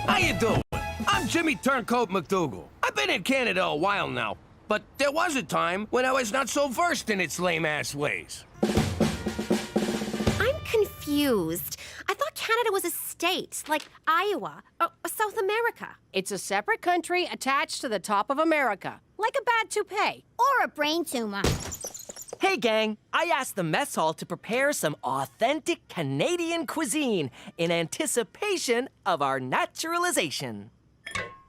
How you doing? I'm Jimmy Turncoat McDougal. I've been in Canada a while now, but there was a time when I was not so versed in its lame-ass ways. I'm confused. I thought Canada was a state, like Iowa, or South America. It's a separate country attached to the top of America, like a bad toupee. Or a brain tumor. Hey, gang, I asked the mess hall to prepare some authentic Canadian cuisine in anticipation of our naturalization.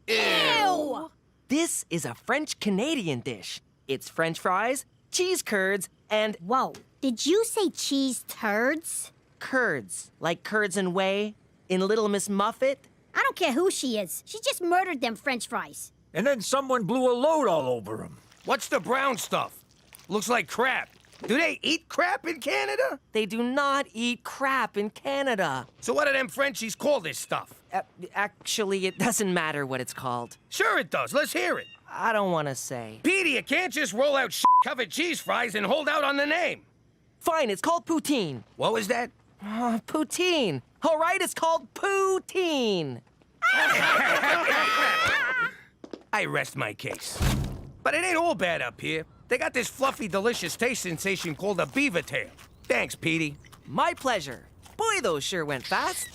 Ew! This is a French-Canadian dish. It's French fries, cheese curds, and... Whoa, did you say cheese turds? Curds, like curds and whey in Little Miss Muffet. I don't care who she is. She just murdered them French fries. And then someone blew a load all over him. What's the brown stuff? Looks like crap. Do they eat crap in Canada? They do not eat crap in Canada. So what do them Frenchies call this stuff? Actually, it doesn't matter what it's called. Sure it does. Let's hear it. I don't want to say. Petey, you can't just roll out shit-covered cheese fries and hold out on the name. Fine, it's called poutine. What was that? Poutine. All right, it's called poutine. I rest my case. But it ain't all bad up here. They got this fluffy, delicious taste sensation called a beaver tail. Thanks, Petey. My pleasure. Boy, those sure went fast.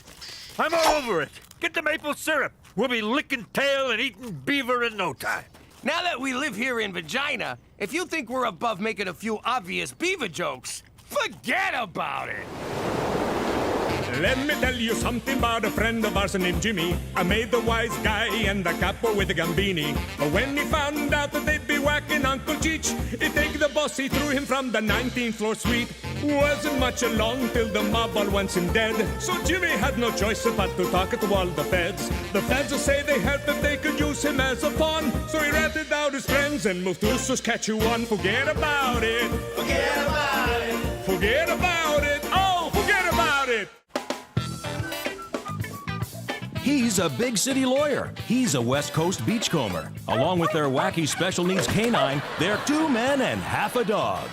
I'm all over it. Get the maple syrup. We'll be licking tail and eating beaver in no time. Now that we live here in Vagina, if you think we're above making a few obvious beaver jokes, forget about it. Let me tell you something about a friend of ours named Jimmy. I made the wise guy and the capo with the gambini. But when he found out that they'd be whacking Uncle Cheech, he'd take the boss, he threw him from the 19th floor suite. Wasn't much along till the mob all wants him dead. So Jimmy had no choice but to talk to all the feds. The feds will say they heard that they could use him as a pawn. So he ratted out his friends and moved to Saskatchewan. Forget about it. Forget about it. Forget about it. Oh, forget about it. He's a big city lawyer. He's a West Coast beachcomber. Along with their wacky special needs canine, they're 2 men and half a dog.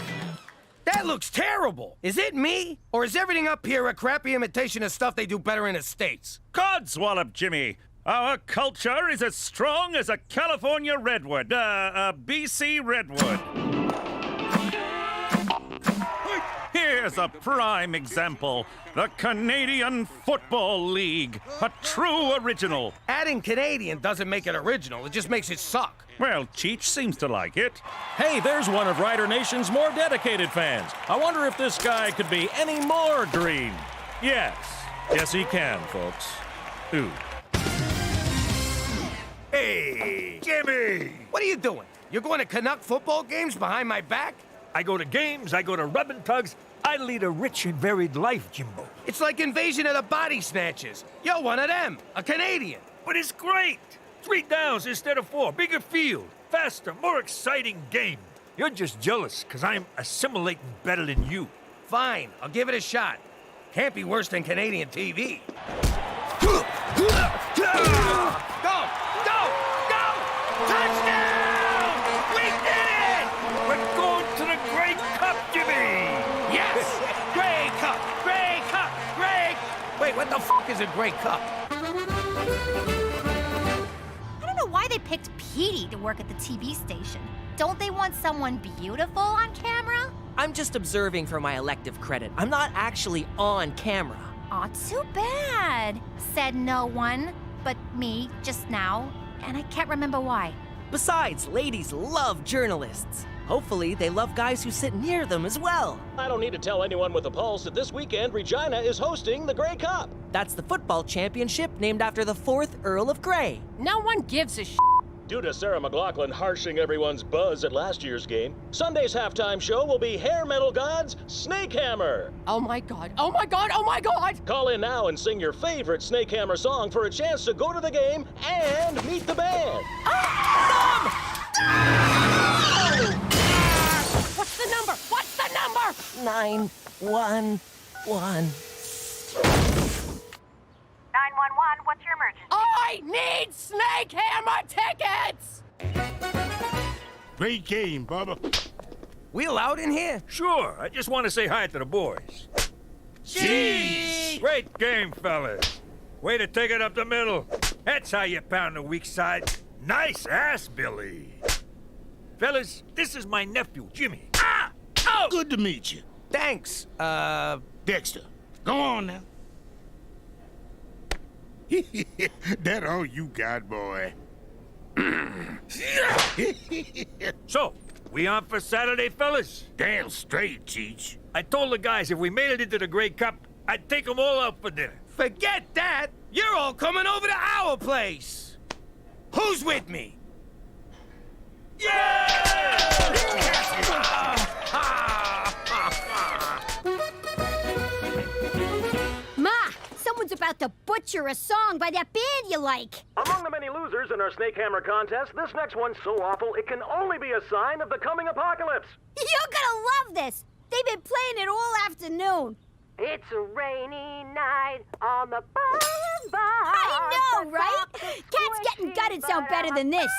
That looks terrible. Is it me? Or is everything up here a crappy imitation of stuff they do better in the States? Codswallop, Jimmy. Our culture is as strong as a California redwood, a BC redwood. Here's a prime example. The Canadian Football League. A true original. Adding Canadian doesn't make it original. It just makes it suck. Well, Cheech seems to like it. Hey, there's one of Rider Nation's more dedicated fans. I wonder if this guy could be any more green. Yes. Yes, he can, folks. Ooh. Hey, Jimmy! What are you doing? You're going to Canuck football games behind my back? I go to games, I go to rubbing tugs. I lead a rich and varied life, Jimbo. It's like Invasion of the Body Snatchers. You're one of them, a Canadian. But it's great. 3 downs instead of 4. Bigger field. Faster, more exciting game. You're just jealous because I'm assimilating better than you. Fine, I'll give it a shot. Can't be worse than Canadian TV. Go! Go! Go! Touchdown! We did it! We're going to the Grey Cup, Jimmy! Yes! Grey Cup! Grey Cup! Grey... Wait, what the f*** is a Grey Cup? I don't know why they picked Petey to work at the TV station. Don't they want someone beautiful on camera? I'm just observing for my elective credit. I'm not actually on camera. Aw, too bad. Said no one, but me just now, and I can't remember why. Besides, ladies love journalists. Hopefully, they love guys who sit near them as well. I don't need to tell anyone with a pulse that this weekend Regina is hosting the Grey Cup. That's the football championship named after the 4th Earl of Grey. No one gives a shit. Due to Sarah McLachlan harshing everyone's buzz at last year's game, Sunday's halftime show will be hair metal gods Snake Hammer. Oh my God, oh my God, oh my God! Call in now and sing your favorite Snake Hammer song for a chance to go to the game and meet the band. What's the number? What's the number? 911. 911, what's your emergency? I need Snake Hammer tickets! Great game, Bubba. We allowed in here? Sure, I just want to say hi to the boys. Jeez! Great game, fellas. Way to take it up the middle. That's how you pound the weak side. Nice ass, Billy. Fellas, this is my nephew, Jimmy. Ah! Oh! Good to meet you. Thanks. Dexter, go on now. That all you got, boy. So, we on for Saturday, fellas? Damn straight, Cheech. I told the guys if we made it into the Grey Cup, I'd take them all out for dinner. Forget that! You're all coming over to our place! Who's with me? Ma, someone's about to butcher a song by that band you like. Among the many losers in our Snake Hammer contest, this next one's so awful it can only be a sign of the coming apocalypse. You're gonna love this. They've been playing it all afternoon. It's a rainy night on the boulevard. I know, right? Cats Getting Gutted sound better than this.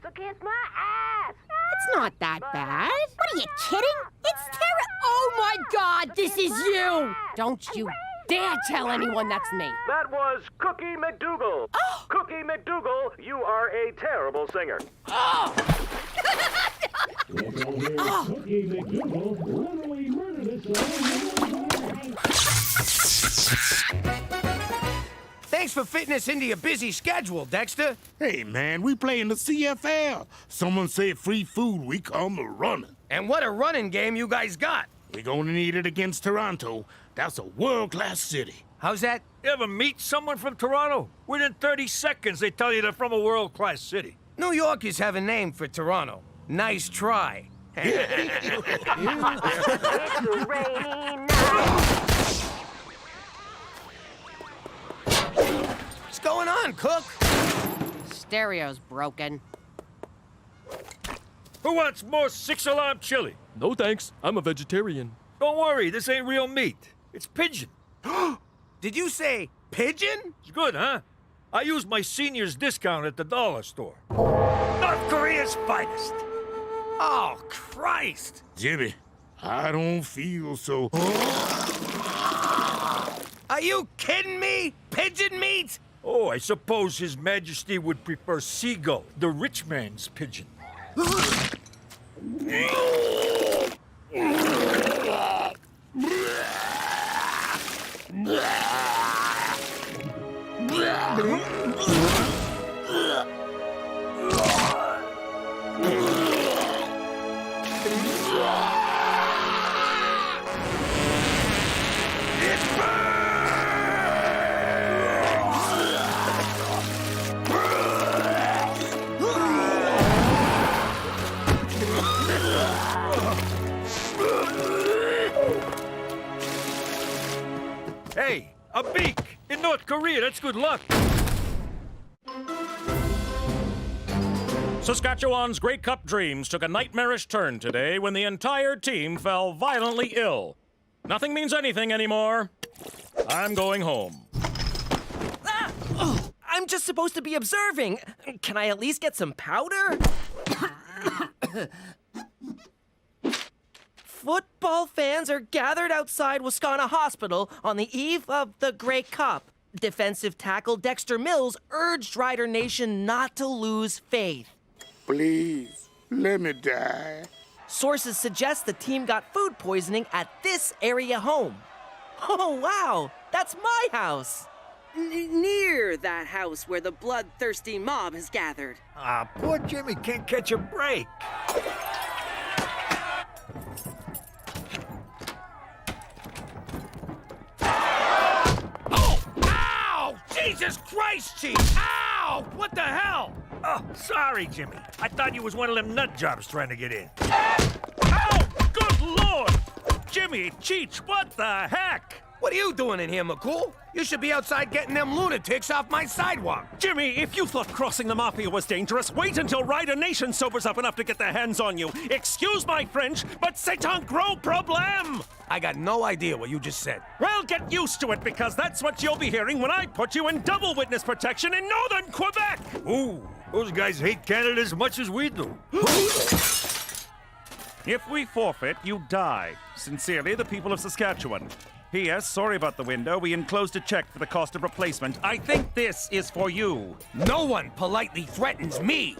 So kiss my ass. It's not that bad. What are you kidding? It's terror. Oh my God, this is you. Don't you dare tell anyone that's me. That was Cookie McDougal. Cookie McDougal, you are a terrible singer. Thanks for fitting us into your busy schedule, Dexter. Hey, man, we play in the CFL. Someone said free food, we come running. And what a running game you guys got. We're gonna need it against Toronto. That's a world-class city. How's that? You ever meet someone from Toronto? Within 30 seconds, they tell you they're from a world-class city. New Yorkers have a name for Toronto. Nice try. It's a rainy night. What's going on, Cook? Stereo's broken. Who wants more six-alarm chili? No thanks, I'm a vegetarian. Don't worry, this ain't real meat. It's pigeon. Did you say pigeon? It's good, huh? I use my senior's discount at the dollar store. North Korea's finest. Oh, Christ! Jimmy, I don't feel so... Are you kidding me? Pigeon meat? Oh, I suppose His Majesty would prefer seagull, the rich man's pigeon. Hey, a beak! In North Korea, that's good luck. Saskatchewan's Grey Cup dreams took a nightmarish turn today when the entire team fell violently ill. Nothing means anything anymore. I'm going home. I'm just supposed to be observing. Can I at least get some powder? Football fans are gathered outside Wascana Hospital on the eve of the Grey Cup. Defensive tackle Dexter Mills urged Rider Nation not to lose faith. Please, let me die. Sources suggest the team got food poisoning at this area home. Oh, wow, that's my house. Near that house where the bloodthirsty mob has gathered. Ah, poor Jimmy can't catch a break. Oh! Ow! Jesus Christ, Chief! Ow! What the hell? Oh, sorry, Jimmy. I thought you was one of them nut jobs trying to get in. Oh, good Lord! Jimmy, Cheech, what the heck? What are you doing in here, McCool? You should be outside getting them lunatics off my sidewalk. Jimmy, if you thought crossing the Mafia was dangerous, wait until Rider Nation sobers up enough to get their hands on you. Excuse my French, but c'est un gros problème! I got no idea what you just said. Well, get used to it, because that's what you'll be hearing when I put you in double witness protection in northern Quebec! Ooh, those guys hate Canada as much as we do. If we forfeit, you die. Sincerely, the people of Saskatchewan. P.S. Sorry about the window. We enclosed a check for the cost of replacement. I think this is for you. No one politely threatens me.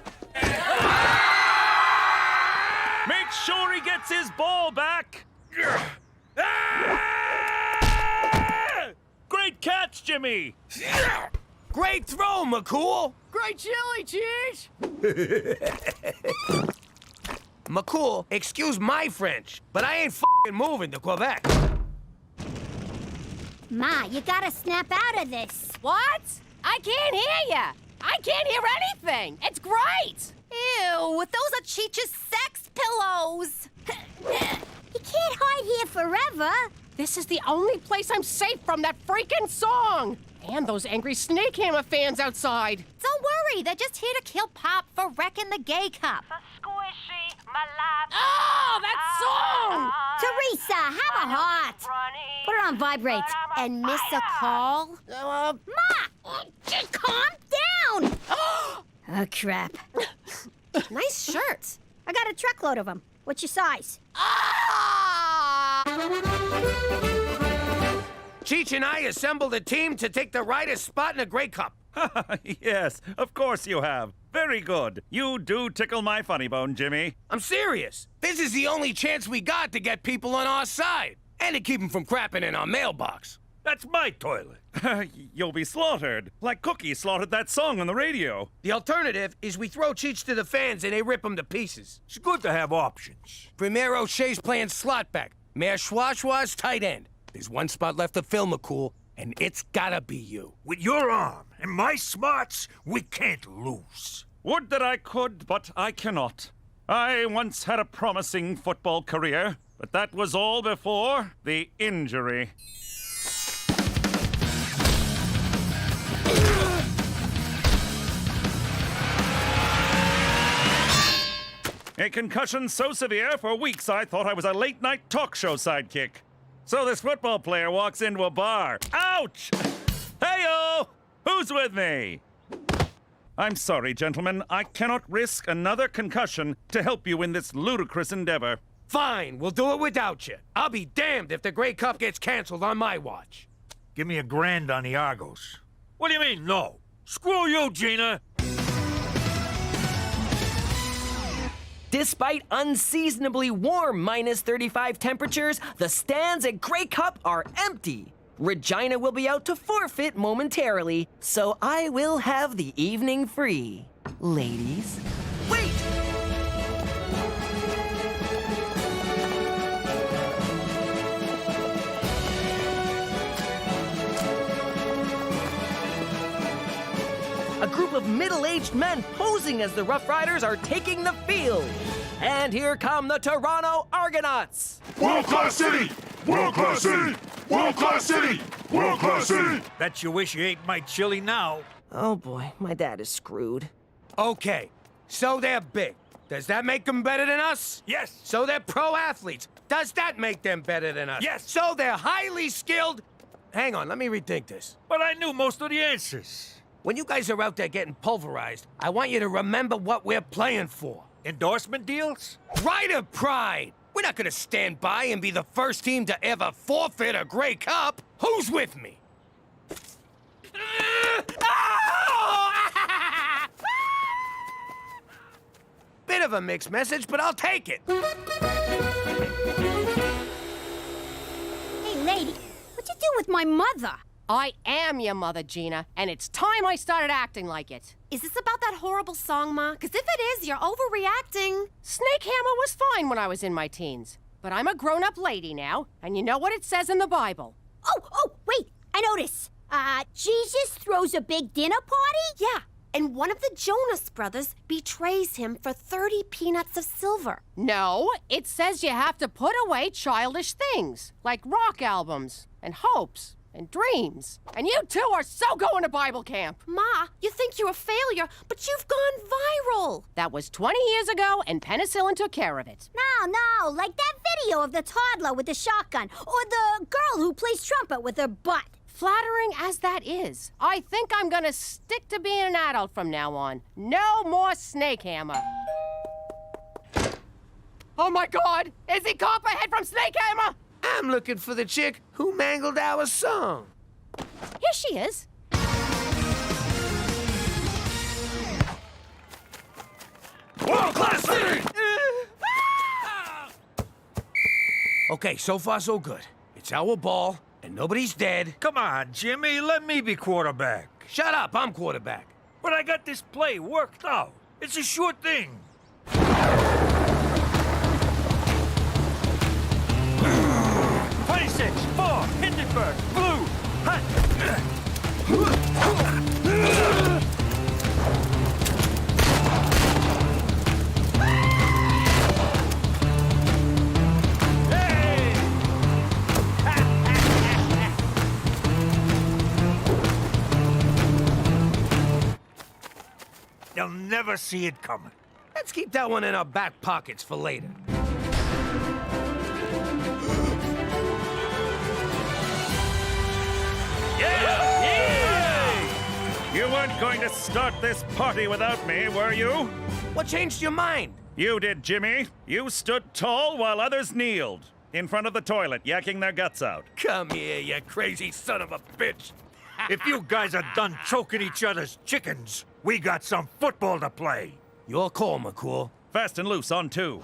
Make sure he gets his ball back. Great catch, Jimmy. Great throw, McCool. Great chili cheese! McCool, excuse my French, but I ain't f***ing moving to Quebec. Ma, you gotta snap out of this. What? I can't hear ya! I can't hear anything! It's great! Ew, those are Cheech's sex pillows. You can't hide here forever. This is the only place I'm safe from that freaking song! And those angry Snake Hammer fans outside. Don't worry, they're just here to kill Pop for wrecking the gay cup. Squishy, my life. Oh, that song! Teresa, have a heart. Put it on vibrate. And miss a call? Ma! Just calm down! Oh, crap. Nice shirt. I got a truckload of them. What's your size? Cheech and I assembled a team to take the rightest spot in the Grey Cup. Yes, of course you have. Very good. You do tickle my funny bone, Jimmy. I'm serious. This is the only chance we got to get people on our side. And to keep them from crapping in our mailbox. That's my toilet. You'll be slaughtered, like Cookie slaughtered that song on the radio. The alternative is we throw Cheech to the fans and they rip him to pieces. It's good to have options. Premier O'Shea's playing slot back. Mayor Schwa's tight end. There's one spot left to fill, McCool, and it's gotta be you. With your arm and my smarts, we can't lose. Would that I could, but I cannot. I once had a promising football career, but that was all before the injury. A concussion so severe, for weeks I thought I was a late-night talk show sidekick. So this football player walks into a bar. Ouch! Hey-o! Who's with me? I'm sorry, gentlemen. I cannot risk another concussion to help you in this ludicrous endeavor. Fine, we'll do it without you. I'll be damned if the Grey Cup gets canceled on my watch. Give me $1,000 on the Argos. What do you mean, no? Screw you, Gina! Despite unseasonably warm minus 35 temperatures, the stands at Grey Cup are empty. Regina will be out to forfeit momentarily, so I will have the evening free. Ladies, wait! A group of middle-aged men posing as the Rough Riders are taking the field. And here come the Toronto Argonauts. World-class city! World-class city! World-class city! World-class city! Bet you wish you ate my chili now. Oh boy, my dad is screwed. Okay, so they're big. Does that make them better than us? Yes. So they're pro athletes. Does that make them better than us? Yes. So they're highly skilled. Hang on, let me rethink this. But I knew most of the answers. When you guys are out there getting pulverized, I want you to remember what we're playing for. Endorsement deals? Rider pride! We're not gonna stand by and be the first team to ever forfeit a Grey Cup. Who's with me? Bit of a mixed message, but I'll take it. Hey, lady, what'd you do with my mother? I am your mother, Gina, and it's time I started acting like it. Is this about that horrible song, Ma? Because if it is, you're overreacting. Snake Hammer was fine when I was in my teens, but I'm a grown-up lady now, and you know what it says in the Bible. Oh, wait, I notice. Jesus throws a big dinner party? Yeah, and one of the Jonas brothers betrays him for 30 peanuts of silver. No, it says you have to put away childish things, like rock albums and hopes and dreams. And you two are so going to Bible camp. Ma, you think you're a failure, but you've gone viral. That was 20 years ago, and penicillin took care of it. No, like that video of the toddler with the shotgun, or the girl who plays trumpet with her butt. Flattering as that is, I think I'm gonna stick to being an adult from now on. No more Snake Hammer. Oh my God! Is he Copperhead from Snake Hammer? I'm looking for the chick who mangled our song. Here she is. World-class city! Okay, so far so good. It's our ball, and nobody's dead. Come on, Jimmy, let me be quarterback. Shut up, I'm quarterback. But I got this play worked out. It's a sure thing. 26, 4, Hindenburg, blue, hot. They'll never see it coming. Let's keep that one in our back pockets for later. You weren't going to start this party without me, were you? What changed your mind? You did, Jimmy. You stood tall while others kneeled in front of the toilet, yakking their guts out. Come here, you crazy son of a bitch. If you guys are done choking each other's chickens, we got some football to play. Your call, McCool. Fast and loose on 2.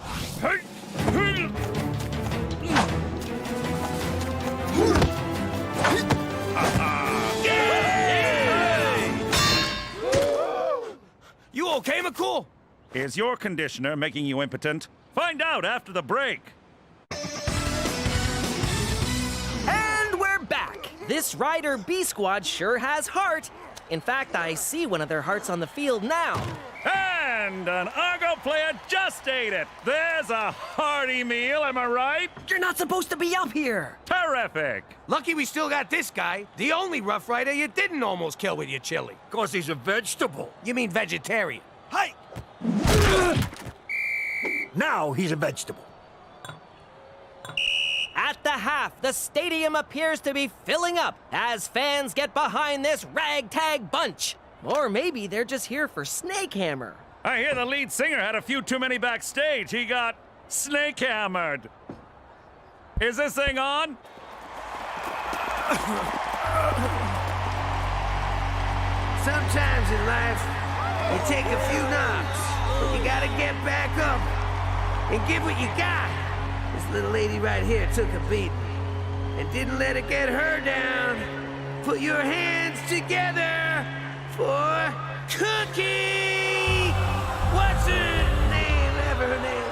You okay, McCool? Is your conditioner making you impotent? Find out after the break. And we're back. This Rider B Squad sure has heart. In fact, I see one of their hearts on the field now. And an Argo player just ate it. There's a hearty meal, am I right? You're not supposed to be up here. Terrific. Lucky we still got this guy, the only Rough Rider you didn't almost kill with your chili. 'Cause he's a vegetable. You mean vegetarian? Hey! Now he's a vegetable. At the half, the stadium appears to be filling up as fans get behind this ragtag bunch. Or maybe they're just here for Snake Hammer. I hear the lead singer had a few too many backstage. He got snake hammered. Is this thing on? Sometimes in life, you take a few knocks, but you gotta get back up and give what you got. This little lady right here took a beating and didn't let it get her down. Put your hands together for Cookie! What's her name? Ever her name?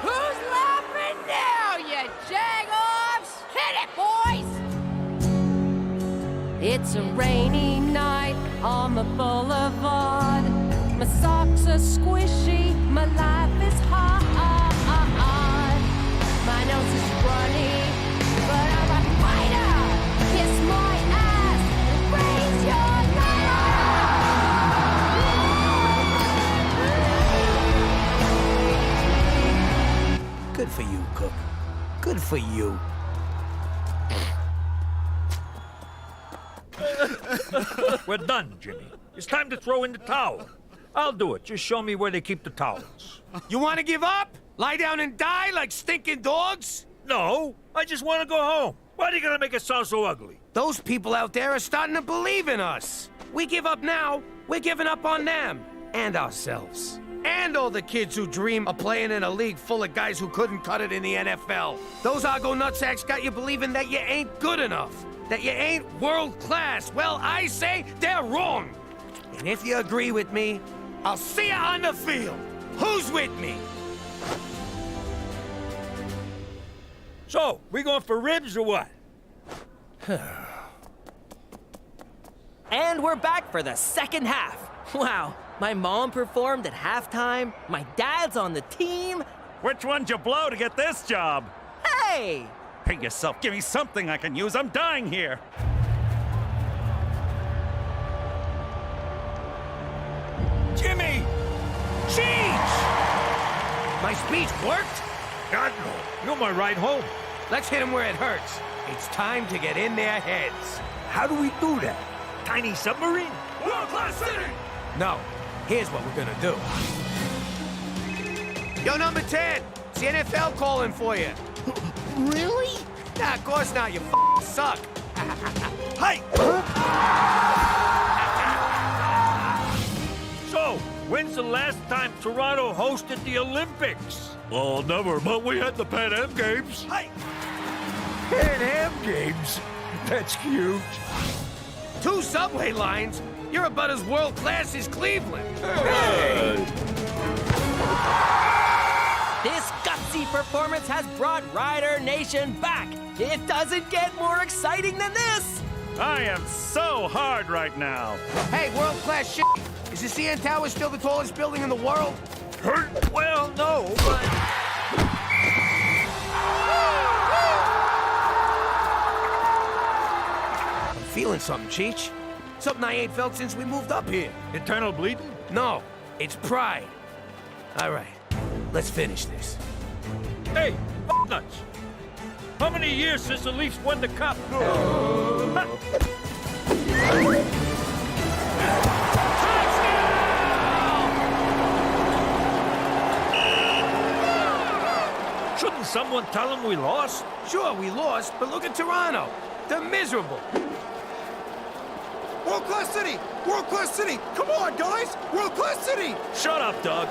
Who's laughing now, you jagoffs? Hit it, boys! It's a rainy night on the boulevard. My socks are squishy, my life is hard. My nose is runny, but I'm a fighter. Kiss my ass and raise your light. Good for you, Cook. Good for you. We're done, Jimmy. It's time to throw in the towel. I'll do it. Just show me where they keep the towels. You want to give up? Lie down and die like stinking dogs? No, I just want to go home. Why are you gonna make it sound so ugly? Those people out there are starting to believe in us. We give up now, we're giving up on them. And ourselves. And all the kids who dream of playing in a league full of guys who couldn't cut it in the NFL. Those Argo nutsacks got you believing that you ain't good enough. That you ain't world class. Well, I say they're wrong. And if you agree with me, I'll see you on the field. Who's with me? So, we going for ribs or what? And we're back for the second half. Wow, my mom performed at halftime, my dad's on the team. Which one'd you blow to get this job? Hey! Hey yourself, give me something I can use. I'm dying here. Jimmy! Cheech! My speech worked? God, no. You're my ride home. Let's hit them where it hurts. It's time to get in their heads. How do we do that? Tiny submarine? World-class city! No. Here's what we're gonna do. Yo, number 10, it's the NFL calling for you. Really? Nah, of course not, you suck. Hey! So, when's the last time Toronto hosted the Olympics? Well, never, but we had the Pan Am Games. Hey! Pan Am Games? That's cute. 2 subway lines? You're about as world class as Cleveland. This gutsy performance has brought Rider Nation back. It doesn't get more exciting than this. I am so hard right now. Hey, world class shit. Is the CN Tower still the tallest building in the world? Well, no, but... I'm feeling something, Cheech. Something I ain't felt since we moved up here. Internal bleeding? No, it's pride. All right, let's finish this. Hey, nuts! How many years since the Leafs won the cup? Shouldn't someone tell them we lost? Sure, we lost, but look at Toronto. They're miserable. World-class city! World-class city! Come on, guys! World-class city! Shut up, Doug.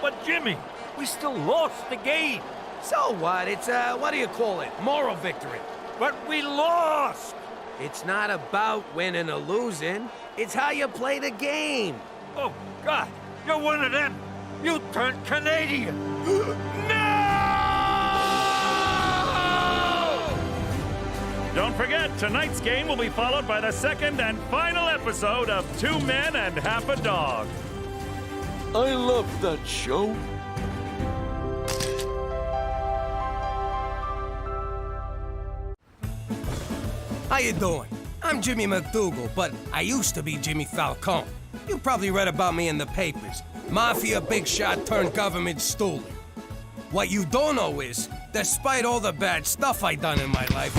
But Jimmy, we still lost the game. So what? It's what do you call it? Moral victory. But we lost! It's not about winning or losing. It's how you play the game. Oh, God, you're one of them. You turned Canadian. Don't forget, tonight's game will be followed by the second and final episode of 2 Men and Half a Dog. I love that show. How you doing? I'm Jimmy McDougal, but I used to be Jimmy Falcone. You probably read about me in the papers. Mafia big shot turned government stoolie. What you don't know is, despite all the bad stuff I done in my life,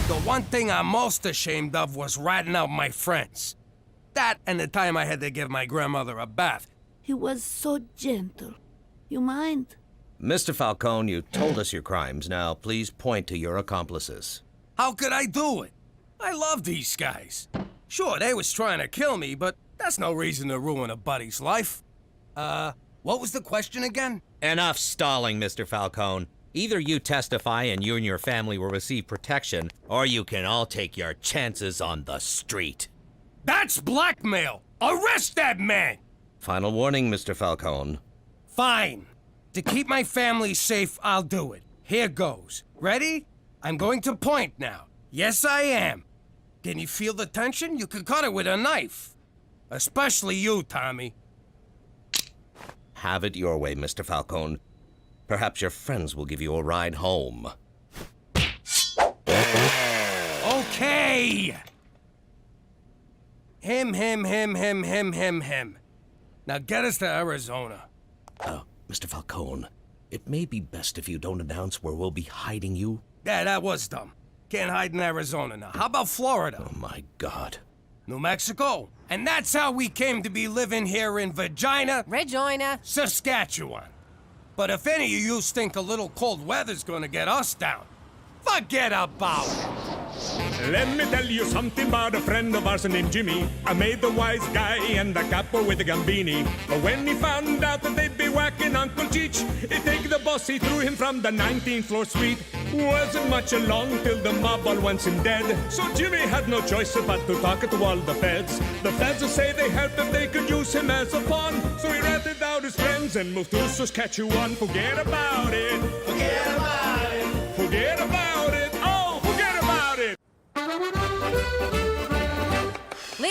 the one thing I'm most ashamed of was ratting out my friends. That and the time I had to give my grandmother a bath. He was so gentle. You mind? Mr. Falcone, you told us your crimes. Now, please point to your accomplices. How could I do it? I love these guys. Sure, they was trying to kill me, but that's no reason to ruin a buddy's life. What was the question again? Enough stalling, Mr. Falcone. Either you testify and you and your family will receive protection, or you can all take your chances on the street. That's blackmail! Arrest that man! Final warning, Mr. Falcone. Fine. To keep my family safe, I'll do it. Here goes. Ready? I'm going to point now. Yes, I am. Can you feel the tension? You could cut it with a knife. Especially you, Tommy. Have it your way, Mr. Falcone. Perhaps your friends will give you a ride home. Okay! Him. Now get us to Arizona. Mr. Falcone, it may be best if you don't announce where we'll be hiding you. Yeah, that was dumb. Can't hide in Arizona now. How about Florida? Oh, my God. New Mexico. And that's how we came to be living here in Regina, Saskatchewan. But if any of you think a little cold weather's gonna get us down, forget about it. Let me tell you something about a friend of ours named Jimmy. I made the wise guy and the capo with the gambini. But when he found out that they'd be whacking Uncle Cheech, he take the boss, he threw him from the 19th floor suite. Wasn't much along till the mob all wants him dead. So Jimmy had no choice but to talk to all the feds. The feds say they helped if they could use him as a pawn. So he ratted out his friends and moved to Saskatchewan. Forget about it. Forget about it. Forget about it. Oh, forget about it.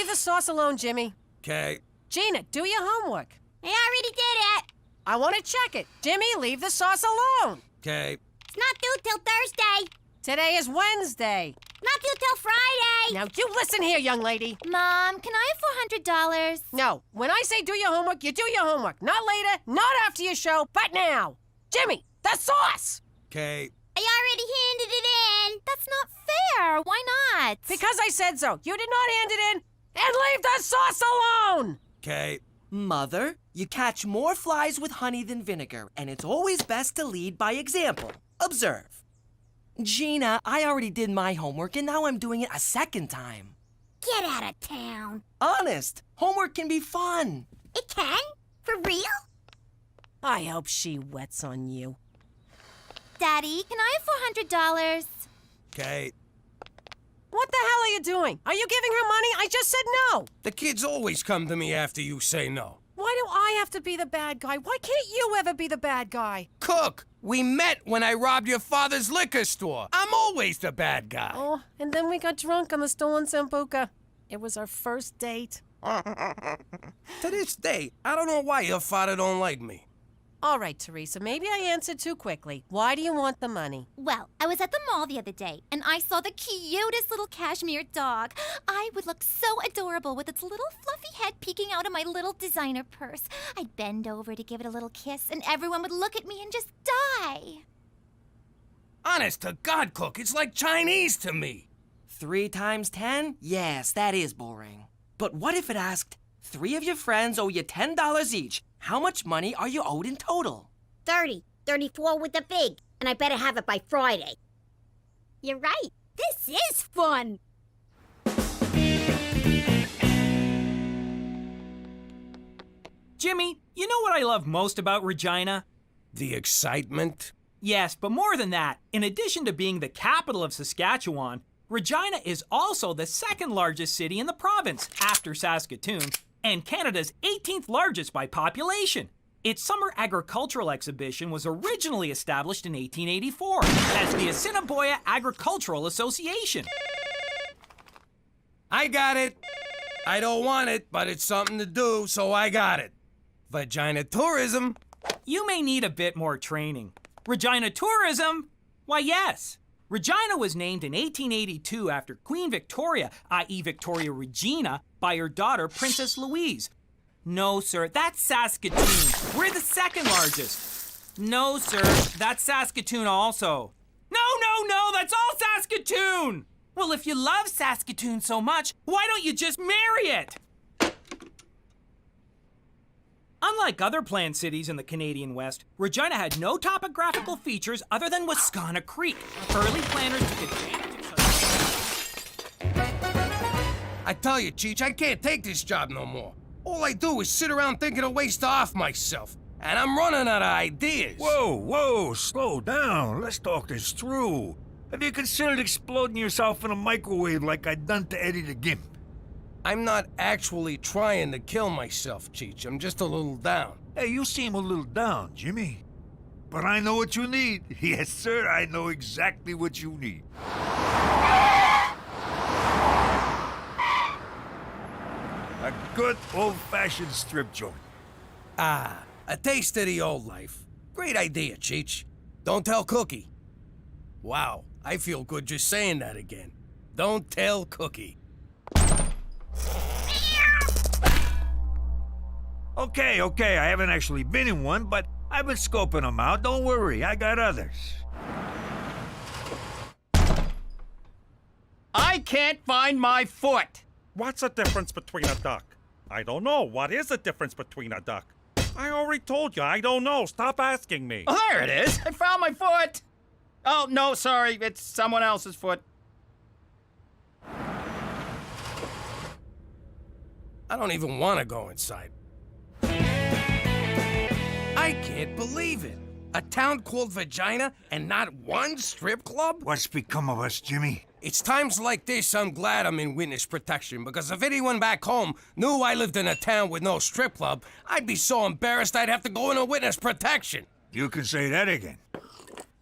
leave the sauce alone, Jimmy. Okay. Gina, do your homework. I already did it. I want to check it. Jimmy, leave the sauce alone. Okay. It's not due till Thursday. Today is Wednesday. Not due till Friday. Now, you listen here, young lady. Mom, can I have $400? No. When I say do your homework, you do your homework. Not later, not after your show, but now. Jimmy, the sauce! Okay. I already handed it in. That's not fair. Why not? Because I said so. You did not hand it in, and leave the sauce alone! Okay. Mother, you catch more flies with honey than vinegar, and it's always best to lead by example. Observe. Gina, I already did my homework, and now I'm doing it a second time. Get out of town. Honest, homework can be fun. It can? For real? I hope she wets on you. Daddy, can I have $400? Kate, What the hell are you doing? Are you giving her money? I just said no. the kids always come to me after you say no. Why do I have to be the bad guy? Why can't you ever be the bad guy? Cook, we met when I robbed your father's liquor store. I'm always the bad guy. Oh, and then we got drunk on the stolen Sambuca. It was our first date. To this day, I don't know why your father don't like me. All right, Teresa, maybe I answered too quickly. Why do you want the money? Well, I was at the mall the other day, and I saw the cutest little cashmere dog. I would look so adorable with its little fluffy head peeking out of my little designer purse. I'd bend over to give it a little kiss, and everyone would look at me and just die. Honest to God, Cook, it's like Chinese to me. 3 times 10? Yes, that is boring. But what if it asked, 3 of your friends owe you $10 each. How much money are you owed in total? 30. 34 with the big. And I better have it by Friday. You're right. This is fun. Jimmy, you know what I love most about Regina? The excitement? Yes, but more than that, in addition to being the capital of Saskatchewan, Regina is also the second largest city in the province after Saskatoon, and Canada's 18th largest by population. Its summer agricultural exhibition was originally established in 1884 as the Assiniboia Agricultural Association. I got it. I don't want it, but it's something to do, so I got it. Vagina tourism. You may need a bit more training. Regina tourism? Why, yes. Regina was named in 1882 after Queen Victoria, i.e. Victoria Regina, by her daughter, Princess Louise. No, sir, that's Saskatoon. We're the second largest. No, sir, that's Saskatoon also. No, that's all Saskatoon! Well, if you love Saskatoon so much, why don't you just marry it? Unlike other planned cities in the Canadian West, Regina had no topographical features other than Wascana Creek. Early planners took advantage of such... I tell you, Cheech, I can't take this job no more. All I do is sit around thinking of ways to off myself. And I'm running out of ideas. Whoa, slow down. Let's talk this through. Have you considered exploding yourself in a microwave like I done to Eddie the Gimp? I'm not actually trying to kill myself, Cheech. I'm just a little down. Hey, you seem a little down, Jimmy. But I know what you need. Yes, sir, I know exactly what you need. A good old-fashioned strip joint. Ah, a taste of the old life. Great idea, Cheech. Don't tell Cookie. Wow, I feel good just saying that again. Don't tell Cookie. Okay, I haven't actually been in one, but I've been scoping them out. Don't worry, I got others. I can't find my foot! What's the difference between a duck? I don't know. What is the difference between a duck? I already told you, I don't know. Stop asking me. Oh, there it is! I found my foot! Oh, no, sorry, it's someone else's foot. I don't even want to go inside. I can't believe it. A town called Vagina and not one strip club? What's become of us, Jimmy? It's times like this I'm glad I'm in witness protection, because if anyone back home knew I lived in a town with no strip club, I'd be so embarrassed I'd have to go into witness protection. You can say that again.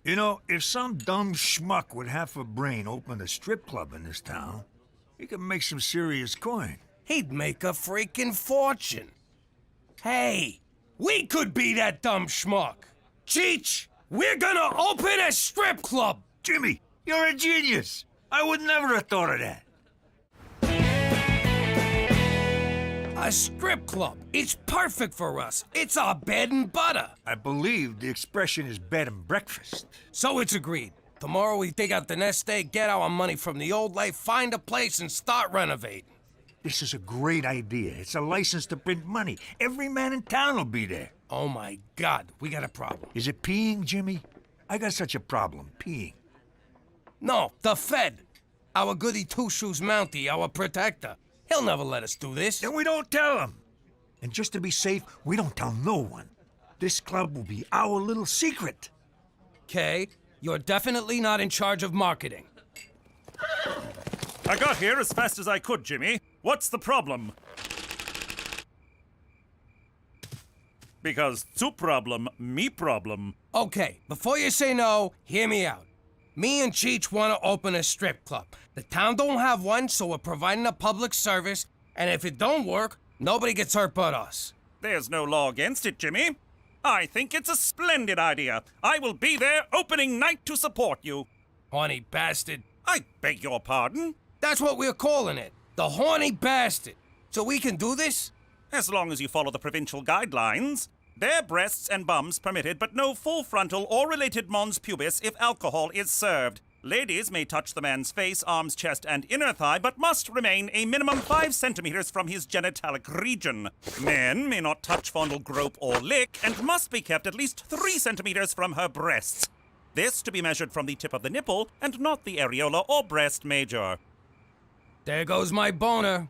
You know, if some dumb schmuck with half a brain opened a strip club in this town, he could make some serious coin. He'd make a freaking fortune. Hey, we could be that dumb schmuck. Cheech, we're gonna open a strip club. Jimmy, you're a genius. I would never have thought of that. A strip club. It's perfect for us. It's our bed and butter. I believe the expression is bed and breakfast. So it's agreed. Tomorrow we dig out the nest egg, get our money from the old life, find a place, and start renovating. This is a great idea. It's a license to print money. Every man in town will be there. Oh my God, we got a problem. Is it peeing, Jimmy? I got such a problem, peeing. No, the Fed. Our goody two-shoes Mountie, our protector. He'll never let us do this. Then we don't tell him. And just to be safe, we don't tell no one. This club will be our little secret. Okay, you're definitely not in charge of marketing. I got here as fast as I could, Jimmy. What's the problem? Because two problem, me problem. Okay, before you say no, hear me out. Me and Cheech want to open a strip club. The town don't have one, so we're providing a public service, and if it don't work, nobody gets hurt but us. There's no law against it, Jimmy. I think it's a splendid idea. I will be there opening night to support you. Horny bastard. I beg your pardon? That's what we're calling it. The horny bastard. So we can do this? As long as you follow the provincial guidelines. Bare breasts and bums permitted, but no full frontal or related mons pubis if alcohol is served. Ladies may touch the man's face, arms, chest, and inner thigh, but must remain a minimum 5 centimeters from his genitalic region. Men may not touch, fondle, grope, or lick, and must be kept at least 3 centimeters from her breasts. This to be measured from the tip of the nipple, and not the areola or breast major. There goes my boner.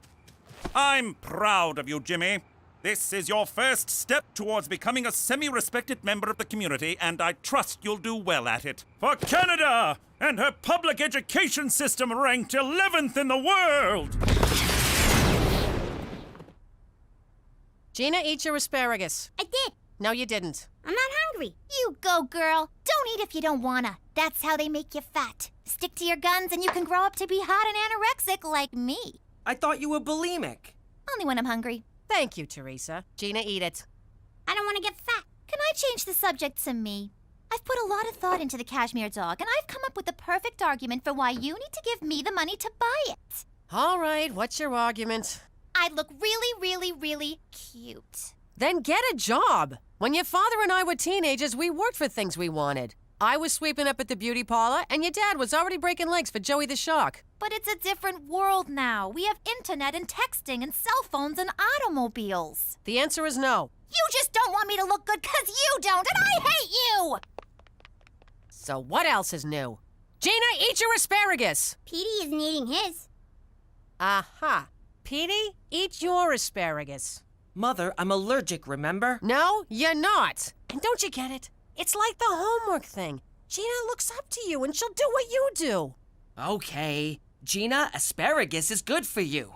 I'm proud of you, Jimmy. This is your first step towards becoming a semi-respected member of the community, and I trust you'll do well at it. For Canada and her public education system ranked 11th in the world! Gina, eat your asparagus. I did. No, you didn't. I'm not hungry. You go, girl. Don't eat if you don't wanna. That's how they make you fat. Stick to your guns and you can grow up to be hot and anorexic like me. I thought you were bulimic. Only when I'm hungry. Thank you, Teresa. Gina, eat it. I don't want to get fat. Can I change the subject to me? I've put a lot of thought into the cashmere dog, and I've come up with the perfect argument for why you need to give me the money to buy it. All right, what's your argument? I'd look really, really, really cute. Then get a job. When your father and I were teenagers, we worked for things we wanted. I was sweeping up at the beauty parlor, and your dad was already breaking legs for Joey the Shark. But it's a different world now. We have internet and texting and cell phones and automobiles. The answer is no. You just don't want me to look good because you don't, and I hate you! So what else is new? Gina, eat your asparagus! Petey isn't eating his. Aha. Petey, eat your asparagus. Mother, I'm allergic, remember? No, you're not. And don't you get it? It's like the homework thing. Gina looks up to you and she'll do what you do. Okay. Gina, asparagus is good for you.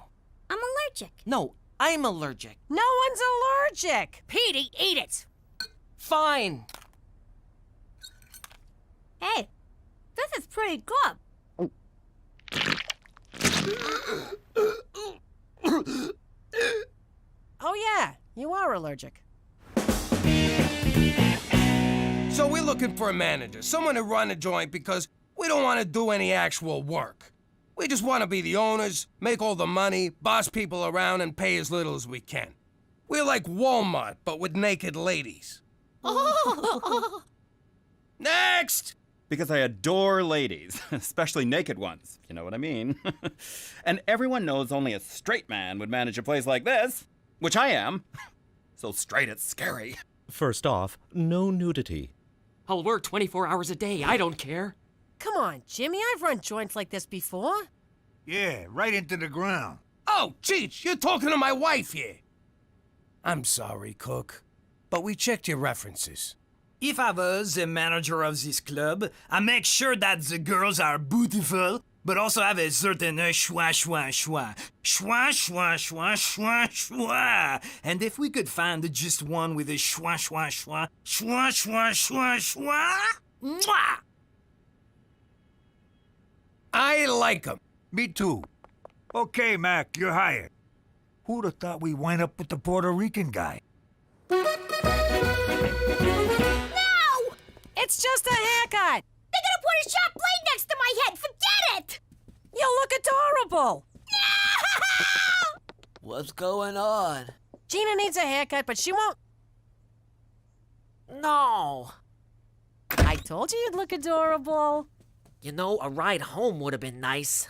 I'm allergic. No, I'm allergic. No one's allergic. Petey, eat it. Fine. Hey, this is pretty good. Oh yeah, you are allergic. So we're looking for a manager, someone to run a joint because we don't want to do any actual work. We just want to be the owners, make all the money, boss people around, and pay as little as we can. We're like Walmart, but with naked ladies. Next! Because I adore ladies, especially naked ones, if you know what I mean. And everyone knows only a straight man would manage a place like this, which I am. So straight it's scary. First off, no nudity. I'll work 24 hours a day, I don't care. Come on, Jimmy, I've run joints like this before. Yeah, right into the ground. Oh, Cheech, you're talking to my wife here. I'm sorry, Cook, but we checked your references. If I was the manager of this club, I make sure that the girls are beautiful, but also have a certain schwa, schwa, schwa. Schwa, schwa, schwa, schwa, schwa. And if we could find just one with a schwa, schwa, schwa, schwa, schwa, schwa, schwa, mwah! I like 'em. Me too. Okay, Mac, you're hired. Who'd have thought we'd wind up with the Puerto Rican guy? It's just a haircut. They're gonna put a sharp blade next to my head. Forget it! You'll look adorable. What's going on? Gina needs a haircut, but she won't. No. I told you you'd look adorable. You know, a ride home would have been nice.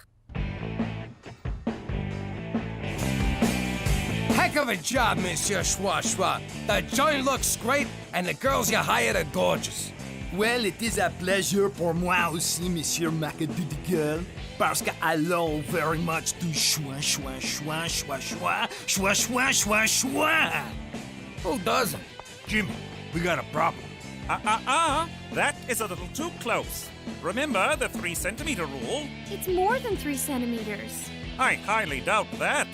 Heck of a job, Monsieur Schwa Schwa. The joint looks great, and the girls you hired are gorgeous. Well, it is a pleasure pour moi aussi, Monsieur Macadoudigal, parce que allons very much to schwa schwa schwa schwa schwa schwa schwa schwa schwa. Who doesn't? Jim, we got a problem. That is a little too close. Remember the 3 centimeter rule? It's more than 3 centimeters. I highly doubt that.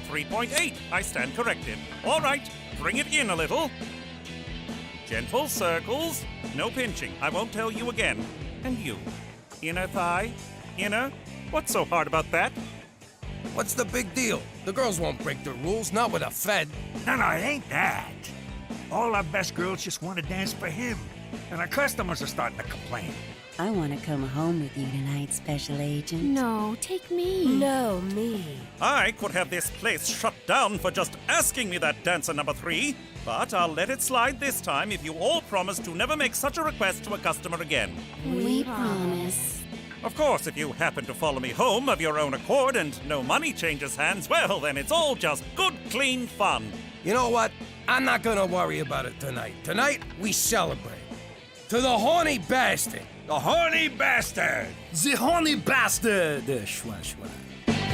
3.8, I stand corrected. All right, bring it in a little. Gentle circles, no pinching. I won't tell you again. And you, inner thigh, inner. What's so hard about that? What's the big deal? The girls won't break the rules, not with a Fed. No, it ain't that. All our best girls just want to dance for him. And our customers are starting to complain. I want to come home with you tonight, Special Agent. No, take me. No, me. I could have this place shut down for just asking me that, dancer number 3. But I'll let it slide this time if you all promise to never make such a request to a customer again. We promise. Of course, if you happen to follow me home of your own accord and no money changes hands, well, then it's all just good, clean fun. You know what? I'm not gonna worry about it tonight. Tonight, we celebrate. To the horny bastard. The horny bastard! The horny bastard! Schwa schwa.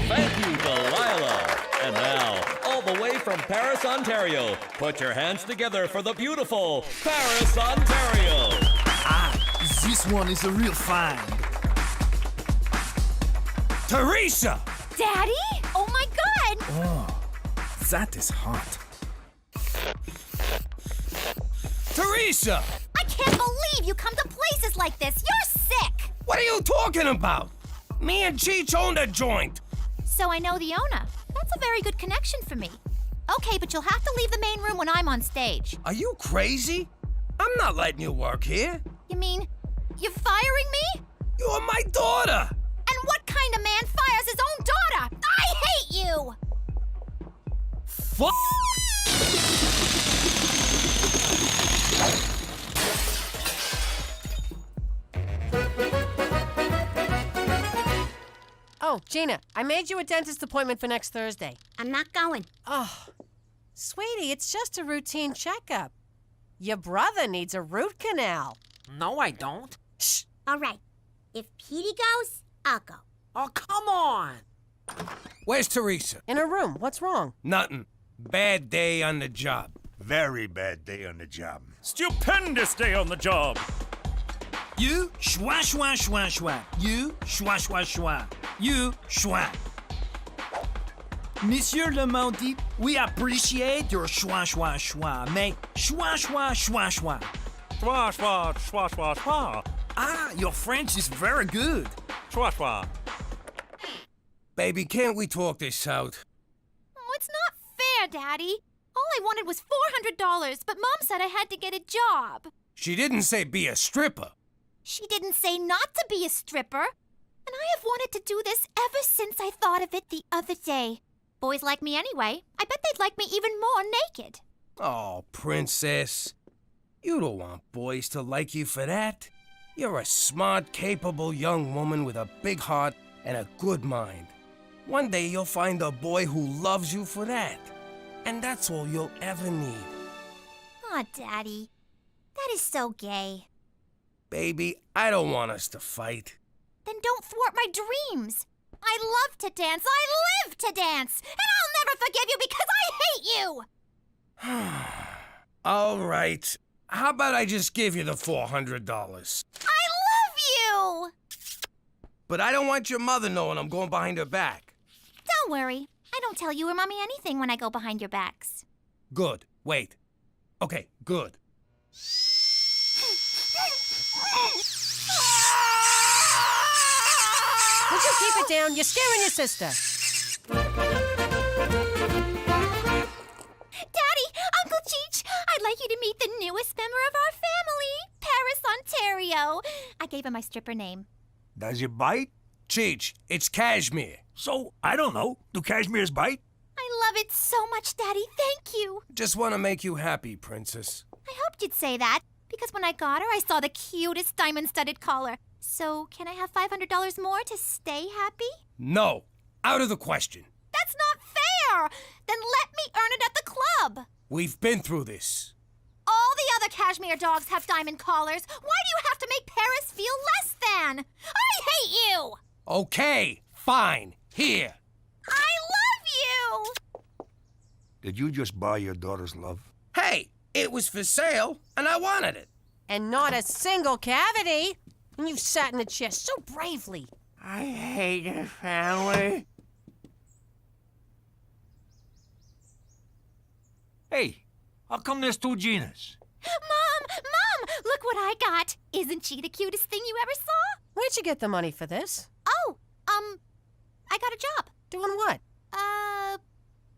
Thank you, Delilah. And now, all the way from Paris, Ontario, put your hands together for the beautiful Paris, Ontario. This one is a real find. Teresa! Daddy? Oh my God! Oh, that is hot. Teresa! I can't believe you come to places like this. You're sick! What are you talking about? Me and Cheech own the joint. So I know the owner. That's a very good connection for me. Okay, but you'll have to leave the main room when I'm on stage. Are you crazy? I'm not letting you work here. You mean you're firing me? You're my daughter. And what kind of man fires his own daughter? I hate you! Fuck! Oh, Gina, I made you a dentist appointment for next Thursday. I'm not going. Oh, sweetie, it's just a routine checkup. Your brother needs a root canal. No, I don't. Shh. All right. If Petey goes, I'll go. Oh, come on. Where's Teresa? In her room. What's wrong? Nothing. Bad day on the job. Very bad day on the job. Stupendous day on the job. You schwa schwa schwa schwa. You schwa schwa schwa. You schwa. Monsieur Le Maudit, we appreciate your schwa schwa schwa. Mais schwa schwa schwa schwa. Schwa, schwa, schwa, schwa, schwa. Ah, your French is very good. Schwa, schwa. Baby, can't we talk this out? Oh, it's not fair, Daddy. All I wanted was $400, but Mom said I had to get a job. She didn't say be a stripper. She didn't say not to be a stripper. And I have wanted to do this ever since I thought of it the other day. Boys like me anyway. I bet they'd like me even more naked. Oh, princess. You don't want boys to like you for that. You're a smart, capable young woman with a big heart and a good mind. One day you'll find a boy who loves you for that. And that's all you'll ever need. Aw, Daddy. That is so gay. Baby, I don't want us to fight. Then don't thwart my dreams. I love to dance. I live to dance. And I'll never forgive you because I hate you. All right. How about I just give you the $400? I love you. But I don't want your mother knowing I'm going behind her back. Don't worry. I don't tell you or Mommy anything when I go behind your backs. Good. Wait. Okay, good. Would you keep it down? You're scaring your sister. Daddy, Uncle Cheech, I'd like you to meet the newest member of our family, Paris, Ontario. I gave him my stripper name. Does it bite? Cheech, it's cashmere. So, I don't know. Do cashmeres bite? I love it so much, Daddy. Thank you. Just want to make you happy, princess. I hoped you'd say that, because when I got her, I saw the cutest diamond-studded collar. So, can I have $500 more to stay happy? No. Out of the question. That's not fair. Then let me earn it at the club. We've been through this. All the other cashmere dogs have diamond collars. Why do you have to make Paris feel less than? I hate you! Okay, fine. Here. I love you! Did you just buy your daughter's love? Hey, it was for sale, and I wanted it. And not a single cavity. And you've sat in the chair so bravely. I hate your family. Hey, how come there's two Ginas? Mom, look what I got. Isn't she the cutest thing you ever saw? Where'd you get the money for this? Oh, I got a job. Doing what?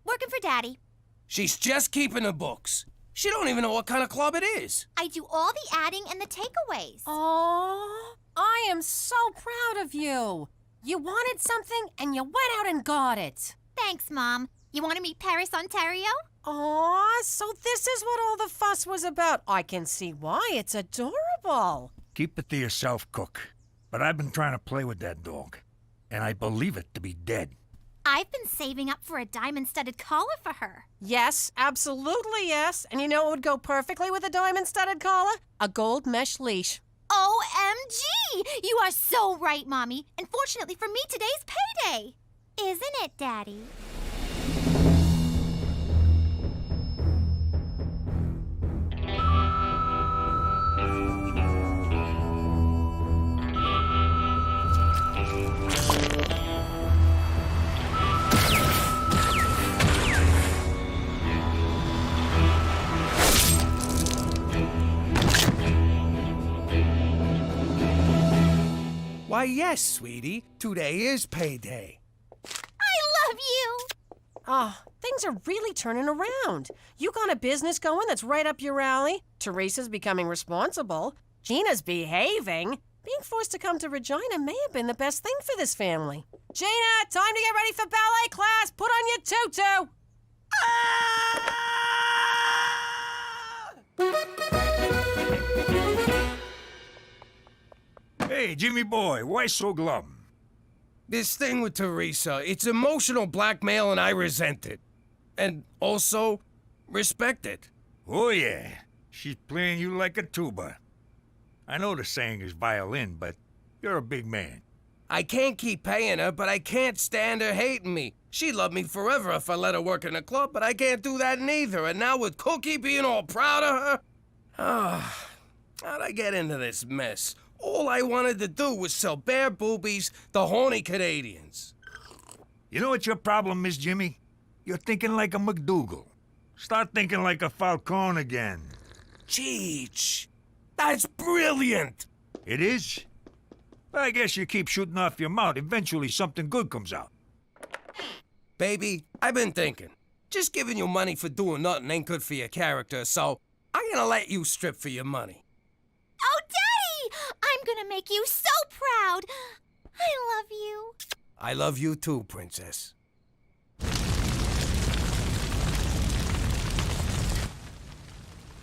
Working for Daddy. She's just keeping the books. She don't even know what kind of club it is. I do all the adding and the takeaways. Oh, I am so proud of you. You wanted something and you went out and got it. Thanks, Mom. You want to meet Paris, Ontario? Aw, so this is what all the fuss was about. I can see why. It's adorable. Keep it to yourself, Cook. But I've been trying to play with that dog, and I believe it to be dead. I've been saving up for a diamond-studded collar for her. Yes, absolutely yes. And you know what would go perfectly with a diamond-studded collar? A gold mesh leash. OMG! You are so right, Mommy. And fortunately for me, today's payday. Isn't it, Daddy? Why, yes, sweetie. Today is payday. I love you! Oh, things are really turning around. You got a business going that's right up your alley. Teresa's becoming responsible. Gina's behaving. Being forced to come to Regina may have been the best thing for this family. Gina, time to get ready for ballet class. Put on your tutu. Hey, Jimmy boy, why so glum? This thing with Teresa, it's emotional blackmail and I resent it. And also, respect it. Oh, yeah. She's playing you like a tuba. I know the saying is violin, but you're a big man. I can't keep paying her, but I can't stand her hating me. She'd love me forever if I let her work in a club, but I can't do that neither. And now with Cookie being all proud of her... how'd I get into this mess? All I wanted to do was sell bare boobies to horny Canadians. You know what your problem is, Jimmy? You're thinking like a McDougal. Start thinking like a Falcone again. Cheech, that's brilliant. It is? Well, I guess you keep shooting off your mouth. Eventually something good comes out. Baby, I've been thinking. Just giving you money for doing nothing ain't good for your character, so I'm gonna let you strip for your money. Oh, Daddy! I'm gonna make you so proud. I love you. I love you too, Princess.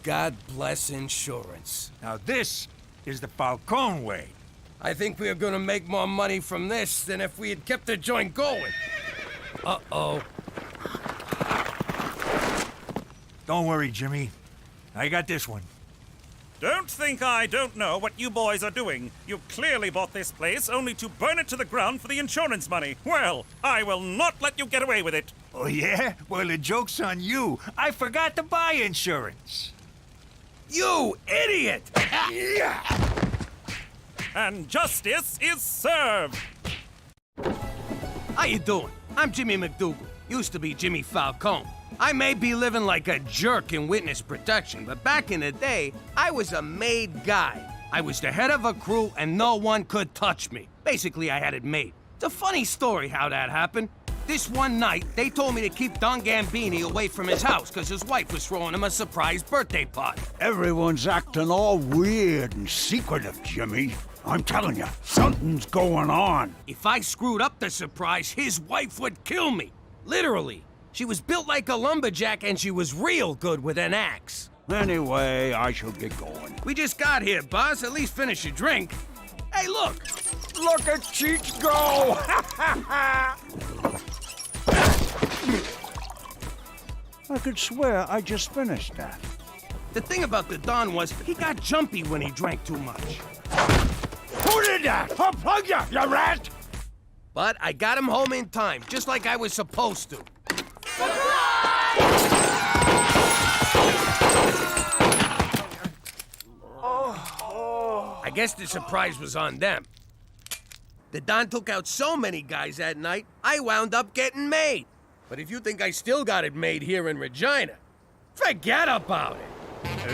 God bless insurance. Now this is the Falcone way. I think we are gonna make more money from this than if we had kept the joint going. Uh-oh. Don't worry, Jimmy. I got this one. Don't think I don't know what you boys are doing. You clearly bought this place only to burn it to the ground for the insurance money. Well, I will not let you get away with it. Oh, yeah? Well, the joke's on you. I forgot to buy insurance. You idiot! And justice is served. How you doing? I'm Jimmy McDougal. Used to be Jimmy Falcone. I may be living like a jerk in witness protection, but back in the day, I was a made guy. I was the head of a crew and no one could touch me. Basically, I had it made. It's a funny story how that happened. This one night, they told me to keep Don Gambini away from his house because his wife was throwing him a surprise birthday party. Everyone's acting all weird and secretive, Jimmy. I'm telling you, something's going on. If I screwed up the surprise, his wife would kill me. Literally. She was built like a lumberjack and she was real good with an axe. Anyway, I should get going. We just got here, boss. At least finish your drink. Hey, look! Look at Cheech go! I could swear I just finished that. The thing about the Don was he got jumpy when he drank too much. Who did that? Unplug you rat! But I got him home in time, just like I was supposed to. I guess the surprise was on them. The Don took out so many guys that night, I wound up getting made. But if you think I still got it made here in Regina, forget about it.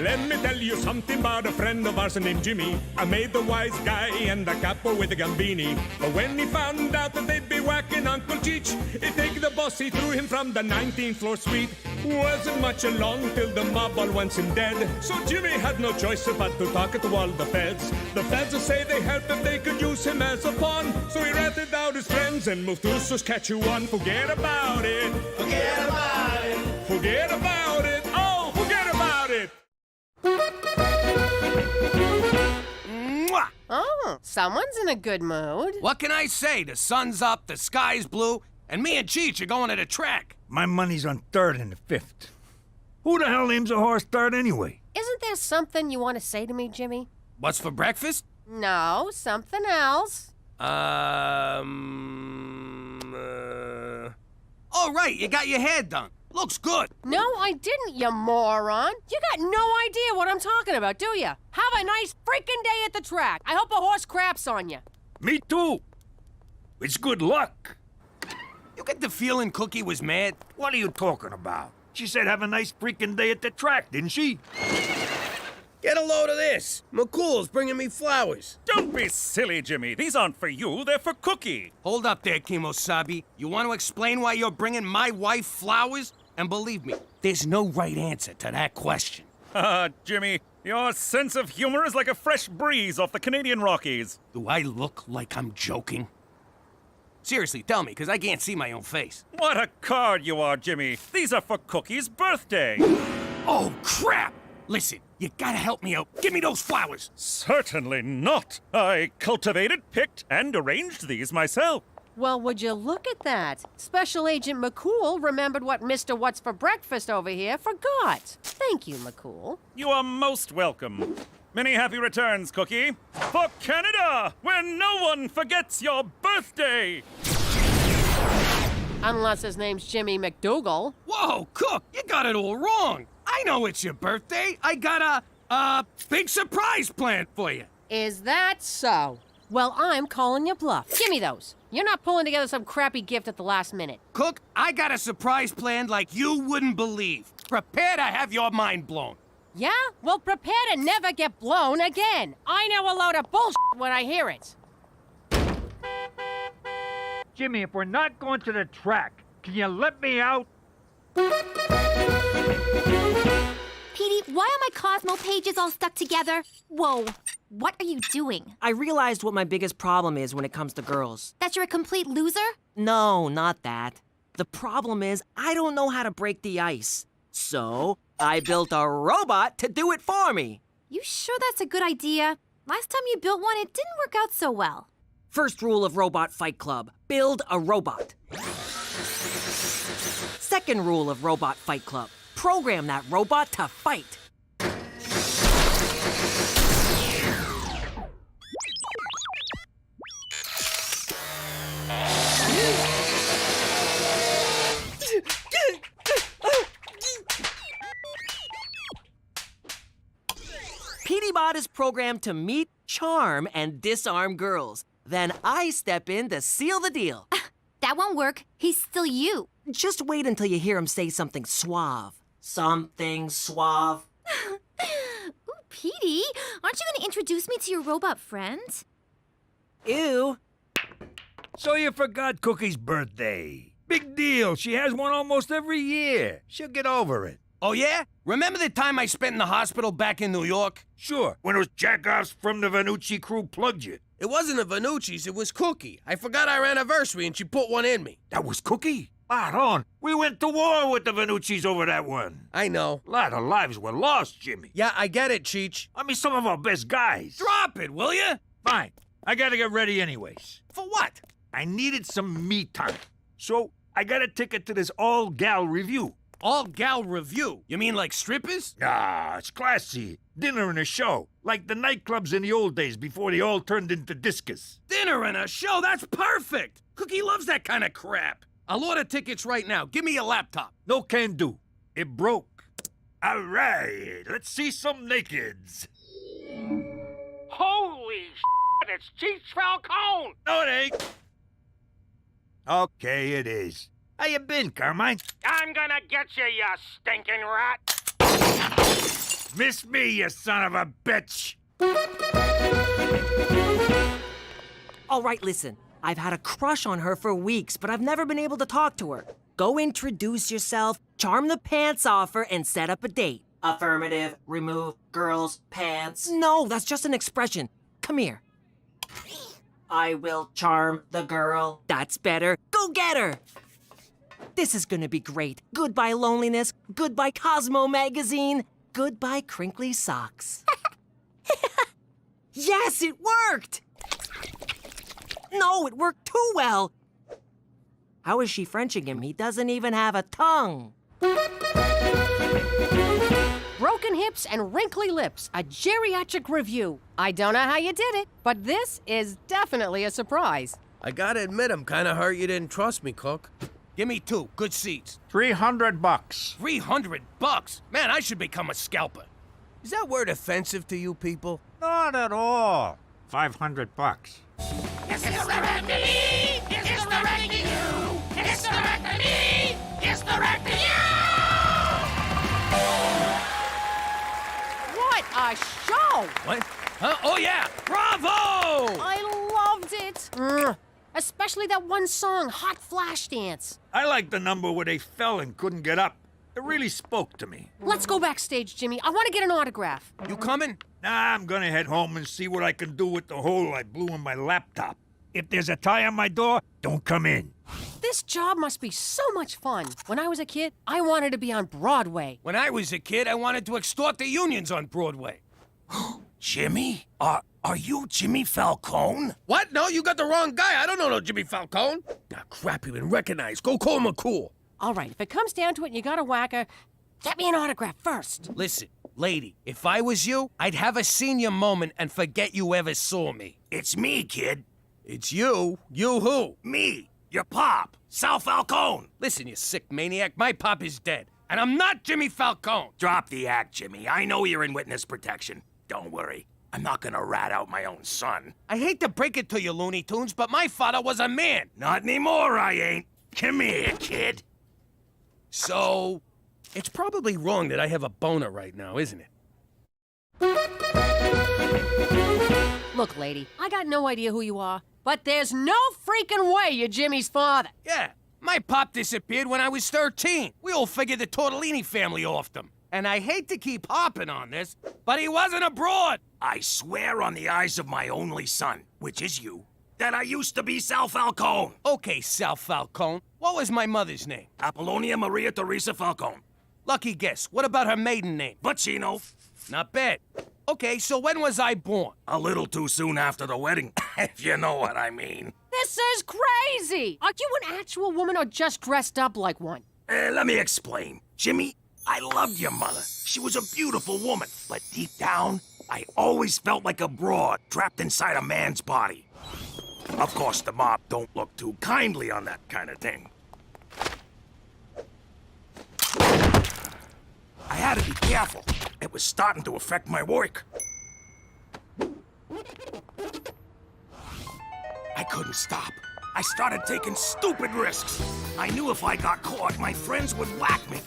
Let me tell you something about a friend of ours named Jimmy. I made the wise guy and the capo with the gambini. But when he found out that they'd be whacking Uncle Cheech, he'd take the boss, he threw him from the 19th floor suite. Wasn't much along till the mob all wants him dead. So Jimmy had no choice but to talk to all the feds. The feds would say they helped if they could use him as a pawn. So he ratted out his friends and moved to Saskatchewan. Forget about it. Forget about it. Forget about it. Oh, forget about it. Mwah! Oh, someone's in a good mood. What can I say? The sun's up, the sky's blue, and me and Cheech are going to the track. My money's on third and the fifth. Who the hell names a horse third anyway? Isn't there something you want to say to me, Jimmy? What's for breakfast? No, something else. Oh, right, you got your hair done. Looks good. No, I didn't, you moron. You got no idea what I'm talking about, do you? Have a nice freaking day at the track. I hope a horse craps on you. Me too. It's good luck. You get the feeling Cookie was mad? What are you talking about? She said have a nice freaking day at the track, didn't she? Get a load of this. McCool's bringing me flowers. Don't be silly, Jimmy. These aren't for you, they're for Cookie. Hold up there, Kimosabi. You want to explain why you're bringing my wife flowers? And believe me, there's no right answer to that question. Jimmy, your sense of humor is like a fresh breeze off the Canadian Rockies. Do I look like I'm joking? Seriously, tell me, because I can't see my own face. What a card you are, Jimmy. These are for Cookie's birthday. Oh, crap! Listen, you gotta help me out. Give me those flowers. Certainly not. I cultivated, picked, and arranged these myself. Well, would you look at that? Special Agent McCool remembered what Mr. What's for Breakfast over here forgot. Thank you, McCool. You are most welcome. Many happy returns, Cookie. For Canada, where no one forgets your birthday. Unless his name's Jimmy McDougal. Whoa, Cook, you got it all wrong. I know it's your birthday. I got a big surprise planned for you. Is that so? Well, I'm calling you bluff. Give me those. You're not pulling together some crappy gift at the last minute. Cook, I got a surprise planned like you wouldn't believe. Prepare to have your mind blown. Yeah? Well, prepare to never get blown again. I know a load of bullshit when I hear it. Jimmy, if we're not going to the track, can you let me out? Petey, why are my Cosmo pages all stuck together? Whoa, what are you doing? I realized what my biggest problem is when it comes to girls. That you're a complete loser? No, not that. The problem is I don't know how to break the ice. So I built a robot to do it for me. You sure that's a good idea? Last time you built one, it didn't work out so well. First rule of Robot Fight Club, build a robot. Second rule of Robot Fight Club, program that robot to fight. Petey-Bot is programmed to meet, charm, and disarm girls. Then I step in to seal the deal. That won't work. He's still you. Just wait until you hear him say something suave. Something suave. Ooh, Petey, aren't you going to introduce me to your robot friend? Ew. So you forgot Cookie's birthday. Big deal. She has one almost every year. She'll get over it. Oh, yeah? Remember the time I spent in the hospital back in New York? Sure, when those jackoffs from the Vanucci crew plugged you. It wasn't the Vanucci's, it was Cookie. I forgot our anniversary and she put one in me. That was Cookie? Spot on. We went to war with the Vanucci's over that one. I know. A lot of lives were lost, Jimmy. Yeah, I get it, Cheech. I mean, some of our best guys. Drop it, will you? Fine. I gotta get ready anyways. For what? I needed some me time. So I got a ticket to this all-gal review. All-gal review? You mean like strippers? Nah, it's classy. Dinner and a show. Like the nightclubs in the old days before they all turned into discos. Dinner and a show? That's perfect! Cookie loves that kind of crap. I'll order tickets right now. Give me your laptop. No can do. It broke. All right, let's see some nakeds. Holy shit, it's Cheech Falcone! No, it ain't. Okay, it is. How you been, Carmine? I'm gonna get you, you stinking rat! Miss me, you son of a bitch! All right, listen. I've had a crush on her for weeks, but I've never been able to talk to her. Go introduce yourself, charm the pants off her, and set up a date. Affirmative. Remove girls' pants. No, that's just an expression. Come here. I will charm the girl. That's better. Go get her! This is gonna be great. Goodbye loneliness. Goodbye Cosmo magazine. Goodbye crinkly socks. Yes, it worked! No, it worked too well. How is she Frenching him? He doesn't even have a tongue. Broken hips and wrinkly lips, a geriatric review. I don't know how you did it, but this is definitely a surprise. I gotta admit, I'm kinda hurt you didn't trust me, Cook. Give me 2 good seats. $300. $300? Man, I should become a scalper. Is that word offensive to you people? Not at all. $500. It's directed me! It's directed you! It's directed me! It's directed you! What a show! What? Huh? Oh, yeah! Bravo! I loved it. Especially that one song, Hot Flash Dance. I like the number where they fell and couldn't get up. It really spoke to me. Let's go backstage, Jimmy. I want to get an autograph. You coming? Nah, I'm gonna head home and see what I can do with the hole I blew in my laptop. If there's a tie on my door, don't come in. This job must be so much fun. When I was a kid, I wanted to be on Broadway. When I was a kid, I wanted to extort the unions on Broadway. Jimmy? Are you Jimmy Falcone? What? No, you got the wrong guy. I don't know no Jimmy Falcone. Ah, crap, you've been recognized. Go call McCool. All right, if it comes down to it and you got a whacker, get me an autograph first. Listen, lady, if I was you, I'd have a senior moment and forget you ever saw me. It's me, kid. It's you? You who? Me, your pop, Sal Falcone. Listen, you sick maniac, my pop is dead. And I'm not Jimmy Falcone. Drop the act, Jimmy. I know you're in witness protection. Don't worry. I'm not gonna rat out my own son. I hate to break it to you, Looney Tunes, but my father was a man. Not anymore, I ain't. Come here, kid. So, it's probably wrong that I have a boner right now, isn't it? Look, lady, I got no idea who you are, but there's no freaking way you're Jimmy's father. Yeah, my pop disappeared when I was 13. We all figured the Tortellini family offed him. And I hate to keep harping on this, but he wasn't abroad. I swear on the eyes of my only son, which is you, that I used to be Sal Falcone. Okay, Sal Falcone. What was my mother's name? Apollonia Maria Teresa Falcone. Lucky guess. What about her maiden name? Bacino. Not bad. Okay, so when was I born? A little too soon after the wedding, if you know what I mean. This is crazy! Are you an actual woman or just dressed up like one? Let me explain. Jimmy, I loved your mother. She was a beautiful woman. But deep down, I always felt like a broad trapped inside a man's body. Of course, the mob don't look too kindly on that kind of thing. I had to be careful. It was starting to affect my work. I couldn't stop. I started taking stupid risks. I knew if I got caught, my friends would whack me.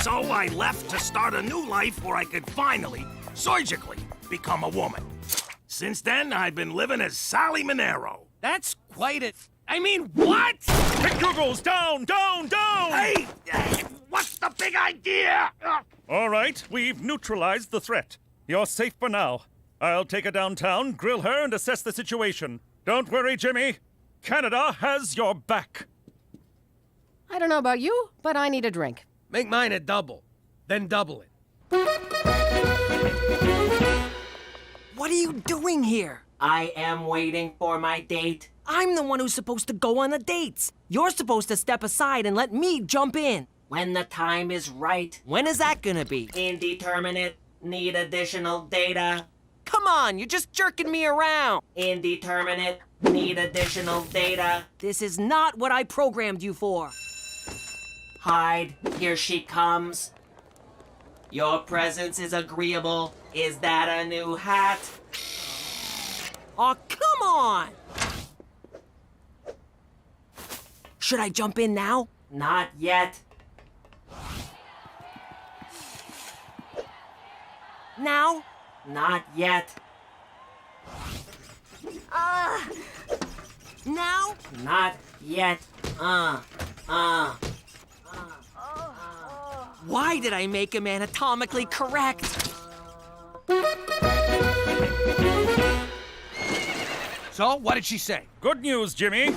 So I left to start a new life where I could finally, surgically, become a woman. Since then, I've been living as Sally Monero. That's quite a... I mean, what? Kick Googles, down, down, down! Hey, what's the big idea? All right, we've neutralized the threat. You're safe for now. I'll take her downtown, grill her, and assess the situation. Don't worry, Jimmy. Canada has your back. I don't know about you, but I need a drink. Make mine a double, then double it. What are you doing here? I am waiting for my date. I'm the one who's supposed to go on the dates. You're supposed to step aside and let me jump in. When the time is right. When is that gonna be? Indeterminate. Need additional data. Come on, you're just jerking me around. Indeterminate. Need additional data. This is not what I programmed you for. Hide. Here she comes. Your presence is agreeable. Is that a new hat? Oh, come on! Should I jump in now? Not yet. Now? Not yet. Now? Not yet. Why did I make him anatomically correct? So, what did she say? Good news, Jimmy.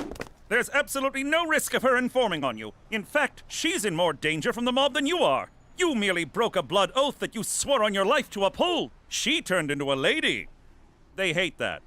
There's absolutely no risk of her informing on you. In fact, she's in more danger from the mob than you are. You merely broke a blood oath that you swore on your life to uphold. She turned into a lady. They hate that.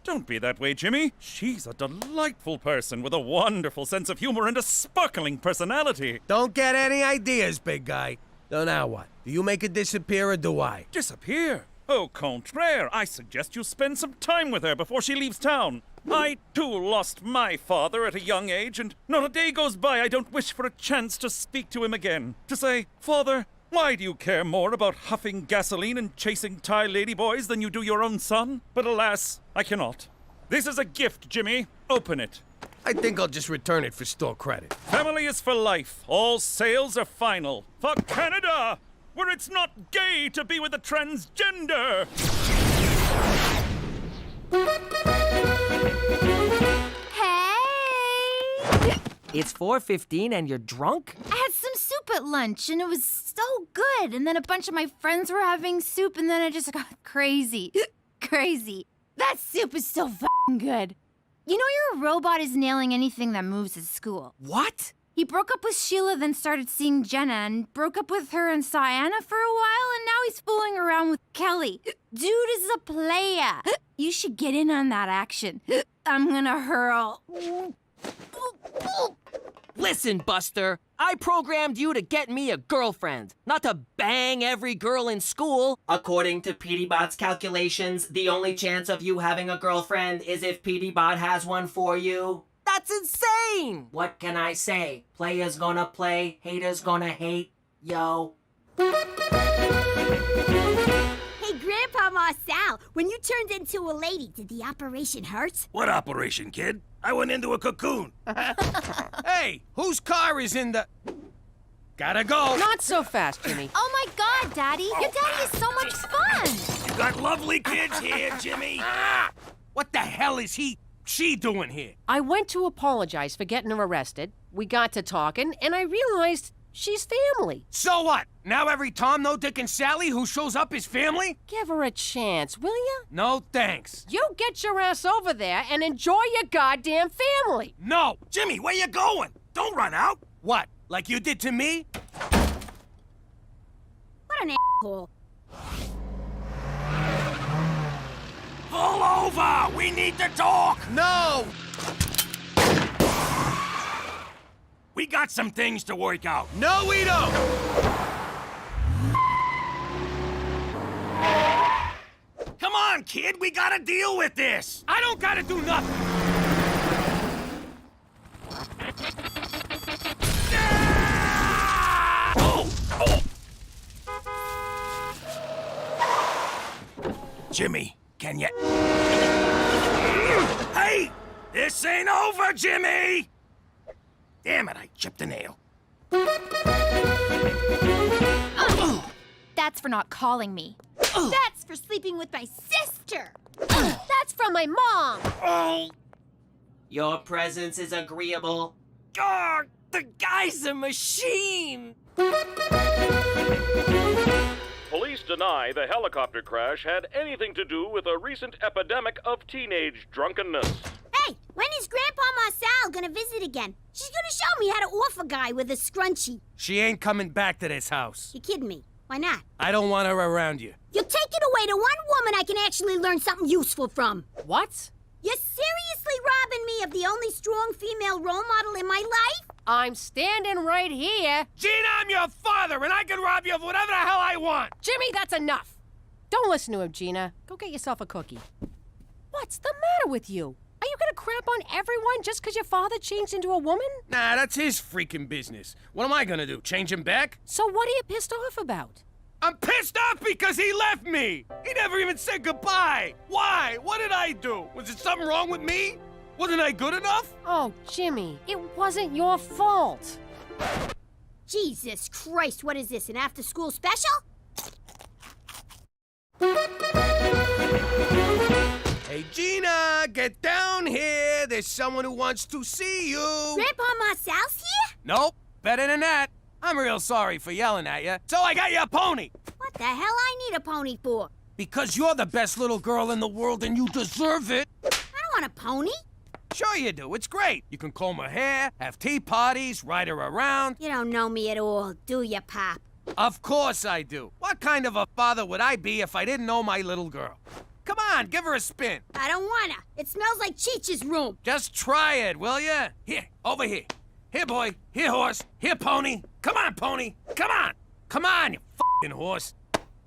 Don't be that way, Jimmy. She's a delightful person with a wonderful sense of humor and a sparkling personality. Don't get any ideas, big guy. So now what? Do you make her disappear or do I? Disappear? Au contraire, I suggest you spend some time with her before she leaves town. I, too, lost my father at a young age, and not a day goes by I don't wish for a chance to speak to him again. To say, Father, why do you care more about huffing gasoline and chasing Thai ladyboys than you do your own son? But alas, I cannot. This is a gift, Jimmy. Open it. I think I'll just return it for store credit. Family is for life. All sales are final. For Canada, where it's not gay to be with a transgender. Hey! It's 4:15 and you're drunk? I had some soup at lunch and it was so good. And then a bunch of my friends were having soup and then I just got crazy. Crazy. That soup is so f***ing good. You know your robot is nailing anything that moves at school. What? He broke up with Sheila, then started seeing Jenna, and broke up with her and saw Anna for a while, and now he's fooling around with Kelly. Dude is a player. You should get in on that action. I'm gonna hurl. Listen, Buster, I programmed you to get me a girlfriend, not to bang every girl in school. According to PDBot's calculations, the only chance of you having a girlfriend is if PDBot has one for you. That's insane! What can I say? Players gonna play, haters gonna hate. Yo. Hey, Grandpa Marcel, when you turned into a lady, did the operation hurt? What operation, kid? I went into a cocoon. Hey, whose car is in the... Gotta go. Not so fast, Jimmy. Oh my God, Daddy! Your daddy is so much fun! You got lovely kids here, Jimmy. What the hell is she doing here? I went to apologize for getting her arrested. We got to talking, and I realized she's family. So what? Now every Tom, no Dick, and Sally who shows up is family? Give her a chance, will ya? No thanks. You get your ass over there and enjoy your goddamn family. No! Jimmy, where you going? Don't run out. What? Like you did to me? What an asshole. Pull over! We need to talk! No! We got some things to work out. No, we don't! Come on, kid, we gotta deal with this! I don't gotta do nothing! Jimmy, can you... Hey! This ain't over, Jimmy! Damn it, I chipped a nail. That's for not calling me. That's for sleeping with my sister. That's from my mom. Oh! Your presence is agreeable. God, the guy's a machine! Police deny the helicopter crash had anything to do with a recent epidemic of teenage drunkenness. Hey, when is Grandpa Marcel gonna visit again? She's gonna show me how to off a guy with a scrunchie. She ain't coming back to this house. You kidding me? Why not? I don't want her around you. You're taking away the one woman I can actually learn something useful from. What? You're seriously robbing me of the only strong female role model in my life? I'm standing right here. Gina, I'm your father, and I can rob you of whatever the hell I want. Jimmy, that's enough. Don't listen to him, Gina. Go get yourself a cookie. What's the matter with you? Are you gonna crap on everyone just because your father changed into a woman? Nah, that's his freaking business. What am I gonna do, change him back? So what are you pissed off about? I'm pissed off because he left me! He never even said goodbye! Why? What did I do? Was there something wrong with me? Wasn't I good enough? Oh, Jimmy, it wasn't your fault. Jesus Christ, what is this, an after-school special? Hey, Gina, get down here. There's someone who wants to see you. Grandpa Marcel's here? Nope, better than that. I'm real sorry for yelling at you, so I got you a pony. What the hell I need a pony for? Because you're the best little girl in the world and you deserve it. I don't want a pony. Sure you do, it's great. You can comb her hair, have tea parties, ride her around. You don't know me at all, do you, Pop? Of course I do. What kind of a father would I be if I didn't know my little girl? Come on, give her a spin. I don't wanna. It smells like Cheech's room. Just try it, will ya? Here, over here. Here, boy. Here, horse. Here, pony. Come on, pony. Come on. Come on, you f***ing horse.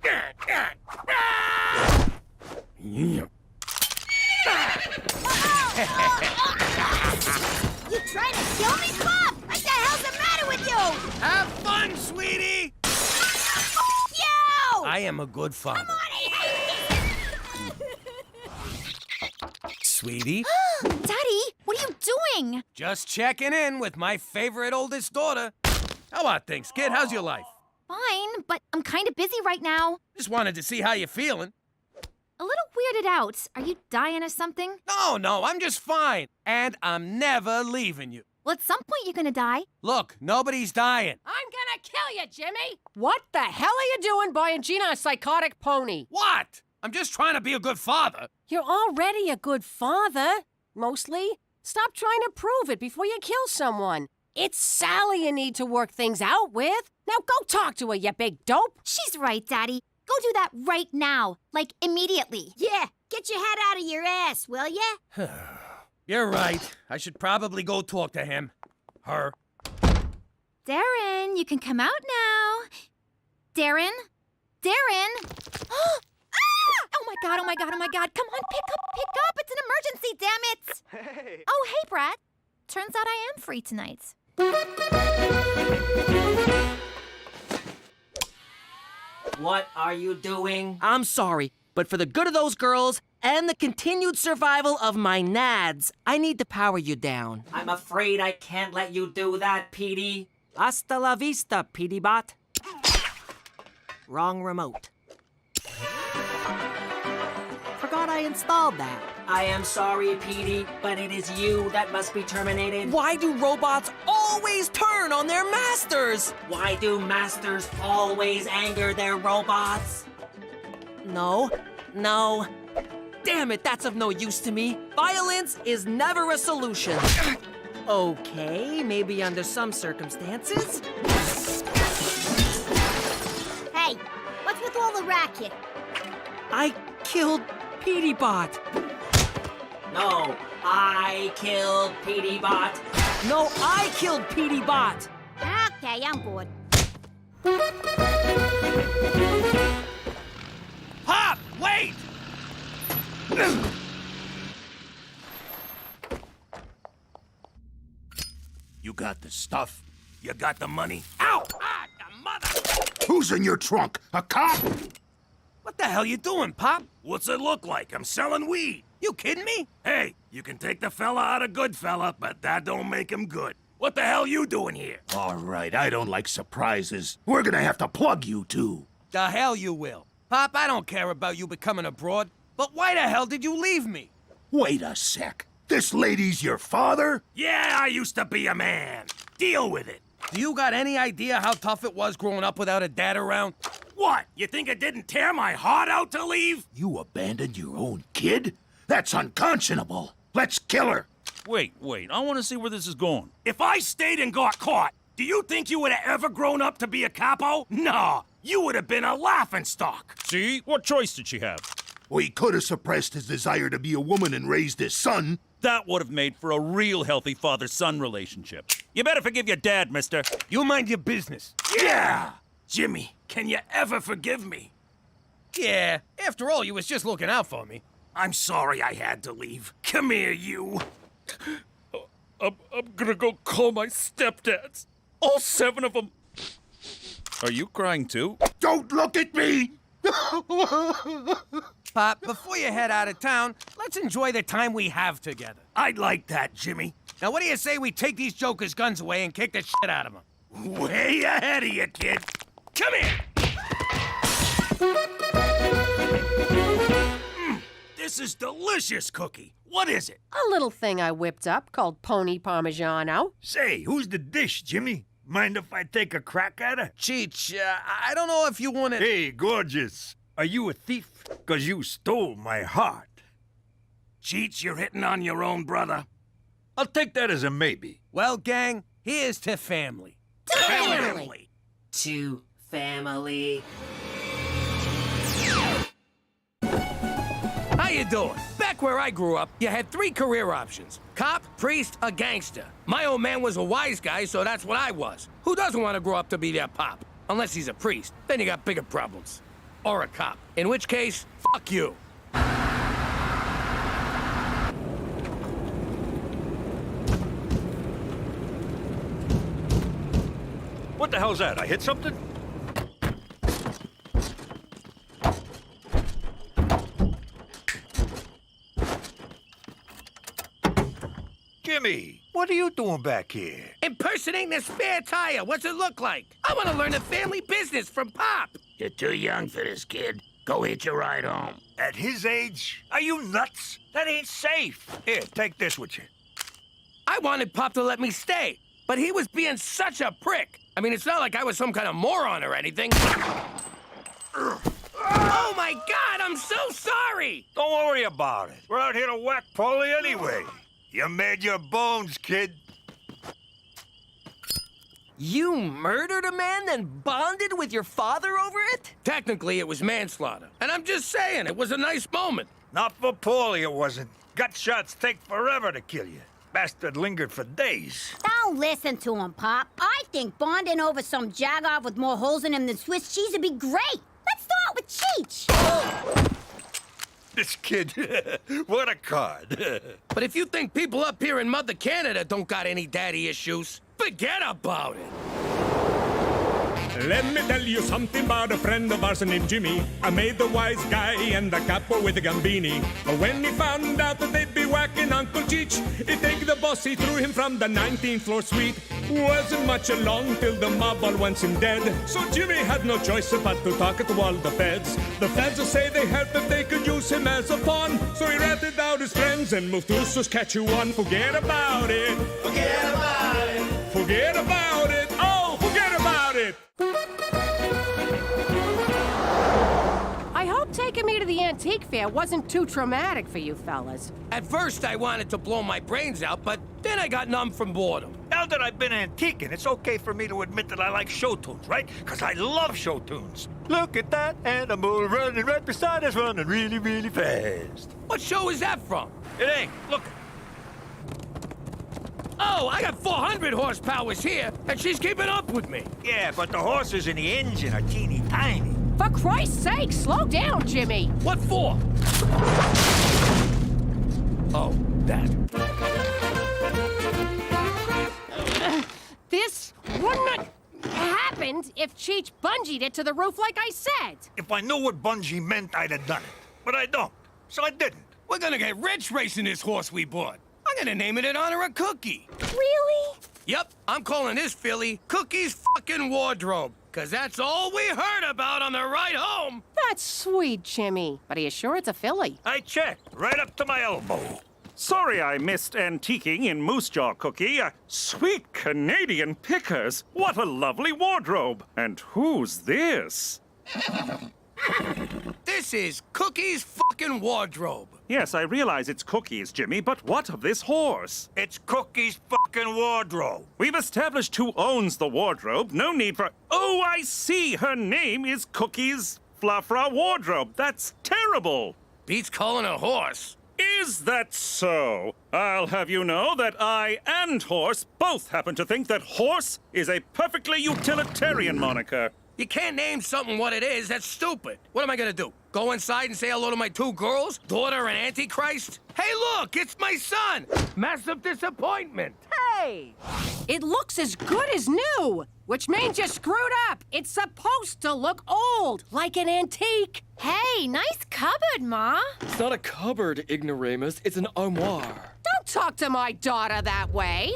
You trying to kill me, Pop? What the hell's the matter with you? Have fun, sweetie. You! I am a good father. Come on, Sweetie? Daddy, what are you doing? Just checking in with my favorite oldest daughter. How about things, kid? How's your life? Fine, but I'm kind of busy right now. Just wanted to see how you're feeling. A little weirded out. Are you dying or something? No, I'm just fine. And I'm never leaving you. Well, at some point you're gonna die. Look, nobody's dying. I'm gonna kill you, Jimmy! What the hell are you doing buying Gina a psychotic pony? What? I'm just trying to be a good father. You're already a good father, mostly. Stop trying to prove it before you kill someone. It's Sally you need to work things out with. Now go talk to her, you big dope. She's right, Daddy. Go do that right now. Like, immediately. Yeah, get your head out of your ass, will ya? You're right. I should probably go talk to him. Her. Darren, you can come out now. Darren? Darren? Oh my god, oh my god, oh my god. Come on, pick up. It's an emergency, damn it. Hey. Oh, hey, Brad. Turns out I am free tonight. What are you doing? I'm sorry, but for the good of those girls and the continued survival of my nads, I need to power you down. I'm afraid I can't let you do that, Petey. Hasta la vista, Petey Bot. Wrong remote. Forgot I installed that. I am sorry, Petey, but it is you that must be terminated. Why do robots always turn on their masters? Why do masters always anger their robots? No. Damn it, that's of no use to me. Violence is never a solution. Okay, maybe under some circumstances. Hey, what's with all the racket? I killed Petey Bot. No, I killed Petey Bot. No, I killed Petey Bot. Okay, I'm bored. Pop, wait! You got the stuff? You got the money? Ow! Ah, the mother! Who's in your trunk? A cop? What the hell you doing, Pop? What's it look like? I'm selling weed. You kidding me? Hey, you can take the fella out of good fella, but that don't make him good. What the hell you doing here? All right, I don't like surprises. We're gonna have to plug you two. The hell you will. Pop, I don't care about you becoming a broad, but why the hell did you leave me? Wait a sec. This lady's your father? Yeah, I used to be a man. Deal with it. Do you got any idea how tough it was growing up without a dad around? What? You think it didn't tear my heart out to leave? You abandoned your own kid? That's unconscionable. Let's kill her. Wait, I want to see where this is going. If I stayed and got caught, do you think you would have ever grown up to be a capo? No, you would have been a laughingstock. See? What choice did she have? Well, he could have suppressed his desire to be a woman and raised his son. That would have made for a real healthy father-son relationship. You better forgive your dad, mister. You mind your business. Yeah! Jimmy, can you ever forgive me? Yeah, after all, you was just looking out for me. I'm sorry I had to leave. Come here, you. I'm gonna go call my stepdads. All 7 of them. Are you crying too? Don't look at me! Pop, before you head out of town, let's enjoy the time we have together. I'd like that, Jimmy. Now, what do you say we take these jokers' guns away and kick the shit out of them? Way ahead of you, kid. Come here! This is delicious, Cookie. What is it? A little thing I whipped up called Pony Parmigiano. Say, who's the dish, Jimmy? Mind if I take a crack at her? Cheech, I don't know if you want to... Hey, gorgeous. Are you a thief? 'Cause you stole my heart. Cheech, you're hitting on your own brother. I'll take that as a maybe. Well, gang, here's to family. To family. To family. How you doing? Back where I grew up, you had 3 career options. Cop, priest, or gangster. My old man was a wise guy, so that's what I was. Who doesn't want to grow up to be their pop? Unless he's a priest. Then you got bigger problems. Or a cop. In which case, fuck you. What the hell's that? I hit something? Jimmy, what are you doing back here? Impersonating a spare tire. What's it look like? I want to learn the family business from Pop. You're too young for this, kid. Go hitch a ride home. At his age? Are you nuts? That ain't safe. Here, take this with you. I wanted Pop to let me stay, but he was being such a prick. I mean, it's not like I was some kind of moron or anything. Oh my God, I'm so sorry! Don't worry about it. We're out here to whack Paulie anyway. You made your bones, kid. You murdered a man, then bonded with your father over it? Technically, it was manslaughter. And I'm just saying, it was a nice moment. Not for Paulie, it wasn't. Gut shots take forever to kill you. Bastard lingered for days. Don't listen to him, Pop. I think bonding over some jagoff with more holes in him than Swiss cheese would be great. Let's start with Cheech. This kid, what a card. But if you think people up here in Mother Canada don't got any daddy issues, forget about it. Let me tell you something about a friend of ours named Jimmy. I made the wise guy and the capo with the gambini. But when he found out that they'd be whacking Uncle Cheech, he take the boss, he threw him from the 19th floor suite. Wasn't much along till the mob all wants him dead. So Jimmy had no choice but to talk to all the feds. The feds will say they helped if they could use him as a pawn. So he ratted out his friends and moved to Saskatchewan. Forget about it. Forget about it. Forget about it. Oh, forget about it. I hope taking me to the antique fair wasn't too traumatic for you fellas. At first, I wanted to blow my brains out, but then I got numb from boredom. Now that I've been antiquing, it's okay for me to admit that I like show tunes, right? Because I love show tunes. Look at that animal running right beside us, running really, really fast. What show is that from? It ain't. Look. Oh, I got 400 horsepowers here, and she's keeping up with me. Yeah, but the horses in the engine are teeny tiny. For Christ's sake, slow down, Jimmy. What for? Oh, that. This wouldn't have happened if Cheech bungeed it to the roof like I said. If I knew what bungee meant, I'd have done it. But I don't, so I didn't. We're gonna get rich racing this horse we bought. I'm gonna name it in honor of Cookie. Really? Yep, I'm calling this filly Cookie's fucking wardrobe. 'Cause that's all we heard about on the ride home. That's sweet, Jimmy. But are you sure it's a filly? I checked, right up to my elbow. Sorry I missed antiquing in Moose Jaw, Cookie. Sweet Canadian pickers. What a lovely wardrobe. And who's this? This is Cookie's fucking wardrobe. Yes, I realize it's Cookie's, Jimmy, but what of this horse? It's Cookie's fucking wardrobe. We've established who owns the wardrobe. No need for... Oh, I see. Her name is Cookie's Fluffra Wardrobe. That's terrible. Beats calling a horse. Is that so? I'll have you know that I and Horse both happen to think that Horse is a perfectly utilitarian moniker. You can't name something what it is. That's stupid. What am I gonna do? Go inside and say hello to my two girls? Daughter and Antichrist? Hey, look! It's my son! Massive disappointment. Hey! It looks as good as new, which means you screwed up. It's supposed to look old, like an antique. Hey, nice cupboard, Ma. It's not a cupboard, Ignoramus. It's an armoire. Don't talk to my daughter that way.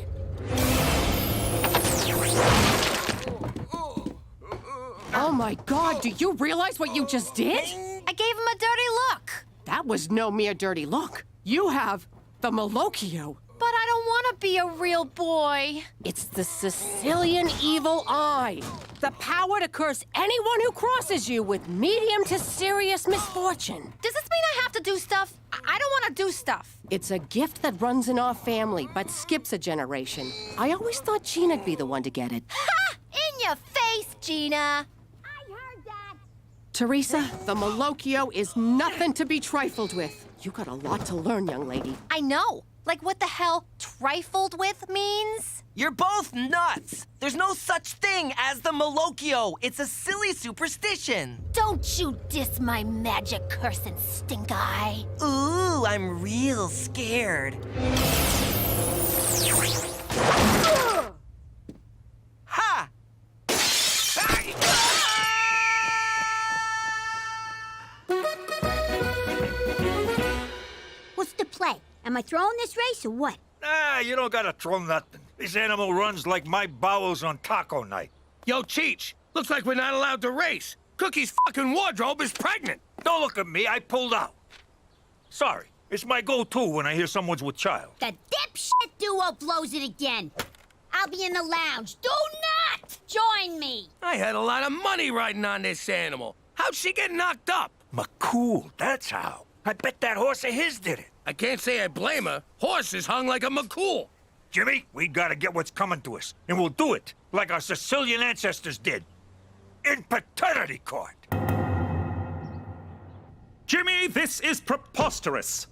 Oh my God, do you realize what you just did? I gave him a dirty look. That was no mere dirty look. You have the Malocchio. But I don't want to be a real boy. It's the Sicilian evil eye. The power to curse anyone who crosses you with medium to serious misfortune. Does this mean I have to do stuff? I don't want to do stuff. It's a gift that runs in our family, but skips a generation. I always thought Gina'd be the one to get it. Ha! In your face, Gina. Teresa, the Malocchio is nothing to be trifled with. You got a lot to learn, young lady. I know. Like what the hell trifled with means? You're both nuts! There's no such thing as the Malocchio. It's a silly superstition. Don't you diss my magic cursing stink eye. Ooh, I'm real scared. Ha! What's the play? Am I throwing this race or what? Ah, you don't gotta throw nothing. This animal runs like my bowels on taco night. Yo, Cheech, looks like we're not allowed to race. Cookie's fucking wardrobe is pregnant. Don't look at me, I pulled out. Sorry, it's my go-to when I hear someone's with child. The dipshit duo blows it again. I'll be in the lounge. Do not join me. I had a lot of money riding on this animal. How'd she get knocked up? McCool, that's how. I bet that horse of his did it. I can't say I blame her. Horse is hung like a McCool. Jimmy, we gotta get what's coming to us, and we'll do it like our Sicilian ancestors did. In paternity court. Jimmy, this is preposterous.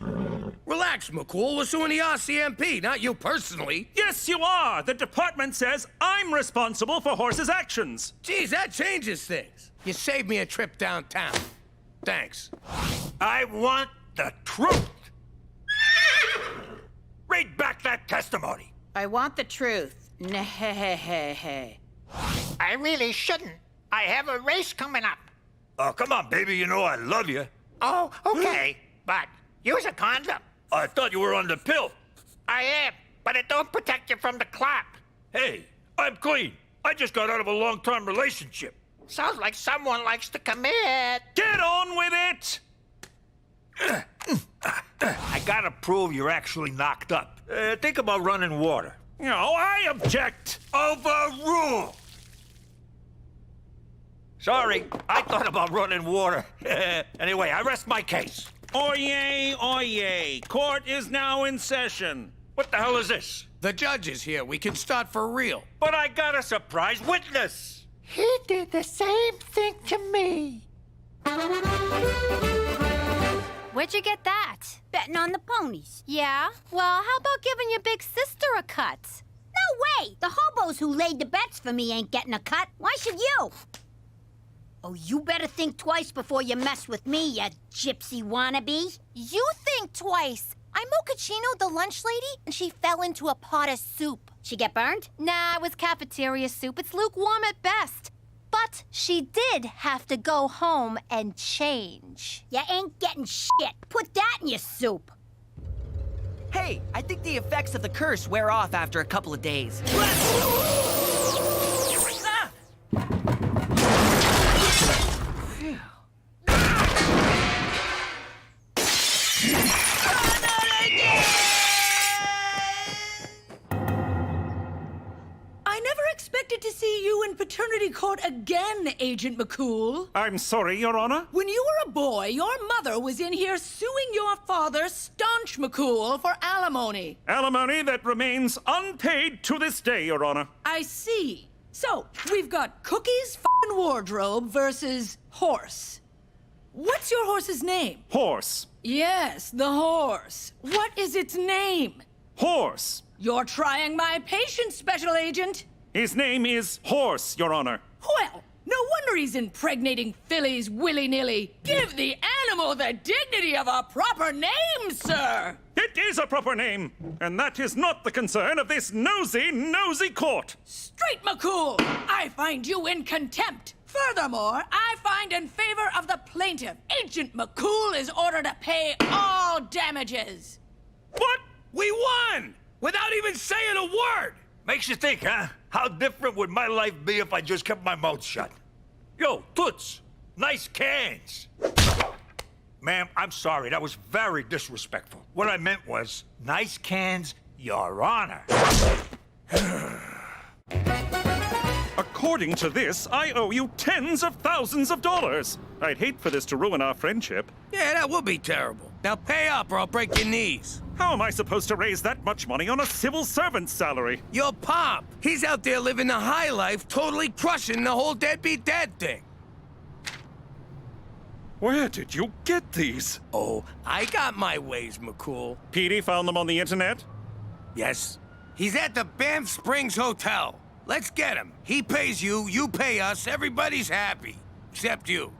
Relax, McCool. We're suing the RCMP, not you personally. Yes, you are. The department says I'm responsible for Horse's actions. Geez, that changes things. You saved me a trip downtown. Thanks. I want the truth. Read back that testimony. I want the truth. Nehehehe. I really shouldn't. I have a race coming up. Oh, come on, baby. You know I love you. Oh, okay. But use a condom. I thought you were on the pill. I am, but it don't protect you from the clap. Hey, I'm clean. I just got out of a long-term relationship. Sounds like someone likes to commit. Get on with it! I gotta prove you're actually knocked up. Think about running water. No, I object. Overruled. Sorry, I thought about running water. Anyway, I rest my case. Oyez, oyez. Court is now in session. What the hell is this? The judge is here. We can start for real. But I got a surprise witness. He did the same thing to me. Where'd you get that? Betting on the ponies. Yeah? Well, how about giving your big sister a cut? No way! The hobos who laid the bets for me ain't getting a cut. Why should you? Oh, you better think twice before you mess with me, you gypsy wannabe. You think twice. I mochaccinoed the lunch lady, and she fell into a pot of soup. She get burned? Nah, it was cafeteria soup. It's lukewarm at best. But she did have to go home and change. You ain't getting shit. Put that in your soup. Hey, I think the effects of the curse wear off after a couple of days. I never expected to see you in paternity court report again, Agent McCool. I'm sorry, Your Honor. When you were a boy, your mother was in here suing your father, Staunch McCool, for alimony. Alimony that remains unpaid to this day, Your Honor. I see. So, we've got Cookie's f***ing wardrobe versus Horse. What's your horse's name? Horse. Yes, the horse. What is its name? Horse. You're trying my patience, Special Agent. His name is Horse, Your Honor. Well, no wonder he's impregnating fillies willy-nilly. Give the animal the dignity of a proper name, sir! It is a proper name, and that is not the concern of this nosy court. Straight McCool, I find you in contempt. Furthermore, I find in favor of the plaintiff, Agent McCool is ordered to pay all damages. What? We won! Without even saying a word! Makes you think, huh? How different would my life be if I just kept my mouth shut? Yo, Toots, nice cans. Ma'am, I'm sorry, that was very disrespectful. What I meant was, nice cans, Your Honor. According to this, I owe you tens of thousands of dollars. I'd hate for this to ruin our friendship. Yeah, that would be terrible. Now pay up or I'll break your knees. How am I supposed to raise that much money on a civil servant's salary? Your pop, he's out there living the high life, totally crushing the whole deadbeat dad thing. Where did you get these? Oh, I got my ways, McCool. Petey found them on the internet? Yes. He's at the Banff Springs Hotel. Let's get him. He pays you, you pay us, everybody's happy. Except you.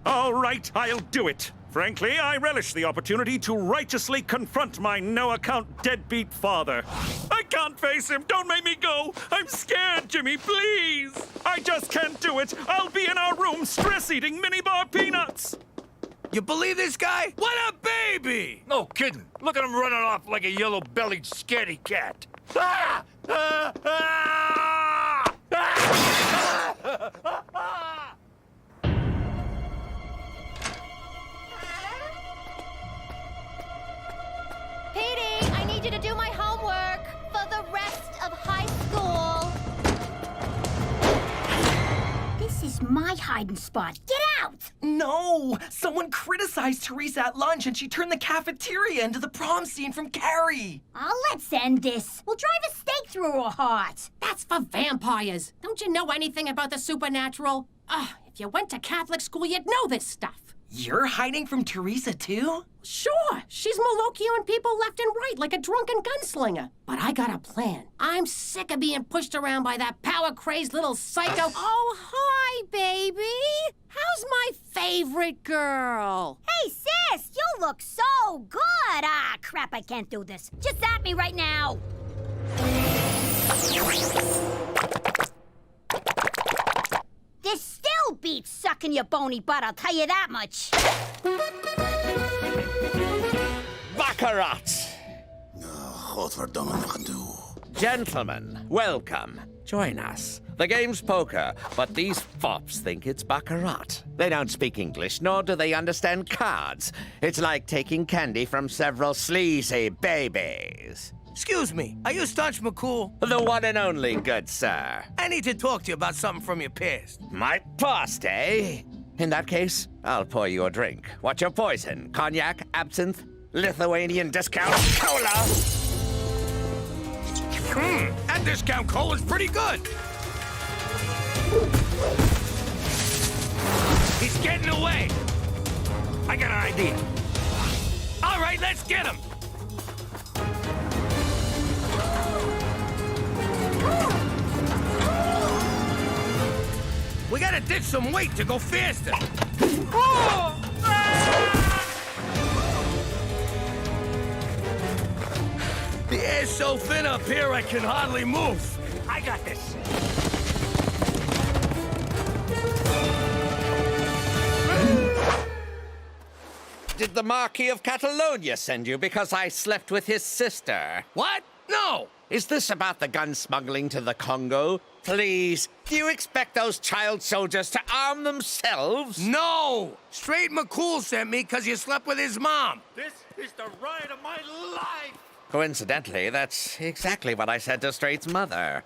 All right, I'll do it. Frankly, I relish the opportunity to righteously confront my no-account deadbeat father. I can't face him. Don't make me go. I'm scared, Jimmy, please. I just can't do it. I'll be in our room stress-eating minibar peanuts. You believe this guy? What a baby! No kidding. Look at him running off like a yellow-bellied scaredy cat. Ah! Ah! Ah! Ah! Petey, I need you to do my homework for the rest of high school. This is my hiding spot. Get out! No! Someone criticized Teresa at lunch and she turned the cafeteria into the prom scene from Carrie. Oh, let's end this. We'll drive a stake through her heart. That's for vampires. Don't you know anything about the supernatural? If you went to Catholic school, you'd know this stuff. You're hiding from Teresa, too? Sure, she's Malokioing people left and right like a drunken gunslinger. But I got a plan. I'm sick of being pushed around by that power-crazed little psycho. Oh, hi, baby. How's my favorite girl? Hey, sis, you look so good. Ah, crap, I can't do this. Just at me right now. This still beats sucking your bony butt, I'll tell you that much. Baccarat! Gentlemen, welcome. Join us. The game's poker, but these fops think it's baccarat. They don't speak English, nor do they understand cards. It's like taking candy from several sleazy babies. Excuse me, are you Staunch McCool? The one and only, good sir. I need to talk to you about something from your past. My past, eh? In that case, I'll pour you a drink. What's your poison? Cognac, absinthe, Lithuanian discount cola? That discount cola's pretty good. He's getting away. I got an idea. All right, let's get him. We gotta ditch some weight to go faster. The air's so thin up here, I can hardly move. I got this. Did the Marquis of Catalonia send you because I slept with his sister? What? No! Is this about the gun smuggling to the Congo? Please, do you expect those child soldiers to arm themselves? No! Straight McCool sent me because you slept with his mom. This is the ride of my life! Coincidentally, that's exactly what I said to Straight's mother.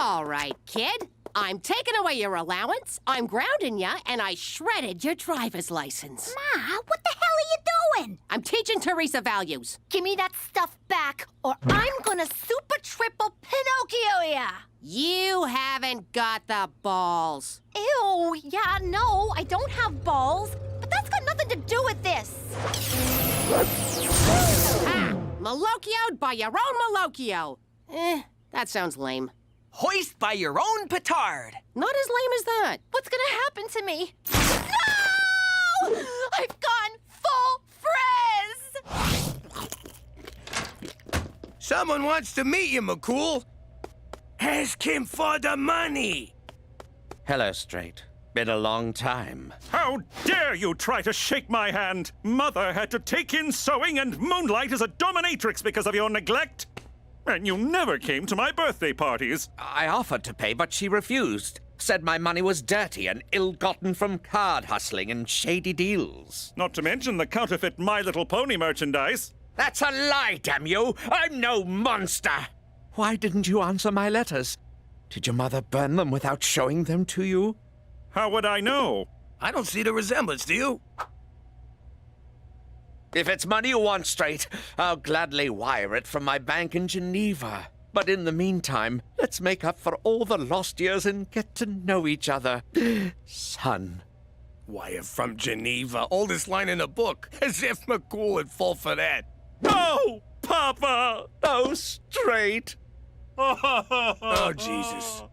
All right, kid. I'm taking away your allowance, I'm grounding ya, and I shredded your driver's license. Ma, what the hell are you doing? I'm teaching Teresa values. Give me that stuff back, or I'm gonna super triple Pinocchio ya! You haven't got the balls. Ew, yeah, no, I don't have balls. But that's got nothing to do with this. Ah, Malocchio'd by your own Malocchio. That sounds lame. Hoist by your own petard. Not as lame as that. What's gonna happen to me? No! I've gone full frizz! Someone wants to meet you, McCool. Ask him for the money. Hello, Straight. Been a long time. How dare you try to shake my hand? Mother had to take in sewing and moonlight as a dominatrix because of your neglect. And you never came to my birthday parties. I offered to pay, but she refused. Said my money was dirty and ill-gotten from card hustling and shady deals. Not to mention the counterfeit My Little Pony merchandise. That's a lie, damn you! I'm no monster! Why didn't you answer my letters? Did your mother burn them without showing them to you? How would I know? I don't see the resemblance, do you? If it's money you want, Straight, I'll gladly wire it from my bank in Geneva. But in the meantime, let's make up for all the lost years and get to know each other. Son. Wire from Geneva, oldest line in the book. As if McCool would fall for that. No, Papa! Oh, Straight. Oh, Jesus.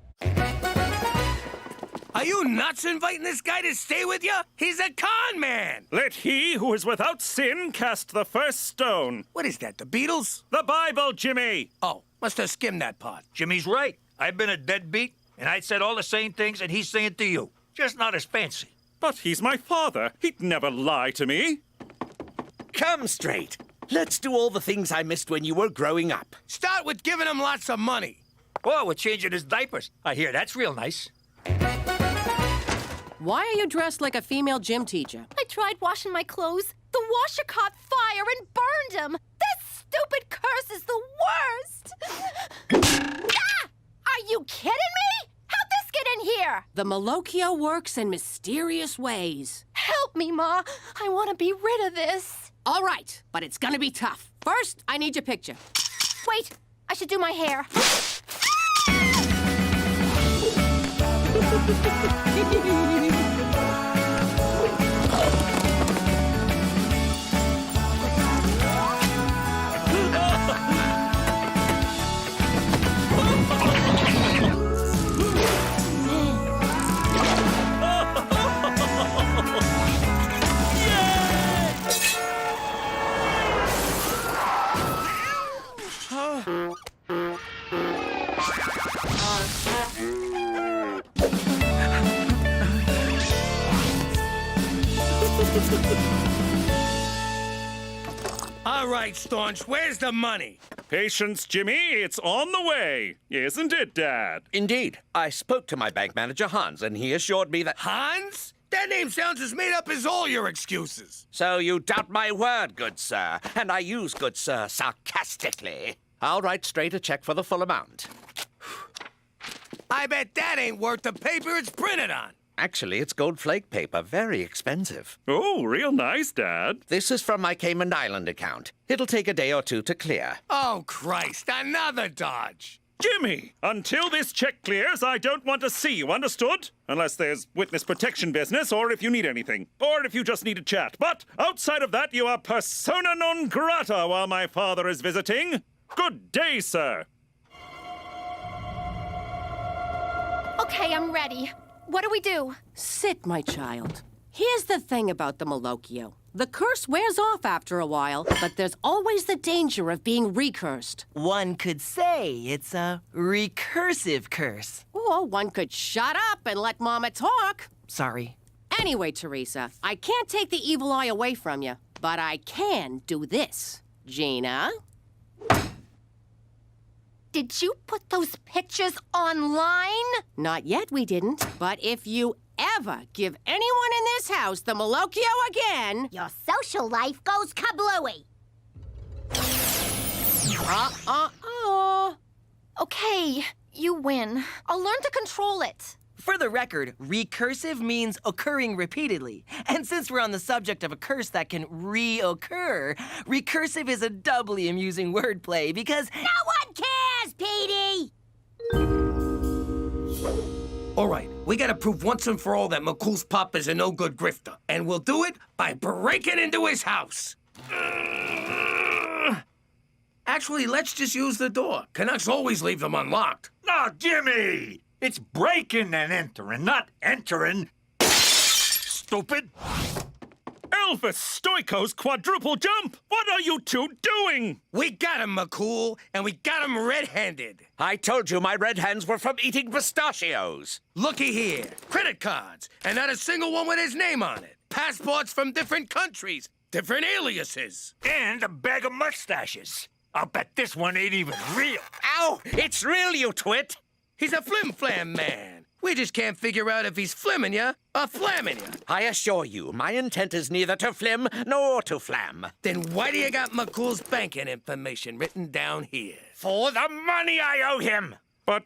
Are you nuts inviting this guy to stay with you? He's a con man! Let he who is without sin cast the first stone. What is that, the Beatles? The Bible, Jimmy! Oh, must have skimmed that part. Jimmy's right. I've been a deadbeat, and I'd said all the same things that he's saying to you. Just not as fancy. But he's my father. He'd never lie to me. Come, Straight. Let's do all the things I missed when you were growing up. Start with giving him lots of money. Oh, we're changing his diapers. I hear that's real nice. Why are you dressed like a female gym teacher? I tried washing my clothes. The washer caught fire and burned them. This stupid curse is the worst. Ah! Are you kidding me? How'd this get in here? The Malocchio works in mysterious ways. Help me, Ma. I want to be rid of this. All right, but it's gonna be tough. First, I need your picture. Wait, I should do my hair. All right, Staunch, where's the money? Patience, Jimmy. It's on the way. Isn't it, Dad? Indeed. I spoke to my bank manager, Hans, and he assured me that... Hans? That name sounds as made up as all your excuses. So you doubt my word, good sir, and I use good sir sarcastically. I'll write Straight a check for the full amount. I bet that ain't worth the paper it's printed on. Actually, it's gold flake paper, very expensive. Oh, real nice, Dad. This is from my Cayman Island account. It'll take a day or two to clear. Oh, Christ, another dodge. Jimmy, until this check clears, I don't want to see you, understood? Unless there's witness protection business, or if you need anything. Or if you just need a chat. But outside of that, you are persona non grata while my father is visiting. Good day, sir. Okay, I'm ready. What do we do? Sit, my child. Here's the thing about the Malocchio. The curse wears off after a while, but there's always the danger of being recursed. One could say it's a recursive curse. Or one could shut up and let Mama talk. Sorry. Anyway, Teresa, I can't take the evil eye away from you, but I can do this. Gina? Did you put those pictures online? Not yet, we didn't. But if you ever give anyone in this house the Malocchio again... Your social life goes kablooey. Okay, You win. I'll learn to control it. For the record, recursive means occurring repeatedly. And since we're on the subject of a curse that can reoccur, recursive is a doubly amusing wordplay because... No one cares, Petey! All right, we gotta prove once and for all that McCool's pop is a no-good grifter. And we'll do it by breaking into his house. Actually, let's just use the door. Canucks always leave them unlocked. No, Jimmy! It's breaking and entering, not entering. Stupid. Elvis Stoiko's quadruple jump! What are you two doing? We got him, McCool, and we got him red-handed. I told you my red hands were from eating pistachios. Looky here. Credit cards, and not a single one with his name on it. Passports from different countries, different aliases. And a bag of mustaches. I'll bet this one ain't even real. Ow! It's real, you twit! He's a flim-flam man. We just can't figure out if he's flimming ya or flamming ya. I assure you, my intent is neither to flim nor to flam. Then why do you got McCool's banking information written down here? For the money I owe him! But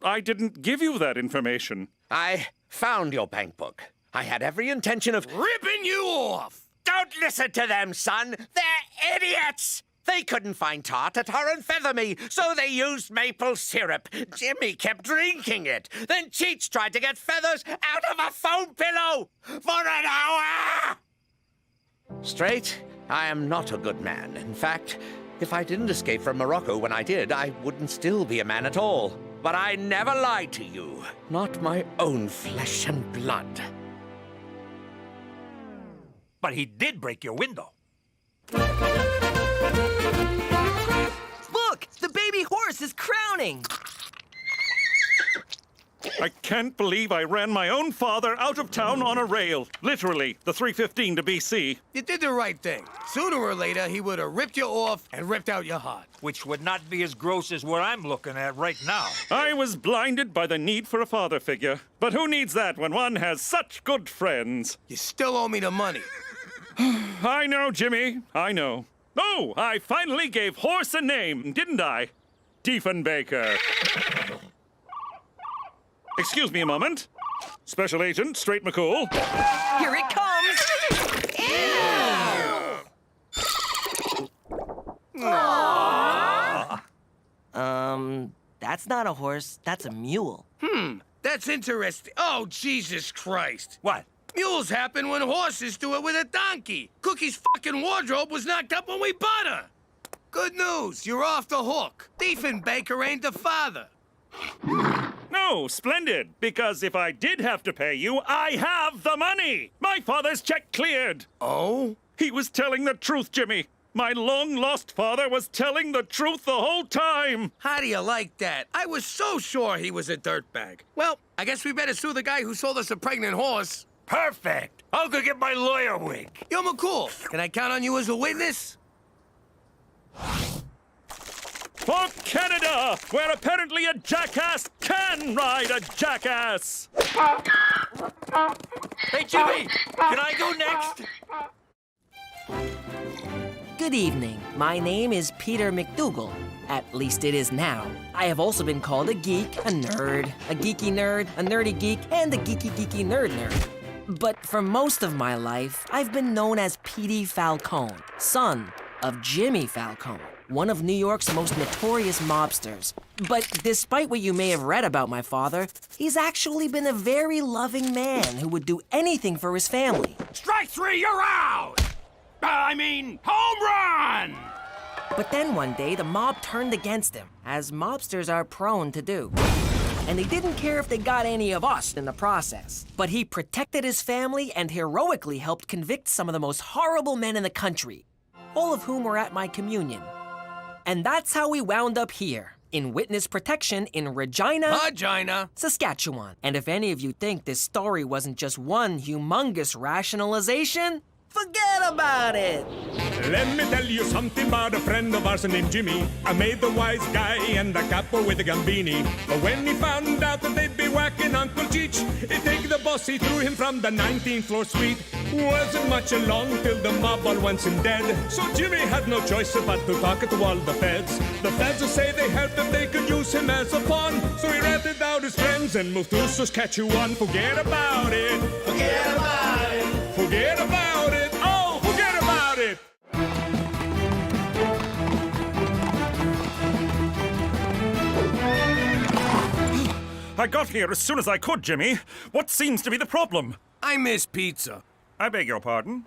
I didn't give you that information. I found your bank book. I had every intention of ripping you off! Don't listen to them, son! They're idiots! They couldn't find tar to tar and feather me, so they used maple syrup. Jimmy kept drinking it. Then Cheech tried to get feathers out of a foam pillow for an hour! Straight, I am not a good man. In fact, if I didn't escape from Morocco when I did, I wouldn't still be a man at all. But I never lied to you. Not my own flesh and blood. But he did break your window. Look! The baby horse is crowning! I can't believe I ran my own father out of town on a rail. Literally, the 315 to BC. You did the right thing. Sooner or later, he would have ripped you off and ripped out your heart. Which would not be as gross as what I'm looking at right now. I was blinded by the need for a father figure. But who needs that when one has such good friends? You still owe me the money. I know, Jimmy. I know. Oh, I finally gave horse a name, didn't I? Diefenbaker. Excuse me a moment. Special Agent Straight McCool. Here it comes! Ew! That's not a horse, that's a mule. That's interesting. Oh, Jesus Christ. What? Mules happen when horses do it with a donkey. Cookie's fucking wardrobe was knocked up when we bought her. Good news, you're off the hook. Diefenbaker ain't the father. No, splendid, because if I did have to pay you, I have the money. My father's check cleared. Oh? He was telling the truth, Jimmy. My long-lost father was telling the truth the whole time. How do you like that? I was so sure he was a dirtbag. Well, I guess we better sue the guy who sold us a pregnant horse. Perfect. I'll go get my lawyer wig. Yo, McCool, can I count on you as a witness? For Canada, where apparently a jackass can ride a jackass. Hey, Jimmy, can I go next? Good evening. My name is Peter McDougal. At least it is now. I have also been called a geek, a nerd, a geeky nerd, a nerdy geek, and a geeky nerd. But for most of my life, I've been known as Petey Falcone, son of Jimmy Falcone, one of New York's most notorious mobsters. But despite what you may have read about my father, he's actually been a very loving man who would do anything for his family. Strike three, you're out! Home run! But then one day, the mob turned against him, as mobsters are prone to do. And they didn't care if they got any of us in the process. But he protected his family and heroically helped convict some of the most horrible men in the country, all of whom were at my communion. And that's how we wound up here, in witness protection in Regina, Saskatchewan. And if any of you think this story wasn't just one humongous rationalization, Forget about it. Let me tell you something about a friend of ours named Jimmy. I made the wise guy and the capo with the gambini. But when he found out that they'd be whacking Uncle Cheech, he'd take the boss, he threw him from the 19th floor suite. Wasn't much along till the mob all wants him dead. So Jimmy had no choice but to talk to all the feds. The feds will say they helped if they could use him as a pawn. So he ratted out his friends and moved to Saskatchewan. Forget about it. Forget about it. Forget about it. Oh, forget about it. I got here as soon as I could, Jimmy. What seems to be the problem? I miss pizza. I beg your pardon?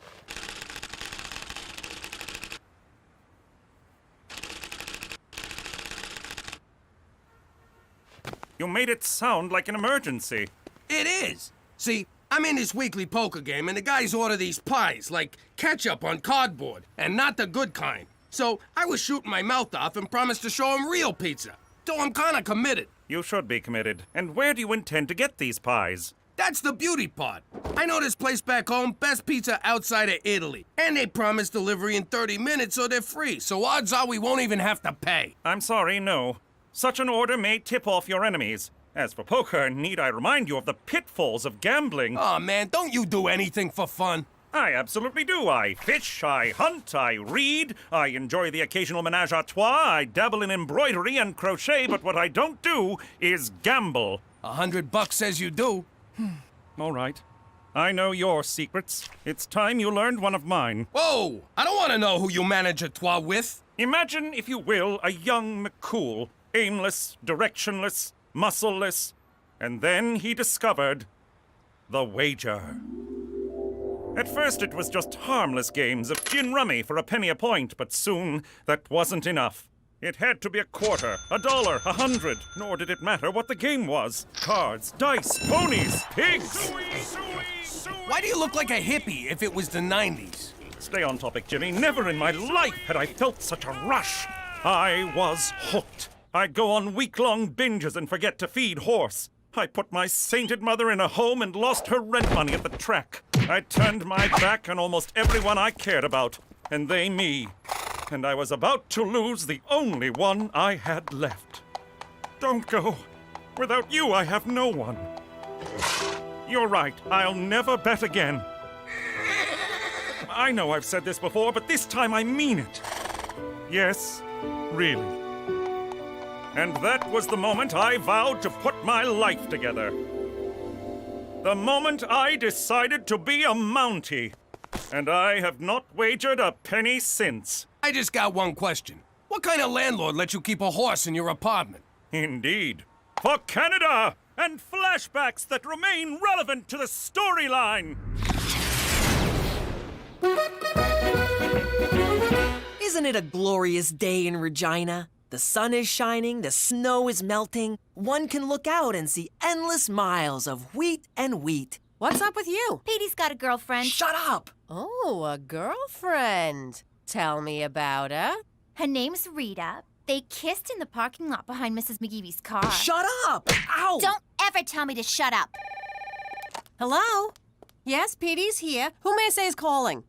You made it sound like an emergency. It is. See, I'm in this weekly poker game, and the guys order these pies, like ketchup on cardboard, and not the good kind. So I was shooting my mouth off and promised to show them real pizza. So I'm kind of committed. You should be committed. And where do you intend to get these pies? That's the beauty part. I know this place back home, best pizza outside of Italy. And they promise delivery in 30 minutes, so they're free. So odds are we won't even have to pay. I'm sorry, no. Such an order may tip off your enemies. As for poker, need I remind you of the pitfalls of gambling? Aw, man, don't you do anything for fun? I absolutely do. I fish, I hunt, I read, I enjoy the occasional menage a trois, I dabble in embroidery and crochet, but what I don't do is gamble. $100 says you do. All right. I know your secrets. It's time you learned one of mine. Whoa! I don't want to know who you manage a trois with. Imagine, if you will, a young McCool, aimless, directionless, muscleless, and then he discovered the wager. At first it was just harmless games of gin rummy for a penny a point, but soon that wasn't enough. It had to be a quarter, $1, 100, nor did it matter what the game was. Cards, dice, ponies, pigs! Why do you look like a hippie if it was the 90s? Stay on topic, Jimmy. Never in my life had I felt such a rush. I was hooked. I'd go on week-long binges and forget to feed horse. I put my sainted mother in a home and lost her rent money at the track. I turned my back on almost everyone I cared about, and they me. And I was about to lose the only one I had left. Don't go. Without you, I have no one. You're right. I'll never bet again. I know I've said this before, but this time I mean it. Yes, really. And that was the moment I vowed to put my life together. The moment I decided to be a Mountie. And I have not wagered a penny since. I just got one question. What kind of landlord lets you keep a horse in your apartment? Indeed. For Canada! And flashbacks that remain relevant to the storyline! Isn't it a glorious day in Regina? The sun is shining, the snow is melting. One can look out and see endless miles of wheat and wheat. What's up with you? Petey's got a girlfriend. Shut up! Oh, a girlfriend. Tell me about her. Her name's Rita. They kissed in the parking lot behind Mrs. McGeevy's car. Shut up! Ow! Don't ever tell me to shut up. Hello? Yes, Petey's here. Who may I say is calling?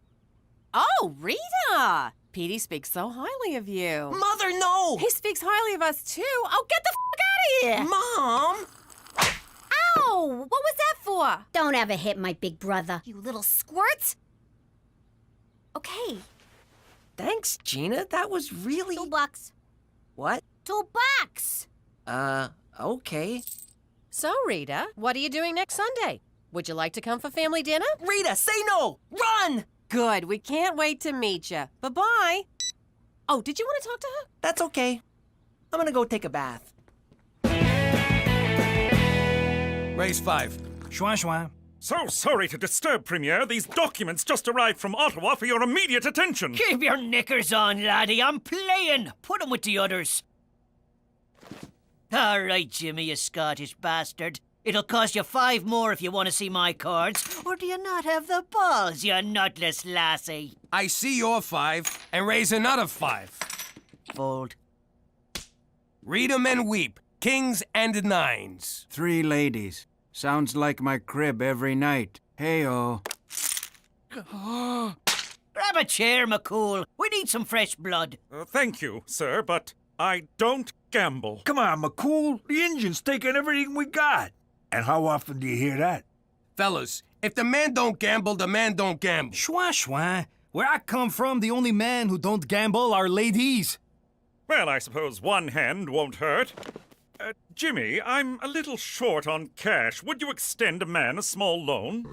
Oh, Rita! Petey speaks so highly of you. Mother, no! He speaks highly of us, too. Oh, get the f*** out of here! Mom! Ow! What was that for? Don't ever hit my big brother. You little squirt! Okay. Thanks, Gina. That was really... $2. What? $2. Okay. So, Rita, what are you doing next Sunday? Would you like to come for family dinner? Rita, say no! Run! Good. We can't wait to meet you. Bye-bye. Oh, did you want to talk to her? That's okay. I'm gonna go take a bath. Raise 5. Schwa schwa. So sorry to disturb, Premier. These documents just arrived from Ottawa for your immediate attention. Keep your knickers on, laddie. I'm playing. Put 'em with the others. All right, Jimmy, you Scottish bastard. It'll cost you 5 more if you want to see my cards. Or do you not have the balls, you nutless lassie? I see your 5 and raise another 5. Fold. Read 'em and weep. Kings and 9s. 3 ladies. Sounds like my crib every night. Hey-oh. Grab a chair, McCool. We need some fresh blood. Thank you, sir, but I don't gamble. Come on, McCool. The engine's taking everything we got. And how often do you hear that? Fellas, if the man don't gamble, the man don't gamble. Schwa. Where I come from, the only men who don't gamble are ladies. Well, I suppose one hand won't hurt. Jimmy, I'm a little short on cash. Would you extend a man a small loan?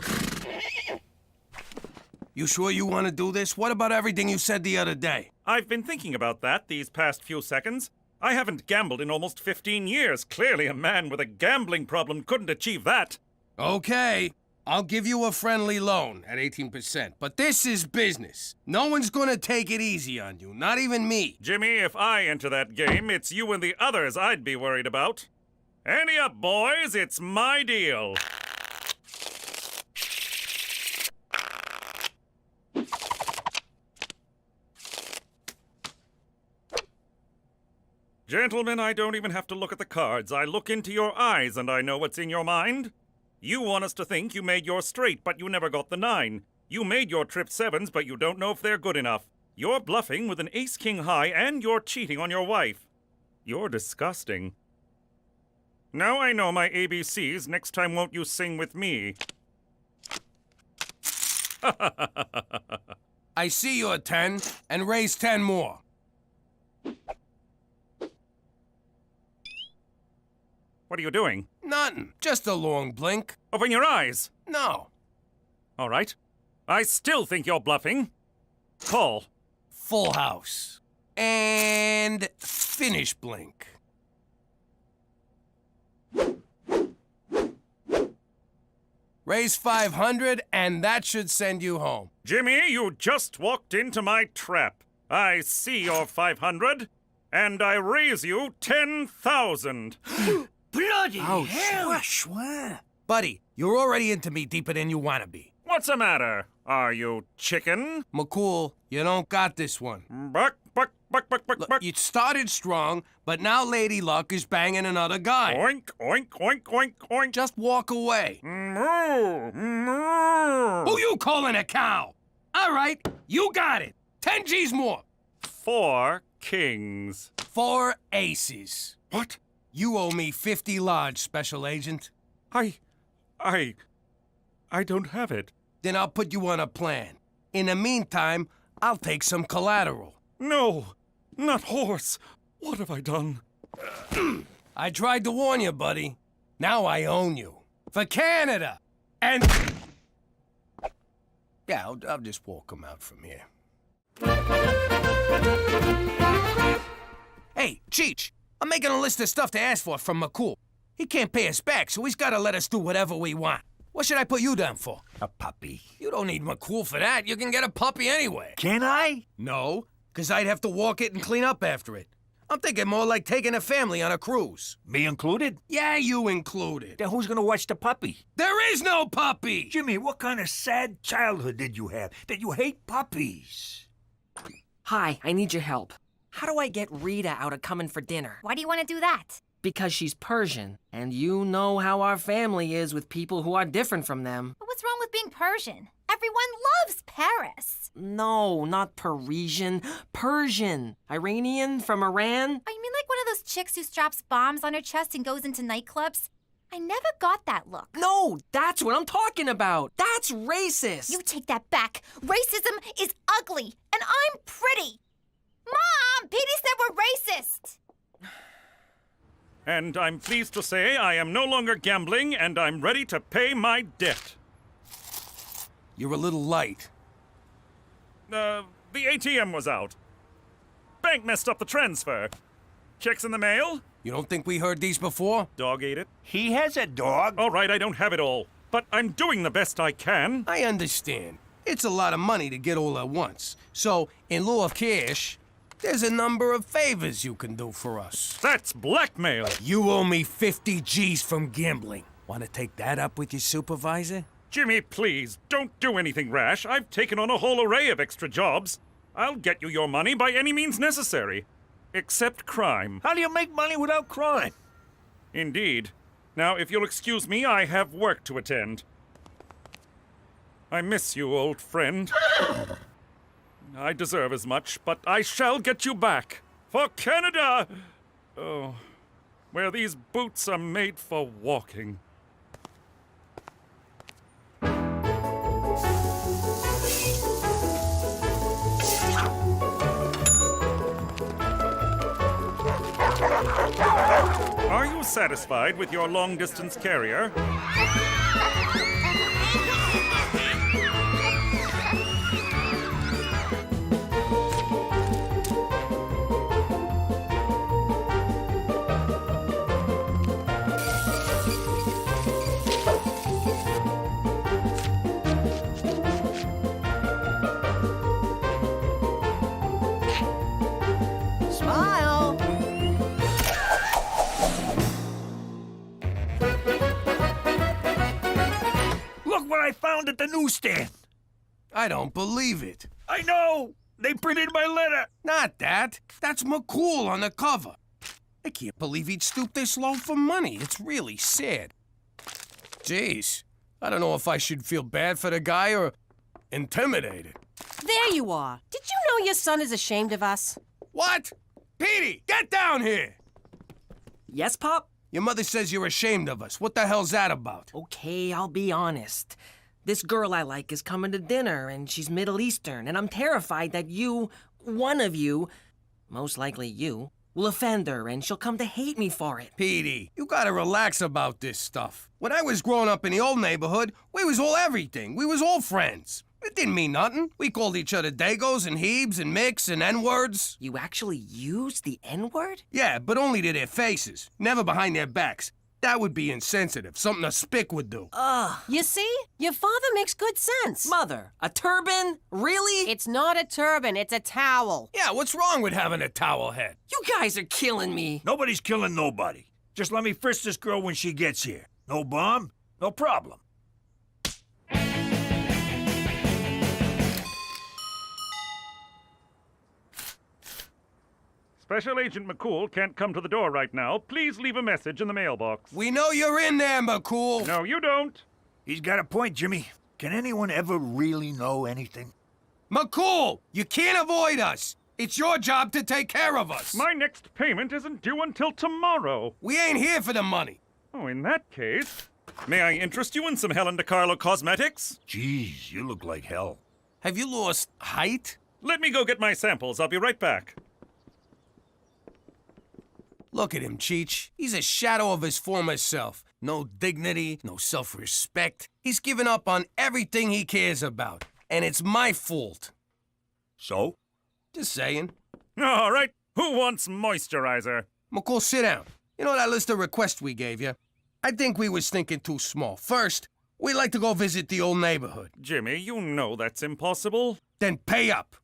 You sure you want to do this? What about everything you said the other day? I've been thinking about that these past few seconds. I haven't gambled in almost 15 years. Clearly a man with a gambling problem couldn't achieve that. Okay, I'll give you a friendly loan at 18%, but this is business. No one's gonna take it easy on you, not even me. Jimmy, if I enter that game, it's you and the others I'd be worried about. Ante up, boys. It's my deal. Gentlemen, I don't even have to look at the cards. I look into your eyes and I know what's in your mind. You want us to think you made your straight, but you never got the 9. You made your trip 7s, but you don't know if they're good enough. You're bluffing with an ace-king high, and you're cheating on your wife. You're disgusting. Now I know my ABCs. Next time won't you sing with me? I see you're 10, and raise 10 more. What are you doing? Nothing. Just a long blink. Open your eyes. No. All right. I still think you're bluffing. Call. Full house. And finish blink. Raise 500, and that should send you home. Jimmy, you just walked into my trap. I see your 500, and I raise you 10,000. Bloody Ouch. hell! Buddy, you're already into me deeper than you want to be. What's the matter? Are you chicken? McCool, you don't got this one. Buck. Look, you started strong, but now Lady Luck is banging another guy. Oink, oink, oink, oink, oink. Just walk away. Moo, moo. Who you calling a cow? All right, you got it. 10 G's more. 4 kings. 4 aces. What? You owe me 50 large, Special Agent. I don't have it. Then I'll put you on a plan. In the meantime, I'll take some collateral. No, not horse. What have I done? I tried to warn you, buddy. Now I own you. For Canada! And... Yeah, I'll just walk him out from here. Hey, Cheech, I'm making a list of stuff to ask for from McCool. He can't pay us back, so he's gotta let us do whatever we want. What should I put you down for? A puppy. You don't need McCool for that. You can get a puppy anyway. Can I? No, because I'd have to walk it and clean up after it. I'm thinking more like taking a family on a cruise. Me included? Yeah, you included. Then who's gonna watch the puppy? There is no puppy! Jimmy, what kind of sad childhood did you have that you hate puppies? Hi, I need your help. How do I get Rita out of coming for dinner? Why do you want to do that? Because she's Persian, and you know how our family is with people who are different from them. But what's wrong with being Persian? Everyone loves Paris. No, not Parisian. Persian. Iranian from Iran. Oh, you mean like one of those chicks who straps bombs on her chest and goes into nightclubs? I never got that look. No, that's what I'm talking about. That's racist. You take that back. Racism is ugly, and I'm pretty. Mom, Petey said we're racist. And I'm pleased to say I am no longer gambling, and I'm ready to pay my debt. You're a little light. The ATM was out. Bank messed up the transfer. Checks in the mail? You don't think we heard these before? Dog ate it. He has a dog. All right, I don't have it all. But I'm doing the best I can. I understand. It's a lot of money to get all at once. So, in lieu of cash, there's a number of favors you can do for us. That's blackmail. You owe me 50 G's from gambling. Want to take that up with your supervisor? Jimmy, please, don't do anything rash. I've taken on a whole array of extra jobs. I'll get you your money by any means necessary. Except crime. How do you make money without crime? Indeed. Now, if you'll excuse me, I have work to attend. I miss you, old friend. I deserve as much, but I shall get you back. For Canada! Oh, where these boots are made for walking. Are you satisfied with your long-distance carrier? Smile. Look what I found at the newsstand. I don't believe it. I know. They printed my letter. Not that. That's McCool on the cover. I can't believe he'd stoop this low for money. It's really sad. Jeez. I don't know if I should feel bad for the guy or intimidated. There you are. Did you know your son is ashamed of us? What? Petey, get down here! Yes, Pop? Your mother says you're ashamed of us. What the hell's that about? Okay, I'll be honest. This girl I like is coming to dinner, and she's Middle Eastern, and I'm terrified that you, one of you, most likely you, will offend her, and she'll come to hate me for it. Petey, you gotta relax about this stuff. When I was growing up in the old neighborhood, we was all everything. We was all friends. It didn't mean nothing. We called each other Dagos and Hebes and Micks and N-words. You actually used the N-word? Yeah, but only to their faces, never behind their backs. That would be insensitive, something a spick would do. Ugh. You see? Your father makes good sense. Mother, a turban? Really? It's not a turban, it's a towel. Yeah, what's wrong with having a towel head? You guys are killing me. Nobody's killing nobody. Just let me frisk this girl when she gets here. No bomb, no problem. Special Agent McCool can't come to the door right now. Please leave a message in the mailbox. We know you're in there, McCool. No, you don't. He's got a point, Jimmy. Can anyone ever really know anything? McCool, you can't avoid us. It's your job to take care of us. My next payment isn't due until tomorrow. We ain't here for the money. Oh, in that case, may I interest you in some Helen DeCarlo cosmetics? Jeez, you look like hell. Have you lost height? Let me go get my samples. I'll be right back. Look at him, Cheech. He's a shadow of his former self. No dignity, no self-respect. He's given up on everything he cares about. And it's my fault. So? Just saying. All right. Who wants moisturizer? McCool, sit down. You know that list of requests we gave you? I think we was thinking too small. First, we'd like to go visit the old neighborhood. Jimmy, you know that's impossible. Then pay up.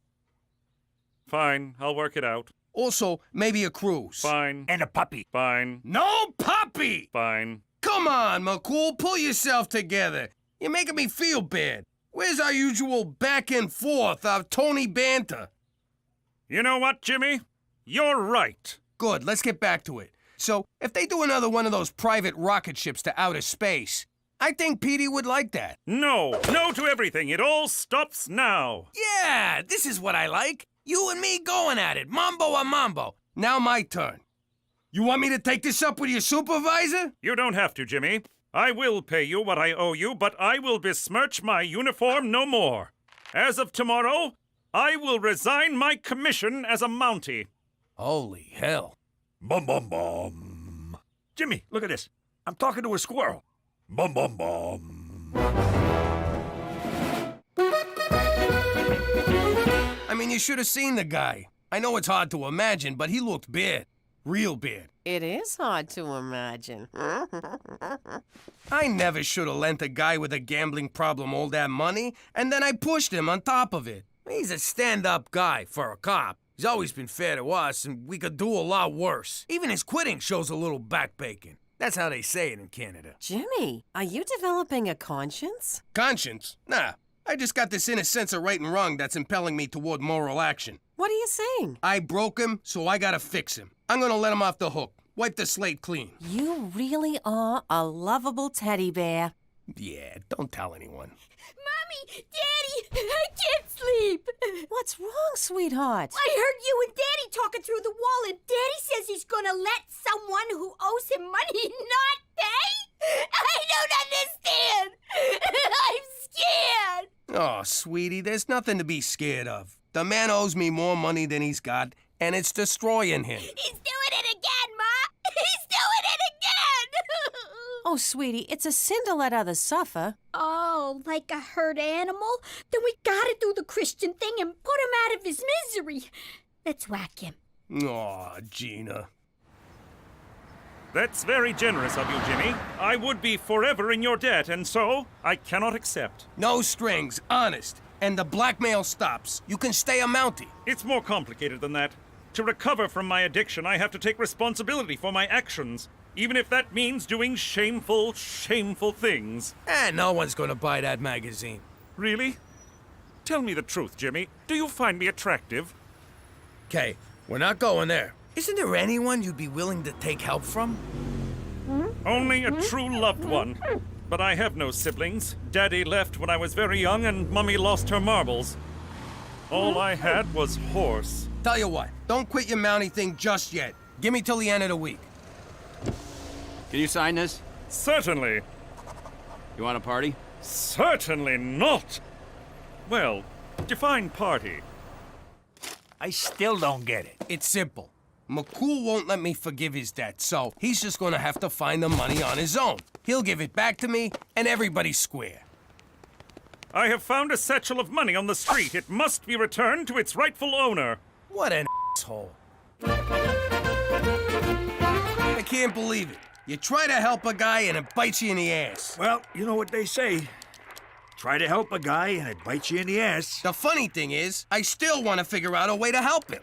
Fine, I'll work it out. Also, maybe a cruise. Fine. And a puppy. Fine. No puppy! Fine. Come on, McCool, pull yourself together. You're making me feel bad. Where's our usual back and forth, our Tony banter? You know what, Jimmy? You're right. Good, let's get back to it. So, if they do another one of those private rocket ships to outer space, I think Petey would like that. No. No to everything. It all stops now. Yeah, this is what I like. You and me going at it, mambo a mambo. Now my turn. You want me to take this up with your supervisor? You don't have to, Jimmy. I will pay you what I owe you, but I will besmirch my uniform no more. As of tomorrow, I will resign my commission as a Mountie. Holy hell. Bum, bum, bum. Jimmy, look at this. I'm talking to a squirrel. Bum, bum, bum. I mean, you should have seen the guy. I know it's hard to imagine, but he looked bad. Real bad. It is hard to imagine. I never should have lent a guy with a gambling problem all that money, and then I pushed him on top of it. He's a stand-up guy for a cop. He's always been fair to us, and we could do a lot worse. Even his quitting shows a little backbacon. That's how they say it in Canada. Jimmy, are you developing a conscience? Conscience? Nah. I just got this inner sense of right and wrong that's impelling me toward moral action. What are you saying? I broke him, so I gotta fix him. I'm gonna let him off the hook. Wipe the slate clean. You really are a lovable teddy bear. Yeah, don't tell anyone. Mommy! Daddy! I can't sleep! What's sweetheart? I heard you and Daddy talking through the wall, and Daddy says he's gonna let someone who owes him money not pay? I don't understand! I'm scared! Oh, sweetie, there's nothing to be scared of. The man owes me more money than he's got, and it's destroying him. He's doing it again, Ma! He's doing it again! Oh, sweetie, it's a sin to let others suffer. Oh, like a hurt animal? Then we gotta do the Christian thing and put him out of his misery. Let's whack him. Aw, Gina. That's very generous of you, Jimmy. I would be forever in your debt, and so I cannot accept. No strings, honest. And the blackmail stops. You can stay a Mountie. It's more complicated than that. To recover from my addiction, I have to take responsibility for my actions, even if that means doing shameful, shameful things. No one's gonna buy that magazine. Really? Tell me the truth, Jimmy. Do you find me attractive? Okay, we're not going there. Isn't there anyone you'd be willing to take help from? Only a true loved one. But I have no siblings. Daddy left when I was very young, and Mummy lost her marbles. All I had was horse. Tell you what, don't quit your Mountie thing just yet. Give me till the end of the week. Can you sign this? Certainly. You want a party? Certainly not. Well, define party. I still don't get it. It's simple. McCool won't let me forgive his debt, so he's just gonna have to find the money on his own. He'll give it back to me, and everybody's square. I have found a satchel of money on the street. It must be returned to its rightful owner. What an asshole. I can't believe it. You try to help a guy and it bites you in the ass. Well, you know what they say. Try to help a guy and it bites you in the ass. The funny thing is, I still want to figure out a way to help him.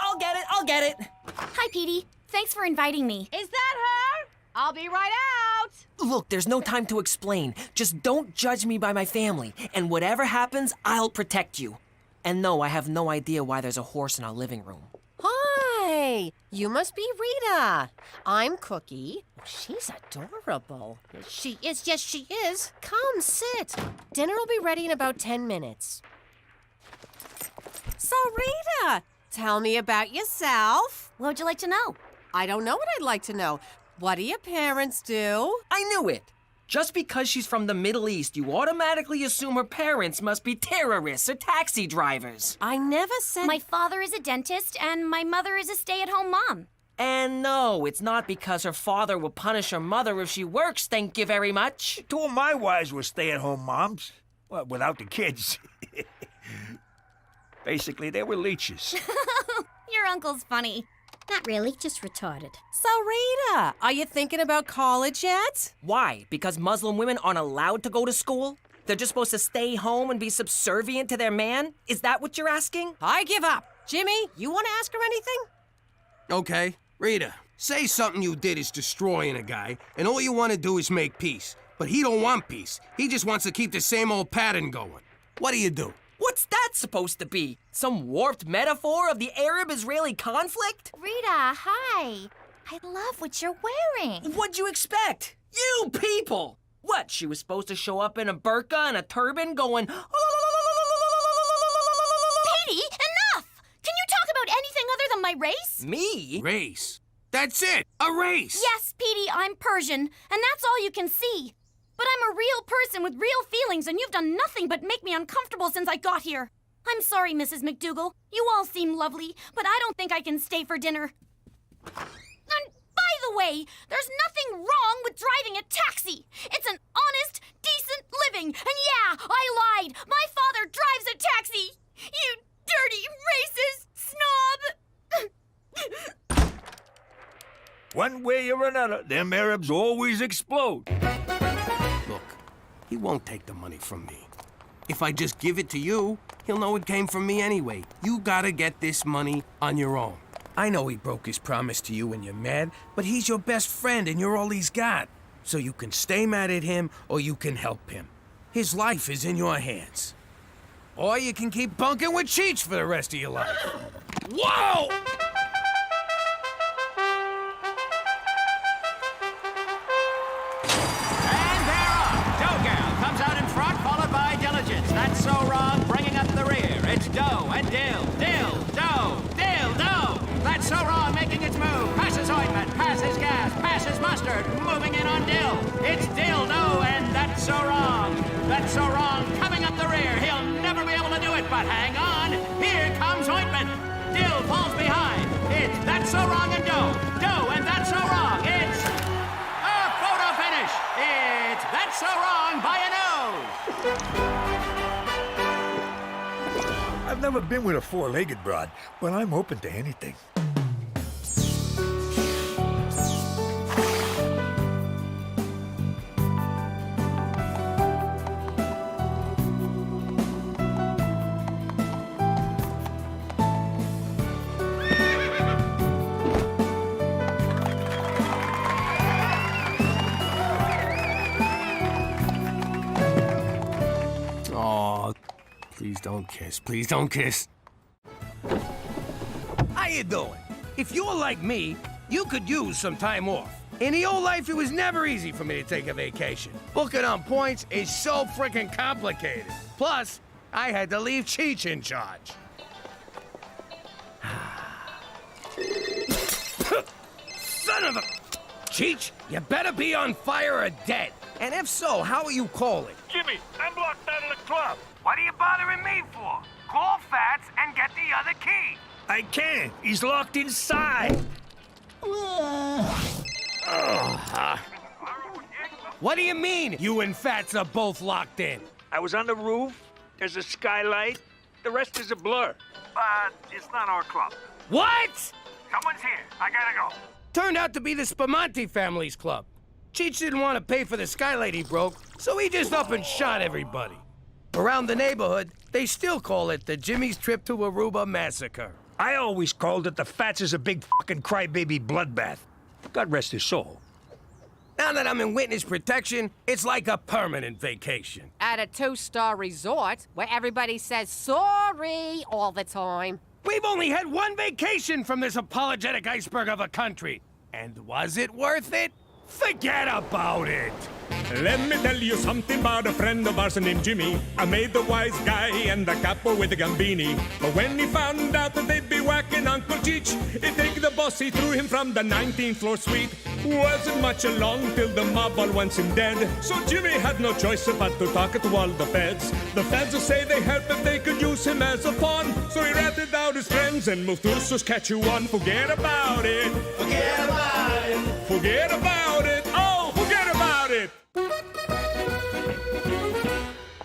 I'll get it. Hi, Petey. Thanks for inviting me. Is that her? I'll be right out. Look, there's no time to explain. Just don't judge me by my family. And whatever happens, I'll protect you. And no, I have no idea why there's a horse in our living room. Hi, you must be Rita. I'm Cookie. She's adorable. She is, yes, she is. Come, sit. Dinner will be ready in about 10 minutes. So, Rita, tell me about yourself. What would you like to know? I don't know what I'd like to know. What do your parents do? I knew it. Just because she's from the Middle East, you automatically assume her parents must be terrorists or taxi drivers. I never said... My father is a dentist, and my mother is a stay-at-home mom. And no, it's not because her father will punish her mother if she works, thank you very much. Two of my wives were stay-at-home moms. Well, without the kids. Basically, they were leeches. Your uncle's funny. Not really, just retarded. So, Rita, are you thinking about college yet? Why? Because Muslim women aren't allowed to go to school? They're just supposed to stay home and be subservient to their man? Is that what you're asking? I give up. Jimmy, you want to ask her anything? Okay, Rita, say something you did is destroying a guy, and all you want to do is make peace. But he don't want peace. He just wants to keep the same old pattern going. What do you do? What's that supposed to be? Some warped metaphor of the Arab-Israeli conflict? Rita, hi. I love what you're wearing. What'd you expect? You people! What, she was supposed to show up in a burqa and a turban going... Petey, enough! Can you talk about anything other than my race? Me? Race? That's it! A race! Yes, Petey, I'm Persian, and that's all you can see. But I'm a real person with real feelings, and you've done nothing but make me uncomfortable since I got here. I'm sorry, Mrs. McDougal. You all seem lovely, but I don't think I can stay for dinner. And by the way, there's nothing wrong with driving a taxi. It's an honest, decent living. And yeah, I lied. My father drives a taxi. You dirty, racist snob. One way or another, them Arabs always explode. Look, he won't take the money from me. If I just give it to you, he'll know it came from me anyway. You gotta get this money on your own. I know he broke his promise to you and you're mad, but he's your best friend and you're all he's got. So you can stay mad at him or you can help him. His life is in your hands. Or you can keep bunking with Cheech for the rest of your life. Whoa! That's so wrong, bringing up the rear. It's Doe and Dill. on Dill. It's Dill, no, and that's so wrong. That's so wrong. Coming up the rear. He'll never be able to do it, but hang on. Here comes Ointment. Dill falls behind. It's That's So Wrong and Doe. Doe and That's So Wrong. It's a photo finish. It's That's So Wrong by a nose. I've never been with a four-legged broad, but I'm open to anything. Please don't kiss. Please don't kiss. How you doing? If you're like me, you could use some time off. In the old life, it was never easy for me to take a vacation. Booking on points is so freaking complicated. Plus, I had to leave Cheech in charge. Son of a... Cheech, you better be on fire or dead. And if so, how are you calling? Jimmy, I'm locked out of the club. What are you bothering me for? Call Fats and get the other key. I can't. He's locked inside. What do you mean, you and Fats are both locked in? I was on the roof. There's a skylight. The rest is a blur. But it's not our club. What? Someone's here. I gotta go. Turned out to be the Spumante family's club. Cheech didn't want to pay for the skylight he broke, so he just up and shot everybody. Around the neighborhood, they still call it the Jimmy's Trip to Aruba Massacre. I always called it the Fats is a big fucking crybaby bloodbath. God rest his soul. Now that I'm in witness protection, it's like a permanent vacation. At a 2-star resort where everybody says sorry all the time. We've only had one vacation from this apologetic iceberg of a country. And was it worth it? Forget about it! Let me tell you something about a friend of ours named Jimmy. I made the wise guy and the capo with the gambini. But when he found out that they'd be whacking Uncle Cheech, he'd take the boss, he threw him from the 19th floor suite. Wasn't much along till the mob all wants him dead. So Jimmy had no choice but to talk to all the feds. The feds say they help if they could use him as a pawn. So he ratted out his friends and moved to Saskatchewan. Forget about it. Forget about it. Forget about it. Oh, forget about it.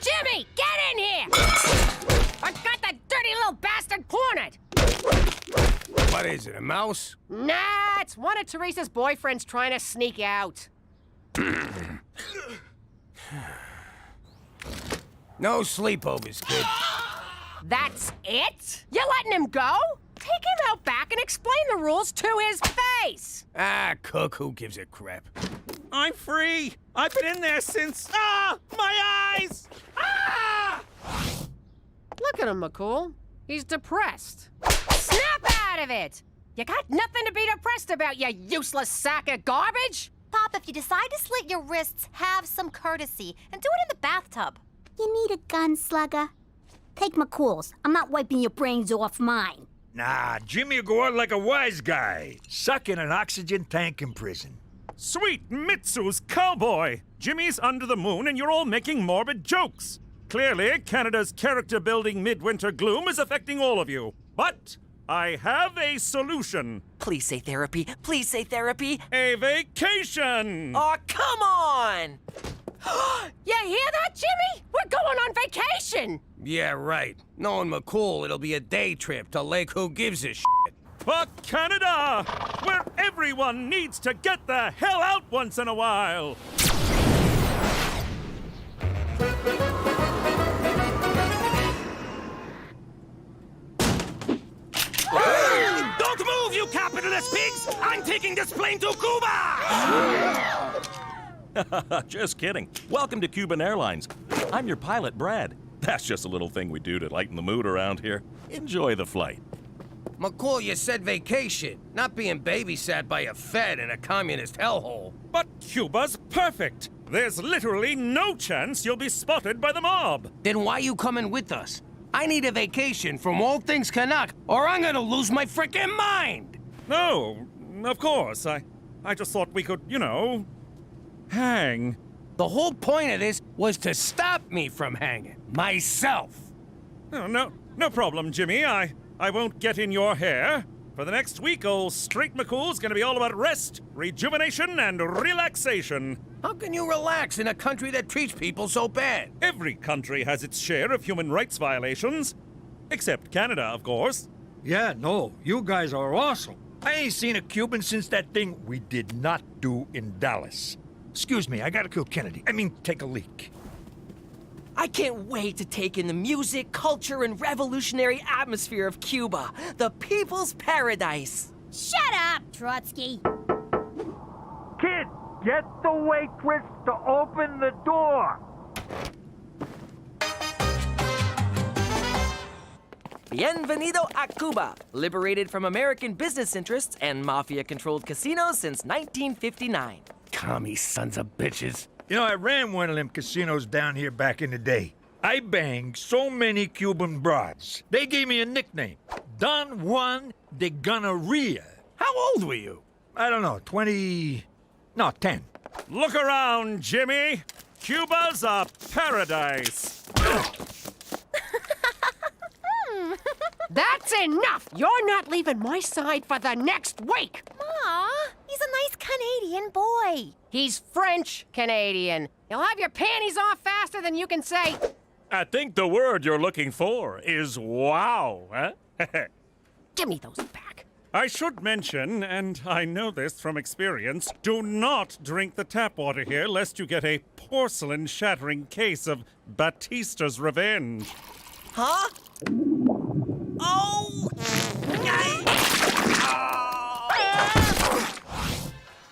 Jimmy, get in here! I got that dirty little bastard cornered! What is it, a mouse? Nah, it's one of Teresa's boyfriends trying to sneak out. No sleepovers, kid. That's it? You're letting him go? Take him out back and explain the rules to his face! Ah, Cook, who gives a crap? I'm free. I've been in there since... my eyes! Look at him, McCool. He's depressed. Snap out of it! You got nothing to be depressed about, you useless sack of garbage! Pop, if you decide to slit your wrists, have some courtesy and do it in the bathtub. You need a gun, Slugger? Take McCool's. I'm not wiping your brains off mine. Nah, Jimmy will go out like a wise guy, stuck in an oxygen tank in prison. Sweet Mitsu's cowboy! Jimmy's under the moon and you're all making morbid jokes. Clearly, Canada's character-building midwinter gloom is affecting all of you. But I have a solution. Please say therapy. Please say therapy. A vacation! Oh, come on! You hear that, Jimmy? We're going on vacation! Yeah, right. Knowing McCool, it'll be a day trip to Lake Who Gives a Shit. For Canada, where everyone needs to get the hell out once in a while. Don't move, you capitalist pigs! I'm taking this plane to Cuba! Just kidding. Welcome to Cuban Airlines. I'm your pilot, Brad. That's just a little thing we do to lighten the mood around here. Enjoy the flight. McCool, you said vacation, not being babysat by a Fed in a communist hellhole. But Cuba's perfect. There's literally no chance you'll be spotted by the mob. Then why you coming with us? I need a vacation from all things Canuck, or I'm gonna lose my frickin' mind! No, of course. I just thought we could, Hang? The whole point of this was to stop me from hanging. Myself. Oh, no problem, Jimmy. I won't get in your hair. For the next week, old Straight McCool's gonna be all about rest, rejuvenation, and relaxation. How can you relax in a country that treats people so bad? Every country has its share of human rights violations. Except Canada, of course. Yeah, no, you guys are awesome. I ain't seen a Cuban since that thing we did not do in Dallas. Excuse me, I gotta kill Kennedy. I mean, take a leak. I can't wait to take in the music, culture, and revolutionary atmosphere of Cuba, the people's paradise. Shut up, Trotsky. Kid, get the waitress to open the door. Bienvenido a Cuba, liberated from American business interests and mafia-controlled casinos since 1959. Commie sons of bitches. You know, I ran one of them casinos down here back in the day. I banged so many Cuban broads. They gave me a nickname, Don Juan de Gonorrhea. How old were you? I don't know, 10. Look around, Jimmy. Cuba's a paradise. That's enough! You're not leaving my side for the next week! Ma, he's a nice Canadian boy. He's French Canadian. He'll have your panties off faster than you can say. I think the word you're looking for is wow, huh? Give me those back. I should mention, and I know this from experience, do not drink the tap water here lest you get a porcelain-shattering case of Batista's revenge. Huh? Oh!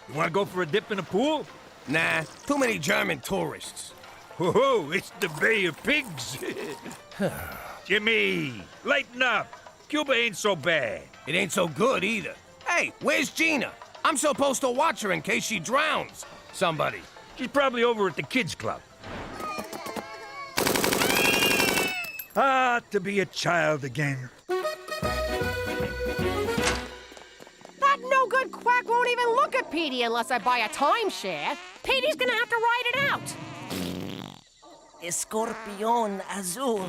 You wanna go for a dip in the pool? Nah, too many German tourists. Whoa, it's the Bay of Pigs. Jimmy, lighten up. Cuba ain't so bad. It ain't so good either. Hey, where's Gina? I'm supposed to watch her in case she drowns somebody. She's probably over at the kids' club. Ah, to be a child again. That no-good quack won't even look at Petey unless I buy a timeshare. Petey's gonna have to ride it out. Escorpión azul.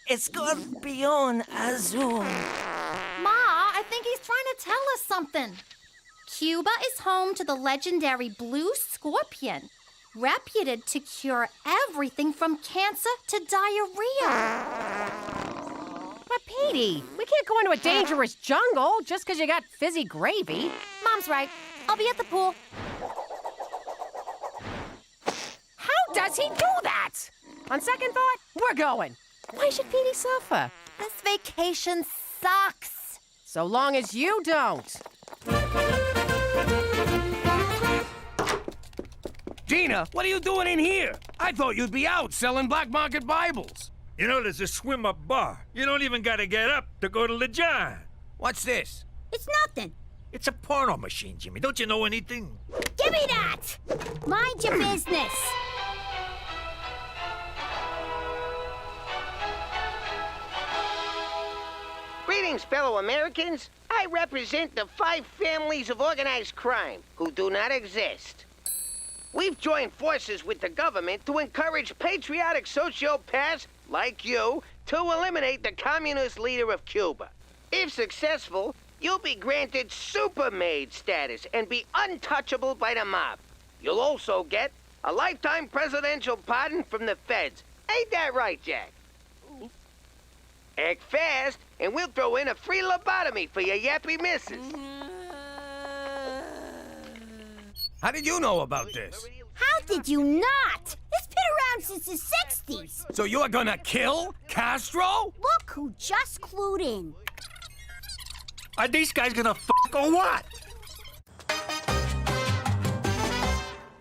Escorpión azul. Ma, I think he's trying to tell us something. Cuba is home to the legendary blue scorpion, reputed to cure everything from cancer to diarrhea. But Petey, we can't go into a dangerous jungle just because you got fizzy gravy. Mom's right. I'll be at the pool. How does he do that? On second thought, we're going. Why should Petey suffer? This vacation sucks. So long as you don't. Gina, what are you doing in here? I thought you'd be out selling black market Bibles. You know, there's a swim-up bar. You don't even gotta get up to go to the John. What's this? It's nothing. It's a porno machine, Jimmy. Don't you know anything? Give me that! Mind your business. Greetings, fellow Americans. I represent the 5 families of organized crime who do not exist. We've joined forces with the government to encourage patriotic sociopaths like you to eliminate the communist leader of Cuba. If successful, you'll be granted supermaid status and be untouchable by the mob. You'll also get a lifetime presidential pardon from the feds. Ain't that right, Jack? Act fast, and we'll throw in a free lobotomy for your yappy missus. How did you know about this? How did you not? It's been around since the 60s. So you're gonna kill Castro? Look who just clued in. Are these guys gonna fuck or what?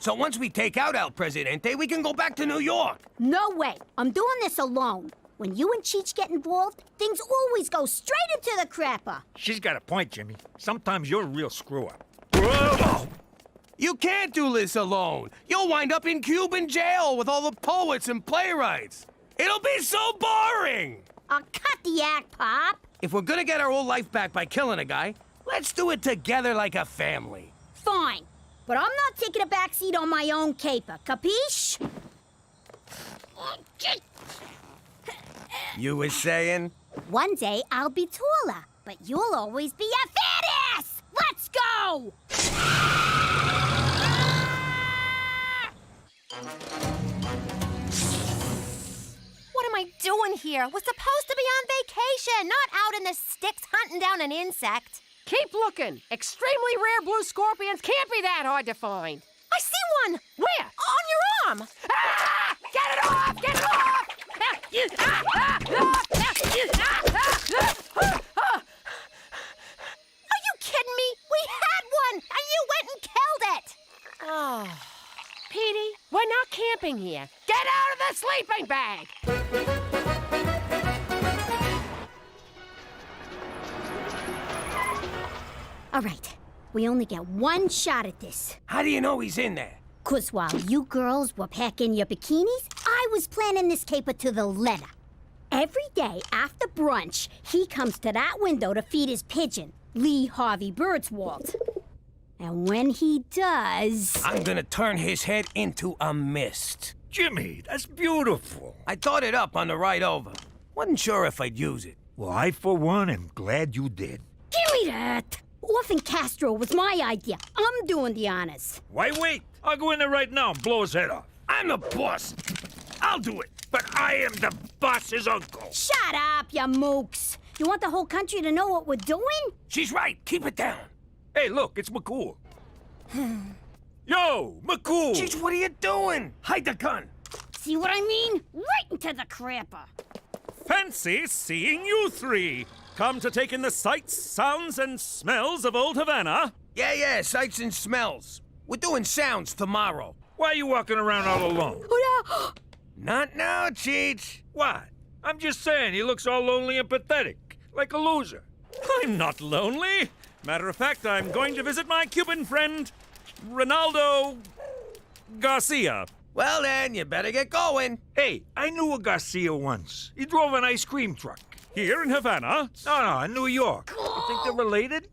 So once we take out El Presidente, we can go back to New York. No way. I'm doing this alone. When you and Cheech get involved, things always go straight into the crapper. She's got a point, Jimmy. Sometimes you're a real screw-up. Whoa! You can't do this alone. You'll wind up in Cuban jail with all the poets and playwrights. It'll be so boring! I'll cut the act, Pop. If we're gonna get our old life back by killing a guy, let's do it together like a family. Fine. but I'm not taking a backseat on my own caper, capiche? You were saying? One day I'll be taller, but you'll always be a fat ass! Let's go! What am I doing here? We're supposed to be on vacation, not out in the sticks hunting down an insect. Keep looking. Extremely rare blue scorpions can't be that hard to find. I see one! Where? On your arm! Ah! Get it off! Get it off! Are you kidding me? We had one, and you went and killed it! Oh. Petey, we're not camping here. Get out of the sleeping bag! All right, we only get one shot at this. How do you know he's in there? 'Cause while you girls were packing your bikinis, I was planning this caper to the letter. Every day after brunch, he comes to that window to feed his pigeon, Lee Harvey Birdswald. And when he does... I'm gonna turn his head into a mist. Jimmy, that's beautiful. I thought it up on the ride over. Wasn't sure if I'd use it. Well, I, for one, am glad you did. Give me that! Orphan Castro was my idea. I'm doing the honors. Why wait? I'll go in there right now and blow his head off. I'm the boss. I'll do it. But I am the boss's uncle. Shut up, you mooks. You want the whole country to know what we're doing? She's right. Keep it down. Hey, look, it's McCool. Yo, McCool! Jeez, what are you doing? Hide the gun. See what I mean? Right into the crapper. Fancy seeing you three. Come to take in the sights, sounds, and smells of Old Havana? Yeah, sights and smells. We're doing sounds tomorrow. Why are you walking around all alone? Not now, Cheech. What? I'm just saying, he looks all lonely and pathetic, like a loser. I'm not lonely. Matter of fact, I'm going to visit my Cuban friend, Ronaldo Garcia. Well then, you better get going. Hey, I knew a Garcia once. He drove an ice cream truck. Here in Havana? No, in New York. You think they're related?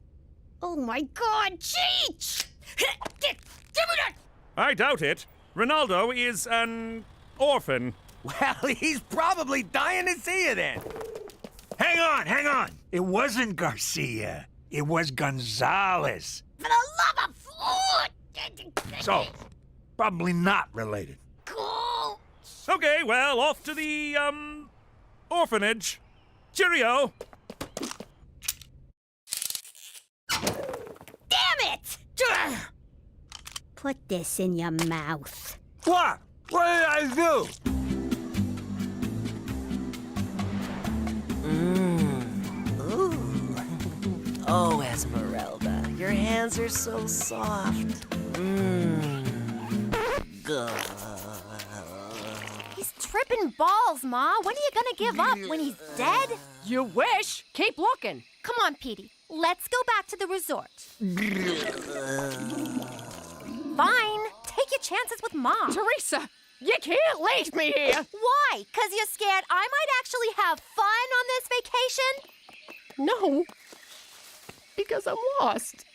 Oh my God, Cheech! Give me that! I doubt it. Ronaldo is an orphan. Well, he's probably dying to see you then. Hang on. It wasn't Garcia. It was Gonzalez. For the love of food! So, probably not related. Cool. Okay, well, off to the, orphanage. Cheerio! Damn it! Put this in your mouth. What? What did I do? Oh, Esmeralda, your hands are so soft. He's tripping balls, Ma. When are you gonna give up? When he's dead? You wish. Keep looking. Come on, Petey. Let's go back to the resort. Fine. Take your chances with Mom. Teresa, you can't leave me here. Why? 'Cause you're scared I might actually have fun on this vacation? No, because I'm lost.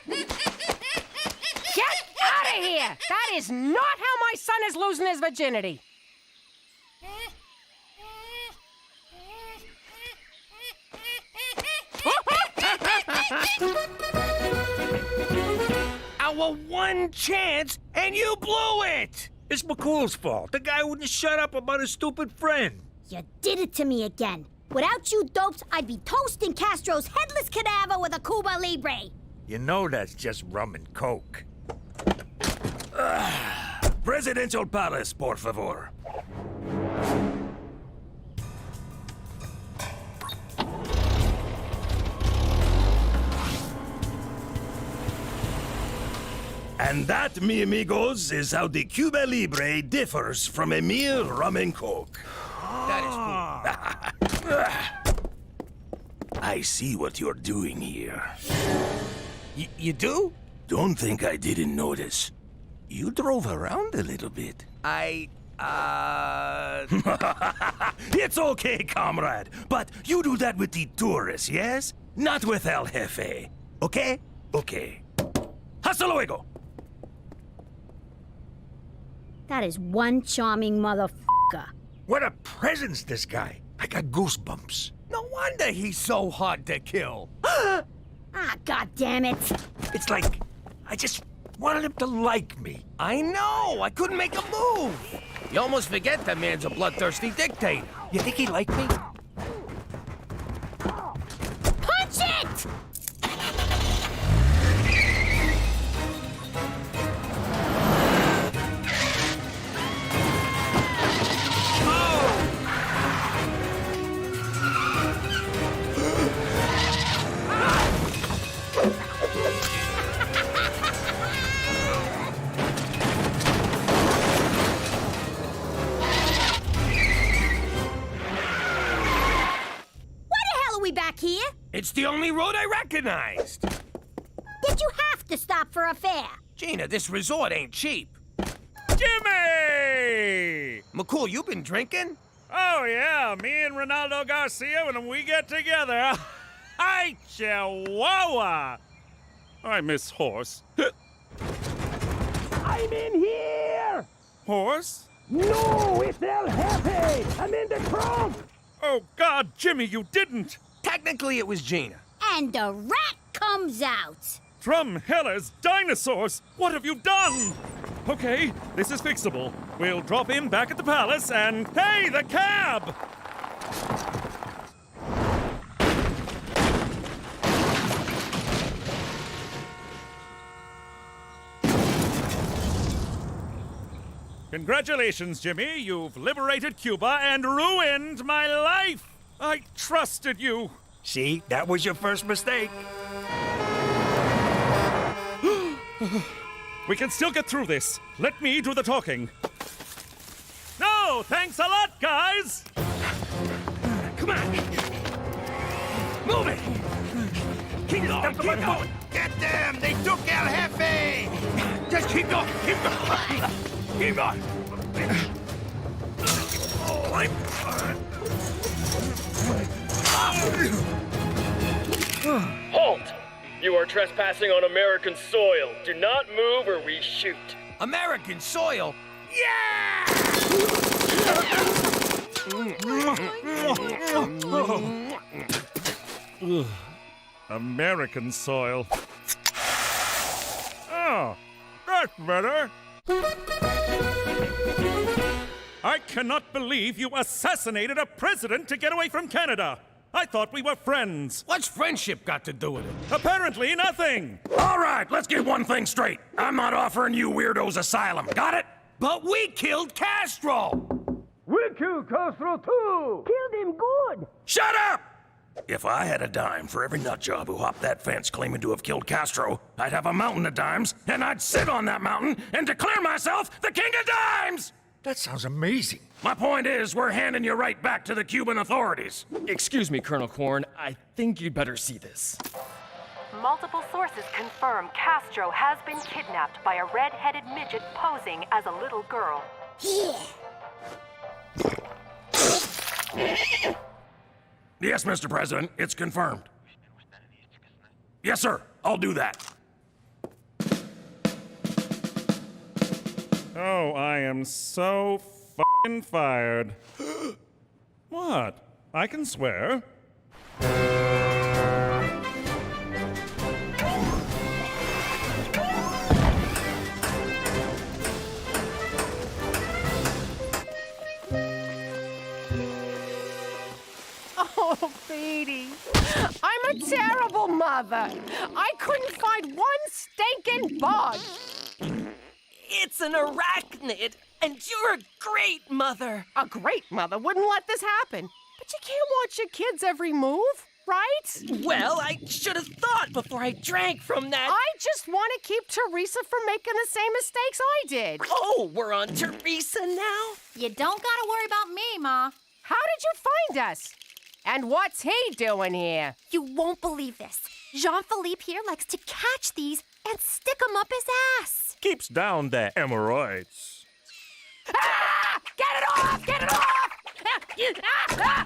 Get out of here! That is not how my son is losing his virginity. Our one chance, and you blew it! It's McCool's fault. The guy wouldn't shut up about his stupid friend. You did it to me again. Without you dopes, I'd be toasting Castro's headless cadaver with a Cuba Libre. You know that's just rum and coke. Presidential Palace, por favor. And that, mi amigos, is how the Cuba Libre differs from a mere rum and coke. That is cool. I see what you're doing here. You do? Don't think I didn't notice. You drove around a little bit. It's okay, comrade. But you do that with the tourists, yes? Not with El Jefe. Okay? Okay. Hasta luego. That is one charming motherfucker. What a presence, this guy. I got goosebumps. No wonder he's so hard to kill. Ah, God damn it. It's like I just wanted him to like me. I know. I couldn't make a move. You almost forget that man's a bloodthirsty dictator. You think he liked me? Punch it! Back here? It's the only road I recognized. Did you have to stop for a fare? Gina, this resort ain't cheap. Jimmy! McCool, you been drinking? Oh, yeah. Me and Ronaldo Garcia, when we get together. Hi, Chihuahua! I miss horse. I'm in here! Horse? No, it's El Jefe! I'm in the trunk! Oh, God, Jimmy, you didn't! Technically, it was Gina. And the rat comes out. Drumheller's dinosaurs! What have you done? Okay, this is fixable. We'll drop in back at the palace and... Hey, the cab! Congratulations, Jimmy. You've liberated Cuba and ruined my life! I trusted you. See, that was your first mistake. We can still get through this. Let me do the talking. No, thanks a lot, guys! Come on! Move it! Keep going, keep going! Get them! They took El Jefe! Just keep going, keep going! Keep going! Oh, I'm... Halt! You are trespassing on American soil. Do not move or we shoot. American soil? Yeah! American soil. Oh, that's better. I cannot believe you assassinated a president to get away from Canada. I thought we were friends. What's friendship got to do with it? Apparently nothing. All right, let's get one thing straight. I'm not offering you weirdos asylum. Got it? But we killed Castro! We killed Castro too! Killed him good! Shut up! If I had a dime for every nutjob who hopped that fence claiming to have killed Castro, I'd have a mountain of dimes, and I'd sit on that mountain and declare myself the king of dimes! That sounds amazing. My point is, we're handing you right back to the Cuban authorities. Excuse me, Colonel Korn. I think you'd better see this. Multiple sources confirm Castro has been kidnapped by a red-headed midget posing as a little girl. Yes, Mr. President, it's confirmed. Yes, sir, I'll do that. Oh, I am so f***ing fired. What? I can swear. Oh, Beatty, I'm a terrible mother. I couldn't find one stinking bug. It's an arachnid, and you're a great mother. A great mother wouldn't let this happen. But you can't watch your kids' every move, right? Well, I should have thought before I drank from that. I just want to keep Teresa from making the same mistakes I did. Oh, we're on Teresa now? You don't gotta worry about me, Ma. How did you find us? And what's he doing here? You won't believe this. Jean-Philippe here likes to catch these and stick them up his ass. Keeps down the hemorrhoids. Ah! Get it off! Get it off! Ma,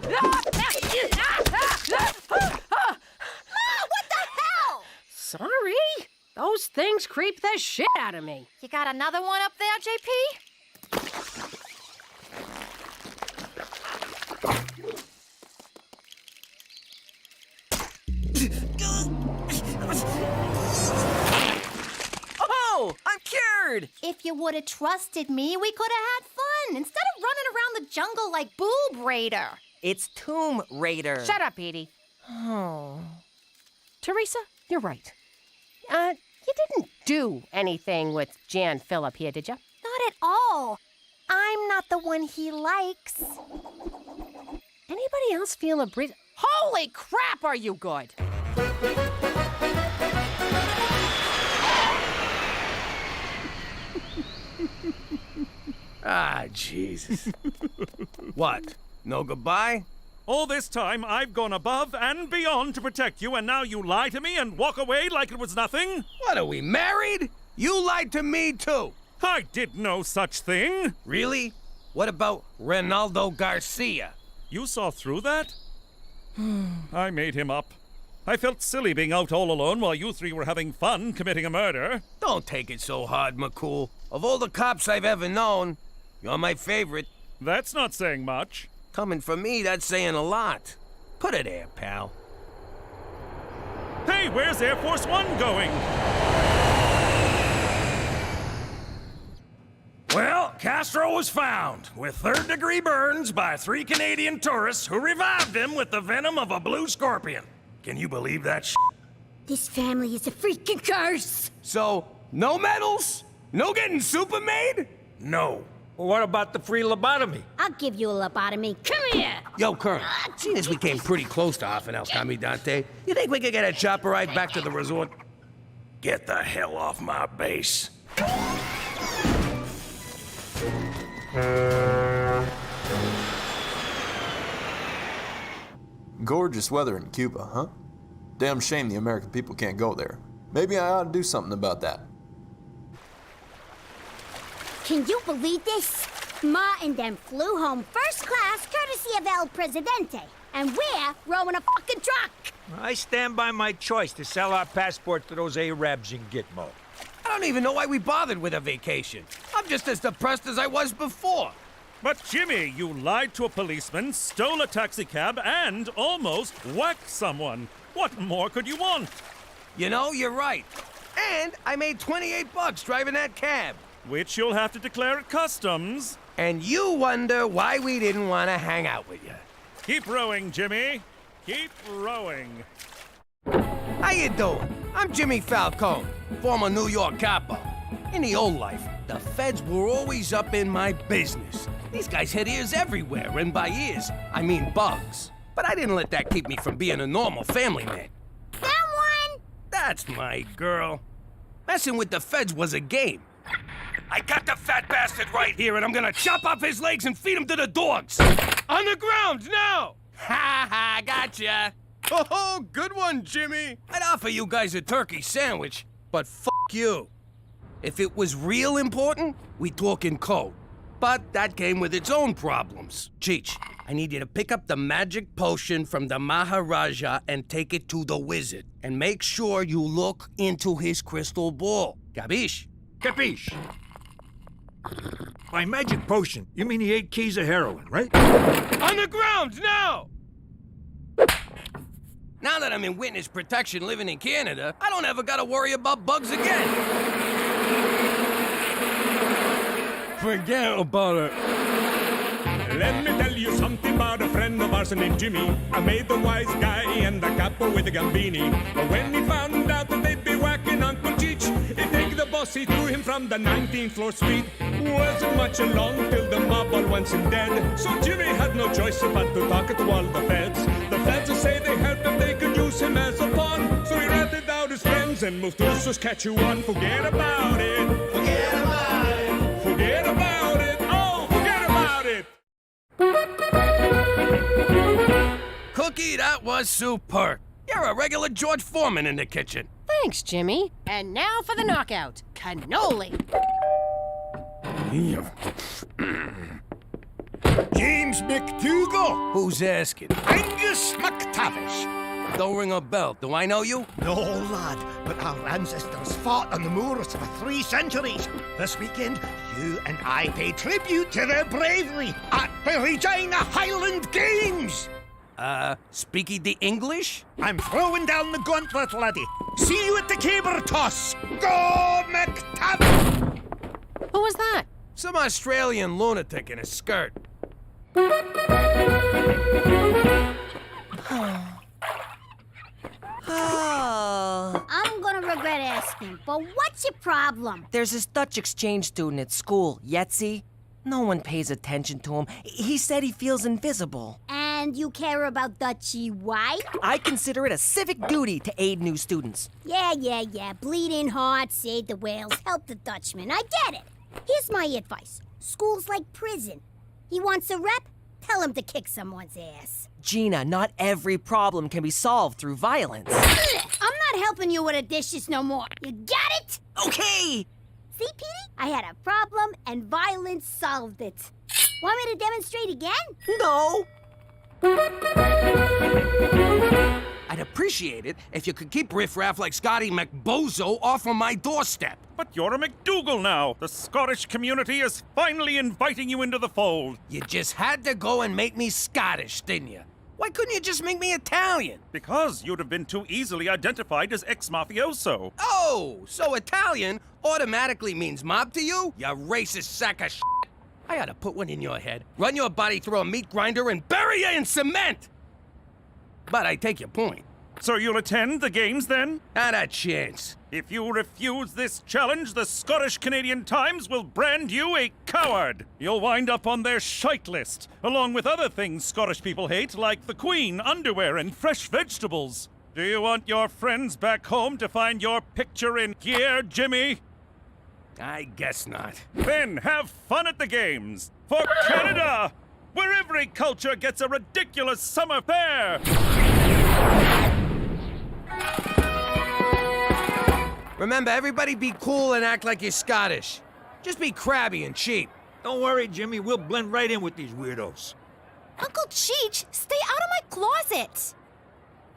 what the hell? Sorry. Those things creep the shit out of me. You got another one up there, JP? scared. If you would have trusted me, we could have had fun instead of running around the jungle like Boob Raider. It's Tomb Raider. Shut up, Edie. Oh. Teresa, you're right. You didn't do anything with Jan Phillip here, did you? Not at all. I'm not the one he likes. Anybody else feel a breeze? Holy crap, are you good? Ah, Jesus. What? No goodbye? All this time, I've gone above and beyond to protect you, and now you lie to me and walk away like it was nothing? What, are we married? You lied to me, too. I did no such thing. Really? What about Ronaldo Garcia? You saw through that? I made him up. I felt silly being out all alone while you three were having fun committing a murder. Don't take it so hard, McCool. Of all the cops I've ever known, you're my favorite. That's not saying much. Coming from me, that's saying a lot. Put it there, pal. Hey, where's Air Force One going? Well, Castro was found with third-degree burns by 3 Canadian tourists who revived him with the venom of a blue scorpion. Can you believe that shit? This family is a freaking curse. So, no medals? No getting super made? No. Well, what about the free lobotomy? I'll give you a lobotomy. Come here. Yo, Colonel, seeing as we came pretty close to off El Comandante, you think we could get a chopper ride back to the resort? Get the hell off my base. Gorgeous weather in Cuba, huh? Damn shame the American people can't go there. Maybe I ought to do something about that. Can you believe this? Ma and them flew home first class courtesy of El Presidente. And we're rowing a fucking truck. I stand by my choice to sell our passport to those Arabs in Gitmo. I don't even know why we bothered with a vacation. I'm just as depressed as I was before. But Jimmy, you lied to a policeman, stole a taxicab, and almost whacked someone. What more could you want? You know, you're right. And I made $28 driving that cab. Which you'll have to declare at customs. And you wonder why we didn't want to hang out with you. Keep rowing, Jimmy. Keep rowing. How you doing? I'm Jimmy Falcone, former New York capo. In the old life, the feds were always up in my business. These guys had ears everywhere, and by ears, I mean bugs. But I didn't let that keep me from being a normal family man. Someone! That's my girl. Messing with the feds was a game. I got the fat bastard right here, and I'm gonna Chop off his legs and feed him to the dogs. On the ground, now! Ha ha, gotcha. Oh, good one, Jimmy. I'd offer you guys a turkey sandwich, but fuck you. If it was real important, we talk in code. But that came with its own problems. Cheech, I need you to pick up the magic potion from the Maharaja and take it to the wizard. And make sure you look into his crystal ball. Capiche? Capiche? By magic potion, you mean the 8 keys of heroin, right? On the ground, now! Now that I'm in witness protection living in Canada, I don't ever gotta worry about bugs again. Forget about it. Let me tell you something about a friend of ours named Jimmy. I made the wise guy and the capo with the gambini. But when he found out that they'd be whacking Uncle Cheech, he'd take the boss, he threw him from the 19th floor suite. Wasn't much along till the mob all went him dead. So Jimmy had no choice but to talk to all the feds. The feds say they helped him, they could use him as a pawn. So he ratted out his friends and moved to Saskatchewan. Forget about it. Forget about it. Forget about it. Oh, forget about it. Cookie, that was superb. You're a regular George Foreman in the kitchen. Thanks, Jimmy. And now for the knockout. Cannoli. James McDougal. Who's asking? Angus McTavish. Don't ring a bell. Do I know you? No, lad, but our ancestors fought on the moors for 3 centuries. This weekend, you and I pay tribute to their bravery at the Regina Highland Games. Speaky the English? I'm throwing down the gauntlet, laddie. See you at the caber toss. Go, McTavish! Who was that? Some Australian lunatic in a skirt. Oh. I'm gonna regret asking, but what's your problem? There's this Dutch exchange student at school, Yetzi. No one pays attention to him. He said he feels invisible. And you care about Dutchie why? I consider it a civic duty to aid new students. Yeah. Bleeding heart, save the whales, help the Dutchman. I get it. Here's my advice. School's like prison. He wants a rep? Tell him to kick someone's ass. Gina, not every problem can be solved through violence. I'm not helping you with the dishes no more. You got it? Okay. See, Petey? I had a problem and violence solved it. Want me to demonstrate again? No. I'd appreciate it if you could keep riffraff like Scotty McBozo off of my doorstep. But you're a McDougal now. The Scottish community is finally inviting you into the fold. You just had to go and make me Scottish, didn't you? Why couldn't you just make me Italian? Because you'd have been too easily identified as ex-mafioso. Oh, so Italian automatically means mob to you? You racist sack of shit. I ought to put one in your head, run your body through a meat grinder, and bury you in cement! But I take your point. So you'll attend the games then? Not a chance. If you refuse this challenge, the Scottish Canadian Times will brand you a coward. You'll wind up on their shite list, along with other things Scottish people hate, like the Queen, underwear, and fresh vegetables. Do you want your friends back home to find your picture in gear, Jimmy? I guess not. Then have fun at the games. For Canada, where every culture gets a ridiculous summer fair. Remember, everybody be cool and act like you're Scottish. Just be crabby and cheap. Don't worry, Jimmy. We'll blend right in with these weirdos. Uncle Cheech, stay out of my closet.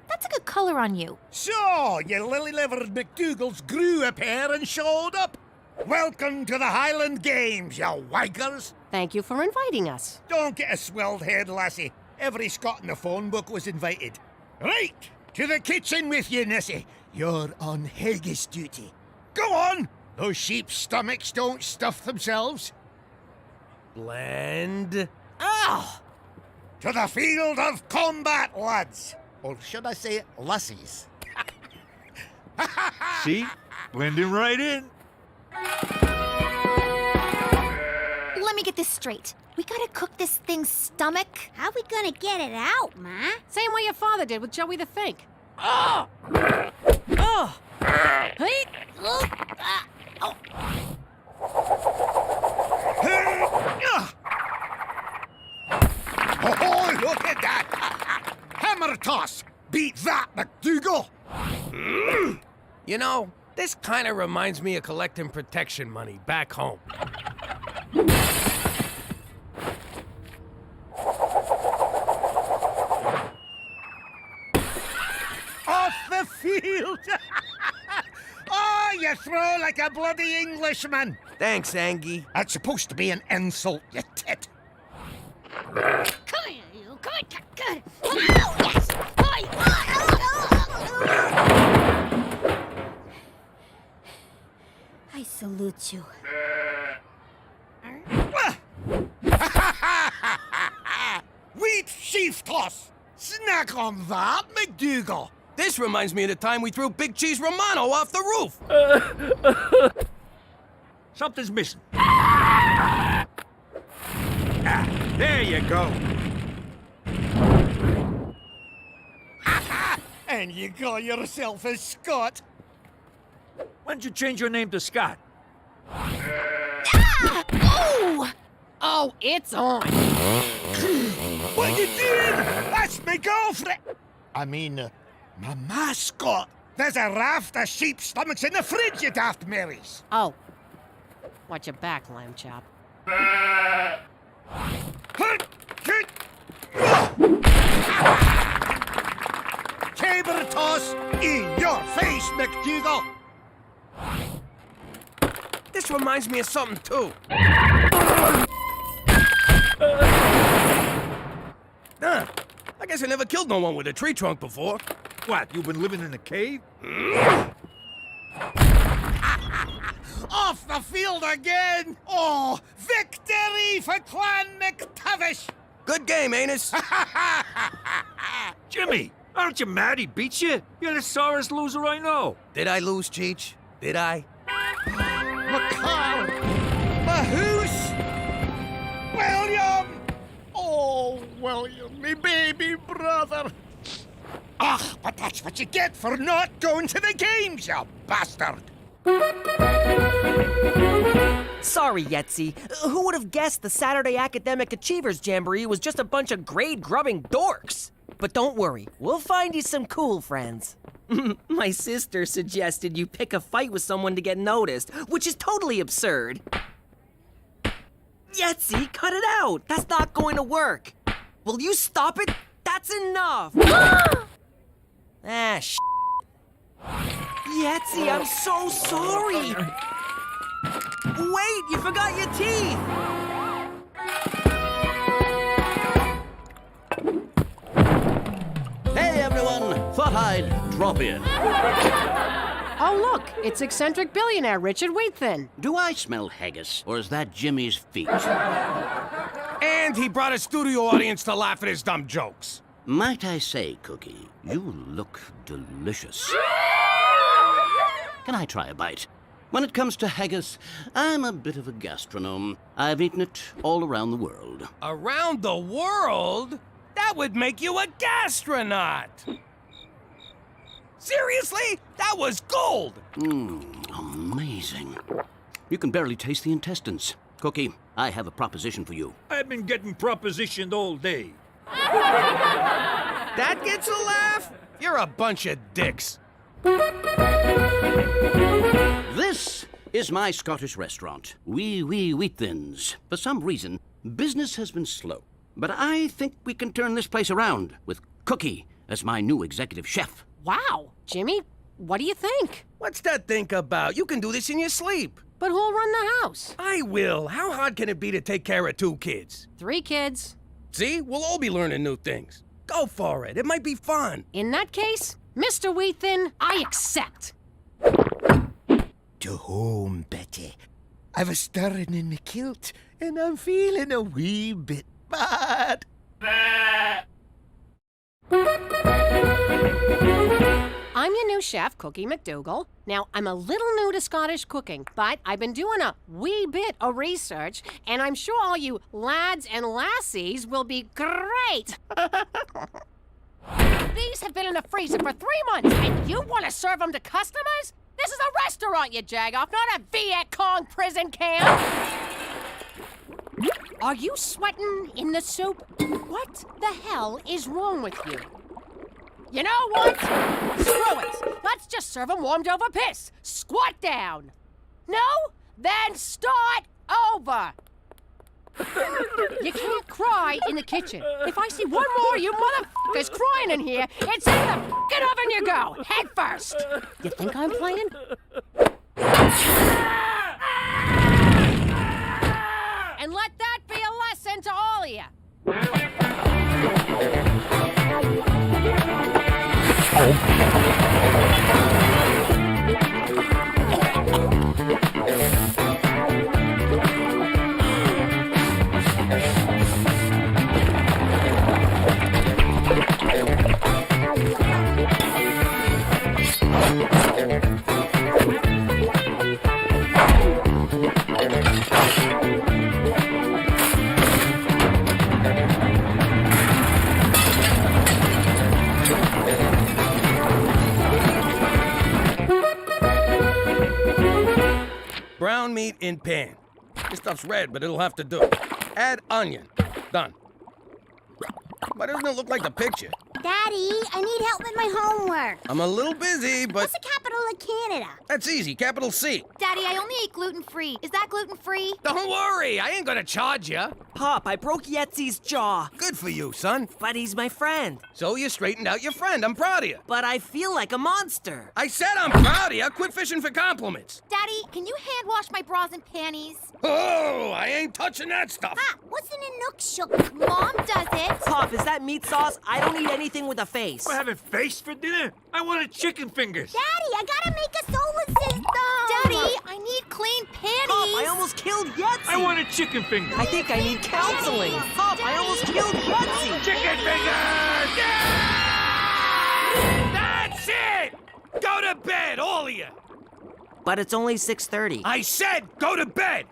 That's a good color on you. So, you lily-livered McDougals grew a pair and showed up. Welcome to the Highland Games, you wankers. Thank you for inviting us. Don't get a swelled head, lassie. Every Scot in the phone book was invited. Right, to the kitchen with you, Nessie. You're on haggis duty. Go on! Those sheep's stomachs don't stuff themselves. Blend. Ow! To the field of combat, lads. Or should I say, lassies? See? Blending right in. Let me get this straight. We gotta cook this thing's stomach. How we gonna get it out, Ma? Same way your father did with Joey the Fink. Oh! Oh! Hey! Oh, look at that! Hammer toss! Beat that, McDougal! You know, this kind of reminds me of collecting protection money back home. Off the field! Oh, you throw like a bloody Englishman! Thanks, Angie. That's supposed to be an insult, you tit. Come here, you. Come on, good. Oh, yes! I salute you. Wheat sheaf toss! Snack on that, McDougal! This reminds me of the time we threw Big Cheese Romano off the roof. Something's missing. There you go. And you call yourself a Scot? When'd you change your name to Scott? Oh! Oh, it's on. What you doing? That's my girlfriend! I mean, my mascot. There's a raft of sheep stomachs in the fridge, you daft Marys. Oh. Watch your back, lamb chop. Caber toss in your face, McDougal! This reminds me of something, too. I guess I never killed no one with a tree trunk before. What, you've been living in a cave? Off off the field again! Oh, victory for Clan McTavish! Good game, Anus. Jimmy, aren't you mad he beat you? You're the sorest loser I know. Did I lose, Cheech? Did I? McCall! Mahoose! William! Oh, William, me baby brother. Ah, but that's what you get for not going to the games, you bastard! Sorry, Yetzi. Who would have guessed the Saturday Academic Achievers Jamboree was just a bunch of grade-grubbing dorks? But don't worry, we'll find you some cool friends. My sister suggested you pick a fight with someone to get noticed, which is totally absurd. Yetzi, cut it out! That's not going to work! Will you stop it? That's enough! Shh. Yetzi, I'm so sorry! Wait, you forgot your teeth! Hey, everyone! Thought I'd drop in. Oh, look, it's eccentric billionaire Richard Wheatthin. Do I smell haggis, or is that Jimmy's feet? And he brought a studio audience to laugh at his dumb jokes. Might I say, Cookie, you look delicious. Can I try a bite? When it comes to haggis, I'm a bit of a gastronome. I've eaten it all around the world. Around the world? That would make you a gastronaut! Seriously? That was gold! Amazing. You can barely taste the intestines. Cookie, I have a proposition for you. I've been getting propositioned all day. That gets a laugh? You're a bunch of dicks. This is my Scottish restaurant, Wee Wheatthin's. For some reason, business has been slow. But I think we can turn this place around with Cookie as my new executive chef. Wow. Jimmy, what do you think? What's that think about? You can do this in your sleep. But who'll run the house? I will. How hard can it be to take care of 2 kids? 3 kids. See? We'll all be learning new things. Go for it. It might be fun. In that case, Mr. Wheatthin, I accept. To home, Betty. I've a stirring in the kilt, and I'm feeling a wee bit bad. I'm your new chef, Cookie McDougal. Now, I'm a little new to Scottish cooking, but I've been doing a wee bit of research, and I'm sure all you lads and lassies will be great. These have been in the freezer for 3 months, and you want to serve them to customers? This is a restaurant, you jagoff, not a Viet Cong prison camp. Are you sweating in the soup? What the hell is wrong with you? You know what? Screw it. Let's just serve them warmed over piss. Squat down. No? Then start over. You can't cry in the kitchen. If I see one more of you motherfuckers crying in here, it's in the fucking oven you go, head first. You think I'm playing? And let that be a lesson to all of you. Brown meat in pan. This stuff's red, but it'll have to do. Add onion. Done. Why doesn't it look like the picture? Daddy, I need help with my homework. I'm a little busy, but... What's the capital of Canada? That's easy, capital C. Daddy, I only eat gluten-free. Is that gluten-free? Don't worry, I ain't gonna charge you. Pop, I broke Yetzi's jaw. Good for you, son. But he's my friend. So you straightened out your friend. I'm proud of you. But I feel like a monster. I said I'm proud of you. Quit fishing for compliments. Daddy, can you hand wash my bras and panties? Oh, I ain't touching that stuff. Ah, what's in a nook shook? Mom does it. Pop, is that meat sauce? I don't eat anything with a face. We're having face for dinner? I wanted chicken fingers. Daddy, I gotta make a solar system. Daddy, Daddy, I need clean panties. Pop, I almost killed Yetzi. I want a chicken finger. I think I need counseling. Pop, I almost killed Yetzi. Chicken fingers! That's it! Go to bed, all of you! But it's only 6:30. I said go to bed!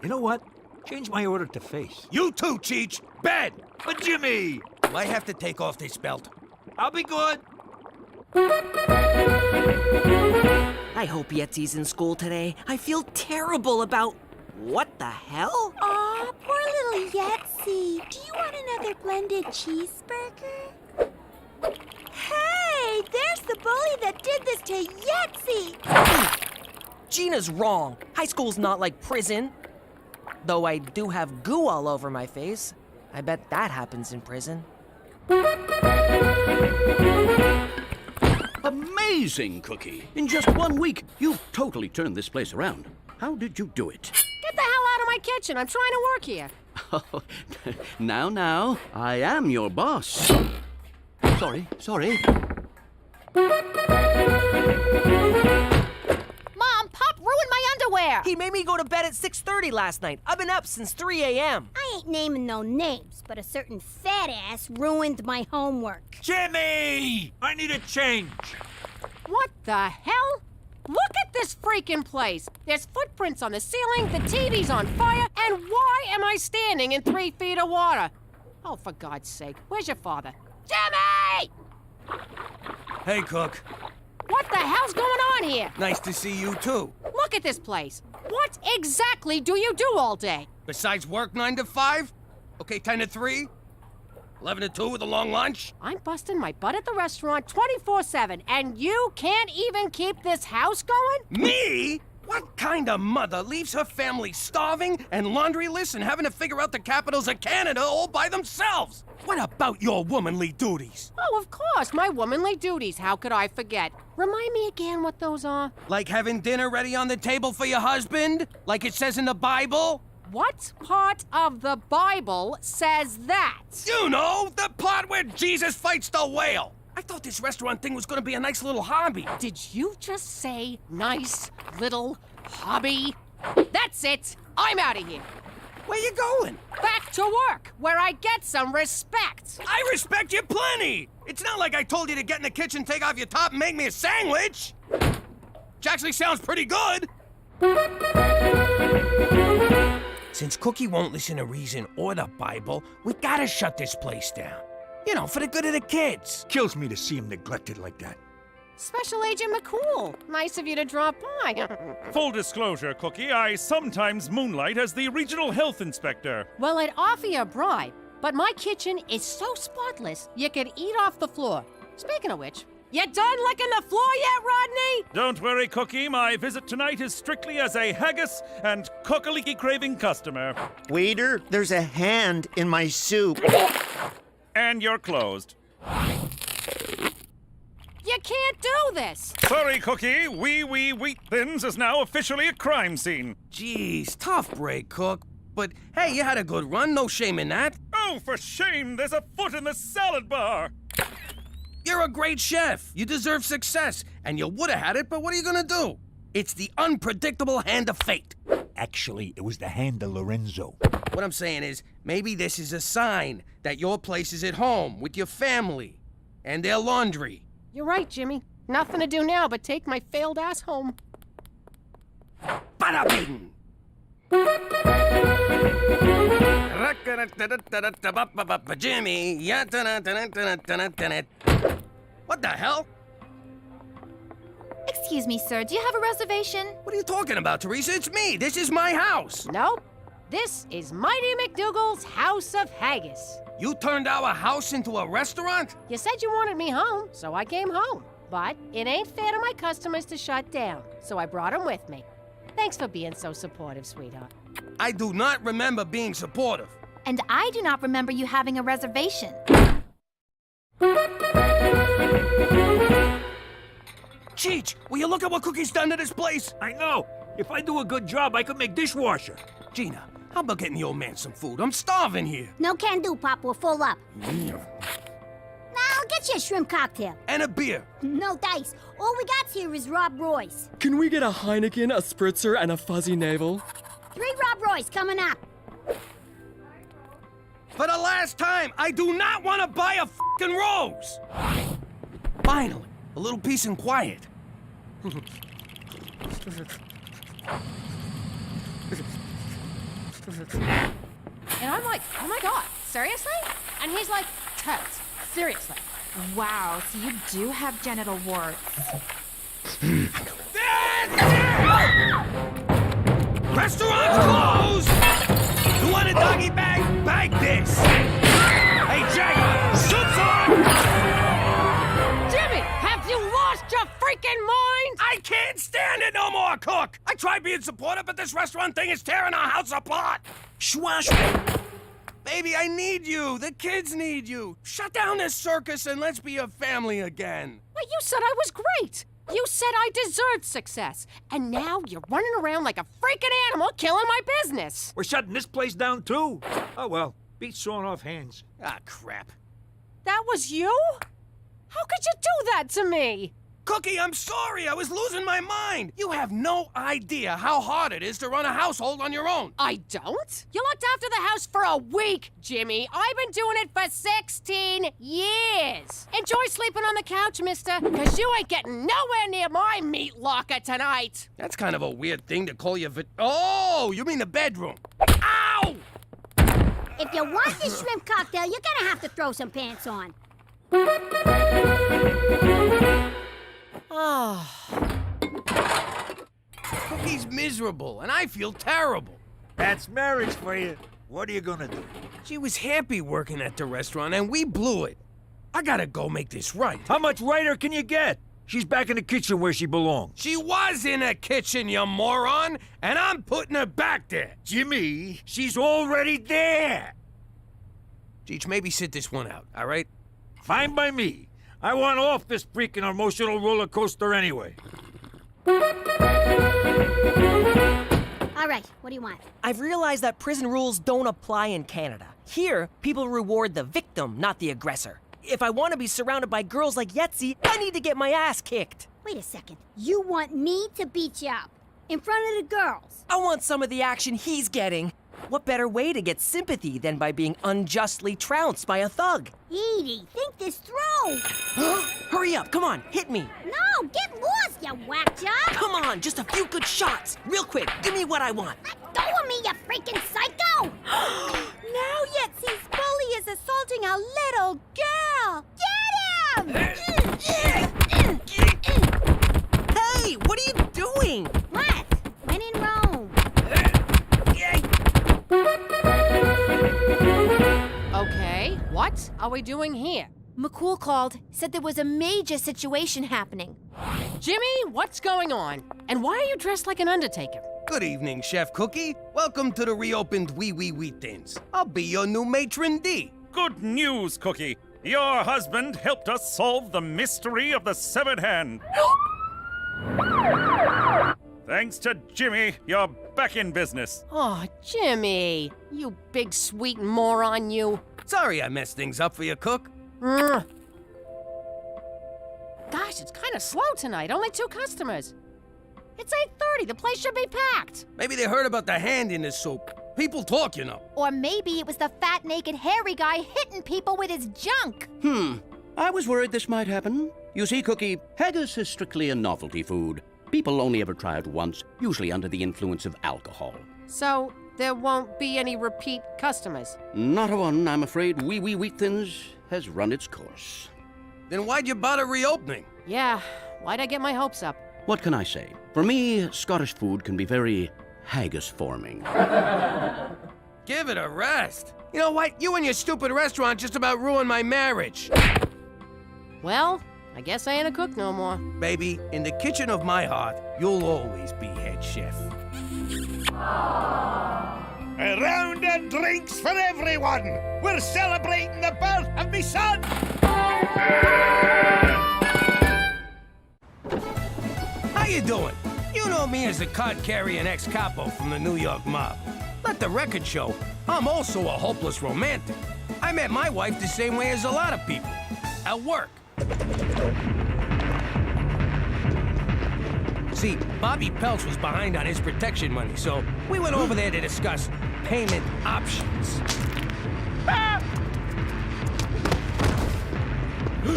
You know what? Change my order to face. You too, Cheech! Bed! But Jimmy! Do I have to take off this belt? I'll be good. I hope Yetzi's in school today. I feel terrible about... What the hell? Aw, poor little Yetzi. Do you want another blended cheeseburger? Hey, there's the bully that did this to Yetzi. Gina's wrong. High school's not like prison. Though I do have goo all over my face. I bet that happens in prison. Amazing, Cookie. In just 1 week, you've totally turned this place around. How did you do it? Get the hell out of my kitchen. I'm trying to work here. Now, I am your boss. Sorry. Mom, Pop ruined my underwear. He made me go to bed at 6:30 last night. I've been up since 3 a.m. I ain't naming no names, but a certain fat ass ruined my homework. Jimmy! I need a change. What the hell? Look at this freaking place. There's footprints on the ceiling, the TV's on fire, and why am I standing in 3 feet of water? Oh, for God's sake, where's your father? Jimmy! Hey, Cook. What the hell's going on here? Nice to see you, too. Look at this place. What exactly do you do all day? Besides work 9 to 5? Okay, 10 to 3? 11 to 2 with a long lunch? I'm busting my butt at the restaurant 24/7, and you can't even keep this house going? Me? What kind of mother leaves her family starving and laundryless and having to figure out the capitals of Canada all by themselves? What about your womanly duties? Oh, of course, my womanly duties. How could I forget? Remind me again what those are. Like having dinner ready on the table for your husband? Like it says in the Bible? What part of the Bible says that? You know, the part where Jesus fights the whale. I thought this restaurant thing was gonna be a nice little hobby. Did you just say nice little hobby? That's it. I'm out of here. Where you going? Back to work, where I get some respect. I respect you plenty. It's not like I told you to get in the kitchen, take off your top, and make me a sandwich. Which actually sounds pretty good. Since Cookie won't listen to reason or the Bible, we gotta shut this place down. You know, for the good of the kids. Kills me to see him neglected like that. Special Agent McCool, nice of you to drop by. Full disclosure, Cookie, I sometimes moonlight as the regional health inspector. Well, I'd offer you a bribe, but my kitchen is so spotless, you could eat off the floor. Speaking of which, you done licking the floor yet, Rodney? Don't worry, Cookie, my visit tonight is strictly as a haggis and cockaliki craving customer. Waiter, there's a hand in my soup. And you're closed. You can't do this! Sorry, Cookie. Wheat Thins is now officially a crime scene. Jeez, tough break, Cook. But hey, you had a good run, no shame in that. Oh, for shame, there's a foot in the salad bar. You're a great chef. You deserve success. And you would have had it, but what are you gonna do? It's the unpredictable hand of fate. Actually, it was the hand of Lorenzo. What I'm saying is, maybe this is a sign that your place is at home with your family and their laundry. You're right, Jimmy. Nothing to do now but take my failed ass home. Bada bing! Jimmy, what the hell? Excuse me, sir. Do you have a reservation? What are you talking about, Teresa? It's me. This is my house. Nope. This is Mighty McDougal's House of Haggis. You turned our house into a restaurant? You said you wanted me home, so I came home. But it ain't fair to my customers to shut down, so I brought them with me. Thanks for being so supportive, sweetheart. I do not remember being supportive. And I do not remember you having a reservation. Cheech, will you look at what Cookie's done to this place? I know. If I do a good job, I could make dishwasher. Gina, how about getting the old man some food? I'm starving here. No can do, Pop. We're full up. Now get What's your shrimp cocktail? And a beer. No dice. All we got here is Rob Roy's. Can we get a Heineken, a Spritzer, and a fuzzy navel? 3 Rob Roy's coming up. For the last time, I do not want to buy a fucking rose! Finally, a little peace and quiet. And I'm like, oh my god, seriously? And he's like, totes, seriously. Wow, so you do have genital warts. Restaurant's closed! You want a doggy bag? Bag this! Hey, Jack! Soup's on! Jimmy, have you lost your freaking mind? I can't stand it no more, Cook! I tried being supportive, but this restaurant thing is tearing our house apart! Schwash! Baby, I need you! The kids need you! Shut down this circus and let's be a family again! Well, you said I was great. You said I deserved success. And now you're running around like a freaking animal killing my business. We're shutting this place down, too. Oh, well. Beats sawing off hands. Ah, crap. That was you? How could you do that to me? Cookie, I'm sorry. I was losing my mind. You have no idea how hard it is to run a household on your own. I don't? You looked after the house for a week, Jimmy. I've been doing it for 16 years. Enjoy sleeping on the couch, mister, because you ain't getting nowhere near my meat locker tonight. That's kind of a weird thing to call your Oh, you mean the bedroom. Ow! If you want this shrimp cocktail, you're gonna have to throw some pants on. Oh. Cookie's miserable, and I feel terrible. That's marriage for you. What are you gonna do? She was happy working at the restaurant, and we blew it. I gotta go make this right. How much righter can you get? She's back in the kitchen where she belongs. She was in the kitchen, you moron, and I'm putting her back there. Jimmy, she's already there. Cheech, maybe sit this one out, all right? Fine by me. I want off this freaking emotional roller coaster anyway. All right, what do you want? I've realized that prison rules don't apply in Canada. Here, people reward the victim, not the aggressor. If I want to be surrounded by girls like Yetzi, I need to get my ass kicked. Wait a second. You want me to beat you up in front of the girls? I want some of the action he's getting. What better way to get sympathy than by being unjustly trounced by a thug? Edie, think this through. Hurry up, come on, hit me. No, get lost, you whack job. Come on, just a few good shots. Real quick, give me what I want. Let go of me, you freaking psycho. Now Yetzi's bully is assaulting a little girl. Get him! Hey, what are you doing? What? When in Rome. Okay, what are we doing here? McCool called, said there was a major situation happening. Jimmy, what's going on? And why are you dressed like an undertaker? Good evening, Chef Cookie. Welcome to the reopened Wee Wee Wheatins. I'll be your new matron D. Good news, Cookie. Your husband helped us solve the mystery of the severed hand. Thanks to Jimmy, you're back in business. Oh, Jimmy, you big sweet moron, you. Sorry I messed things up for you, Cook. Gosh, it's kind of slow tonight. Only 2 customers. It's 8:30. The place should be packed. Maybe they heard about the hand in the soup. People talk, you know. Or maybe it was the fat, naked, hairy guy hitting people with his junk. I was worried this might happen. You see, Cookie, haggis is strictly a novelty food. People only ever try it once, usually under the influence of alcohol. So there won't be any repeat customers? Not a one, I'm afraid. Wee Wee Wheat Thins has run its course. Then why'd you bother reopening? Yeah, why'd I get my hopes up? What can I say? For me, Scottish food can be very haggis-forming. Give it a rest. You know what? You and your stupid restaurant just about ruined my marriage. Well, I guess I ain't a cook no more. Baby, in the kitchen of my heart, you'll always be head chef. A round of drinks for everyone. We're celebrating the birth of me son. How you doing? You know me as a card-carrying ex-capo from the New York mob. Let the record show, I'm also a hopeless romantic. I met my wife the same way as a lot of people. at work. See, Bobby Peltz was behind on his protection money, so we went over there to discuss payment options.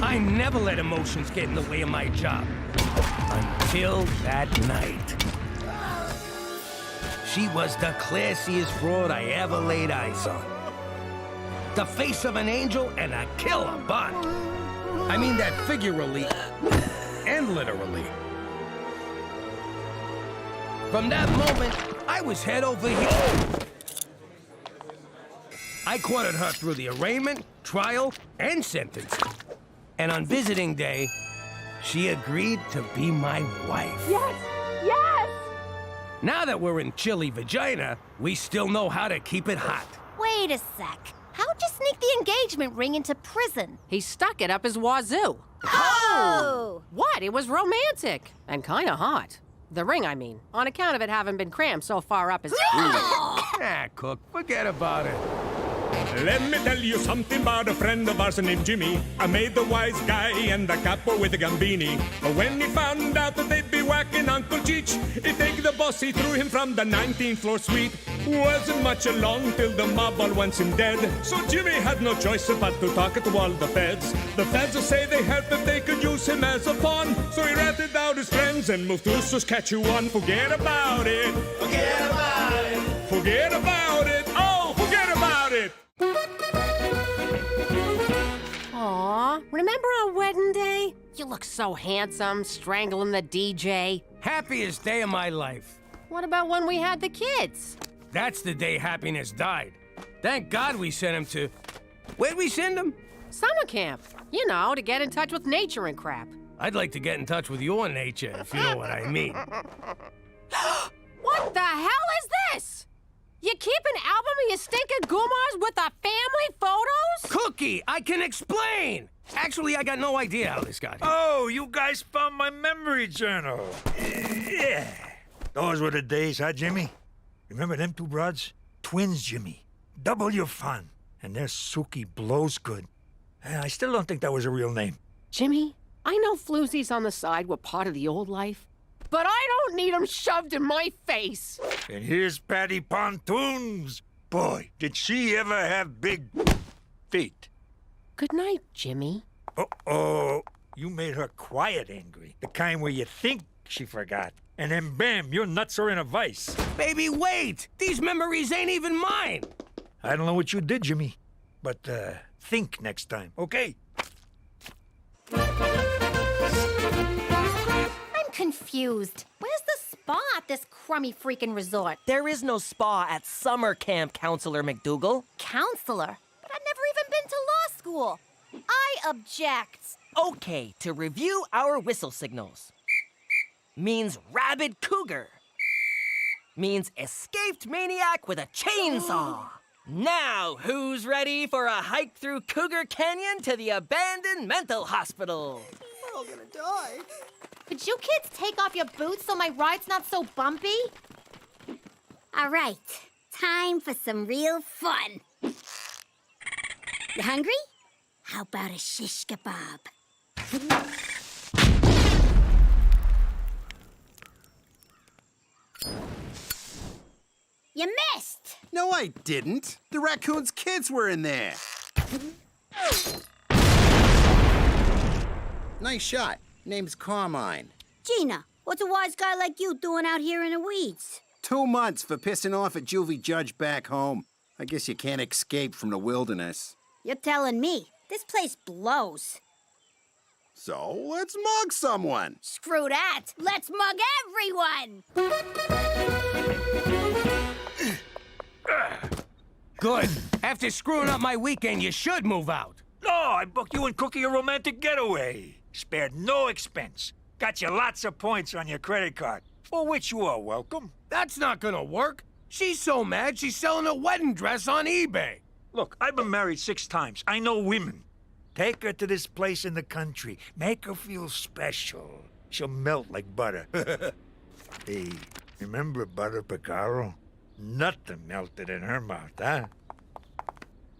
I never let emotions get in the way of my job. Until that night. She was the classiest broad I ever laid eyes on. The face of an angel and a killer butt. I mean that figuratively and literally. From that moment, I was head over heels. I courted her through the arraignment, trial, and sentencing. And on visiting day, she agreed to be my wife. Yes! Yes! Now that we're in chilly vagina, we still know how to keep it hot. Wait a sec. How'd you sneak the engagement ring into prison? He stuck it up his wazoo. Oh! What? It was romantic. And kind of hot. The ring, I mean. On account of it having been crammed so far up his... Ah, Cook, forget about it. Let me tell you something about a friend of ours named Jimmy. I made the wise guy and the capo with the gambini. But when he found out that they'd be whacking Uncle Cheech, he take the boss, he threw him from the 19th floor suite. Wasn't much along till the mob all wants him dead. So Jimmy had no choice but to talk to all the feds. The feds say they heard that they could use him as a pawn. So he ratted out his friends and moved to Saskatchewan. Forget about it. Forget about it. Forget about it. Oh, forget about it. Aw, remember our wedding day? You look so handsome, strangling the DJ. Happiest day of my life. What about when we had the kids? That's the day happiness died. Thank God we sent him to... Where'd we send him? Summer camp. You know, to get in touch with nature and crap. I'd like to get in touch with your nature, if you know what I mean. What the hell is this? You keep an album of your stinking goomars with the family photos? Cookie, I can explain! Actually, I got no idea how this got here. Oh, you guys found my memory journal. Yeah. Those were the days, huh, Jimmy? Remember them two broads? Twins, Jimmy. Double your fun. And their Suki blows good. I still don't think that was a real name. Jimmy, I know floozies on the side were part of the old life, but I don't need them shoved in my face. And here's Patty Pontoons. Boy, did she ever have big feet. Good night, Jimmy. Uh-oh. You made her quiet angry. The kind where you think she forgot. And then bam, your nuts are in a vice. Baby, wait! These memories ain't even mine! I don't know what you did, Jimmy. But, think next time, okay? I'm confused. Where's the spa at this crummy freaking resort? There is no spa at summer camp, Counselor McDougal. Counselor? But I've never even been to law school. I object. Okay, to review our whistle signals. Means rabid cougar. Means escaped maniac with a chainsaw. Now, who's ready for a hike through Cougar Canyon to the abandoned mental hospital? We're all gonna die. Could you kids take off your boots so my ride's not so bumpy? All right, time for some real fun. You hungry? How about a shish kebab? You missed! No, I didn't. The raccoon's kids were in there. Nice shot. Name's Carmine. Gina, what's a wise guy like you doing out here in the weeds? 2 months for pissing off a juvie judge back home. I guess you can't escape from the wilderness. You're telling me. This place blows. So let's mug someone. Screw that. Let's mug everyone. Good. After screwing up my weekend, you should move out. No, I booked you and Cookie a romantic getaway. Spared no expense. Got you lots of points on your credit card, for which you are welcome. That's not gonna work. She's so mad she's selling a wedding dress on eBay. Look, I've been married 6 times. I know women. Take her to this place in the country. Make her feel special. She'll melt like butter. Hey, remember Butter Picaro? Nothing melted in her mouth, huh?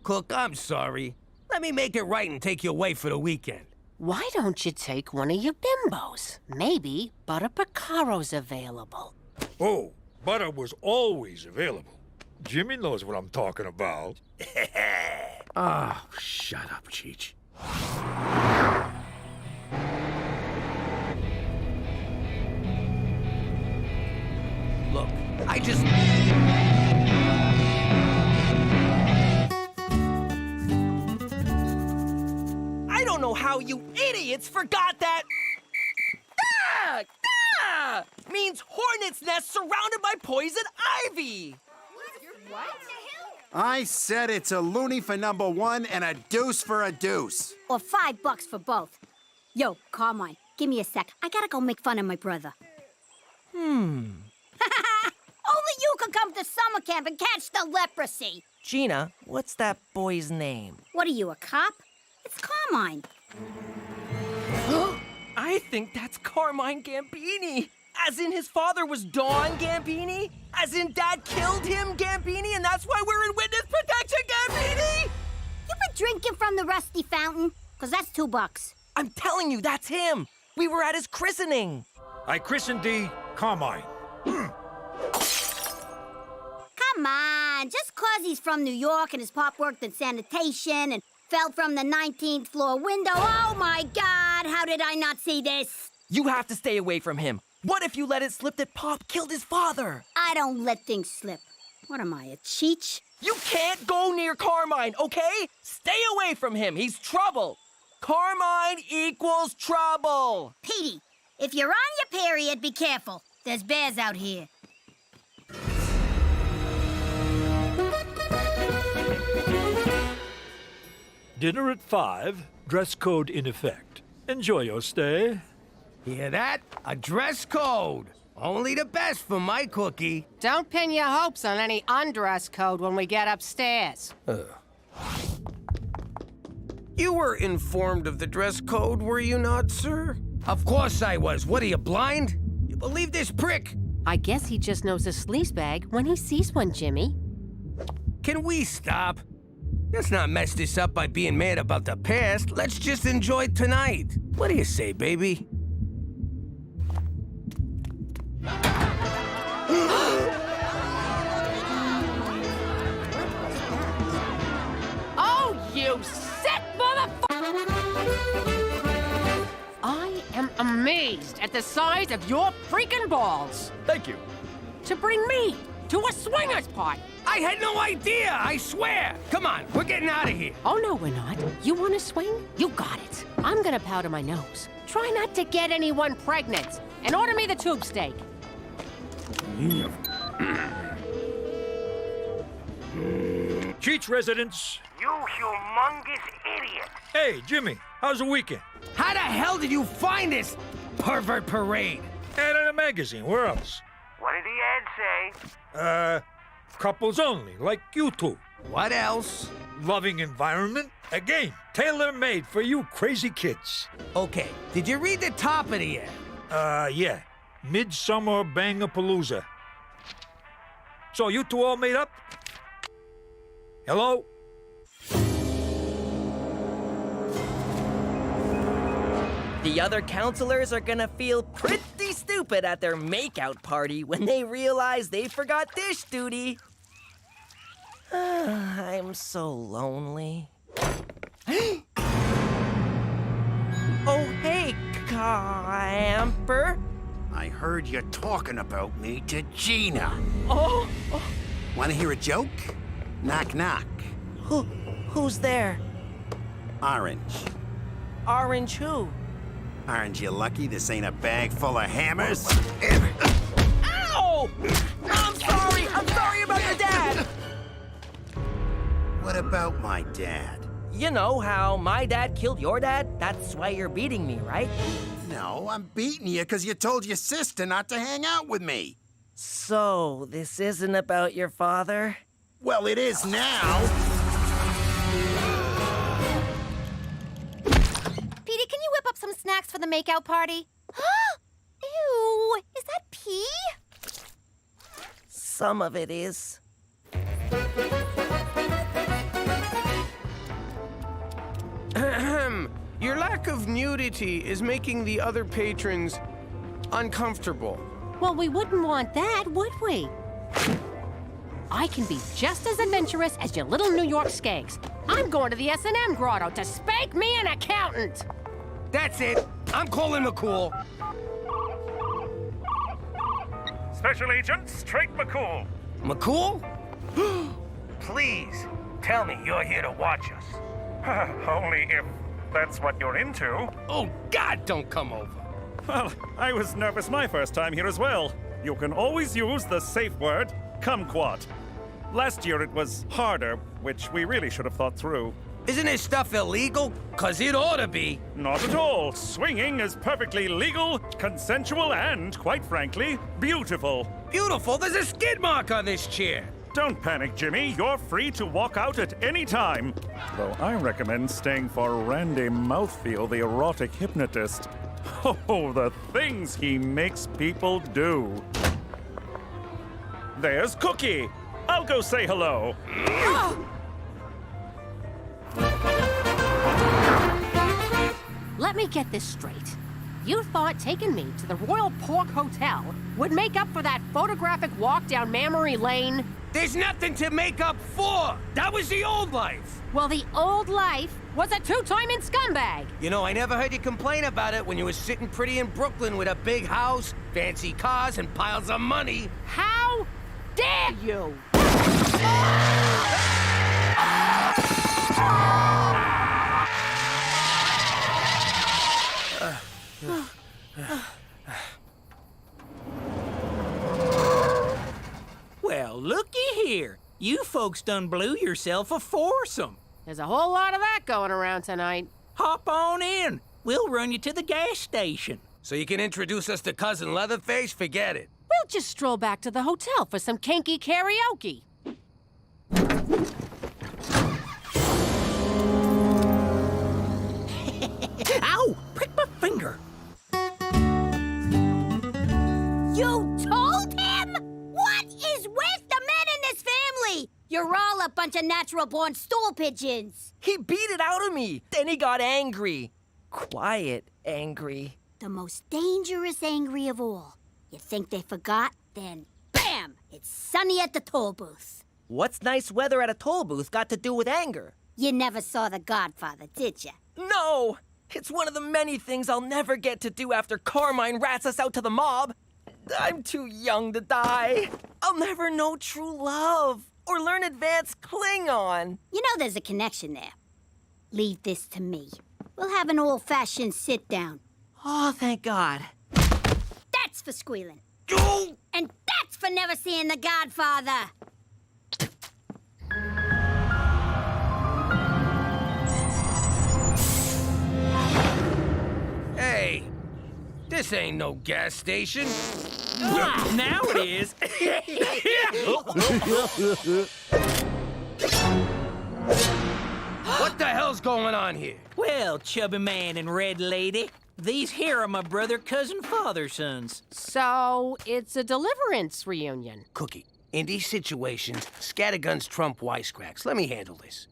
Cook, I'm sorry. Let me make it right and take you away for the weekend. Why don't you take one of your bimbos? Maybe Butter Piccaro's available. Oh, butter was always available. Jimmy knows what I'm talking about. Oh, shut up, Cheech. Look, I just... I don't know how you idiots forgot that. Means hornet's nest surrounded by poison ivy. What? I said it's a loony for number one and a deuce for a deuce. Or $5 for both. Yo, Carmine, give me a sec. I gotta go make fun of my brother. Only you can come to summer camp and catch the leprosy. Gina, what's that boy's name? What are you, a cop? It's Carmine. I think that's Carmine Gambini. As in his father was Don Gambini? As in Dad killed him, Gambini, and that's why we're in witness protection, Gambini? You been drinking from the rusty fountain? 'Cause that's $2. I'm telling you, that's him. We were at his christening. I christened thee Carmine. Come on, just 'cause he's from New York and his pop worked in sanitation and fell from the 19th floor window. Oh my God, how did I not see this? You have to stay away from him. What if you let it slip that Pop killed his father? I don't let things slip. What am I, a cheech? You can't go near Carmine, okay? Stay away from him. He's trouble. Carmine equals trouble. Petey, if you're on your period, be careful. There's bears out here. Dinner at 5, dress code in effect. Enjoy your stay. Hear that? A dress code. Only the best for my cookie. Don't pin your hopes on any undress code when we get upstairs. You were informed of the dress code, were you not, sir? Of course I was. What are you, blind? You believe this prick? I guess he just knows a sleaze bag when he sees one, Jimmy. Can we stop? Let's not mess this up by being mad about the past. Let's just enjoy tonight. What do you say, baby? Oh, you sick motherfucker! I am amazed at the size of your freaking balls. Thank you. To bring me to a swingers party. I had no idea, I swear. Come on, we're getting out of here. Oh, no, we're not. You want to swing? You got it. I'm gonna powder my nose. Try not to get anyone pregnant. And order me the tube steak. Cheech residents. You humongous idiot. Hey, Jimmy, how's the weekend? How the hell did you find this pervert parade? Ad in a magazine, where else? What did the ad say? Couples only, like you two. What else? Loving environment. Again, tailor-made for you crazy kids. Okay, did you read the top of the ad? Yeah. Midsummer Bangapalooza. So you two all made up? Hello? The other counselors are gonna feel pretty stupid at their makeout party when they realize they forgot dish duty. I'm so lonely. Oh, hey, camper. I heard you talking about me to Gina. Oh. Want to hear a joke? Knock, knock. Who's there? Orange. Orange who? Aren't you lucky this ain't a bag full of hammers? Ow! I'm sorry about your dad! What about my dad? You know how my dad killed your dad? That's why you're beating me, right? No, I'm beating you because you told your sister not to hang out with me. So, this isn't about your father? Well, it is now. Petey, can you whip up some snacks for the makeout party? Ew, is that pee? Some of it is. Your lack of nudity is making the other patrons uncomfortable. Well, we wouldn't want that, would we? I can be just as adventurous as your little New York skanks. I'm going to the S&M grotto to spank me an accountant. That's it. I'm calling McCool. Special Agent Straight McCool. McCool? Please, tell me you're here to watch us. Only if that's what you're into. Oh, God, don't come over. Well, I was nervous my first time here as well. You can always use the safe word, kumquat. Last year it was harder, which we really should have thought through. Isn't this stuff illegal? 'Cause it ought to be. Not at all. Swinging is perfectly legal, consensual, and, quite frankly, beautiful. Beautiful? There's a skid mark on this chair. Don't panic, Jimmy. You're free to walk out at any time. Though I recommend staying for Randy Mouthfeel, the erotic hypnotist. Oh, the things he makes people do. There's Cookie. I'll go say hello. Let me get this straight. You thought taking me to the Royal Pork Hotel would make up for that photographic walk down Memory Lane? There's nothing to make up for. That was the old life. Well, the old life was a two-timing scumbag. You know, I never heard you complain about it when you were sitting pretty in Brooklyn with a big house, fancy cars, and piles of money. How dare you? Well, looky here. You folks done blew yourself a foursome. There's a whole lot of that going around tonight. Hop on in. We'll run you to the gas station. So you can introduce us to Cousin Leatherface? Forget it. We'll just stroll back to the hotel for some kinky karaoke. Ow! Prick my finger. You told him? What is with the men in this family? You're all a bunch of natural-born stool pigeons. He beat it out of me. Then he got angry. Quiet angry. The most dangerous angry of all. You think they forgot? Then bam! It's sunny at the toll booth. What's nice weather at a toll booth got to do with anger? You never saw The Godfather, did you? No! It's one of the many things I'll never get to do after Carmine rats us out to the mob. I'm too young to die. I'll never know true love or learn advanced Klingon. You know there's a connection there. Leave this to me. We'll have an old-fashioned sit-down. Oh, thank God. That's for squealing. And that's for never seeing The Godfather. Hey, this ain't no gas station. Now it is. What the hell's going on here? Well, chubby man and red lady, these here are my brother, cousin, father sons. So, it's a Deliverance reunion. Cookie, in these situations, scatterguns trump wisecracks. Let me handle this.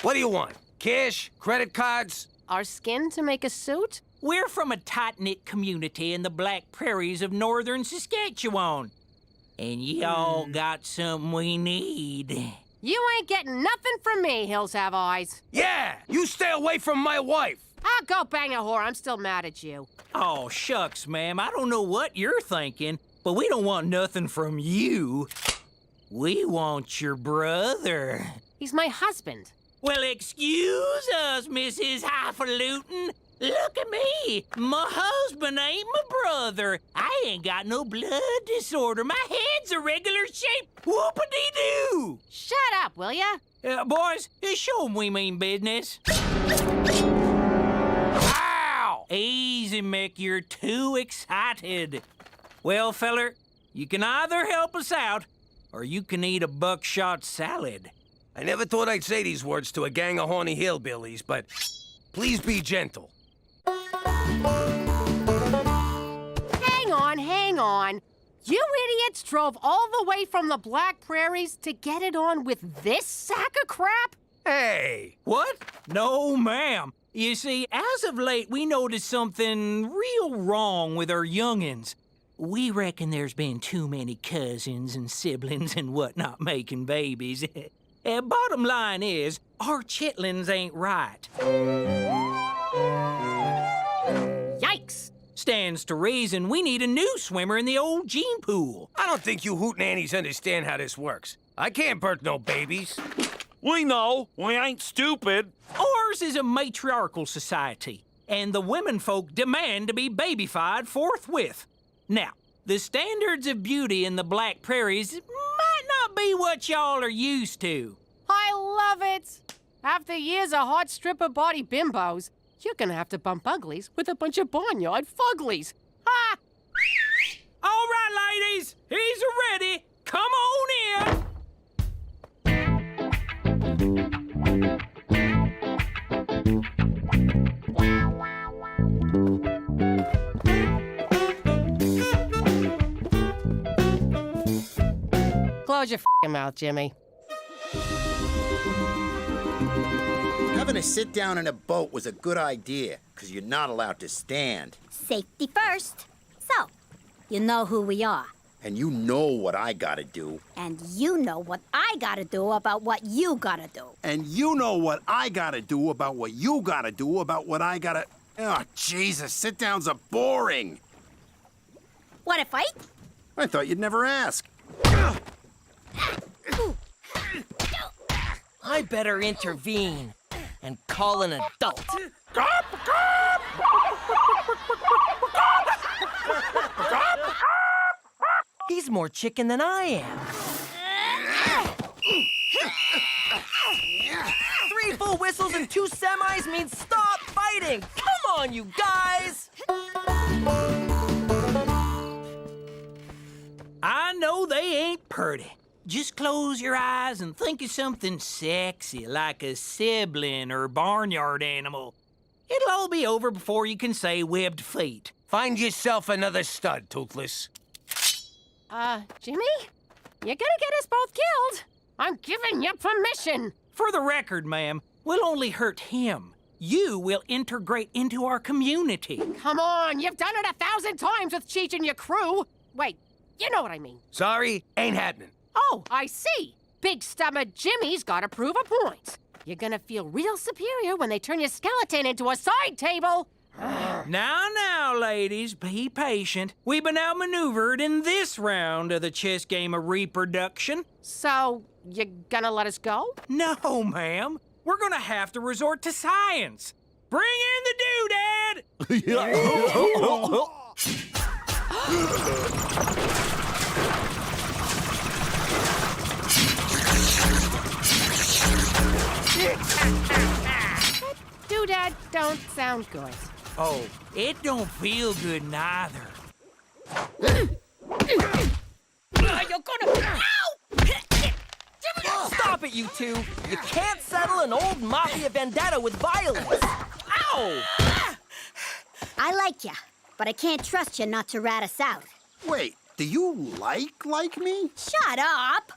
What do you want? Cash? Credit cards? Our skin to make a suit? We're from a tight-knit community in the Black Prairies of northern Saskatchewan. And y'all got something we need. You ain't getting nothing from me, Hills Have Eyes. Yeah! You stay away from my wife! I'll go bang a whore. I'm still mad at you. Oh, shucks, ma'am. I don't know what you're thinking, but we don't want nothing from you. We want your brother. He's my husband. Well, excuse us, Mrs. Highfalutin. Look at me. My husband ain't my brother. I ain't got no blood disorder. My head's a regular shape. Whoop-a-dee-doo. Shut up, will ya? Boys, show 'em we mean business. Ow! Easy, Mick. You're too excited. Well, feller, you can either help us out, or you can eat a buckshot salad. I never thought I'd say these words to a gang of horny hillbillies, but please be gentle. Hang on. You idiots drove all the way from the Black Prairies to get it on with this sack of crap? Hey! What? No, ma'am. You see, as of late, we noticed something real wrong with our youngins. We reckon there's been too many cousins and siblings and whatnot making babies. Bottom line is, our chitlins ain't right. Yikes! Stands to reason we need a new swimmer in the old gene pool. I don't think you hootenannies understand how this works. I can't birth no babies. We know. We ain't stupid. Ours is a matriarchal society, and the women folk demand to be babyfied forthwith. Now, the standards of beauty in the Black Prairies might not be what y'all are used to. I love it! After years of hot stripper body bimbos, you're gonna have to bump uglies with a bunch of barnyard fuglies. Ha! All right, ladies, he's ready. Come on in. Close your f***ing mouth, Jimmy. Having a sit down in a boat was a good idea, because you're not allowed to stand. Safety first. So, you know who we are. And you know what I gotta do. And you know what I gotta do about what you gotta do. And you know what I gotta do about what you gotta do about what I gotta... Oh, Jesus, sit-downs are boring. Want to fight? I thought you'd never ask. I better intervene and call an adult. He's more chicken than I am. 3 full whistles and 2 semis means stop fighting! Come on, you guys! I know they ain't purty. Just close your eyes and think of something sexy, like a sibling or barnyard animal. It'll all be over before you can say webbed feet. Find yourself another stud, Toothless. Jimmy? You're gonna get us both killed. I'm giving you permission. For the record, ma'am, we'll only hurt him. You will integrate into our community. Come on, you've done it 1,000 times with Cheech and your crew. Wait, you know what I mean. Sorry, ain't happening. Oh, I see. Big stomach Jimmy's gotta prove a point. You're gonna feel real superior when they turn your skeleton into a side table. Now, ladies, be patient. We've been outmaneuvered in this round of the chess game of reproduction. So, you gonna let us go? No, ma'am. We're gonna have to resort to science. Bring in the doodad! Doodad don't sound good. Oh, it don't feel good neither. You're gonna... Ow! Stop it, you two! You can't settle an old mafia vendetta with violence! Ow! I like ya, but I can't trust you not to rat us out. Wait, do you like me? Shut up!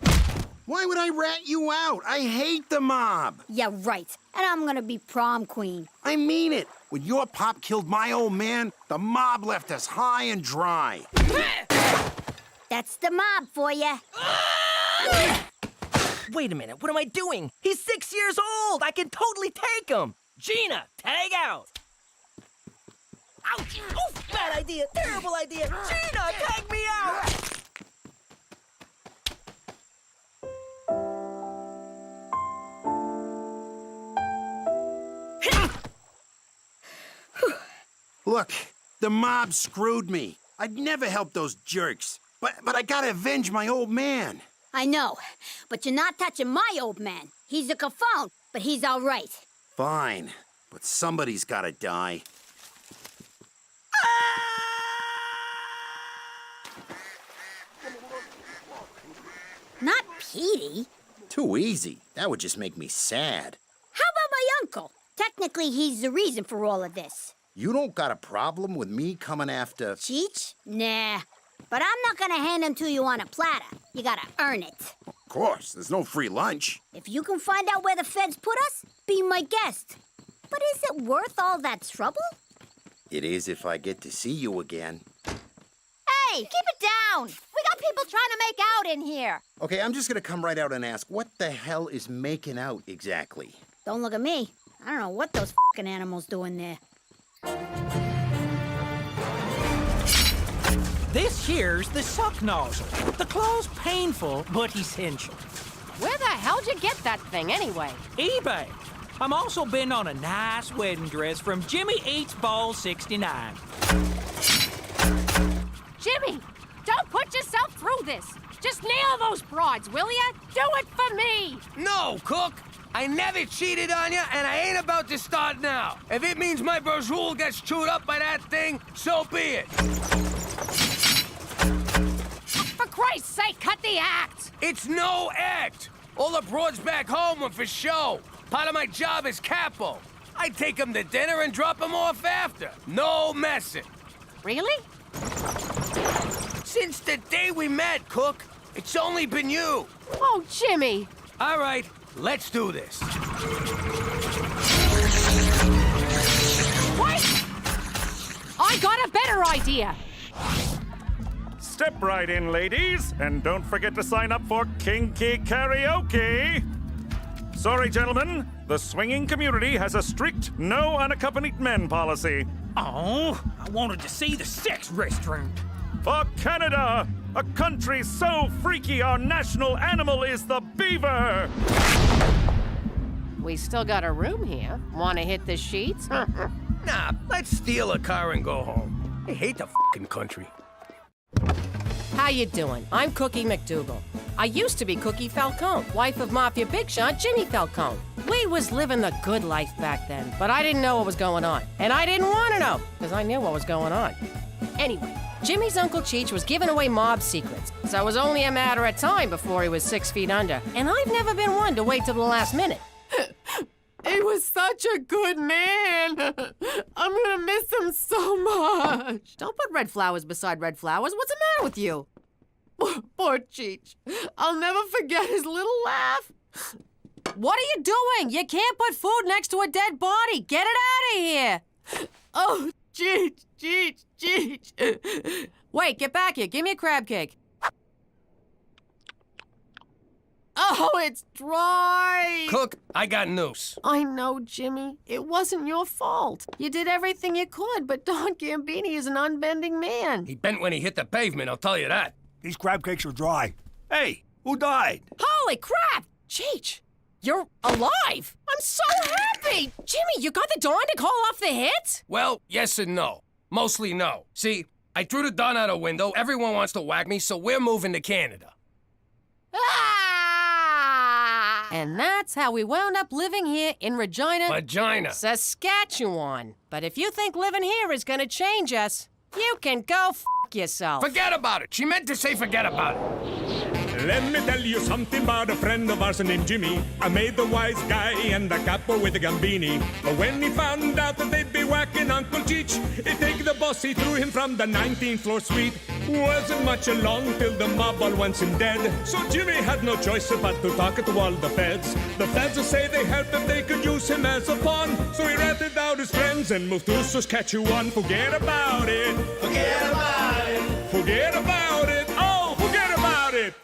Why would I rat you out? I hate the mob. Yeah, right. And I'm gonna be prom queen. I mean it. When your pop killed my old man, the mob left us high and dry. That's the mob for ya. Wait a minute, what am I doing? He's 6 years old! I can totally take him! Gina, tag out! Ouch! Oh, bad idea! Terrible idea! Gina, tag me out! Look, the mob screwed me. I'd never help those jerks. But I gotta avenge my old man. I know, but you're not touching my old man. He's a cafone, but he's all right. Fine, but somebody's gotta die. Not Petey. Too easy. That would just make me sad. How about my uncle? Technically, he's the reason for all of this. You don't got a problem with me coming after... Cheech? Nah. But I'm not gonna hand him to you on a platter. You gotta earn it. Of course, there's no free lunch. If you can find out where the feds put us, be my guest. But is it worth all that trouble? It is if I get to see you again. Hey, keep it down! We got people trying to make out in here. Okay, I'm just gonna come right out and ask, what the hell is making out exactly? Don't look at me. I don't know what those f***ing animals doing there. This here's the suck nozzle. The claw's painful, but essential. Where the hell'd you get that thing anyway? eBay. I'm also been on a nice wedding dress from Jimmy Eats Ball 69. Jimmy, don't put yourself through this. Just nail those broads, will ya? Do it for me. No, Cook. I never cheated on you, and I ain't about to start now. If it means my brazool gets chewed up by that thing, so be it. For Christ's sake, cut the act. It's no act. All the broads back home were for show. Part of my job is capo. I take them to dinner and drop them off after. No messing. Really? Since the day we met, Cook, it's only been you. Oh, Jimmy. All right, let's do this. What? I got a better idea. Step right in, ladies, and don't forget to sign up for Kinky Karaoke. Sorry, gentlemen, the swinging community has a strict no unaccompanied men policy. Oh, I wanted to see the sex restaurant. For Canada, a country so freaky our national animal is the beaver. We still got a room here. Want to hit the sheets? Nah, let's steal a car and go home. I hate the fucking country. How you doing? I'm Cookie McDougal. I used to be Cookie Falcone, wife of Mafia Big Shot Jimmy Falcone. We was living the good life back then, but I didn't know what was going on. And I didn't want to know, because I knew what was going on. Anyway, Jimmy's Uncle Cheech was giving away mob secrets, so it was only a matter of time before he was 6 feet under. And I've never been one to wait till the last minute. He was such a good man. I'm gonna miss him so much. Don't put red flowers beside red flowers. What's the matter with you? Poor Cheech. I'll never forget his little laugh. What are you doing? You can't put food next to a dead body. Get it out of here. Oh, Cheech. Wait, get back here. Give me a crab cake. Oh, it's dry. Cook, I got news. I know, Jimmy. It wasn't your fault. You did everything you could, but Don Gambini is an unbending man. He bent when he hit the pavement, I'll tell you that. These crab cakes are dry. Hey, who died? Holy crap! Cheech, you're alive! I'm so happy! Jimmy, you got the Dawn to call off the hit? Well, yes and no. Mostly no. See, I threw the Dawn out a window, everyone wants to whack me, so we're moving to Canada. And that's how we wound up living here in Regina, Saskatchewan. But if you think living here is gonna change us, you can go f*** yourself. Forget about it. She meant to say forget about it. Let me tell you something about a friend of ours named Jimmy. I made the wise guy and the capo with the gambini. But when he found out that they'd be whacking Uncle Cheech, he'd take the boss, he threw him from the 19th floor suite. Wasn't much along till the mob all wants him dead. So Jimmy had no choice but to talk to all the feds. The feds say they helped if they could use him as a pawn. So he ratted out his friends and moved to Saskatchewan. Forget about it. Forget about it. Forget about it. Oh, forget about it.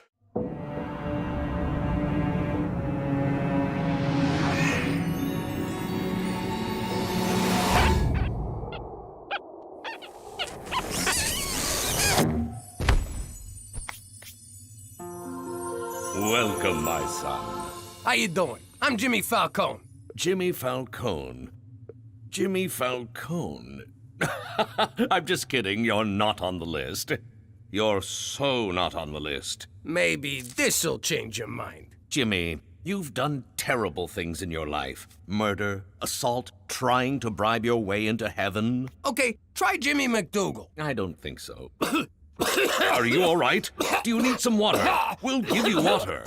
Welcome, my son. How you doing? I'm Jimmy Falcone. Jimmy Falcone. Jimmy Falcone. I'm just kidding. You're not on the list. You're so not on the list. Maybe this'll change your mind. Jimmy, you've done terrible things in your life. Murder, assault, trying to bribe your way into heaven. Okay, try Jimmy McDougal. I don't think so. Are you all right? Do you need some water? We'll give you water.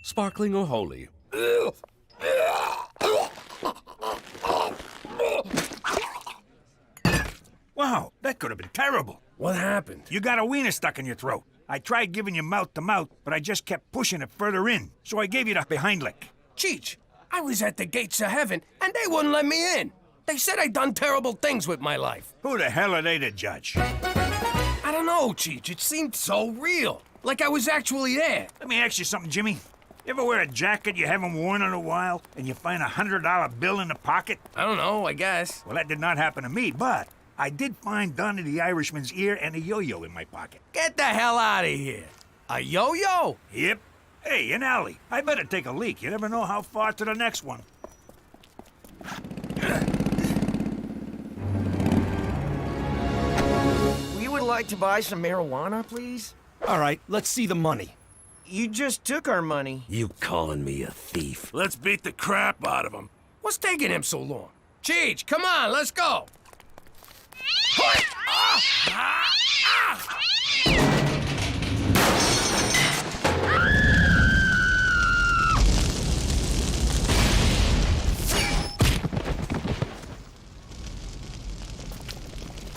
Sparkling or holy? Wow, that could have been terrible. What happened? You got a wiener stuck in your throat. I tried giving you mouth to mouth, but I just kept pushing it further in. So I gave you the behind lick. Cheech, I was at the gates of heaven, and they wouldn't let me in. They said I done terrible things with my life. Who the hell are they to judge? I don't know, Cheech. It seemed so real. Like I was actually there. Let me ask you something, Jimmy. You ever wear a jacket you haven't worn in a while, and you find a $100 bill in the pocket? I don't know, I guess. Well, that did not happen to me, but I did find Donnie the Irishman's ear and a yo-yo in my pocket. Get the hell out of here. A yo-yo? Yep. Hey, an alley. I better take a leak. You never know how far to the next one. We would like to buy some marijuana, please. All right, let's see the money. You just took our money. You calling me a thief? Let's beat the crap out of him. What's taking him so long? Cheech, come on, let's go.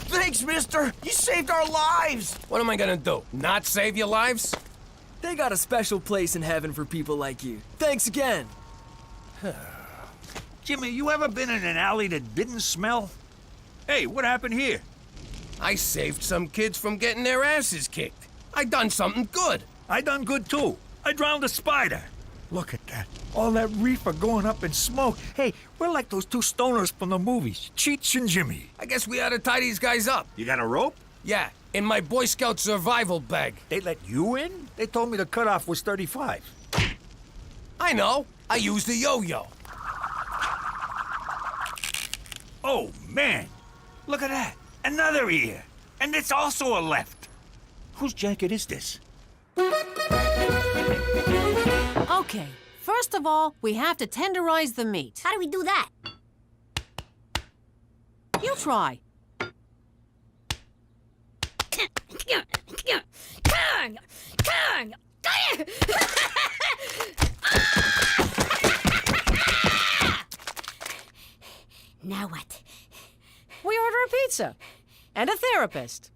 Thanks, mister. You saved our lives. What am I gonna do? Not save your lives? They got a special place in heaven for people like you. Thanks again. Jimmy, you ever been in an alley that didn't smell? Hey, what happened here? I saved some kids from getting their asses kicked. I done something good. I done good too. I drowned a spider. Look at that. All that reefer going up in smoke. Hey, we're like those two stoners from the movies, Cheech and Jimmy. I guess we ought to tie these guys up. You got a rope? Yeah, in my Boy Scout survival bag. They let you in? They told me the cutoff was 35. I know. I used a yo-yo. Oh, man. Look at that. Another ear. And it's also a left. Whose jacket is this? Okay, first of all, we have to tenderize the meat. How do we do that? You try. Now what? We order a pizza and a therapist.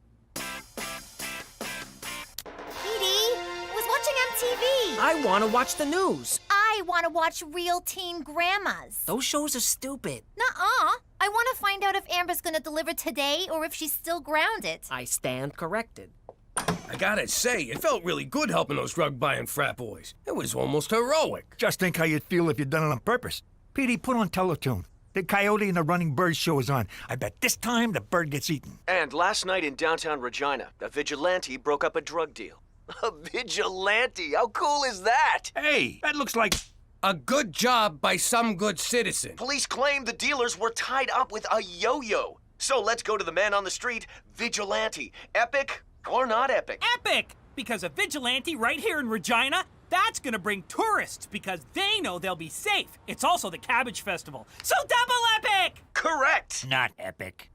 TV. I want to watch the news. I want to watch Real Teen Grandmas. Those shows are stupid. Nuh-uh. I want to find out if Amber's gonna deliver today or if she's still grounded. I stand corrected. I gotta say, it felt really good helping those drug-buying frat boys. It was almost heroic. Just think how you'd feel if you'd done it on purpose. Petey, put on Teletoon. The Coyote and the Running Bird show is on. I bet this time the bird gets eaten. And last night in downtown Regina, a vigilante broke up a drug deal. A vigilante? How cool is that? Hey, that looks like a good job by some good citizen. Police claim the dealers were tied up with a yo-yo. So let's go to the man on the street, vigilante. Epic or not epic? Epic! Because a vigilante right here in Regina, that's gonna bring tourists because they know they'll be safe. It's also the Cabbage Festival, so double epic! Correct. Not epic.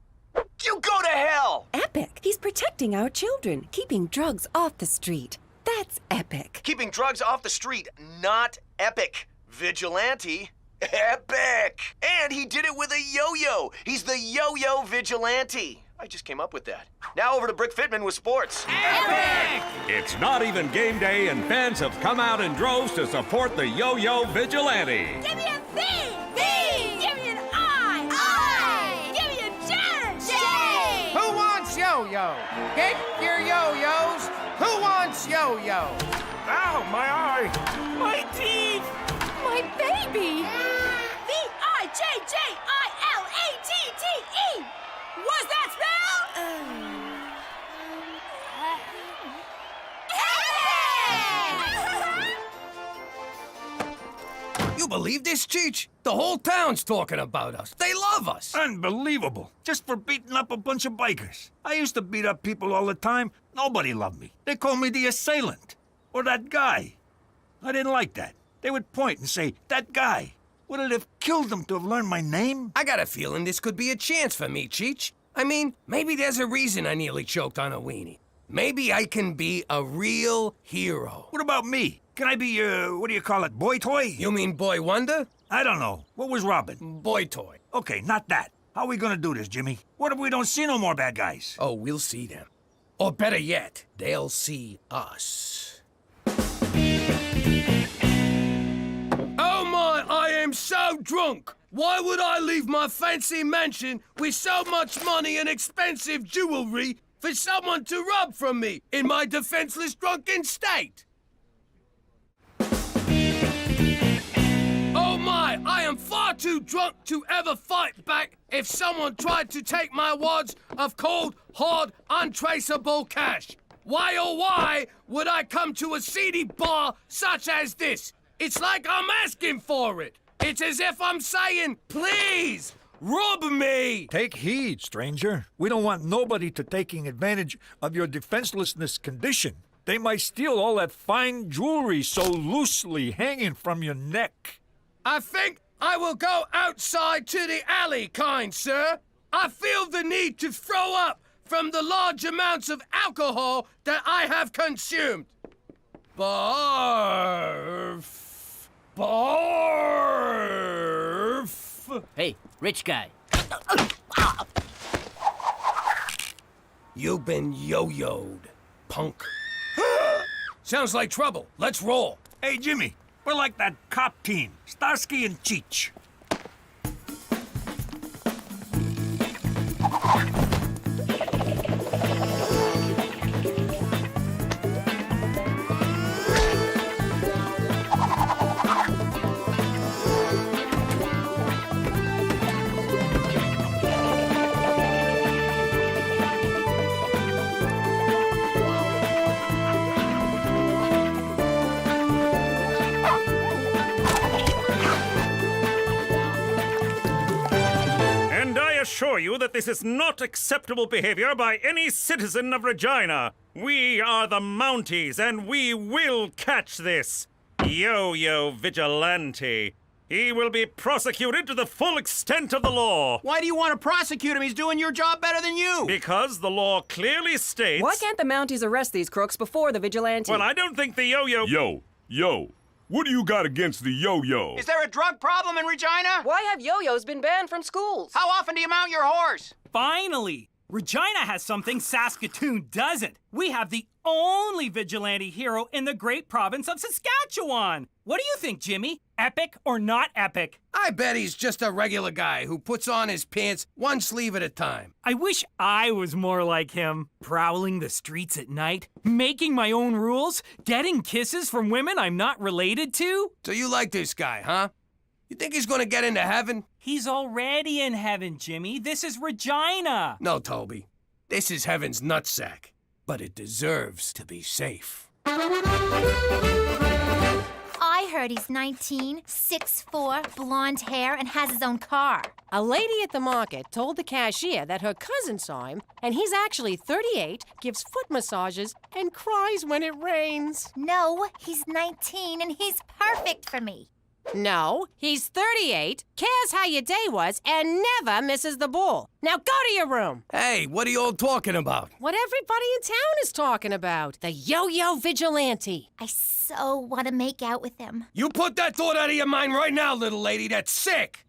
You go to hell! Epic. He's protecting our children, keeping drugs off the street. That's epic. Keeping drugs off the street, not epic. Vigilante, epic. And he did it with a yo-yo. He's the yo-yo vigilante. I just came up with that. Now over to Brick Fitman with sports. Epic! It's not even game day, and fans have come out in droves to support the yo-yo vigilante. Give me a V! V! Give me an I! I! Give me a J! J! Who wants yo-yo? Get your yo-yos. Who wants yo-yo? Ow, my eye! My teeth! My baby! V-I-J-J-I-L-A-T-T-E! What's that spell? You believe this, Cheech? The whole town's talking about us. They love us. Unbelievable. Just for beating up a bunch of bikers. I used to beat up people all the time. Nobody loved me. They called me the assailant. Or that guy. I didn't like that. They would point and say, that guy. Would it have killed them to have learned my name? I got a feeling this could be a chance for me, Cheech. I mean, maybe there's a reason I nearly choked on a weenie. Maybe I can be a real hero. What about me? Can I be, what do you call it, boy toy? You mean Boy Wonder? I don't know. What was Robin? Boy toy. Okay, not that. How are we gonna do this, Jimmy? What if we don't see no more bad guys? Oh, we'll see them. Or better yet, they'll see us. Oh my, I am so drunk. Why would I leave my fancy mansion with so much money and expensive jewelry for someone to rob from me in my defenseless drunken state? Oh my, I am far too drunk to ever fight back if someone tried to take my wads of cold, hard, untraceable cash. Why, oh why, would I come to a seedy bar such as this? It's like I'm asking for it. It's as if I'm saying, please, rob me. Take heed, stranger. We don't want nobody to taking advantage of your defenselessness condition. They might steal all that fine jewelry so loosely hanging from your neck. I think I will go outside to the alley, kind sir. I feel the need to throw up from the large amounts of alcohol that I have consumed. Barf. Barf. Hey, rich guy. You've been yo-yoed, punk. Sounds like trouble. Let's roll. Hey, Jimmy, we're like that cop team, Starsky and Cheech. Assure you that this is not acceptable behavior by any citizen of Regina. We are the Mounties, and we will catch this yo-yo vigilante. He will be prosecuted to the full extent of the law. Why do you want to prosecute him? He's doing your job better than you. Because the law clearly states... Why can't the Mounties arrest these crooks before the vigilante? Well, I don't think the yo-yo... Yo, what do you got against the yo-yo? Is there a drug problem in Regina? Why have yo-yos been banned from schools? How often do you mount your horse? Finally! Regina has something Saskatoon doesn't. We have the only vigilante hero in the great province of Saskatchewan. What do you think, Jimmy? Epic or not epic? I bet he's just a regular guy who puts on his pants one sleeve at a time. I wish I was more like him. Prowling the streets at night, making my own rules, getting kisses from women I'm not related to. So you like this guy, huh? You think he's gonna get into heaven? He's already in heaven, Jimmy. This is Regina. No, Toby. This is heaven's nutsack. But it deserves to be safe. I heard he's 19, 6'4", blonde hair, and has his own car. A lady at the market told the cashier that her cousin saw him, and he's actually 38, gives foot massages, and cries when it rains. No, he's 19, and he's perfect for me. No, he's 38, cares how your day was, and never misses the ball. Now go to your room. Hey, what are you all talking about? What everybody in town is talking about. The yo-yo vigilante. I so want to make out with him. You put that thought out of your mind right now, little lady. That's sick.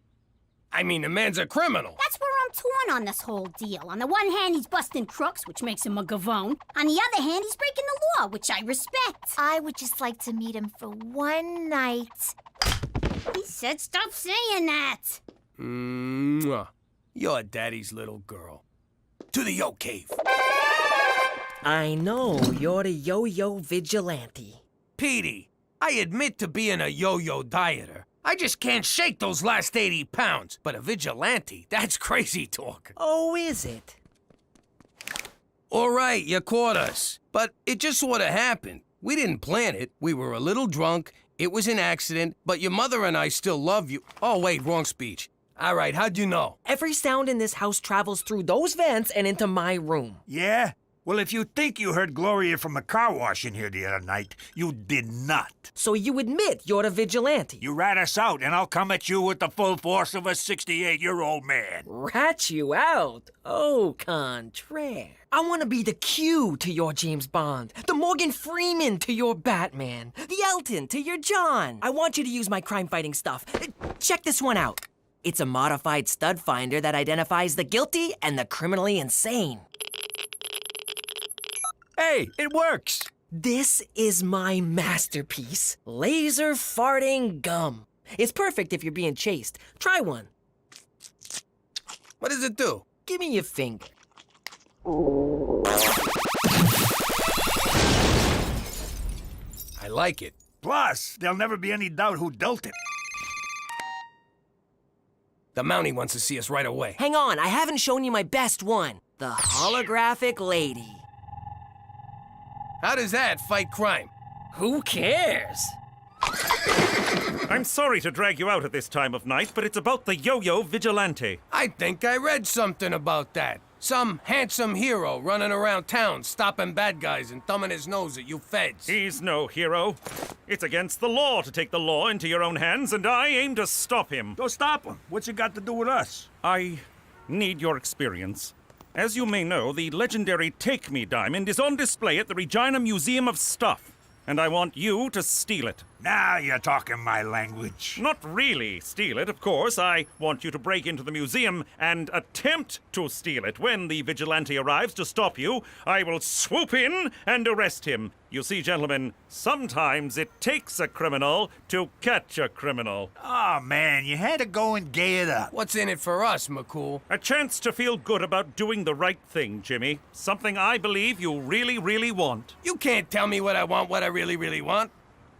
I mean, the man's a criminal. That's where I'm torn on this whole deal. On the one hand, he's busting crooks, which makes him a gavone. On the other hand, he's breaking the law, which I respect. I would just like to meet him for one night. He said stop saying that. Mwah. You're daddy's little girl. To the yo cave. I know, you're the yo-yo vigilante. Petey, I admit to being a yo-yo dieter. I just can't shake those last 80 pounds. But a vigilante, that's crazy talk. Oh, is it? All right, you caught us. But it just sort of happened. We didn't plan it. We were a little drunk. It was an accident, but your mother and I still love you. Oh, wait, wrong speech. All right, how'd you know? Every sound in this house travels through those vents and into my room. Yeah? Well, if you think you heard Gloria from a car wash in here the other night, you did not. So you admit you're the vigilante? You rat us out, and I'll come at you with the full force of a 68-year-old man. Rat you out? Au contraire. I want to be the Q to your James Bond, the Morgan Freeman to your Batman, the Elton to your John. I want you to use my crime-fighting stuff. Check this one out. It's a modified stud finder that identifies the guilty and the criminally insane. Hey, it works. This is my masterpiece, laser farting gum. It's perfect if you're being chased. Try one. What does it do? Give me your finger. I like it. Plus, there'll never be any doubt who dealt it. The Mountie wants to see us right away. Hang on, I haven't shown you my best one. The holographic lady. How does that fight crime? Who cares? I'm sorry to drag you out at this time of night, but it's about the yo-yo vigilante. I think I read something about that. Some handsome hero running around town, stopping bad guys and thumbing his nose at you feds. He's no hero. It's against the law to take the law into your own hands, and I aim to stop him. Go stop him. What's it got to do with us? I need your experience. As you may know, the legendary Take Me diamond is on display at the Regina Museum of Stuff, and I want you to steal it. Now you're talking my language. Not really steal it, of course. I want you to break into the museum and attempt to steal it. When the vigilante arrives to stop you, I will swoop in and arrest him. You see, gentlemen, sometimes it takes a criminal to catch a criminal. Oh, man, you had to go and gay it up. What's in it for us, McCool? A chance to feel good about doing the right thing, Jimmy. Something I believe you really, really want. You can't tell me what I want, what I really, really want.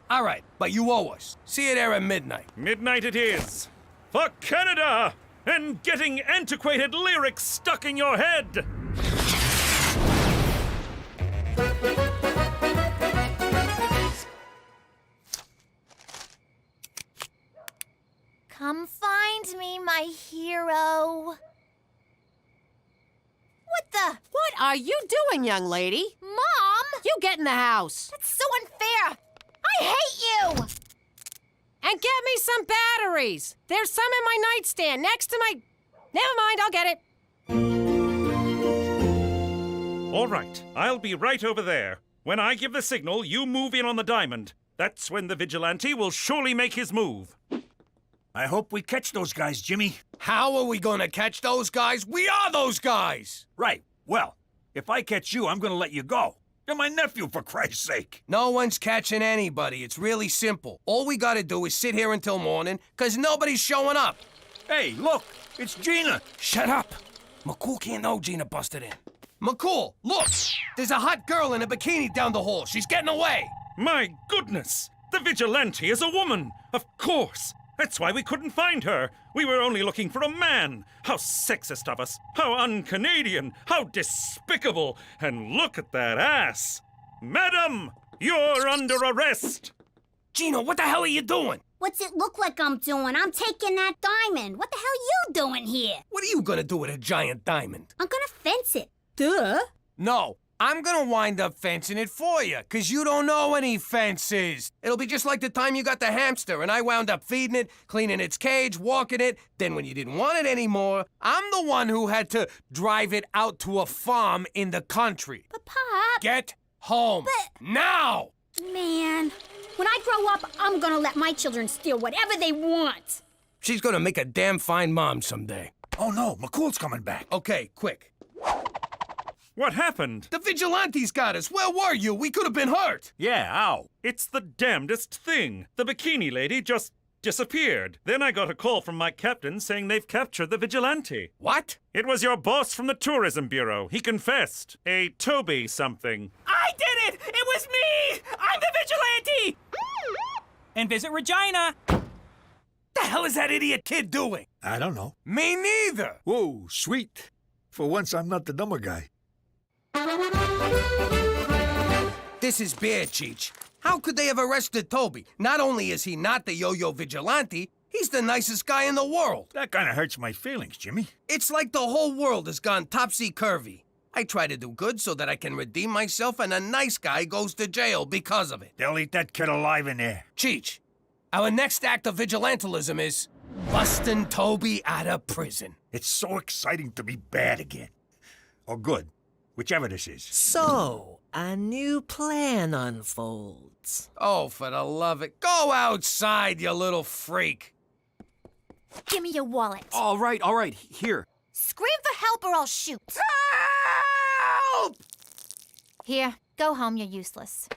All right, but you owe us. See you there at midnight. Midnight it is. For Canada! And getting antiquated lyrics stuck in your head! Come find me, my hero. What the? What are you doing, young lady? Mom! You get in the house. That's so unfair. I hate you! And get me some batteries. There's some in my nightstand next to my... Never mind, I'll get it. All right, I'll be right over there. When I give the signal, you move in on the diamond. That's when the vigilante will surely make his move. I hope we catch those guys, Jimmy. How are we gonna catch those guys? We are those guys! Right. Well, if I catch you, I'm gonna let you go. You're my nephew, for Christ's sake. No one's catching anybody. It's really simple. All we gotta do is sit here until morning, 'cause nobody's showing up. Hey, look, it's Gina. Shut up. McCool can't know Gina busted in. McCool, look! There's a hot girl in a bikini down the hall. She's getting away. My goodness! The vigilante is a woman! Of course! That's why we couldn't find her. We were only looking for a man. How sexist of us. How un-Canadian. How despicable. And look at that ass. Madam, you're under arrest. Gino, what the hell are you doing? What's it look like I'm doing? I'm taking that diamond. What the hell you doing here? What are you gonna do with a giant diamond? I'm gonna fence it. Duh. No, I'm gonna wind up fencing it for you, 'cause you don't know any fences. It'll be just like the time you got the hamster and I wound up feeding it, cleaning its cage, walking it. Then when you didn't want it anymore, I'm the one who had to drive it out to a farm in the country. But Pop... Get home. But... Now! Man, when I grow up, I'm gonna let my children steal whatever they want. She's gonna make a damn fine mom someday. Oh no, McCool's coming back. Okay, quick. What happened? The vigilantes got us. Where were you? We could have been hurt. Yeah, ow. It's the damnedest thing. The bikini lady just disappeared. Then I got a call from my captain saying they've captured the vigilante. What? It was your boss from the tourism bureau. He confessed. A Toby something. I did it! It was me! I'm the vigilante! And visit Regina. The hell is that idiot kid doing? I don't know. Me neither. Whoa, sweet. For once, I'm not the dumber guy. This is bad, Cheech. How could they have arrested Toby? Not only is he not the yo-yo vigilante, he's the nicest guy in the world. That kind of hurts my feelings, Jimmy. It's like the whole world has gone topsy-turvy. I try to do good so that I can redeem myself, and a nice guy goes to jail because of it. They'll eat that kid alive in there. Cheech, our next act of vigilantism is busting Toby out of prison. It's so exciting to be bad again. Or good. Whichever this is. So, a new plan unfolds. Oh, for the love of it. Go outside, you little freak. Give me your wallet. All right, here. Scream for help or I'll shoot. Help! Here, go home, you're useless.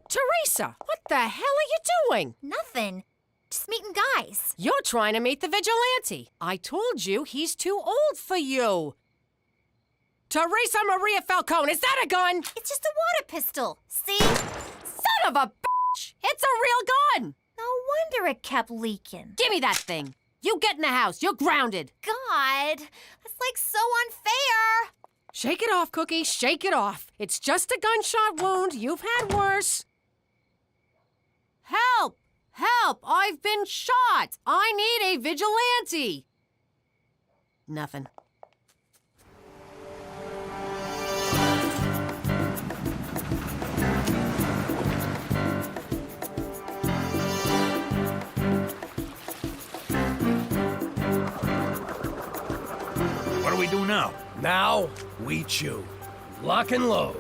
Teresa, what the hell are you doing? Nothing. Just meeting guys. You're trying to meet the vigilante. I told you he's too old for you. Teresa Maria Falcone, is that a gun? It's just a water pistol. See? Son of a bitch! It's a real gun! No wonder it kept leaking. Give me that thing. You get in the house. You're grounded. God, that's like so unfair. Shake it off, Cookie. Shake it off. It's just a gunshot wound. You've had worse. Help! Help! I've been shot! I need a vigilante! Nothing. What do we do now? Now, we chew. Lock and load.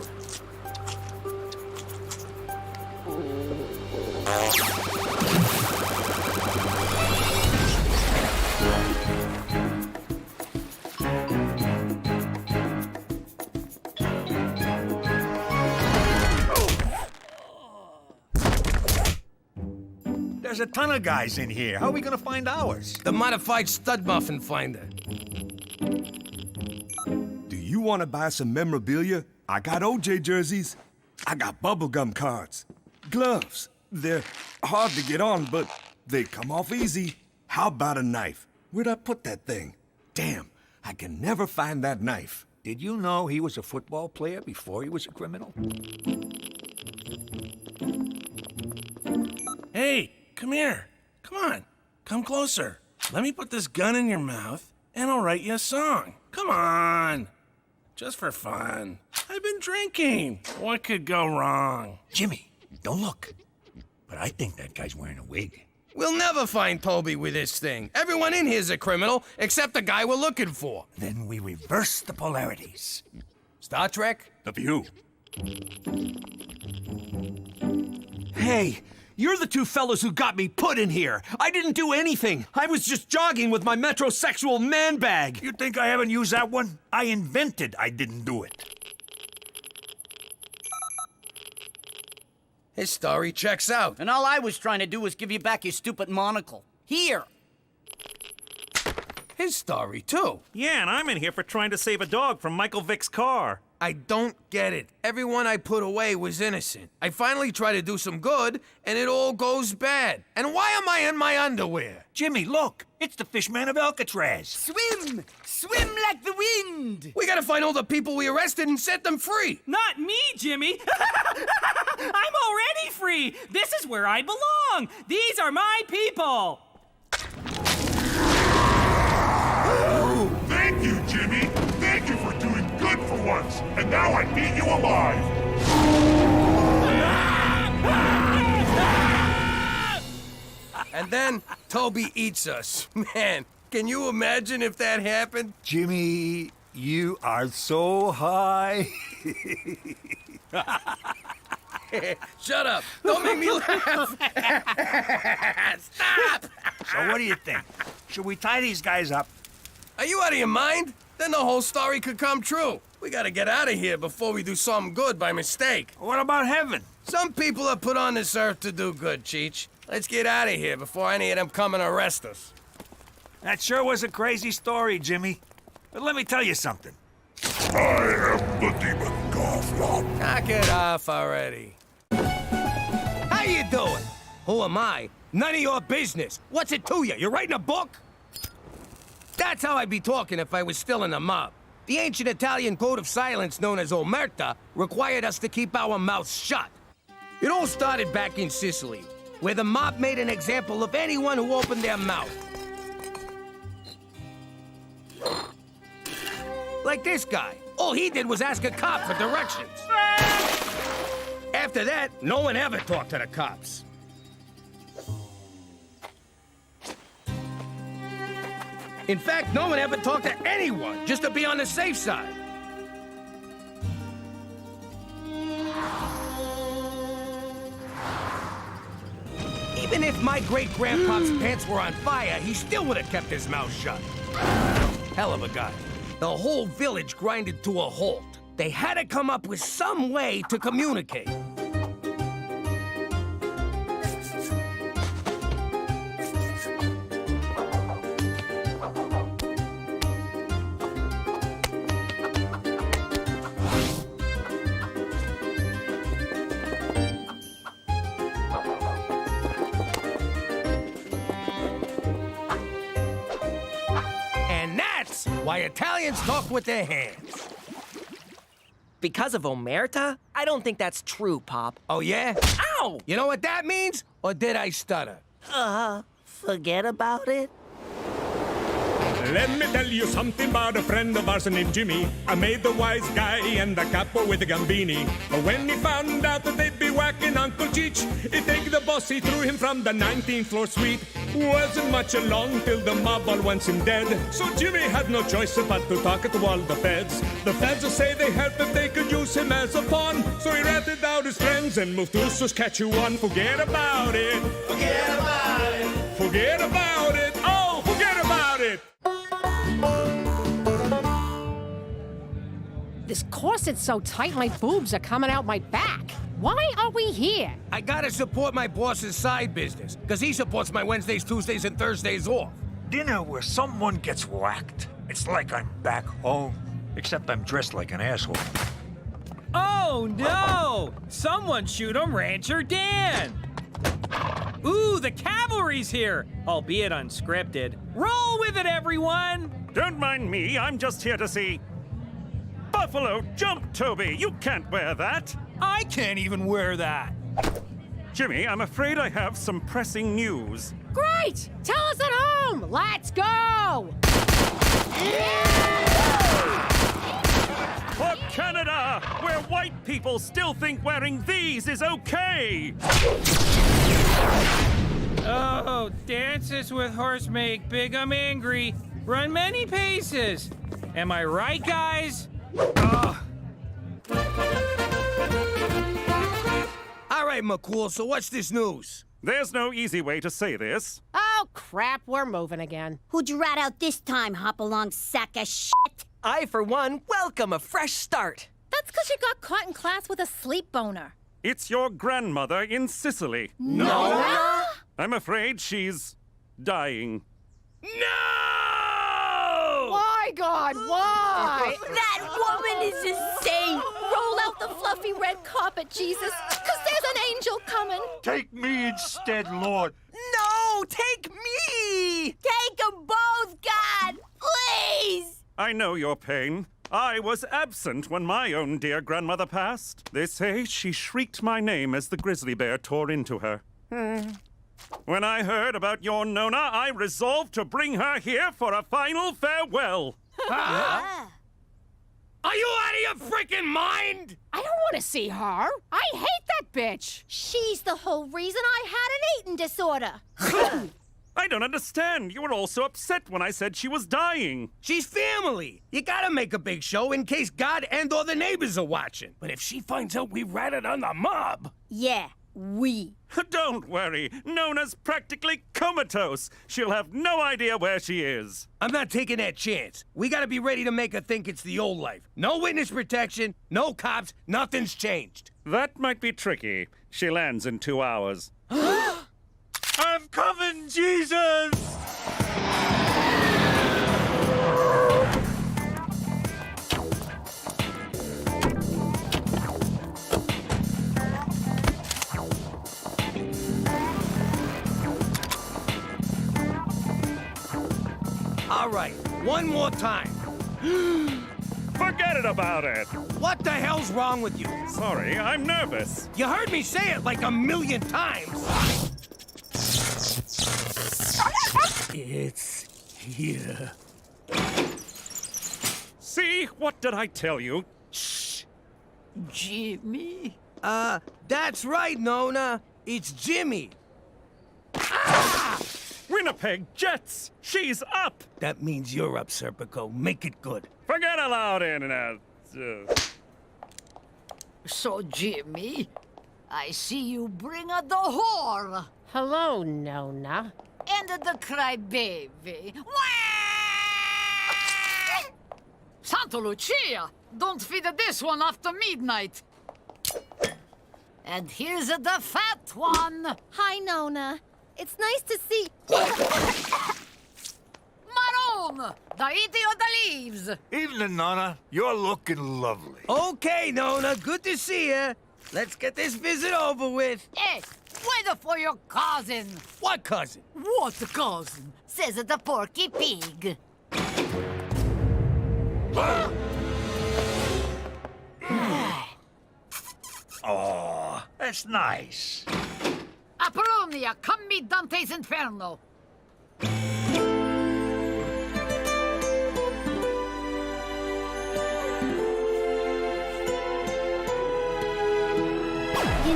There's a ton of guys in here. How are we gonna find ours? The modified stud muffin finder. Do you want to buy some memorabilia? I got OJ jerseys. I got bubblegum cards. Gloves. They're hard to get on, but they come off easy. How about a knife? Where'd I put that thing? Damn, I can never find that knife. Did you know he was a football player before he was a criminal? Hey, come here. Come on. Come closer. Let me put this gun in your mouth, and I'll write you a song. Come on. Just for fun. I've been drinking. What could go wrong? Jimmy, don't look. But I think that guy's wearing a wig. We'll never find Toby with this thing. Everyone in here's a criminal, except the guy we're looking for. Then we reverse the polarities. Star Trek? The View. Hey, you're the two fellows who got me put in here. I didn't do anything. I was just jogging with my metrosexual man bag. You think I haven't used that one? I invented I didn't do it. His story checks out. And all I was trying to do was give you back your stupid monocle. Here. His story, too. Yeah, and I'm in here for trying to save a dog from Michael Vick's car. I don't get it. Everyone I put away was innocent. I finally try to do some good, and it all goes bad. And why am I in my underwear? Jimmy, look. It's the Fishman of Alcatraz. Swim! Swim like the wind! We gotta find all the people we arrested and set them free. Not me, Jimmy! I'm already free! This is where I belong! These are my people! Thank you, Jimmy! Thank you for doing good for once! And now I eat you alive! And then Toby eats us. Man, can you imagine if that happened? Jimmy, you are so high. Shut up. Don't make me laugh. Stop! So what do you think? Should we tie these guys up? Are you out of your mind? Then the whole story could come true. We gotta get out of here before we do something good by mistake. What about heaven? Some people are put on this earth to do good, Cheech. Let's get out of here before any of them come and arrest us. That sure was a crazy story, Jimmy. But let me tell you something. I am the demon Garfield. Knock it off already. How you doing? Who am I? None of your business. What's it to you? You writing a book? That's how I'd be talking if I was still in the mob. The ancient Italian code of silence known as omerta required us to keep our mouths shut. It all started back in Sicily, where the mob made an example of anyone who opened their mouth. Like this guy. All he did was ask a cop for directions. After that, no one ever talked to the cops. In fact, no one ever talked to anyone, just to be on the safe side. Even if my great-grandpa's pants were on fire, he still would have kept his mouth shut. Hell of a guy. The whole village grinded to a halt. They had to come up with some way to communicate. Why Italians talk with their hands. Because of Omerta? I don't think that's true, Pop. Oh, yeah? Ow! You know what that means? Or did I stutter? Forget about it. Let me tell you something about a friend of ours named Jimmy. I made the wise guy and the capo with the gambini. But when he found out that they'd be whacking Uncle Cheech, he take the boss, he threw him from the 19th floor suite. Wasn't much along till the mob all wants him dead. So Jimmy had no choice but to talk to all the feds. The feds will say they heard that they could use him as a pawn. So he ratted out his friends and moved to Saskatchewan. Forget about it. Forget about it. Forget about it. Oh, forget about it. This corset's so tight my boobs are coming out my back. Why are we here? I gotta support my boss's side business, because he supports my Wednesdays, Tuesdays, and Thursdays off. Dinner where someone gets whacked. It's like I'm back home, except I'm dressed like an asshole. Oh no! Someone shoot 'em, Rancher Dan! Ooh, the cavalry's here, albeit unscripted. Roll with it, everyone! Don't mind me, I'm just here to see. Buffalo Jump, Toby! You can't wear that! I can't even wear that. Jimmy, I'm afraid I have some pressing news. Great! Tell us at home! Let's go! For Canada, where white people still think wearing these is okay! Oh, dances with horse make big 'em angry. Run many paces. Am I right, guys? All right, McCool, so what's this news? There's no easy way to say this. Oh, crap, we're moving again. Who'd you rat out this time, hop-along sack of shit? I, for one, welcome a fresh start. That's because you got caught in class with a sleep boner. It's your grandmother in Sicily. Nora? I'm afraid she's dying. Why, God, why? That woman is insane! Roll out the fluffy red carpet, Jesus, because there's an angel coming. Take me instead, Lord. No, take me! Take them both, God! Please! I know your pain. I was absent when my own dear grandmother passed. They say she shrieked my name as the grizzly bear tore into her. When I heard about your Nona, I resolved to bring her here for a final farewell. Are you out of your freaking mind? I don't want to see her. I hate that bitch. She's the whole reason I had an eating disorder. I don't understand. You were all so upset when I said she was dying. She's family. You gotta make a big show in case God and or the neighbors are watching. But if she finds out we ratted on the mob... Yeah, we. Don't worry. Nona's practically comatose. She'll have no idea where she is. I'm not taking that chance. We gotta be ready to make her think it's the old life. No witness protection, no cops, nothing's changed. That might be tricky. She lands in 2 hours. I'm coming, Jesus! All right, one more time. Forget it about it. What the hell's wrong with you? Sorry, I'm nervous. You heard me say it like 1,000,000 times. It's here. See? What did I tell you? Shh. Jimmy? That's right, Nona. It's Jimmy. Winnipeg Jets! She's up! That means you're up, Serpico. Make it good. Forget aloud, Internet. So, Jimmy, I see you bring a the whore. Hello, Nona. And the crybaby. Santa Lucia, don't feed this one after midnight. And here's the fat one. Hi, Nona. It's nice to see... Maroon, the eating of the leaves. Evening, Nona. You're looking lovely. Okay, Nona. Good to see you. Let's get this visit over with. Hey, wait for your cousin. What cousin? What cousin? Says the Porky Pig. Oh, that's nice. Apollonia, come meet Dante's Inferno. You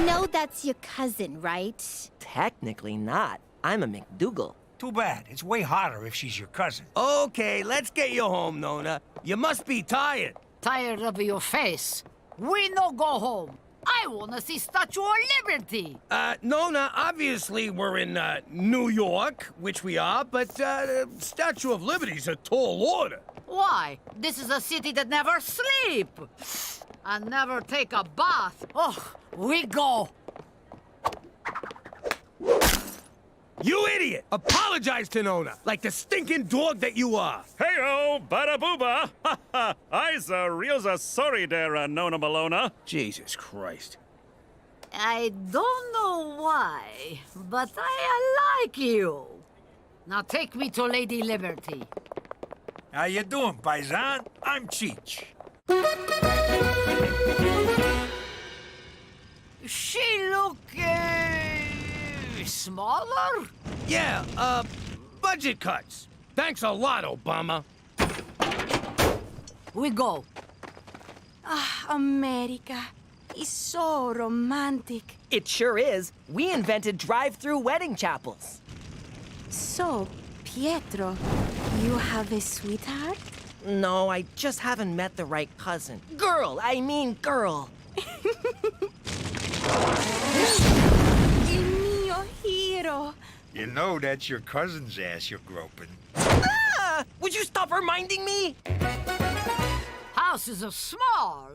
know that's your cousin, right? Technically not. I'm a McDougal. Too bad. It's way hotter if she's your cousin. Okay, let's get you home, Nona. You must be tired. Tired of your face. We no go home. I wanna see Statue of Liberty. Nona, obviously we're in, New York, which we are, but, Statue of Liberty's a tall order. Why? This is a city that never sleep. And never take a bath. Oh, we go. You idiot! Apologize to Nona, like the stinking dog that you are. Hey-o, bada booba! Ha ha! Iza realza sorry dera, Nona Malona. Jesus Christ. I don't know why, but I like you. Now take me to Lady Liberty. How you doing, paisan? I'm Cheech. She look smaller? Yeah, budget cuts. Thanks a lot, Obama. We go. Ah, America. It's so romantic. It sure is. We invented drive-through wedding chapels. So, Pietro, you have a sweetheart? No, I just haven't met the right cousin. Girl, I mean girl. Il mio hero. You know that's your cousin's ass you're groping. Ah! Would you stop reminding me? Houses are small.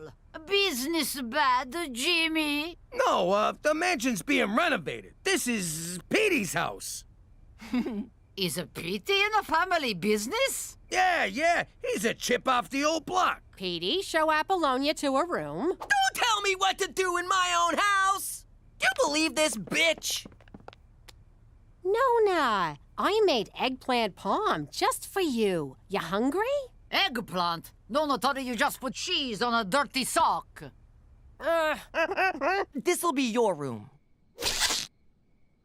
Business bad, Jimmy. No, the mansion's being renovated. This is Petey's house. Is a Petey in a family business? Yeah. He's a chip off the old block. Petey, show Apollonia to her room. Don't tell me what to do in my own house! You believe this, bitch? Nona, I made eggplant palm just for you. You hungry? Eggplant? Nona thought you just put cheese on a dirty sock. This'll be your room.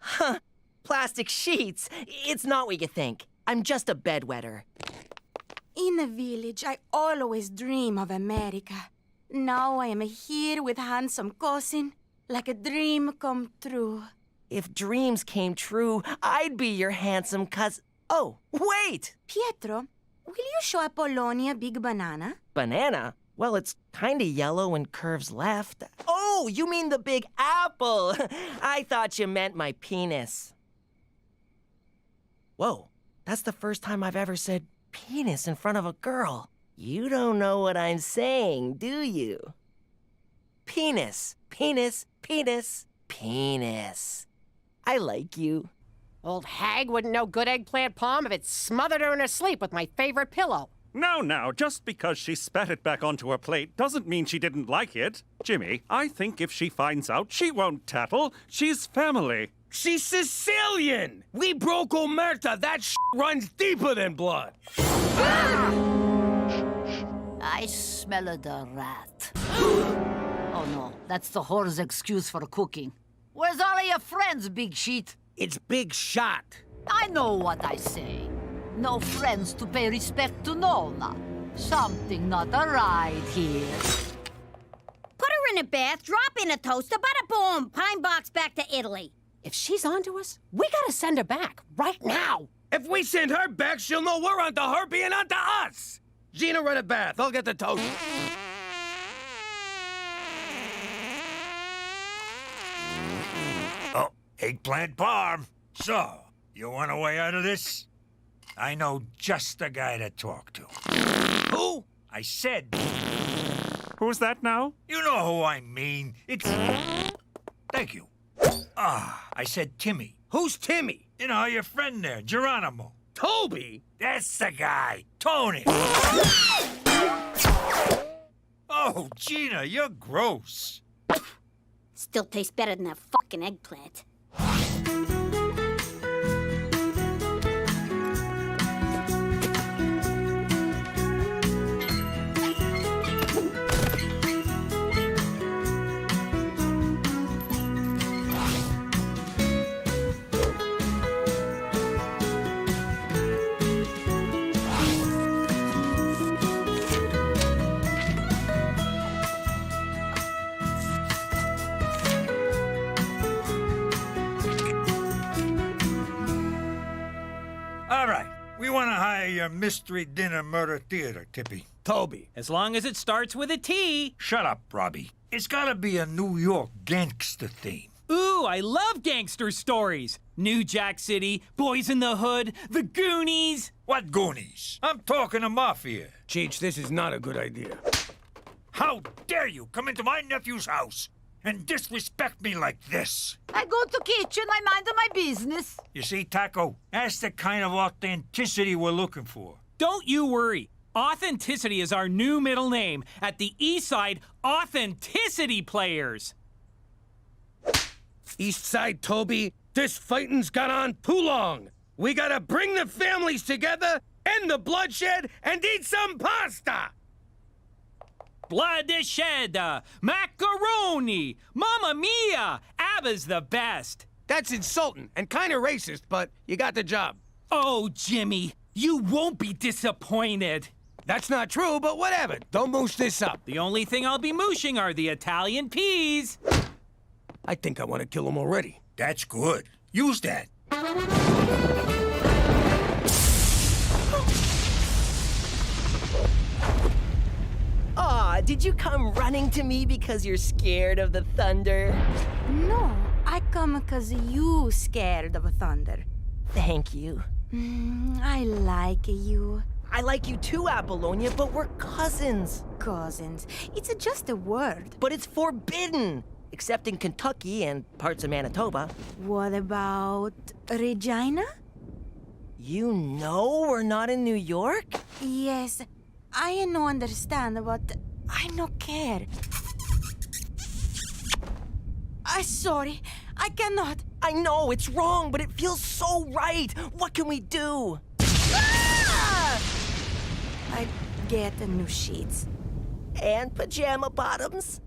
Huh. Plastic sheets. It's not what you think. I'm just a bedwetter. In the village, I always dream of America. Now I am here with handsome cousin, like a dream come true. If dreams came true, I'd be your handsome cousin. Oh, wait! Pietro, will you show Apollonia Big Banana? Banana? Well, it's kinda yellow and curves left. Oh, you mean the big apple! I thought you meant my penis. Whoa, that's the first time I've ever said penis in front of a girl. You don't know what I'm saying, do you? Penis, penis, penis, penis. I like you. Old hag wouldn't know good eggplant palm if it smothered her in her sleep with my favorite pillow. Now, just because she spat it back onto her plate doesn't mean she didn't like it. Jimmy, I think if she finds out, she won't tattle. She's family. She's Sicilian! We broke Omerta. That runs deeper than blood. I smell the rat. Oh no, that's the whore's excuse for cooking. Where's all of your friends, Big Sheet? It's Big Shot. I know what I say. No friends to pay respect to Nona. Something not right here. Put her in a bath, drop in a toaster, bada boom, pine box back to Italy. If she's onto us, we gotta send her back right now. If we send her back, she'll know we're onto her being onto us. Gina, run a bath. I'll get the toaster. Oh, eggplant parm. So, you want a way out of this? I know just the guy to talk to. Who? I said... Who's that now? You know who I mean. It's... Thank you. I said Timmy. Who's Timmy? You know, your friend there, Geronimo. Toby? That's the guy. Tony. Oh, Gina, you're gross. Still tastes better than that fucking eggplant. your mystery dinner murder theater, Tippy? Toby. As long as it starts with a T. Shut up, Robbie. It's gotta be a New York gangster theme. Ooh, I love gangster stories. New Jack City, Boys in the Hood, The Goonies. What Goonies? I'm talking to Mafia. Cheech, this is not a good idea. How dare you come into my nephew's house and disrespect me like this? I go to kitchen, I mind my business. You see, Taco, that's the kind of authenticity we're looking for. Don't you worry. Authenticity is our new middle name at the East Side Authenticity Players. East Side, Toby, this fighting's gone on too long. We gotta bring the families together, end the bloodshed, and eat some pasta! Blood is shed, macaroni, mamma mia, ABBA's the best. That's insulting and kinda racist, but you got the job. Oh, Jimmy, you won't be disappointed. That's not true, but whatever. Don't moosh this up. The only thing I'll be mooshing are the Italian peas. I think I want to kill him already. That's good. Use that. Aw, did you come running to me because you're scared of the thunder? No, I come because you scared of thunder. Thank you. I like you. I like you too, Apollonia, but we're cousins. Cousins. It's just a word. But it's forbidden, except in Kentucky and parts of Manitoba. What about Regina? You know we're not in New York? Yes, I no understand, but I no care. I'm sorry, I cannot. I know, it's wrong, but it feels so right. What can we do? I get new sheets. And pajama bottoms.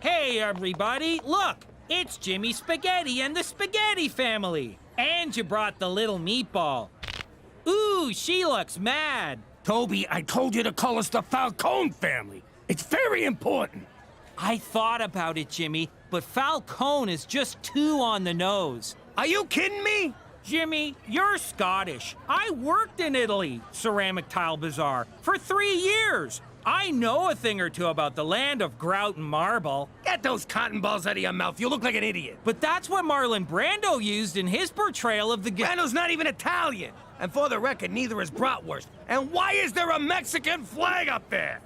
Hey, everybody, look! It's Jimmy Spaghetti and the Spaghetti family. And you brought the little meatball. Ooh, she looks mad. Toby, I told you to call us the Falcone family. It's very important. I thought about it, Jimmy, but Falcone is just too on the nose. Are you kidding me? Jimmy, you're Scottish. I worked in Italy, Ceramic Tile Bazaar, for 3 years. I know a thing or two about the land of grout and marble. Get those cotton balls out of your mouth. You look like an idiot. But that's what Marlon Brando used in his portrayal of the... Brando's not even Italian. And for the record, neither is Bratwurst. And why is there a Mexican flag up there?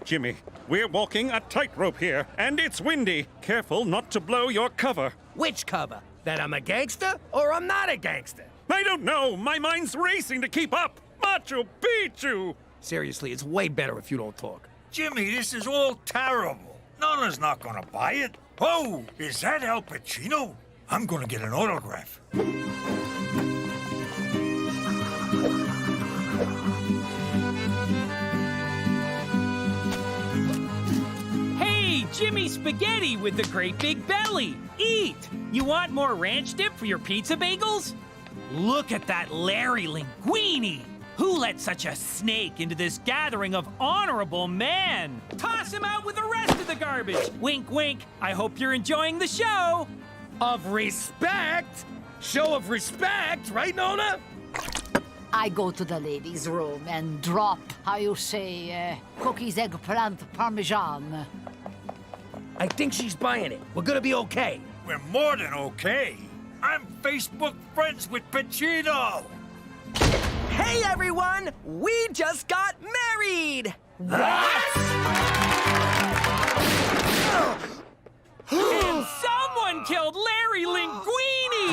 Jimmy, we're walking a tightrope here, and it's windy. Careful not to blow your cover. Which cover? That I'm a gangster or I'm not a gangster? I don't know. My mind's racing to keep up. Machu Picchu! Seriously, it's way better if you don't talk. Jimmy, this is all terrible. Nona's not gonna buy it. Oh, is that Al Pacino? I'm gonna get an autograph. Hey, Jimmy Spaghetti with the great big belly. Eat! You want more ranch dip for your pizza bagels? Look at that Larry Linguini! Who let such a snake into this gathering of honorable men? Toss him out with the rest of the garbage! Wink, wink. I hope you're enjoying the show! Of respect? Show of respect, right, Nona? I go to the ladies' room and drop, how you say, cookies, eggplant, parmesan. I think she's buying it. We're gonna be okay. We're more than okay. I'm Facebook friends with Pacino. Hey, everyone! We just got married! What? And someone killed Larry Linguini!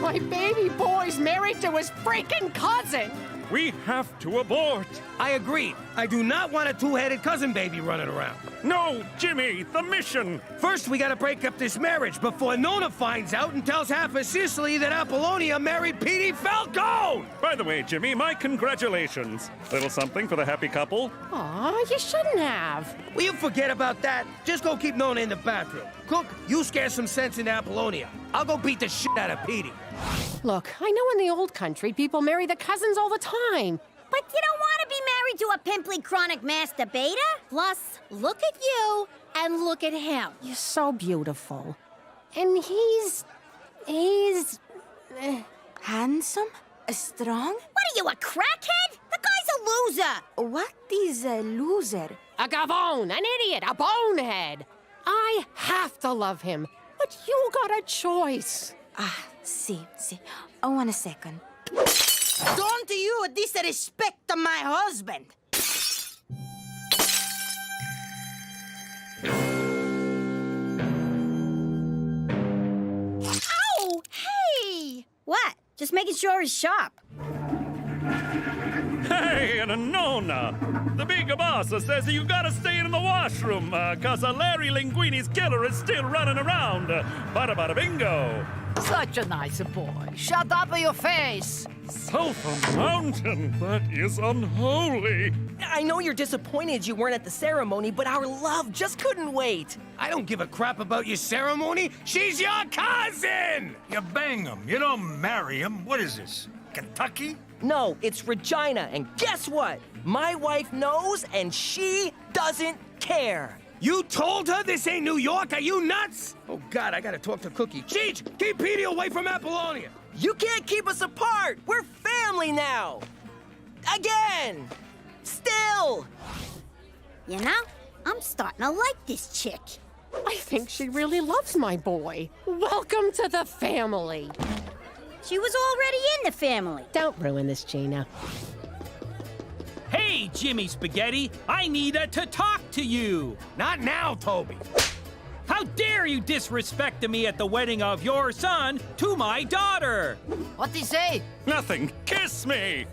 My baby boy's married to his freaking cousin! We have to abort. I agree. I do not want a two-headed cousin baby running around. No, Jimmy, the mission. First, we gotta break up this marriage before Nona finds out and tells half of Sicily that Apollonia married Petey Falcone! By the way, Jimmy, my congratulations. Little something for the happy couple. Aw, you shouldn't have. Will you forget about that? Just go keep Nona in the bathroom. Cook, you scare some sense into Apollonia. I'll go beat the shit out of Petey. Look, I know in the old country people marry the cousins all the time. But you don't want to be married into a pimply chronic masturbator? Plus, look at you and look at him. You're so beautiful. And he's Handsome? Strong? What are you, a crackhead? The guy's a loser. What is a loser? a gavone, an idiot, a bonehead. I have to love him, but you got a choice. See. Oh, 1 second. Don't you disrespect my husband. Ow! Hey! What? Just making sure he's sharp. Hey, and Nona! The big boss says you gotta stay in the washroom, cause Larry Linguini's killer is still running around. Bada bada bingo! Such a nice boy. Shut up your face! Sulphur Mountain, that is unholy. I know you're disappointed you weren't at the ceremony, but our love just couldn't wait. I don't give a crap about your ceremony. She's your cousin! You bang him. You don't marry him. What is this, Kentucky? No, it's Regina, and guess what? My wife knows, and she doesn't care. You told her this ain't New York? Are you nuts? Oh, God, I gotta talk to Cookie. Cheech, keep Petey away from Apollonia. You can't keep us apart. We're family now. Again. Still. You know, I'm starting to like this chick. I think she really loves my boy. Welcome to the family. She was already in the family. Don't ruin this, Gina. Hey, Jimmy Spaghetti, I need to talk to you. Not now, Toby. How dare you disrespect me at the wedding of your son to my daughter? What'd he say? Nothing. Kiss me!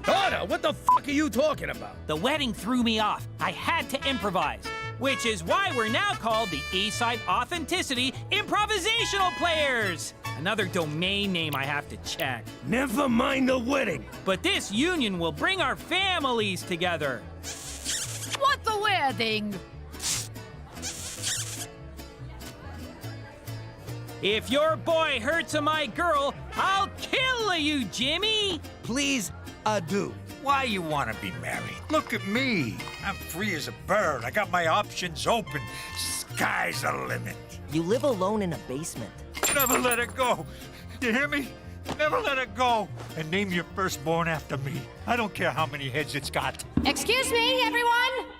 Daughter, what the fuck are you talking about? The wedding threw me off. I had to improvise, which is why we're now called the Eastside Authenticity Improvisational Players. Another domain name I have to check. Never mind the wedding. But this union will bring our families together. What the wedding? If your boy hurts my girl, I'll kill you, Jimmy! Please, do. Why you want to be married? Look at me. I'm free as a bird. I got my options open. Sky's the limit. You live alone in a basement. Never let it go. You hear me? Never let it go. And name your firstborn after me. I don't care how many heads it's got. Excuse me, everyone.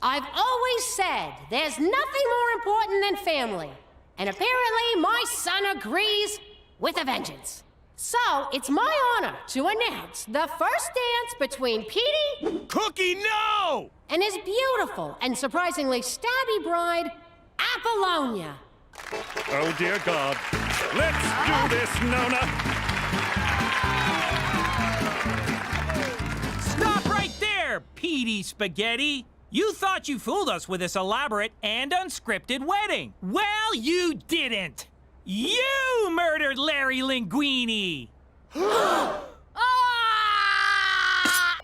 I've always said there's nothing more important than family. And apparently my son agrees with a vengeance. So it's my honor to announce the first dance between Petey... Cookie, no! ...and his beautiful and surprisingly stabby bride, Apollonia. Oh, dear God. Let's do this, Nona! Stop right there, Petey Spaghetti! You thought you fooled us with this elaborate and unscripted wedding. Well, you didn't. You murdered Larry Linguini.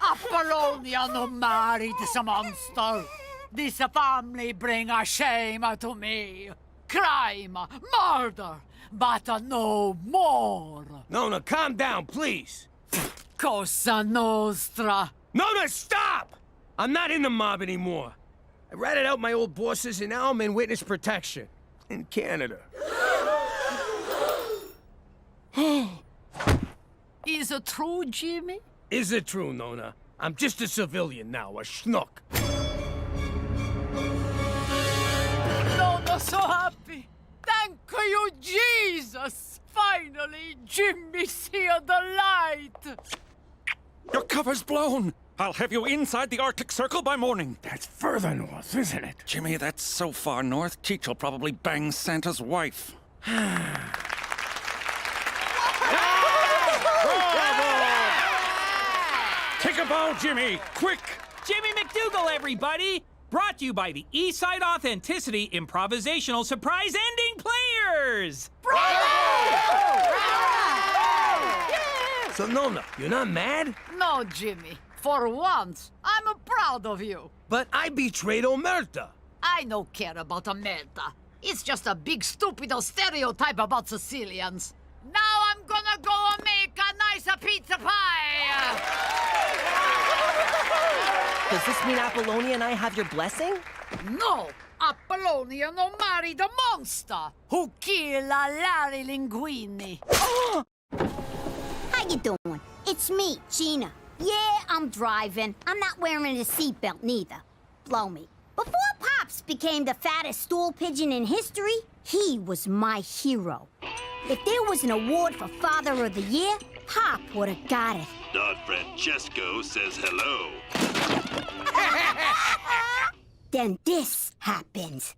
Apollonia no married this monster. This family bring a shame to me. Crime, murder, but no more. Nona, calm down, please. Cosa Nostra. Nona, stop! I'm not in the mob anymore. I ratted out my old bosses and now I'm in witness protection. In Canada. Is it true, Jimmy? Is it true, Nona? I'm just a civilian now, a schnook. Nona, so happy. Thank you, Jesus. Finally, Jimmy see the light. Your cover's blown. I'll have you inside the Arctic Circle by morning. That's further north, isn't it? Jimmy, that's so far north, Cheech will probably bang Santa's wife. Take a bow, Jimmy! Quick! Jimmy McDougal, everybody! Brought to you by the Eastside Authenticity Improvisational Surprise Ending Players! Bravo! So, Nona, you're not mad? No, Jimmy. For once, I'm proud of you. But I betrayed Omerta. I don't care about Omerta. It's just a big stupid stereotype about Sicilians. Now I'm gonna go make a nice pizza pie. Does this mean Apollonia and I have your blessing? No! Apollonia no marry the monster who kill Larry Linguini. How you doing? It's me, Gina. Yeah, I'm driving. I'm not wearing a seatbelt neither. Blow me. Before Pops became the fattest stool pigeon in history, he was my hero. If there was an award for Father of the Year, Pop would have got it. Don Francesco says hello. Then this happens.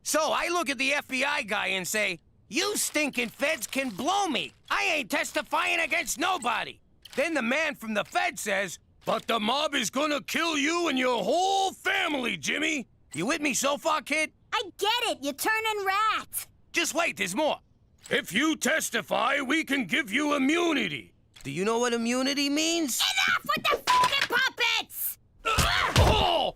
So I look at the FBI guy and say, "You stinking feds can blow me. I ain't testifying against nobody." Then the man from the Fed says, "But the mob is gonna kill you and your whole family, Jimmy." You with me so far, kid? I get it. You're turning rat. Just wait, there's more. If you testify, we can give you immunity. Do you know what immunity means? Enough with the fucking puppets! Oh!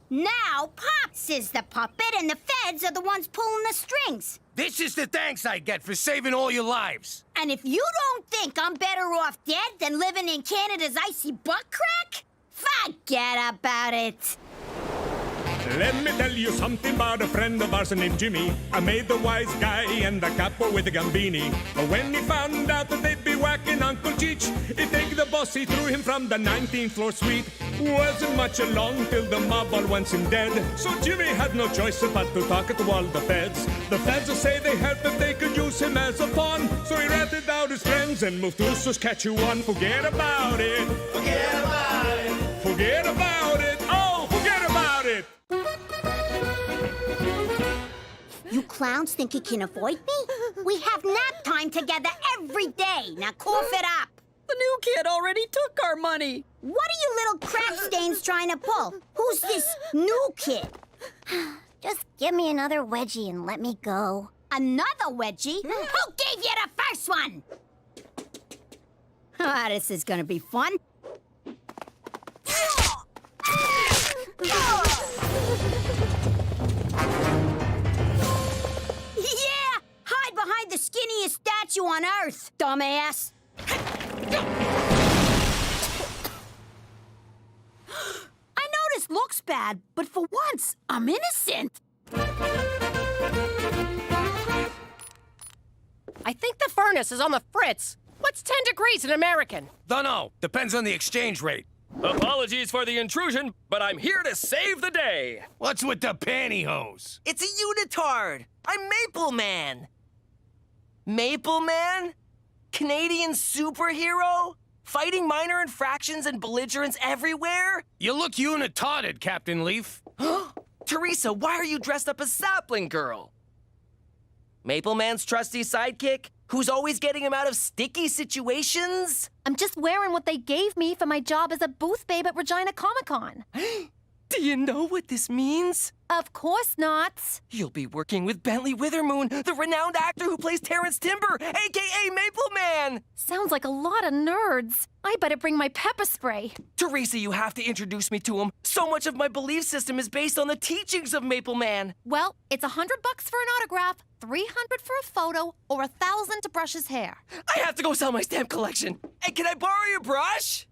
Now, Pops is the puppet and the feds are the ones pulling the strings. This is the thanks I get for saving all your lives. And if you don't think I'm better off dead than living in Canada's icy butt crack, forget about it. Let me tell you something about a friend of ours named Jimmy. I made the wise guy and the capo with the gambini. But when he found out that they'd be whacking Uncle Cheech, he take the boss, he threw him from the 19th floor suite. Wasn't much along till the mob all wants him dead. So Jimmy had no choice but to talk to all the feds. The feds say they heard that they could use him as a pawn. So he ratted out his friends and moved to Saskatchewan. Forget about it. Forget about it. Forget about it. Oh, forget about it. You clowns think you can avoid me? We have nap time together every day. Now cough it up. The new kid already took our money. What are you little crap stains trying to pull? Who's this new kid? Just give me another wedgie and let me go. Another wedgie? Who gave you the first one? Ah, this is gonna be fun. Yeah! Hide behind the skinniest statue on Earth, dumbass! I know this looks bad, but for once, I'm innocent. I think the furnace is on the fritz. What's 10 degrees in American? Dunno. Depends on the exchange rate. Apologies for the intrusion, but I'm here to save the day. What's with the pantyhose? It's a unitard. I'm Maple Man. Maple Man? Canadian superhero? Fighting minor infractions and belligerents everywhere? You look unitarded, Captain Leaf. Teresa, why are you dressed up as Sapling Girl? Maple Man's trusty sidekick, who's always getting him out of sticky situations? I'm just wearing what they gave me for my job as a booth babe at Regina Comic-Con. Do you know what this means? Of course not. You'll be working with Bentley Withermoon, the renowned actor who plays Terrence Timber, a.k.a. Maple Man! Sounds like a lot of nerds. I better bring my pepper spray. Teresa, you have to introduce me to him. So much of my belief system is based on the teachings of Maple Man. Well, it's $100 for an autograph, $300 for a photo, or $1,000 to brush his hair. I have to go sell my stamp collection. Hey, can I borrow your brush?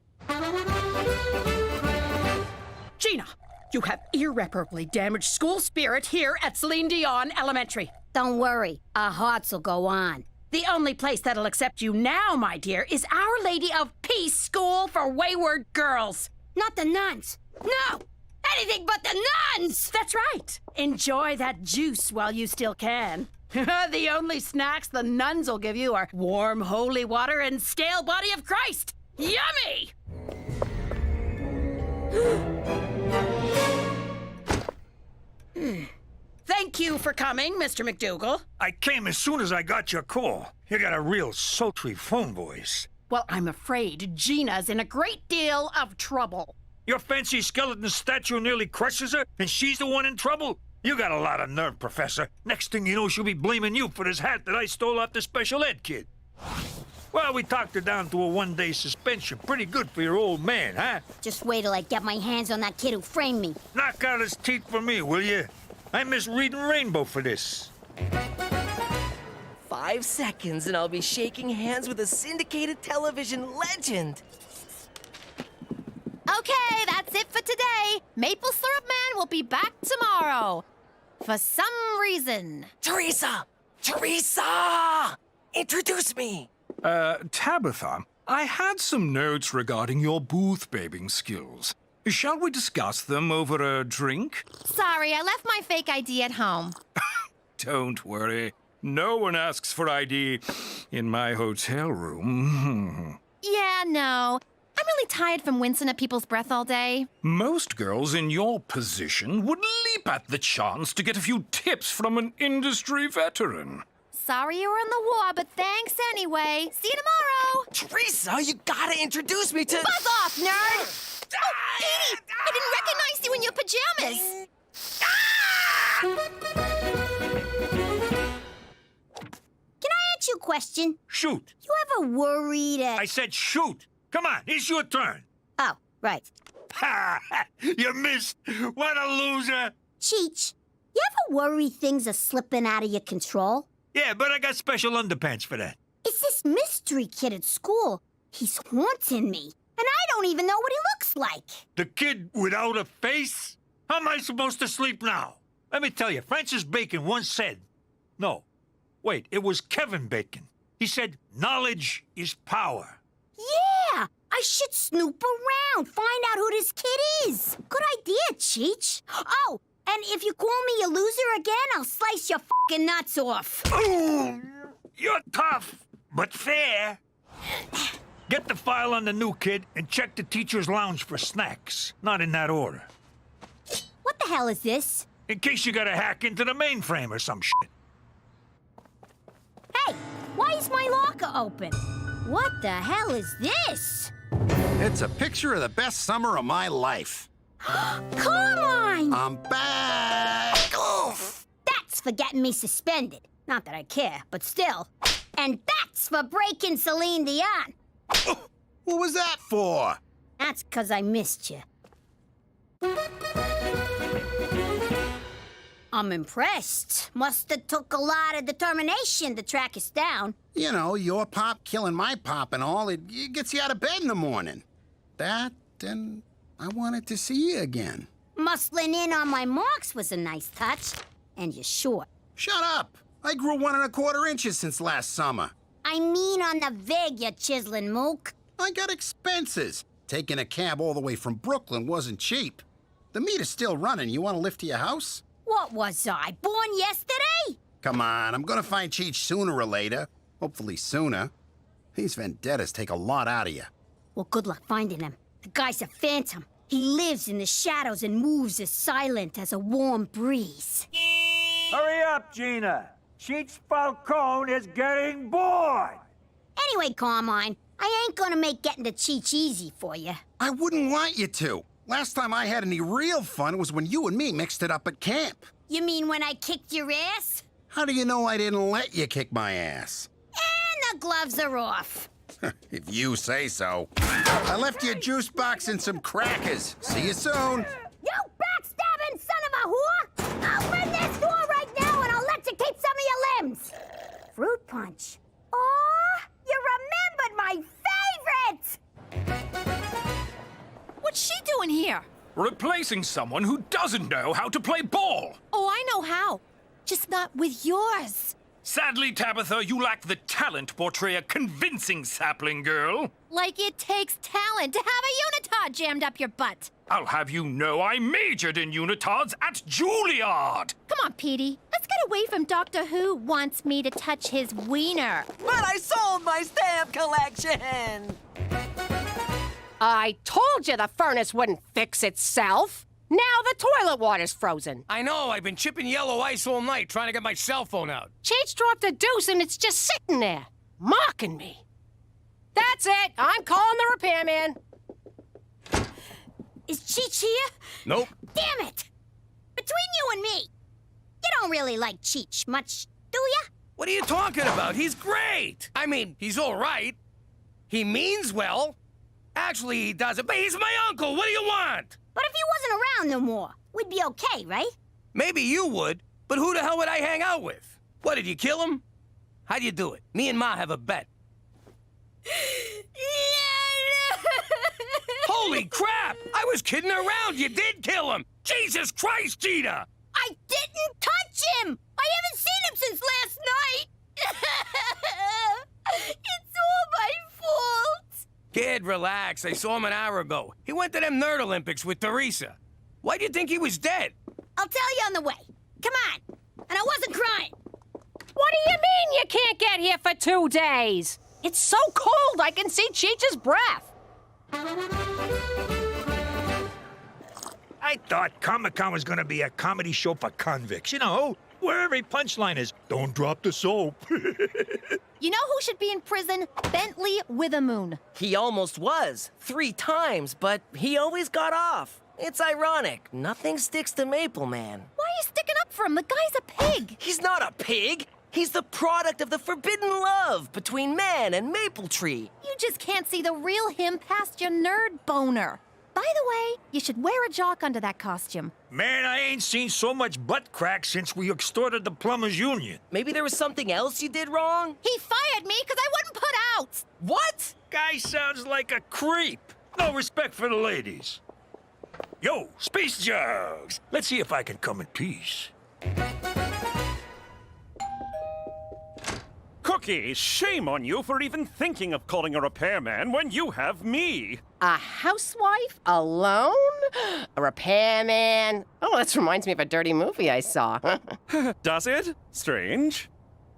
Gina, you have irreparably damaged school spirit here at Celine Dion Elementary. Don't worry, our hearts will go on. The only place that'll accept you now, my dear, is Our Lady of Peace School for Wayward Girls. Not the nuns. No! Anything but the nuns! That's right. Enjoy that juice while you still can. The only snacks the nuns will give you are warm holy water and stale body of Christ. Yummy! Thank you for coming, Mr. McDougal. I came as soon as I got your call. You got a real sultry phone voice. Well, I'm afraid Gina's in a great deal of trouble. Your fancy skeleton statue nearly crushes her, and she's the one in trouble? You got a lot of nerve, Professor. Next thing you know, she'll be blaming you for this hat that I stole off the special ed kid. Well, we talked her down to a one-day suspension. Pretty good for your old man, huh? Just wait till I get my hands on that kid who framed me. Knock out his teeth for me, will you? I miss reading Rainbow for this. 5 seconds and I'll be shaking hands with a syndicated television legend. Okay, that's it for today. Maple Syrup Man will be back tomorrow. For some reason. Teresa! Teresa! Introduce me! Tabitha, I had some notes regarding your booth-babing skills. Shall we discuss them over a drink? Sorry, I left my fake ID at home. Don't worry. No one asks for ID in my hotel room. Yeah, no. I'm really tired from wincing at people's breath all day. Most girls in your position would leap at the chance to get a few tips from an industry veteran. Sorry you were in the war, but thanks anyway. See you tomorrow. Teresa, you gotta introduce me to... Buzz off, nerd! Oh, Edie! I didn't recognize you in your pajamas! Can I ask you a question? Shoot. You ever worried at... I said shoot. Come on, it's your turn. Oh, right. Ha! You missed. What a loser. Cheech, you ever worry things are slipping out of your control? Yeah, but I got special underpants for that. It's this mystery kid at school. He's haunting me, and I don't even know what he looks like. The kid without a face? How am I supposed to sleep now? Let me tell you, Francis Bacon once said... No, wait, it was Kevin Bacon. He said, knowledge is power. Yeah! I should snoop around, find out who this kid is. Good idea, Cheech. Oh, and if you call me a loser again, I'll slice your fucking nuts off. Ooh, you're tough, but fair. Get the file on the new kid and check the teacher's lounge for snacks. Not in that order. What the hell is this? In case you gotta hack into the mainframe or some shit. Hey, why is my locker open? What the hell is this? It's a picture of the best summer of my life. Come on! I'm back! Oof. That's for getting me suspended. Not that I care, but still. And that's for breaking Celine Dion. What was that for? That's 'cause I missed you. I'm impressed. Must have took a lot of determination to track us down. You know, your pop killing my pop and all, it gets you out of bed in the morning. That, and I wanted to see you again. Muscling in on my marks was a nice touch. And you're short. Shut up! I grew 1 1/4 inches since last summer. I mean on the vig, you chiseling mook. I got expenses. Taking a cab all the way from Brooklyn wasn't cheap. The meter's still running. You want to lift to your house? What was I, born yesterday? Come on, I'm gonna find Cheech sooner or later. Hopefully sooner. These vendettas take a lot out of you. Well, good luck finding him. The guy's a phantom. He lives in the shadows and moves as silent as a warm breeze. Hurry up, Gina. Cheech Falcone is getting bored. Anyway, Carmine, I ain't gonna make getting to Cheech easy for you. I wouldn't want you to. Last time I had any real fun was when you and me mixed it up at camp. You mean when I kicked your ass? How do you know I didn't let you kick my ass? And the gloves are off. If you say so. I left you a juice box and some crackers. See you soon. You backstabbing son of a whore! Open this door right now and I'll let you keep some of your limbs. Fruit punch. Oh, you remembered my favorite! What's she doing here? Replacing someone who doesn't know how to play ball. Oh, I know how. Just not with yours. Sadly, Tabitha, you lack the talent to portray a convincing sapling girl. Like it takes talent to have a unitard jammed up your butt. I'll have you know I majored in unitards at Juilliard. Come on, Petey. Let's get away from Doctor Who wants me to touch his wiener. But I sold my stamp collection! I told you the furnace wouldn't fix itself. Now the toilet water's frozen. I know, I've been chipping yellow ice all night trying to get my cell phone out. Cheech dropped a deuce and it's just sitting there, mocking me. That's it. I'm calling the repairman. Is Cheech here? Nope. Damn it! Between you and me, you don't really like Cheech much, do ya? What are you talking about? He's great. I mean, he's all right. He means well. Actually, he doesn't, but he's my uncle. What do you want? But if he wasn't around no more, we'd be okay, right? Maybe you would, but who the hell would I hang out with? What, did you kill him? How'd you do it? Me and Ma have a bet. Holy crap! I was kidding around. You did kill him. Jesus Christ, Gina! I didn't touch him! I haven't seen him since last night! It's all my fault! Kid, relax. I saw him an hour ago. He went to them Nerd Olympics with Teresa. Why do you think he was dead? I'll tell you on the way. Come on. And I wasn't crying. What do you mean you can't get here for 2 days? It's so cold I can see Cheech's breath. I thought Comic-Con was gonna be a comedy show for convicts, you know, where every punchline is, don't drop the soap. You know who should be in prison? Bentley Withemoon. He almost was, 3 times, but he always got off. It's ironic. Nothing sticks to Maple Man. Why are you sticking up for him? The guy's a pig. He's not a pig. He's the product of the forbidden love between man and Maple Tree. You just can't see the real him past your nerd boner. By the way, you should wear a jock under that costume. Man, I ain't seen so much butt crack since we extorted the Plumbers Union. Maybe there was something else you did wrong? He fired me because I wouldn't put out. What? Guy sounds like a creep. No respect for the ladies. Yo, space jugs. Let's see if I can come in peace. Cookie, shame on you for even thinking of calling a repairman when you have me. A housewife? Alone? A repairman? Oh, this reminds me of a dirty movie I saw. Does it? Strange.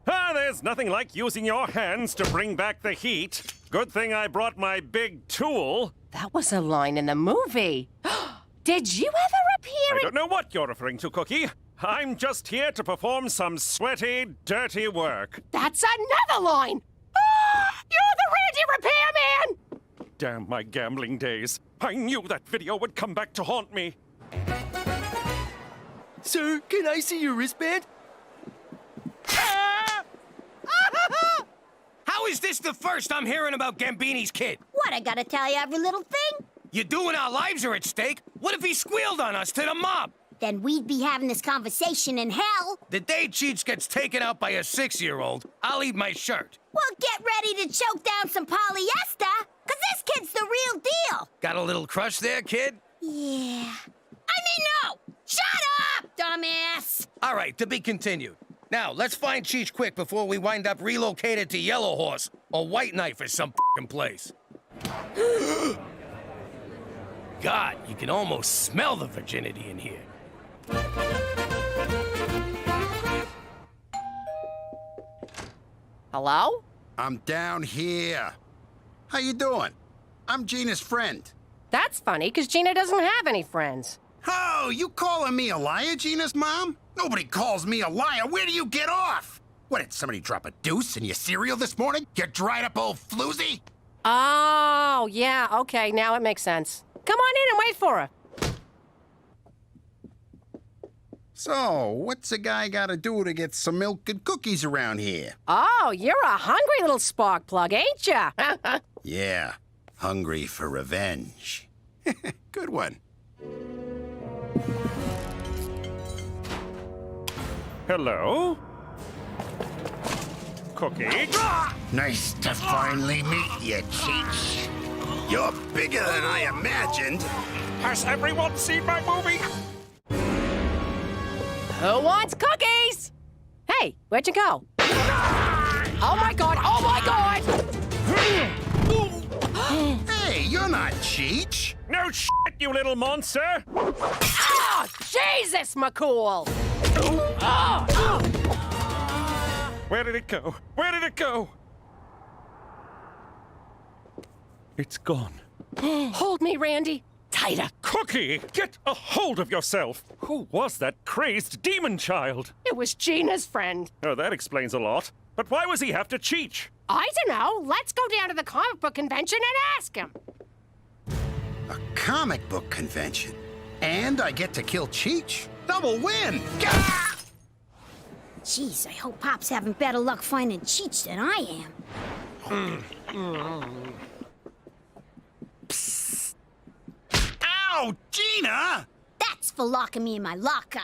There's nothing like using your hands to bring back the heat. Good thing I brought my big tool. That was a line in the movie. Did you ever appear I don't know what you're referring to, Cookie. I'm just here to perform some sweaty, dirty work. That's another line! Ah, you're the Randy Repairman! Damn my gambling days. I knew that video would come back to haunt me. Sir, can I see your wristband? How is this the first I'm hearing about Gambini's kid? What, I gotta tell you every little thing? You doing our lives are at stake? What if he squealed on us to the mob? Then we'd be having this conversation in hell. The day Cheech gets taken out by a 6-year-old, I'll eat my shirt. Well, get ready to choke down some polyester, 'cause this kid's the real deal. Got a little crush there, kid? Yeah. I mean, no! Shut up, dumbass! All right, to be continued. Now, let's find Cheech quick before we wind up relocated to Yellow Horse or White Knife or some f***ing place. God, you can almost smell the virginity in here. Hello? I'm down here. How you doing? I'm Gina's friend. That's funny, because Gina doesn't have any friends. Oh, you calling me a liar, Gina's mom? Nobody calls me a liar. Where do you get off? What, did somebody drop a deuce in your cereal this morning? You dried up old floozy? Oh, yeah, okay, now it makes sense. Come on in and wait for her. So, what's a guy gotta do to get some milk and cookies around here? Oh, you're a hungry little spark plug, ain't ya? Yeah, hungry for revenge. Good one. Hello? Cookie? Nice to finally meet you, Cheech. You're bigger than I imagined. Has everyone seen my movie? Who wants cookies? Hey, where'd you go? Oh my god, oh my god! Hey, you're not Cheech. No shit, you little monster! Oh, Jesus, McCool! Where did it go? Where did it go? It's gone. Hold me, Randy. Tighter. Cookie, get a hold of yourself. Who was that crazed demon child? It was Gina's friend. Oh, that explains a lot. But why was he after Cheech? I don't know. Let's go down to the comic book convention and ask him. A comic book convention. And I get to kill Cheech. Double win! Gah! Jeez, I hope Pop's having better luck finding Cheech than I am. Psst. Ow, Gina! That's for locking me in my locker.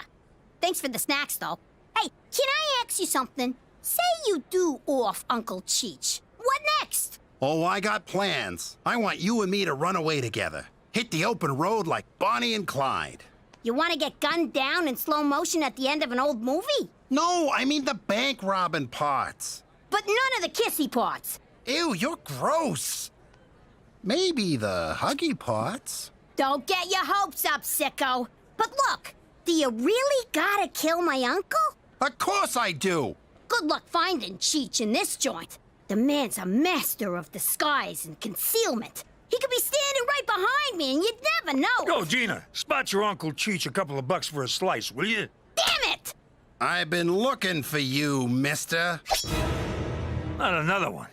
Thanks for the snacks, though. Hey, can I ask you something? Say you do off Uncle Cheech. What next? Oh, I got plans. I want you and me to run away together. Hit the open road like Bonnie and Clyde. You want to get gunned down in slow motion at the end of an old movie? No, I mean the bank robbing parts. But none of the kissy parts. Ew, you're gross. Maybe the huggy parts. Don't get your hopes up, sicko. But look, do you really gotta kill my uncle? Of course I do. Good luck finding Cheech in this joint. The man's a master of disguise and concealment. He could be standing right behind me and you'd never know. Yo, Gina, spot your Uncle Cheech a couple of bucks for a slice, will you? Damn it! I've been looking for you, mister. Not another one.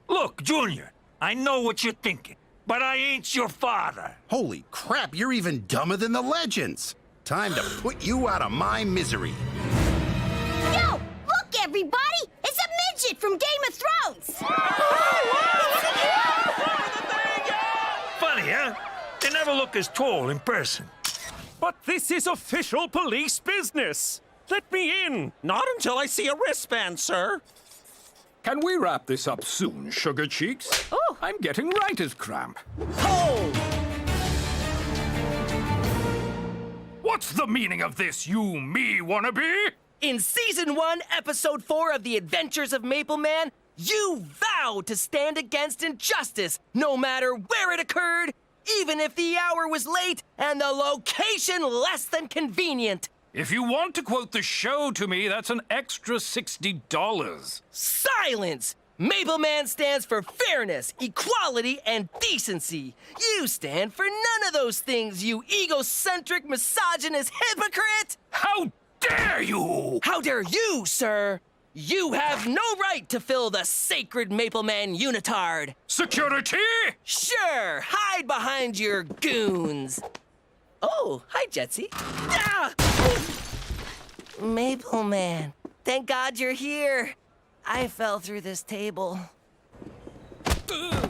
Look, Junior, I know what you're thinking, but I ain't your father. Holy crap, you're even dumber than the legends. Time to put you out of my misery. Yo, look, everybody! It's a midget from Game of Thrones! Funny, huh? They never look as tall in person. But this is official police business. Let me in. Not until I see a wristband, sir. Can we wrap this up soon, Sugar Cheeks? Oh. I'm getting writer's cramp. Hold! What's the meaning of this, you me wannabe? In Season 1, Episode 4 of The Adventures of Maple Man, you vowed to stand against injustice, no matter where it occurred, even if the hour was late and the location less than convenient. If you want to quote the show to me, that's an extra $60. Silence! Maple Man stands for fairness, equality, and decency. You stand for none of those things, you egocentric, misogynist hypocrite! How dare you! How dare you, sir? You have no right to fill the sacred Maple Man unitard. Security? Sure, hide behind your goons. Oh, hi, Jetsy. Ah! Maple Man, thank God you're here. I fell through this table. Would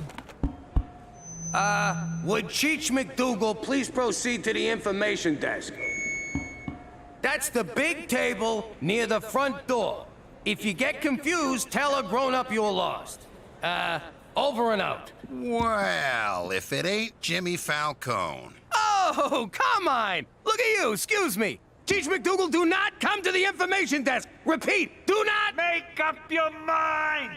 Cheech McDougal please proceed to the information desk? That's the big table near the front door. If you get confused, tell a grown-up you're lost. Over and out. Well, if it ain't Jimmy Falcone. Oh, come on! Look at you, excuse me. Cheech McDougal, do not come to the information desk. Repeat, do not make up your mind.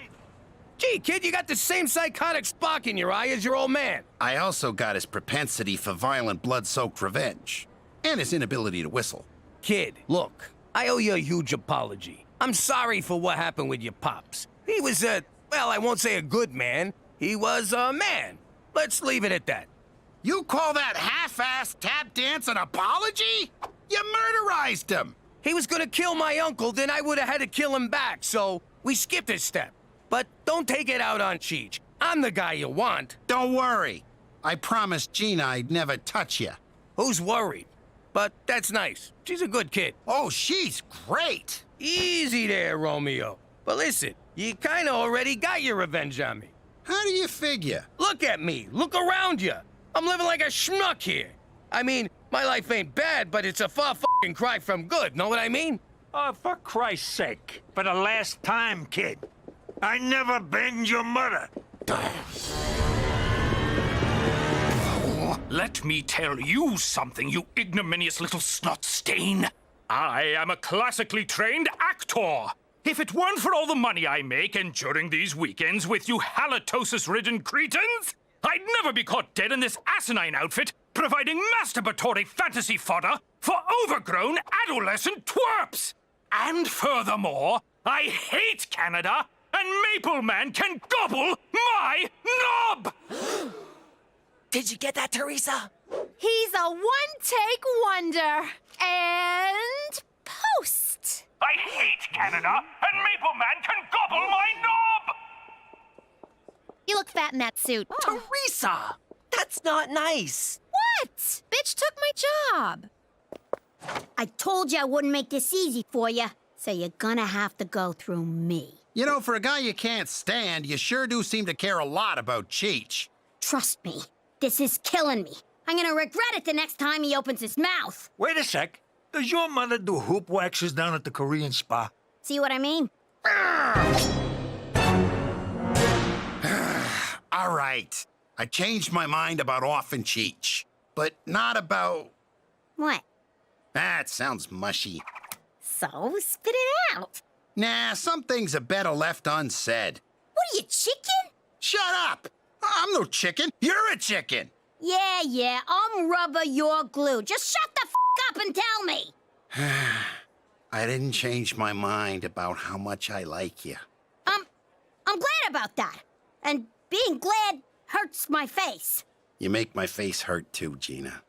Gee, kid, you got the same psychotic spark in your eye as your old man. I also got his propensity for violent, blood-soaked revenge. And his inability to whistle. Kid, look, I owe you a huge apology. I'm sorry for what happened with your pops. He was well, I won't say a good man. He was a man. Let's leave it at that. You call that half-assed tap dance an apology? You murderized him! He was gonna kill my uncle, then I would've had to kill him back, so we skipped a step. But don't take it out on Cheech. I'm the guy you want. Don't worry. I promised Gina I'd never touch you. Who's worried? But that's nice. She's a good kid. Oh, she's great! Easy there, Romeo. But listen, you kinda already got your revenge on me. How do you figure? Look at me. Look around you. I'm living like a schmuck here. I mean, my life ain't bad, but it's a far f***ing cry from good. Know what I mean? Oh, for Christ's sake. For the last time, kid. I never banged your mother. Let me tell you something, you ignominious little snot stain. I am a classically trained actor. If it weren't for all the money I make enduring these weekends with you halitosis-ridden cretins, I'd never be caught dead in this asinine outfit, providing masturbatory fantasy fodder for overgrown adolescent twerps. And furthermore, I hate Canada, and Maple Man can gobble my knob! Did you get that, Teresa? He's a one-take wonder. And post. I hate Canada, and Maple Man can gobble my knob! You look fat in that suit. Teresa! That's not nice. What? Bitch took my job. I told you I wouldn't make this easy for you, so you're gonna have to go through me. You know, for a guy you can't stand, you sure do seem to care a lot about Cheech. Trust me, this is killing me. I'm gonna regret it the next time he opens his mouth. Wait a sec. Does your mother do hoop waxes down at the Korean spa? See what I mean? All right. I changed my mind about offing Cheech. but not about... What? That sounds mushy. So, spit it out. Nah, some things are better left unsaid. What are you, chicken? Shut up! I'm no chicken. You're a chicken. Yeah, I'm rubber, you're glue. Just shut the up and tell me. I didn't change my mind about how much I like you. I'm glad about that. And being glad hurts my face. You make my face hurt too, Gina.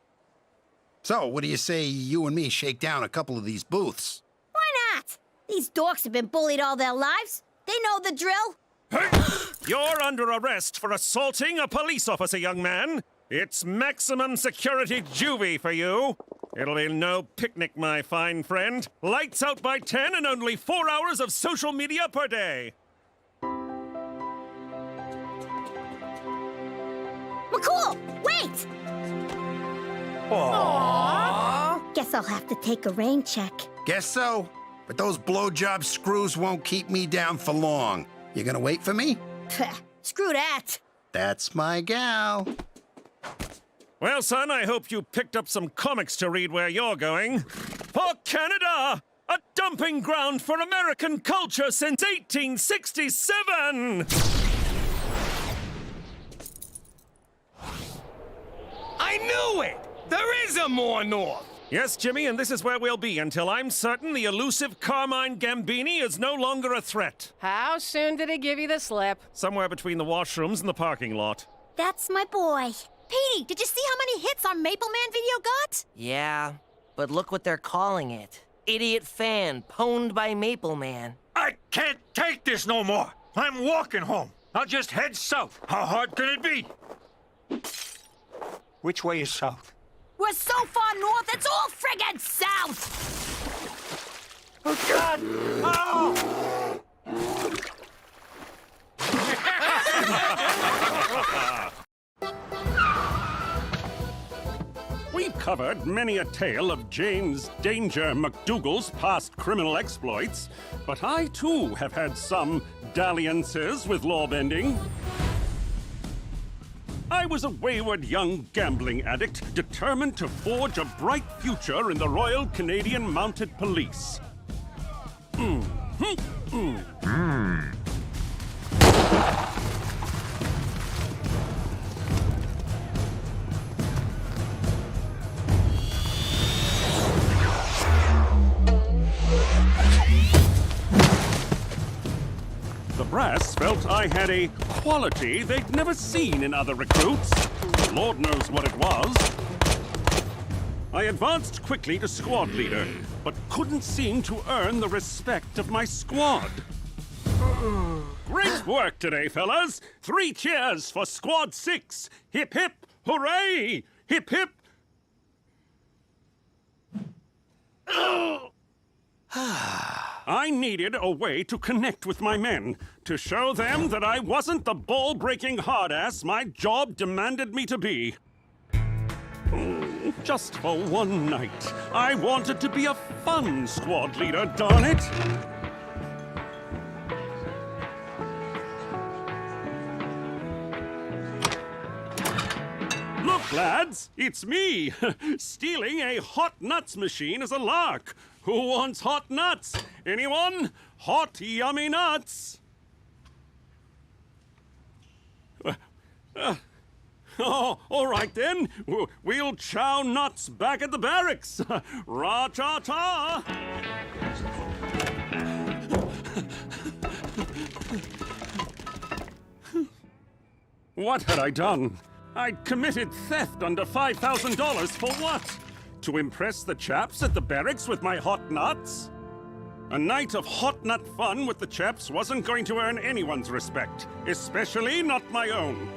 So, what do you say you and me shake down a couple of these booths? Why not? These dorks have been bullied all their lives. They know the drill. You're under arrest for assaulting a police officer, young man. It's maximum security juvie for you. It'll be no picnic, my fine friend. Lights out by 10 and only 4 hours of social media per day. McCool, wait! Aww. Guess I'll have to take a rain check. Guess so. But those blowjob screws won't keep me down for long. You gonna wait for me? Screw that. That's my gal. Well, son, I hope you picked up some comics to read where you're going. For Canada! A dumping ground for American culture since 1867! I knew it! There is a more north! Yes, Jimmy, and this is where we'll be until I'm certain the elusive Carmine Gambini is no longer a threat. How soon did he give you the slip? Somewhere between the washrooms and the parking lot. That's my boy. Petey, did you see how many hits our Maple Man video got? Yeah, but look what they're calling it. Idiot fan pwned by Maple Man. I can't take this no more. I'm walking home. I'll just head south. How hard can it be? Which way is south? We're so far north, it's all friggin' south! Oh, God! We've covered many a tale of James Danger McDougal's past criminal exploits, but I too have had some dalliances with law-bending. I was a wayward young gambling addict determined to forge a bright future in the Royal Canadian Mounted Police. The brass felt I had a quality they'd never seen in other recruits. Lord knows what it was. I advanced quickly to squad leader, but couldn't seem to earn the respect of my squad. Great work today, fellas! 3 cheers for Squad 6! Hip hip, hooray! Hip hip! I needed a way to connect with my men, to show them that I wasn't the ball-breaking hard-ass my job demanded me to be. Just for one night, I wanted to be a fun squad leader, darn it! Look, lads, it's me! Stealing a hot nuts machine is a lark! Who wants hot nuts? Anyone? Hot, yummy nuts! Oh, all right then. We'll chow nuts back at the barracks. Ra-ta-ta! What had I done? I'd committed theft under $5,000 for what? To impress the chaps at the barracks with my hot nuts? A night of hot nut fun with the chaps wasn't going to earn anyone's respect, especially not my own.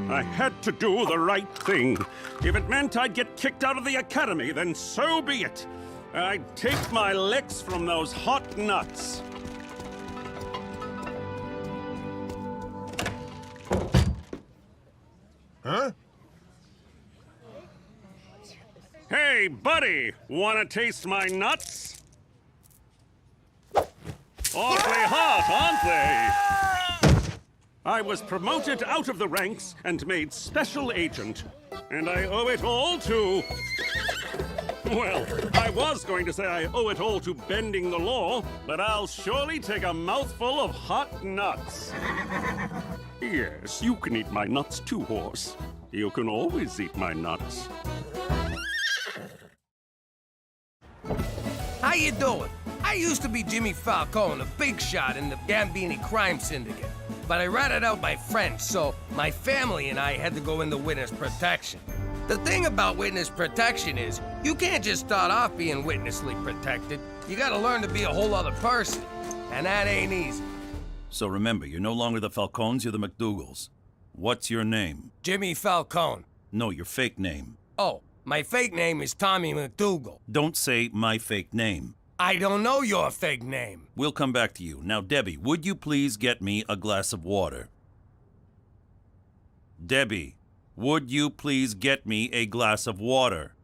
I had to do the right thing. If it meant I'd get kicked out of the academy, then so be it. I'd take my licks from those hot nuts. Huh? Hey, buddy, wanna taste my nuts? Awfully hot, aren't they? I was promoted out of the ranks and made special agent. And I owe it all to... Well, I was going to say I owe it all to bending the law, but I'll surely take a mouthful of hot nuts. Yes, you can eat my nuts too, horse. You can always eat my nuts. How you doing? I used to be Jimmy Falcone, a big shot in the Gambini crime syndicate. But I ratted out my friends, so my family and I had to go into witness protection. The thing about witness protection is, you can't just start off being witnessly protected. You gotta learn to be a whole other person, and that ain't easy. So remember, you're no longer the Falcones, you're the McDougals. What's your name? Jimmy Falcone. No, your fake name. Oh, my fake name is Tommy McDougal. Don't say my fake name. I don't know your fake name. We'll come back to you. Now, Debbie, would you please get me a glass of water? Debbie, would you please get me a glass of water?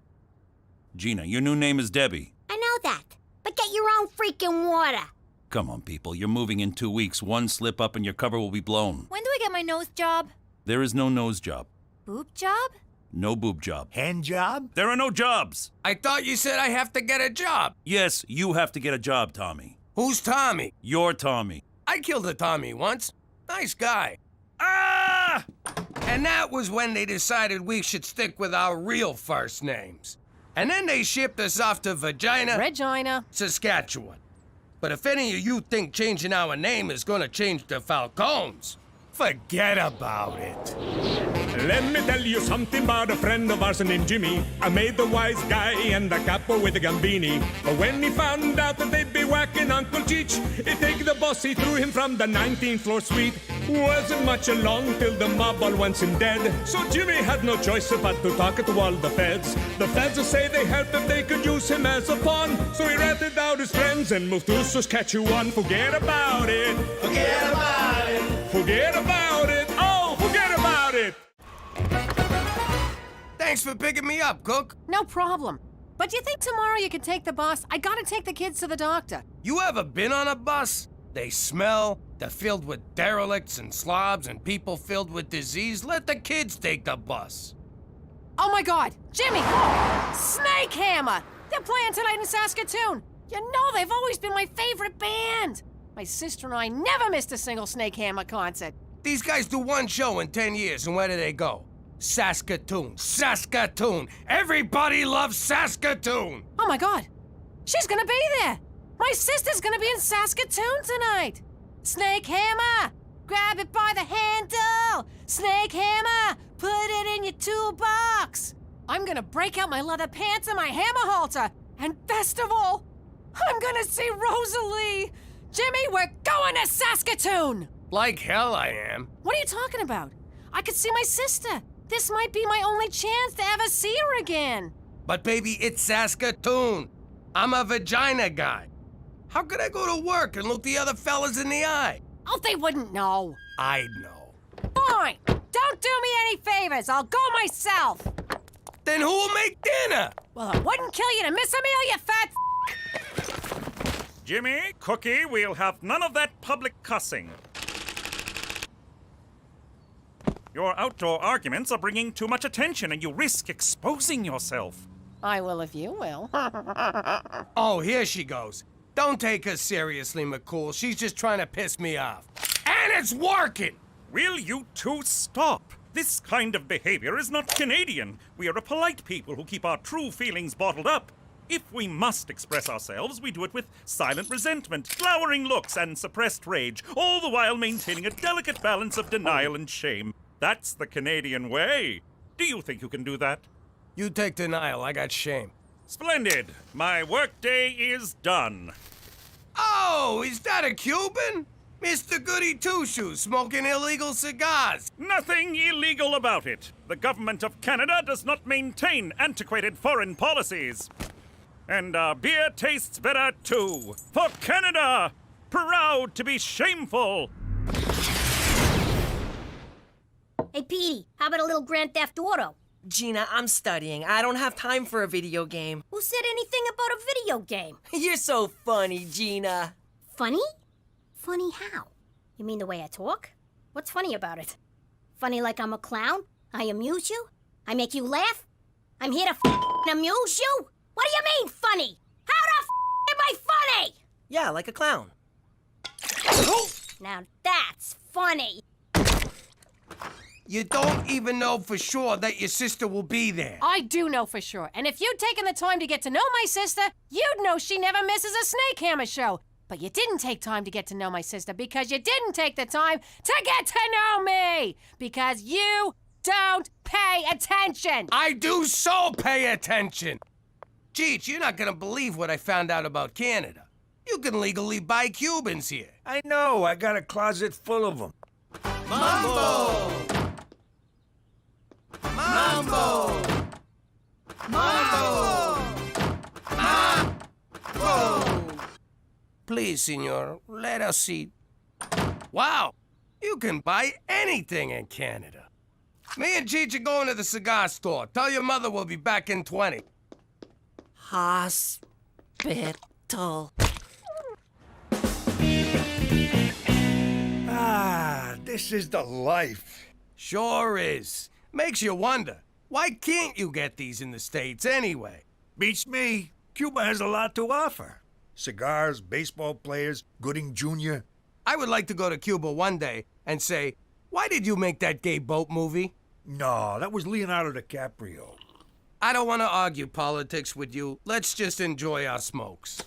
Gina, your new name is Debbie. I know that, but get your own freaking water. Come on, people. You're moving in 2 weeks. One slip up and your cover will be blown. When do I get my nose job? There is no nose job. Boob job? No boob job. Hand job? There are no jobs. I thought you said I have to get a job. Yes, you have to get a job, Tommy. Who's Tommy? You're Tommy. I killed a Tommy once. Nice guy. Ah! And that was when they decided we should stick with our real first names. And then they shipped us off to Regina, Saskatchewan. But if any of you think changing our name is gonna change the Falcones, forget about it. Let me tell you something about a friend of ours named Jimmy. I made the wise guy and the capo with the gambini. But when he found out that they'd be whacking Uncle Cheech, he take the boss, he threw him from the 19th floor suite. Wasn't much along till the mob all wants him dead. So Jimmy had no choice but to talk to all the feds. The feds say they helped if they could use him as a pawn. So he ratted out his friends and moved to Saskatchewan. Forget about it. Forget about it. Forget about it. Oh, forget about it. Thanks for picking me up, Cook. no problem. But do you think tomorrow you can take the bus? I gotta take the kids to the doctor. You ever been on a bus? They smell, they're filled with derelicts and slobs and people filled with disease. Let the kids take the bus. Oh my God, Jimmy! Snake Hammer! They're playing tonight in Saskatoon. You know they've always been my favorite band. My sister and I never missed a single Snake Hammer concert. These guys do one show in 10 years, and where do they go? Saskatoon. Saskatoon. Everybody loves Saskatoon. Oh my God, she's gonna be there. My sister's gonna be in Saskatoon tonight. Snake Hammer, grab it by the handle. Snake Hammer, put it in your toolbox. I'm gonna break out my leather pants and my hammer halter. And best of all, I'm gonna see Rosalie. Jimmy, we're going to Saskatoon. Like hell I am. What are you talking about? I could see my sister. This might be my only chance to ever see her again. But baby, it's Saskatoon. I'm a vagina guy. How could I go to work and look the other fellas in the eye? Oh, they wouldn't know. I'd know. Fine. Don't do me any favors. I'll go myself. Then who'll make dinner? Well, it wouldn't kill you to miss a meal, you fat Jimmy, Cookie, we'll have none of that public cussing. Your outdoor arguments are bringing too much attention and you risk exposing yourself. I will if you will. Oh, here she goes. Don't take her seriously, McCool. She's just trying to piss me off. And it's working! Will you two stop? This kind of behavior is not Canadian. We are a polite people who keep our true feelings bottled up. If we must express ourselves, we do it with silent resentment, glowering looks, and suppressed rage, all the while maintaining a delicate balance of denial and shame. That's the Canadian way. Do you think you can do that? You take denial, I got shame. Splendid. My workday is done. Oh, is that a Cuban? Mr. Goody Two-Shoes smoking illegal cigars. Nothing illegal about it. The government of Canada does not maintain antiquated foreign policies. And our beer tastes better too. For Canada! Proud to be shameful! Hey, Petey, how about a little Grand Theft Auto? Gina, I'm studying. I don't have time for a video game. Who said anything about a video game? You're so funny, Gina. Funny? Funny how? You mean the way I talk? What's funny about it? Funny like I'm a clown? I amuse you? I make you laugh? I'm here to amuse you? What do you mean, funny? How the am I funny? Yeah, like a clown. Now that's funny. You don't even know for sure that your sister will be there. I do know for sure. And if you'd taken the time to get to know my sister, you'd know she never misses a Snake Hammer show. But you didn't take time to get to know my sister because you didn't take the time to get to know me. Because you don't pay attention. I do so pay attention. Cheech, you're not gonna believe what I found out about Canada. You can legally buy Cubans here. I know, I got a closet full of them. Mambo! Mambo! Mambo! Mambo! Please, senor, let us see. Wow! You can buy anything in Canada. Me and Cheech are going to the cigar store. Tell your mother we'll be back in 20. Hospital. Ah, this is the life. Sure is. Makes you wonder, why can't you get these in the States anyway? Beats me. Cuba has a lot to offer. Cigars, baseball players, Gooding Jr. I would like to go to Cuba one day and say, why did you make that gay boat movie? No, that was Leonardo DiCaprio. I don't want to argue politics with you. Let's just enjoy our smokes.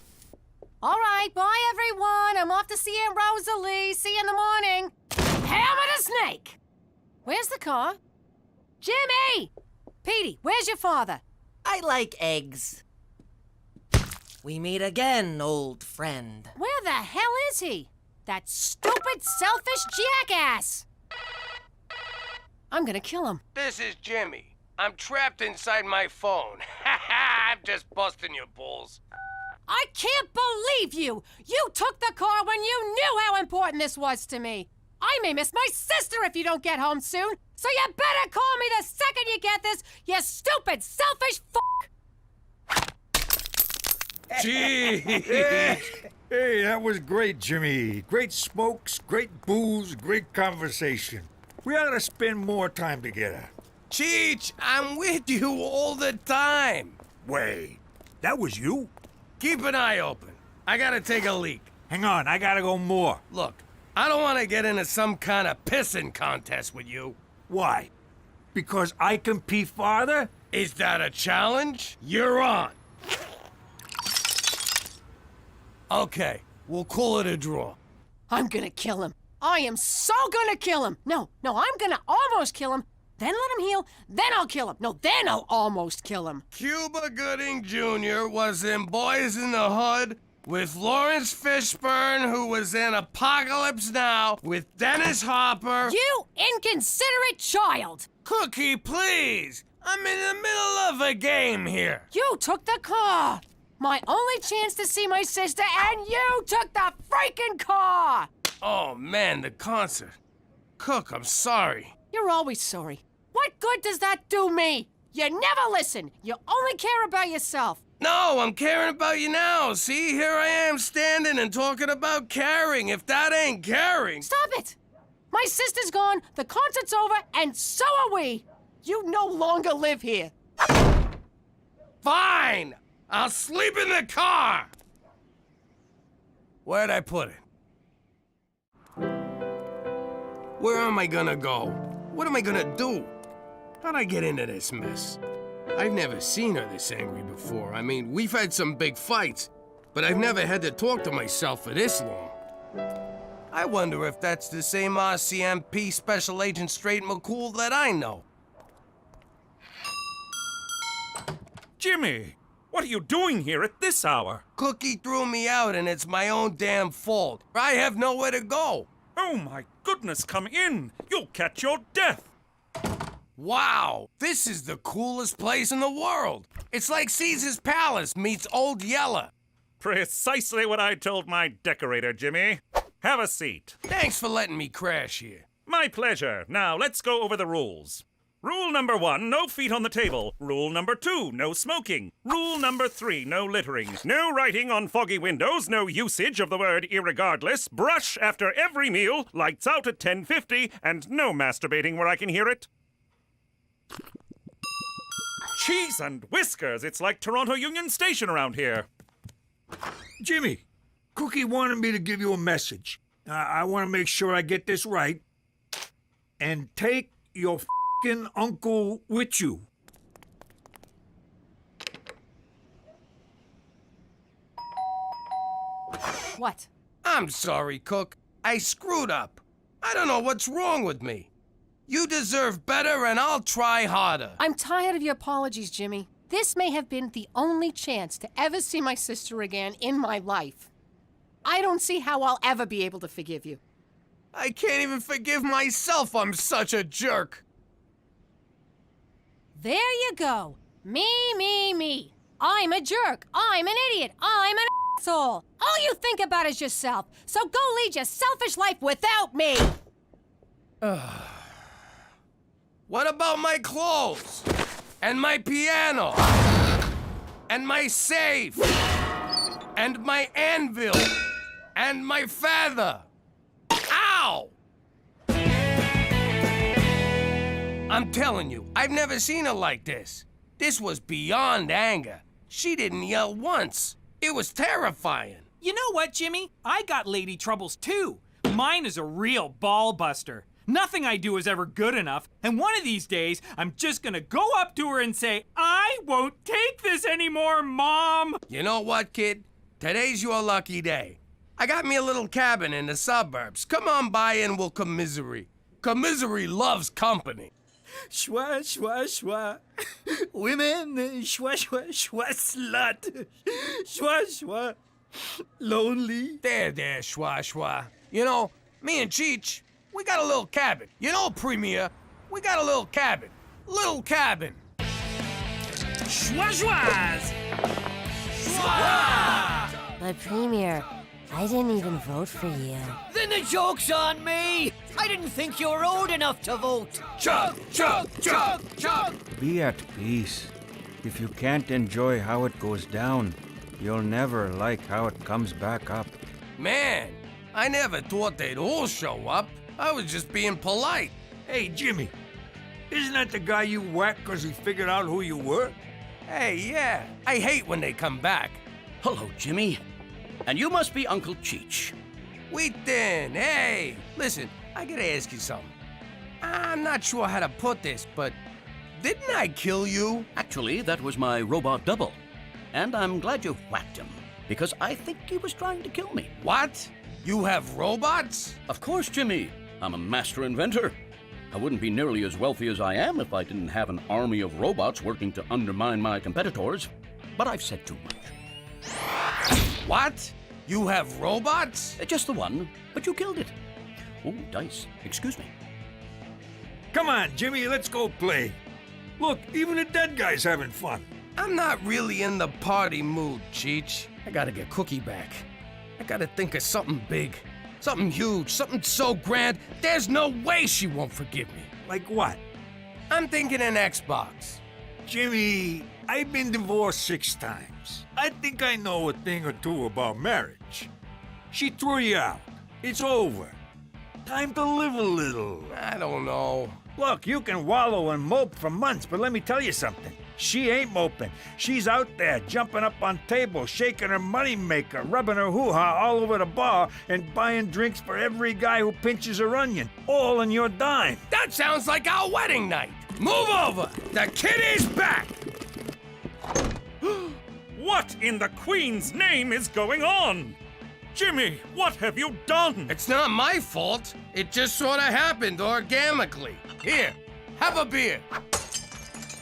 All right, bye, everyone. I'm off to see Aunt Rosalie. See you in the morning. Hammer the snake. Where's the car? Jimmy! Petey, where's your father? I like eggs. We meet again, old friend. Where the hell is he? That stupid, selfish jackass! I'm gonna kill him. This is Jimmy. I'm trapped inside my phone. I'm just busting your balls. I can't believe you! You took the car when you knew how important this was to me. I may miss my sister if you don't get home soon, so you better call me the second you get this, you stupid, selfish f***. Gee! Hey, that was great, Jimmy. Great smokes, great booze, great conversation. We ought to spend more time together. Cheech, I'm with you all the time. Wait, that was you? Keep an eye open. I gotta take a leak. Hang on, I gotta go more. Look, I don't want to get into some kind of pissing contest with you. Why? Because I can pee farther? Is that a challenge? You're on. Okay, we'll call it a draw. I'm gonna kill him. I am so gonna kill him. No, I'm gonna almost kill him. Then let him heal, then I'll kill him. No, then I'll almost kill him. Cuba Gooding Jr. was in Boys in the Hood with Lawrence Fishburne, who was in Apocalypse Now with Dennis Hopper. You inconsiderate child! Cookie, please! I'm in the middle of a game here. You took the car! My only chance to see my sister, and you took the freaking car! Oh, man, the concert. Cook, I'm sorry. You're always sorry. What good does that do me? You never listen. You only care about yourself. No, I'm caring about you now. See, here I am standing and talking about caring. If that ain't caring... Stop it! My sister's gone, the concert's over, and so are we. You no longer live here. Fine! I'll sleep in the car! Where'd I put it? Where am I gonna go? What am I gonna do? How'd I get into this mess? I've never seen her this angry before. I mean, we've had some big fights, but I've never had to talk to myself for this long. I wonder if that's the same RCMP Special Agent Straight McCool that I know. Jimmy, what are you doing here at this hour? Cookie threw me out, and it's my own damn fault. I have nowhere to go. Oh my goodness, come in. You'll catch your death. Wow, this is the coolest place in the world. It's like Caesar's Palace meets Old Yeller. Precisely what I told my decorator, Jimmy. Have a seat. Thanks for letting me crash here. My pleasure. Now, let's go over the rules. Rule number 1, no feet on the table. Rule number 2, no smoking. Rule number 3, no littering. No writing on foggy windows, no usage of the word irregardless. Brush after every meal, lights out at 10:50, and no masturbating where I can hear it. Cheese and whiskers, it's like Toronto Union Station around here. Jimmy, Cookie wanted me to give you a message. I want to make sure I get this right. And take your f***ing uncle with you. What? I'm sorry, Cook. I screwed up. I don't know what's wrong with me. You deserve better, and I'll try harder. I'm tired of your apologies, Jimmy. This may have been the only chance to ever see my sister again in my life. I don't see how I'll ever be able to forgive you. I can't even forgive myself. I'm such a jerk. There you go. Me. I'm a jerk. I'm an idiot. I'm an asshole. All you think about is yourself. So go lead your selfish life without me. What about my clothes? And my piano? And my safe? And my anvil? And my feather? Ow! I'm telling you, I've never seen her like this. This was beyond anger. She didn't yell once. It was terrifying. You know what, Jimmy? I got lady troubles too. Mine is a real ball buster. Nothing I do is ever good enough, and one of these days, I'm just gonna go up to her and say, I won't take this anymore, Mom! You know what, kid? Today's your lucky day. I got me a little cabin in the suburbs. Come on by and we'll commiserate. Commiserate loves company. Schwa, schwa, schwa. Women, schwa, schwa, schwa, slut. Schwa, schwa. Lonely. There, schwa. You know, me and Cheech, we got a little cabin. You know, Premier, we got a little cabin. Little cabin. Schwa, schwas. Schwa! But Premier, I didn't even vote for you. Then the joke's on me! I didn't think you were old enough to vote! Chug! Be at peace. If you can't enjoy how it goes down, you'll never like how it comes back up. Man, I never thought they'd all show up. I was just being polite. Hey, Jimmy, isn't that the guy you whacked because he figured out who you were? Hey, yeah. I hate when they come back. Hello, Jimmy. And you must be Uncle Cheech. Wheaton, hey! Listen, I gotta ask you something. I'm not sure how to put this, but didn't I kill you? Actually, that was my robot double. And I'm glad you whacked him, because I think he was trying to kill me. What? You have robots? Of course, Jimmy. I'm a master inventor. I wouldn't be nearly as wealthy as I am if I didn't have an army of robots working to undermine my competitors. But I've said too much. What? You have robots? Just the one, but you killed it. Oh, dice. Excuse me. Come on, Jimmy, let's go play. Look, even the dead guy's having fun. I'm not really in the party mood, Cheech. I gotta get Cookie back. I gotta think of something big. Something huge, something so grand, there's no way she won't forgive me. Like what? I'm thinking an Xbox. Jimmy, I've been divorced 6 times. I think I know a thing or two about marriage. She threw you out. It's over. Time to live a little. I don't know. Look, you can wallow and mope for months, but let me tell you something. She ain't moping. She's out there jumping up on tables, shaking her moneymaker, rubbing her hoo-ha all over the bar, and buying drinks for every guy who pinches her onion, all on your dime. That sounds like our wedding night. Move over. The kid is back. What in the Queen's name is going on? Jimmy, what have you done? It's not my fault. It just sort of happened organically. Here, have a beer.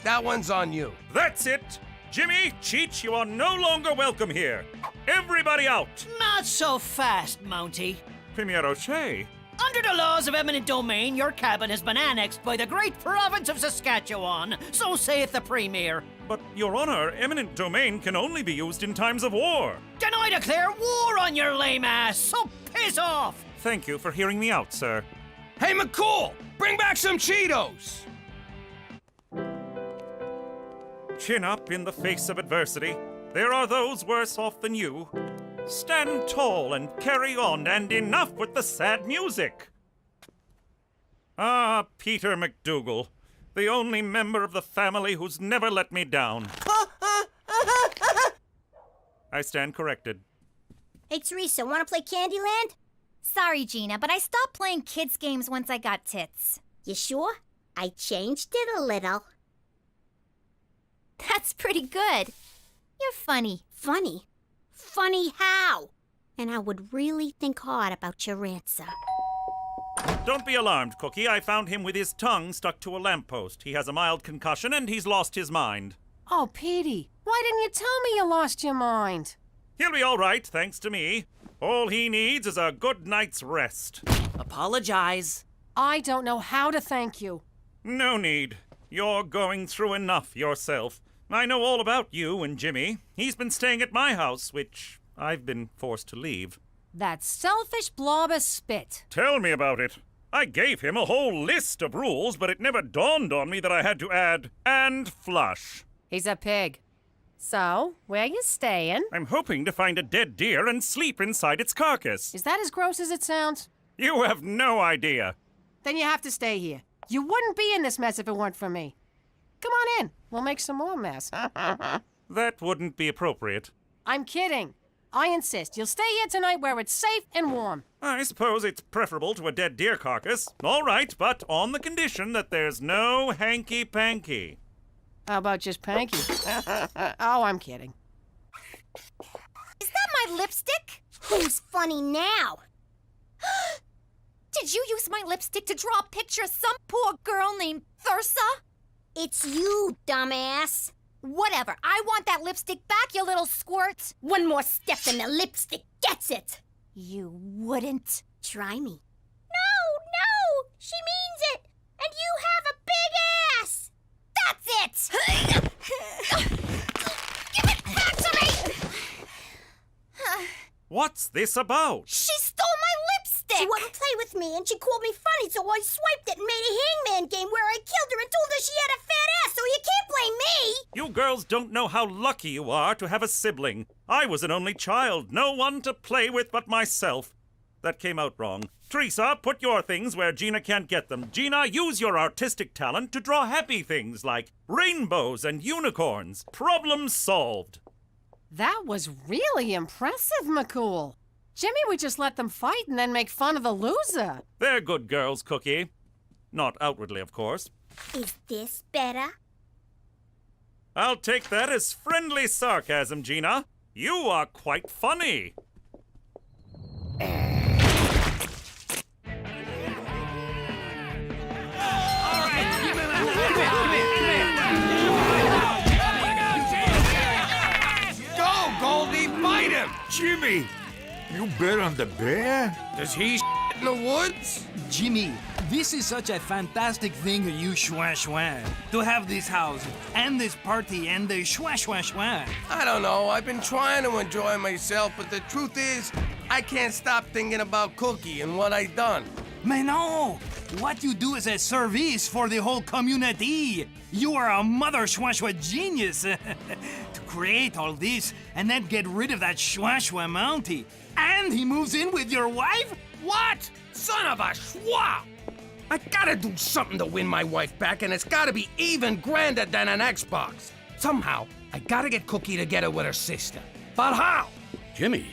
That one's on you. That's it. Jimmy, Cheech, you are no longer welcome here. Everybody out. Not so fast, Mountie. Premier O'Shea. Under the laws of eminent domain, your cabin has been annexed by the great province of Saskatchewan. So saith the Premier. But, Your Honor, eminent domain can only be used in times of war. Then I declare war on your lame ass, so piss off! Thank you for hearing me out, sir. Hey, McCool, bring back some Cheetos. Chin up in the face of adversity. There are those worse off than you. Stand tall and carry on, and enough with the sad music. Ah, Peter McDougal, the only member of the family who's never let me down. I stand corrected. Hey, Teresa, want to play Candyland? Sorry, Gina, but I stopped playing kids' games once I got tits. You sure? I changed it a little. That's pretty good. You're funny. Funny? Funny how? And I would really think hard about your answer. Don't be alarmed, Cookie. I found him with his tongue stuck to a lamppost. He has a mild concussion and he's lost his mind. Oh, Petey, why didn't you tell me you lost your mind? He'll be all right, thanks to me. All he needs is a good night's rest. Apologize. I don't know how to thank you. No need. You're going through enough yourself. I know all about you and Jimmy. He's been staying at my house, which I've been forced to leave. That selfish blob of spit. Tell me about it. I gave him a whole list of rules, but it never dawned on me that I had to add, and flush. He's a pig. So, where you staying? I'm hoping to find a dead deer and sleep inside its carcass. Is that as gross as it sounds? You have no idea. Then you have to stay here. You wouldn't be in this mess if it weren't for me. Come on in. We'll make some more mess. That wouldn't be appropriate. I'm kidding. I insist. You'll stay here tonight where it's safe and warm. I suppose it's preferable to a dead deer carcass. All right, but on the condition that there's no hanky-panky. How about just Panky? Oh, I'm kidding. Is that my lipstick? Who's funny now? Did you use my lipstick to draw a picture of some poor girl named Thursa? It's you, dumbass. Whatever. I want that lipstick back, you little squirt. One more step and the lipstick gets it. You wouldn't. Try me. No, she means it. And you have a big ass. That's it! Give it back to me! What's this about? She stole my lipstick! She wouldn't play with me, and she called me funny, so I swiped it and made a hangman game where I killed her and told her she had a fat ass, so you can't blame me! You girls don't know how lucky you are to have a sibling. I was an only child, no one to play with but myself. That came out wrong. Teresa, put your things where Gina can't get them. Gina, use your artistic talent to draw happy things like rainbows and unicorns. Problem solved. That was really impressive, McCool. Jimmy would just let them fight and then make fun of the loser. They're good girls, Cookie. Not outwardly, of course. Is this better? I'll take that as friendly sarcasm, Gina. You are quite funny. Go, Goldie, fight him! Jimmy, you bet on the bear? Does he in the woods? Jimmy, this is such a fantastic thing, you schwa to have this house and this party and the schwa. I don't know. I've been trying to enjoy myself, but the truth is, I can't stop thinking about Cookie and what I done. Mais no! What you do is a service for the whole community. You are a mother schwa genius to create all this and then get rid of that schwa Mountie. And he moves in with your wife? What? Son of a schwa! I gotta do something to win my wife back, and it's gotta be even grander than an Xbox. Somehow, I gotta get Cookie together with her sister. But how? Jimmy,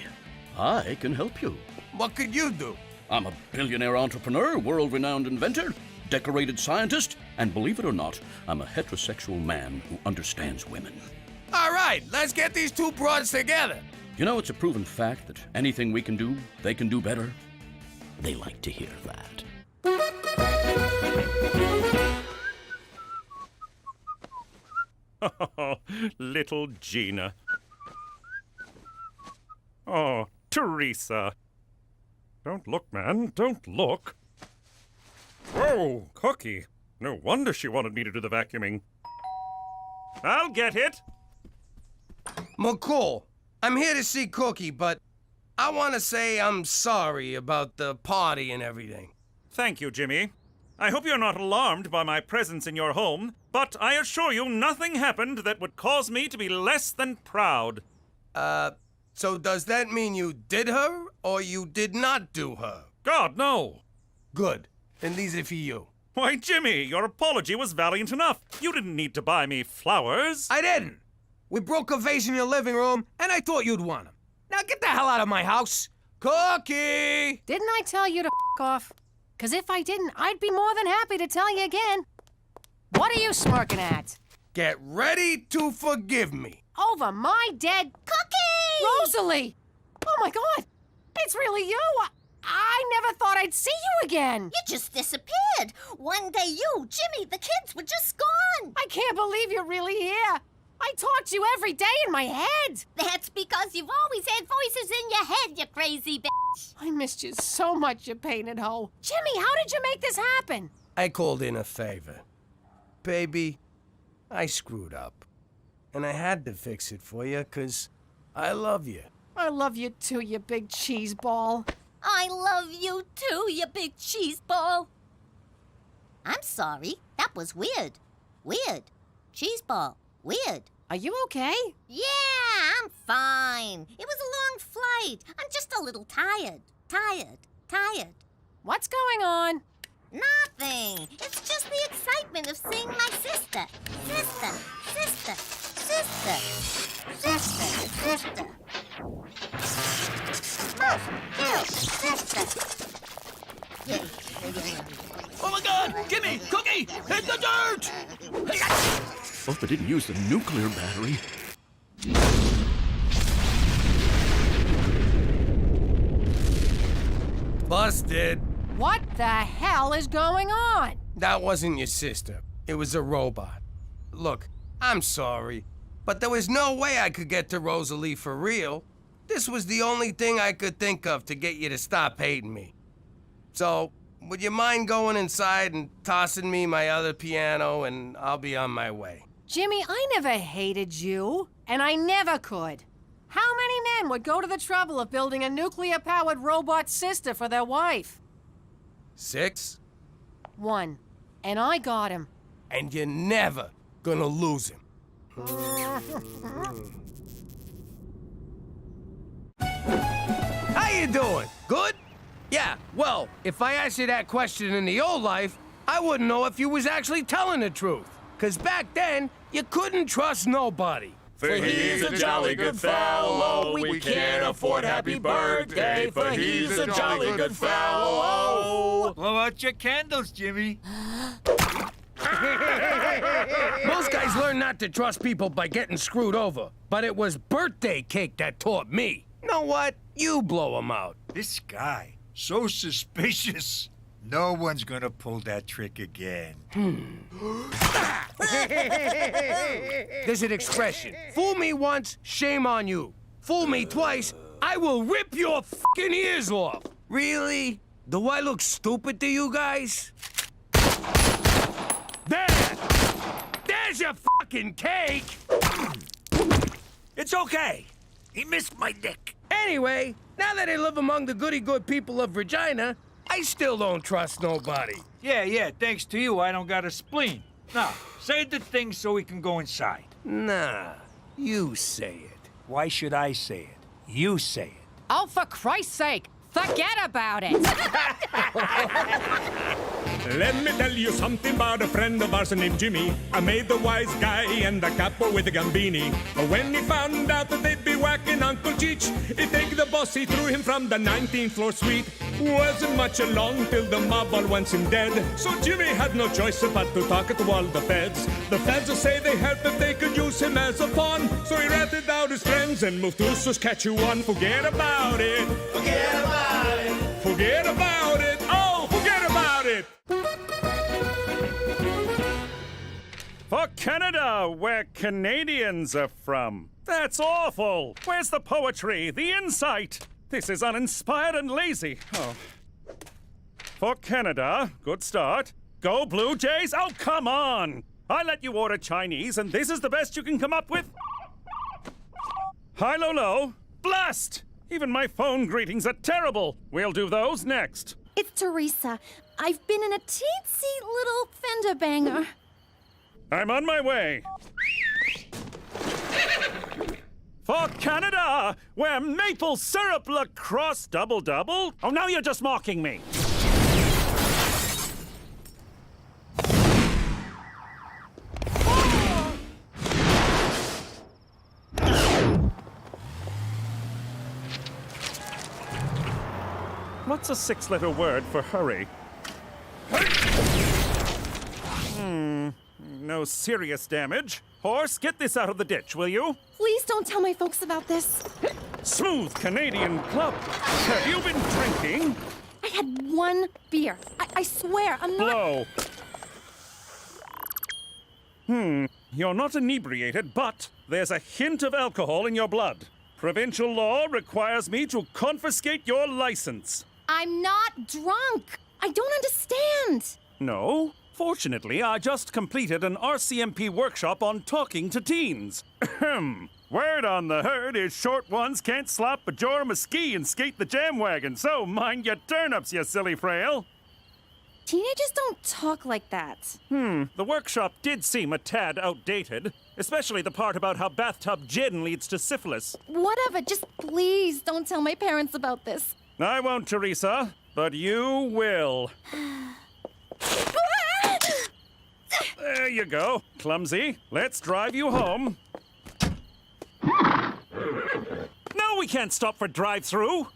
I can help you. What could you do? I'm a billionaire entrepreneur, world-renowned inventor, decorated scientist, and believe it or not, I'm a heterosexual man who understands women. All right, let's get these two broads together. You know, it's a proven fact that anything we can do, they can do better. They like to hear that. Oh, little Gina. Oh, Teresa. Don't look, man. Don't look. Whoa, Cookie. No wonder she wanted me to do the vacuuming. I'll get it. McCool, I'm here to see Cookie, but I want to say I'm sorry about the party and everything. Thank you, Jimmy. I hope you're not alarmed by my presence in your home, but I assure you nothing happened that would cause me to be less than proud. So does that mean you did her, or you did not do her? God, no. Good. Then these are for you. Why, Jimmy, your apology was valiant enough. You didn't need to buy me flowers. I didn't. We broke a vase in your living room, and I thought you'd want them. Now get the hell out of my house. Cookie! Didn't I tell you to f off? Because if I didn't, I'd be more than happy to tell you again. What are you smirking at? Get ready to forgive me. Over my dead... Cookie! Rosalie! Oh, my God. It's really you. I never thought I'd see you again. You just disappeared. One day you, Jimmy, the kids were just gone. I can't believe you're really here. I talk to you every day in my head. That's because you've always had voices in your head, you crazy bitch. I missed you so much, you painted hoe. Jimmy, how did you make this happen? I called in a favor. Baby, I screwed up. And I had to fix it for you, 'cause I love you. I love you too, you big cheese ball. I love you too, you big cheese ball. I'm sorry. That was weird. Weird. Cheese ball. Weird. Are you okay? Yeah, I'm fine. It was a long flight. I'm just a little tired. Tired. What's going on? Nothing. It's just the excitement of seeing my sister. Sister. Mom, Bill, sister. Oh my God! Jimmy! Cookie! Hit the dirt! Hope I didn't use the nuclear battery. Busted. What the hell is going on? That wasn't your sister. It was a robot. Look, I'm sorry, but there was no way I could get to Rosalie for real. This was the only thing I could think of to get you to stop hating me. So, would you mind going inside and tossing me my other piano, and I'll be on my way? Jimmy, I never hated you, and I never could. How many men would go to the trouble of building a nuclear-powered robot sister for their wife? 6? 1. And I got him. And you're never gonna lose him. How you doing? Good? Yeah, well, if I asked you that question in the old life, I wouldn't know if you was actually telling the truth. 'Cause back then, you couldn't trust nobody. For he's a jolly good fellow, we can't afford happy birthday, for he's a jolly good fellow. Blow out your candles, Jimmy. Most guys learn not to trust people by getting screwed over, but it was birthday cake that taught me. You know what? You blow them out. This guy, so suspicious. No one's gonna pull that trick again. There's an expression. Fool me once, shame on you. Fool me twice, I will rip your fucking ears off. Really? Do I look stupid to you guys? There's your fucking cake! It's okay. He missed my dick. Anyway, now that I live among the goody-good people of Regina, I still don't trust nobody. Yeah, thanks to you, I don't got a spleen. Now, say the thing so we can go inside. Nah, you say it. Why should I say it? You say it. Oh, for Christ's sake, forget about it. Let me tell you something about a friend of ours named Jimmy. I made the wise guy and the capo with the gambini. But when he found out that they'd be whacking Uncle Cheech, he'd take the boss, he threw him from the 19th floor suite. Wasn't much along till the mob all wants him dead. So Jimmy had no choice but to talk to all the feds. The feds will say they help if they could use him as a pawn. So he ratted out his friends and moved to Saskatchewan. Forget about it. Forget about it. Forget about it. Oh, forget about it. For Canada, where Canadians are from. That's awful. Where's the poetry, the insight? This is uninspired and lazy. Oh. For Canada, good start. Go Blue Jays. Oh, come on. I let you order Chinese, and this is the best you can come up with? Hi, Lolo. Blast! Even my phone greetings are terrible. We'll do those next. It's Teresa. I've been in a teensy little fender banger. I'm on my way. For Canada, where maple syrup lacrosse double-double? Oh, now you're just mocking me. What's a six-letter word for hurry? No serious damage. Horse, get this out of the ditch, will you? Please don't tell my folks about this. Smooth Canadian club. Have you been drinking? I had one beer. I swear, I'm not... Blow. You're not inebriated, but there's a hint of alcohol in your blood. Provincial law requires me to confiscate your license. I'm not drunk. I don't understand. No. Fortunately, I just completed an RCMP workshop on talking to teens. Word on the herd is short ones can't slap a jorm a ski and skate the jam wagon, so mind your turnips, you silly frail. Teenagers don't talk like that. The workshop did seem a tad outdated, especially the part about how bathtub gin leads to syphilis. Whatever, just please don't tell my parents about this. I won't, Teresa, but you will. There you go, clumsy. Let's drive you home. No, we can't stop for drive-through.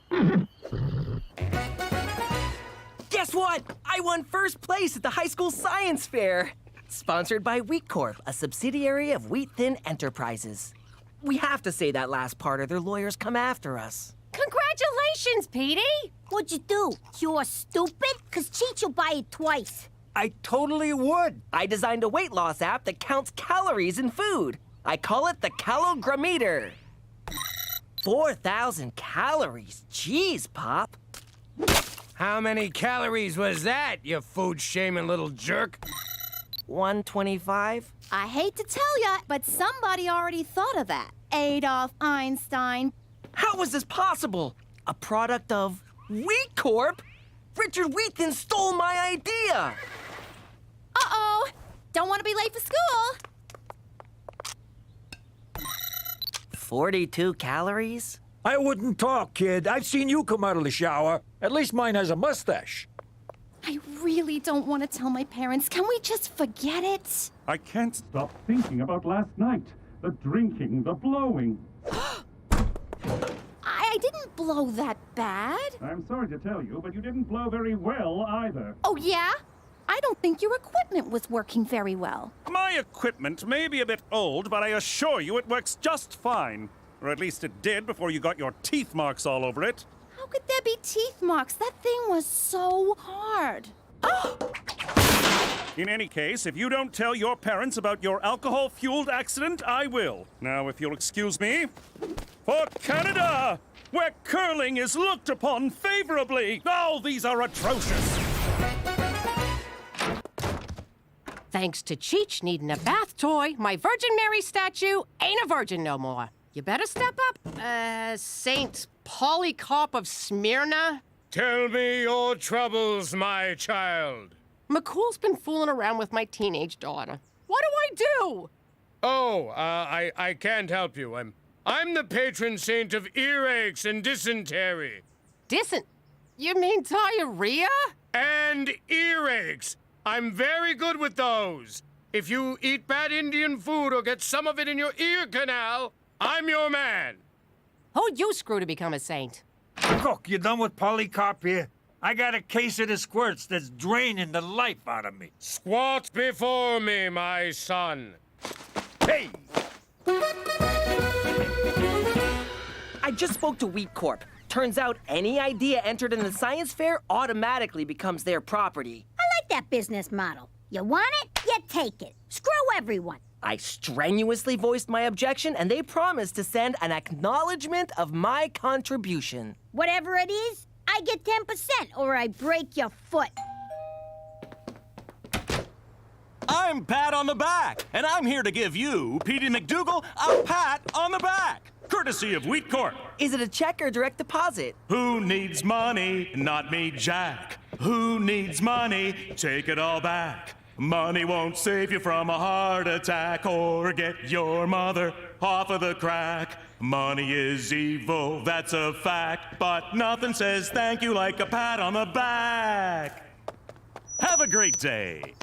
Guess what? I won first place at the high school science fair. Sponsored by Wheat Corp, a subsidiary of Wheat Thin Enterprises. We have to say that last part or their lawyers come after us. Congratulations, Petey! What'd you do? You're stupid? 'Cause Cheech will buy it twice. I totally would. I designed a weight loss app that counts calories in food. I call it the Calogrammeter. 4,000 calories. Jeez, Pop. How many calories was that, you food-shaming little jerk? 125. I hate to tell ya, but somebody already thought of that. Adolf Einstein. How was this possible? A product of Wheat Corp? Richard Wheaton stole my idea. Uh-oh. Don't want to be late for school. 42 calories? I wouldn't talk, kid. I've seen you come out of the shower. At least mine has a mustache. I really don't want to tell my parents. Can we just forget it? I can't stop thinking about last night. The drinking, the blowing. I didn't blow that bad. I'm sorry to tell you, but you didn't blow very well either. Oh, yeah? I don't think your equipment was working very well. My equipment may be a bit old, but I assure you it works just fine. Or at least it did before you got your teeth marks all over it. How could there be teeth marks? That thing was so hard. In any case, if you don't tell your parents about your alcohol-fueled accident, I will. Now, if you'll excuse me. For Canada, where curling is looked upon favorably. Oh, these are atrocious. Thanks to Cheech needing a bath toy, my Virgin Mary statue ain't a virgin no more. You better step up, Saint Polycarp of Smyrna. Tell me your troubles, my child. McCool's been fooling around with my teenage daughter. What do I do? Oh, I can't help you. I'm the patron saint of earaches and dysentery. You mean diarrhea? And earaches. I'm very good with those. If you eat bad Indian food or get some of it in your ear canal, I'm your man. Who'd you screw to become a saint? Cook, you done with Polycarp here? I got a case of the squirts that's draining the life out of me. Squat before me, my son. Hey! I just spoke to Wheat Corp. Turns out any idea entered in the science fair automatically becomes their property. I like that business model. You want it? You take it. Screw everyone. I strenuously voiced my objection, and they promised to send an acknowledgement of my contribution. Whatever it is, I get 10% or I break your foot. I'm Pat on the Back, and I'm here to give you, Petey McDougal, a pat on the back. Courtesy of Wheat Corp. Is it a check or direct deposit? Who needs money? Not me, Jack. Who needs money? Take it all back. Money won't save you from a heart attack or get your mother off of the crack. Money is evil, that's a fact, but nothing says thank you like a pat on the back. Have a great day.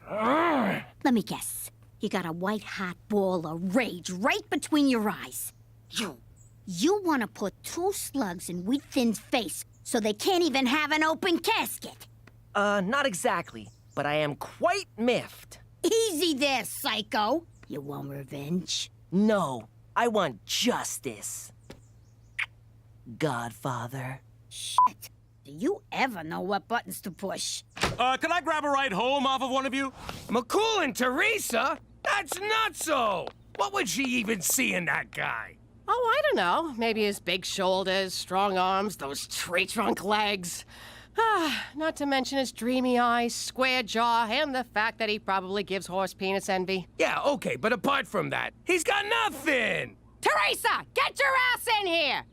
Let me guess. You got a white-hot ball of rage right between your eyes. You want to put 2 slugs in Wheat Thin's face so they can't even have an open casket. Not exactly, but I am quite miffed. Easy there, psycho. You want revenge? No, I want justice. Godfather. Shit. Do you ever know what buttons to push? Can I grab a ride home off of one of you? McCool and Teresa? That's nutso! What would she even see in that guy? Oh, I don't know. Maybe his big shoulders, strong arms, those tree-trunk legs. Not to mention his dreamy eyes, square jaw, and the fact that he probably gives horse penis envy. Yeah, okay, but apart from that, he's got nothing! Teresa, get your ass in here!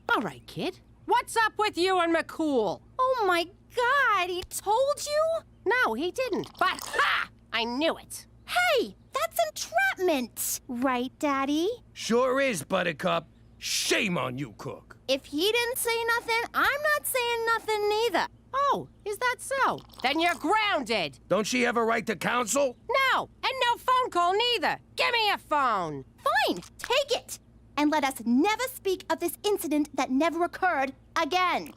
All right, kid. What's up with you and McCool? Oh my God, he told you? No, he didn't. But ha! I knew it. Hey, that's entrapment. Right, Daddy? Sure is, Buttercup. Shame on you, Cook. If he didn't say nothing, I'm not saying nothing neither. Oh, is that so? Then you're grounded. Don't she have a right to counsel? No, and no phone call neither. Give me a phone. Fine, take it. And let us never speak of this incident that never occurred again.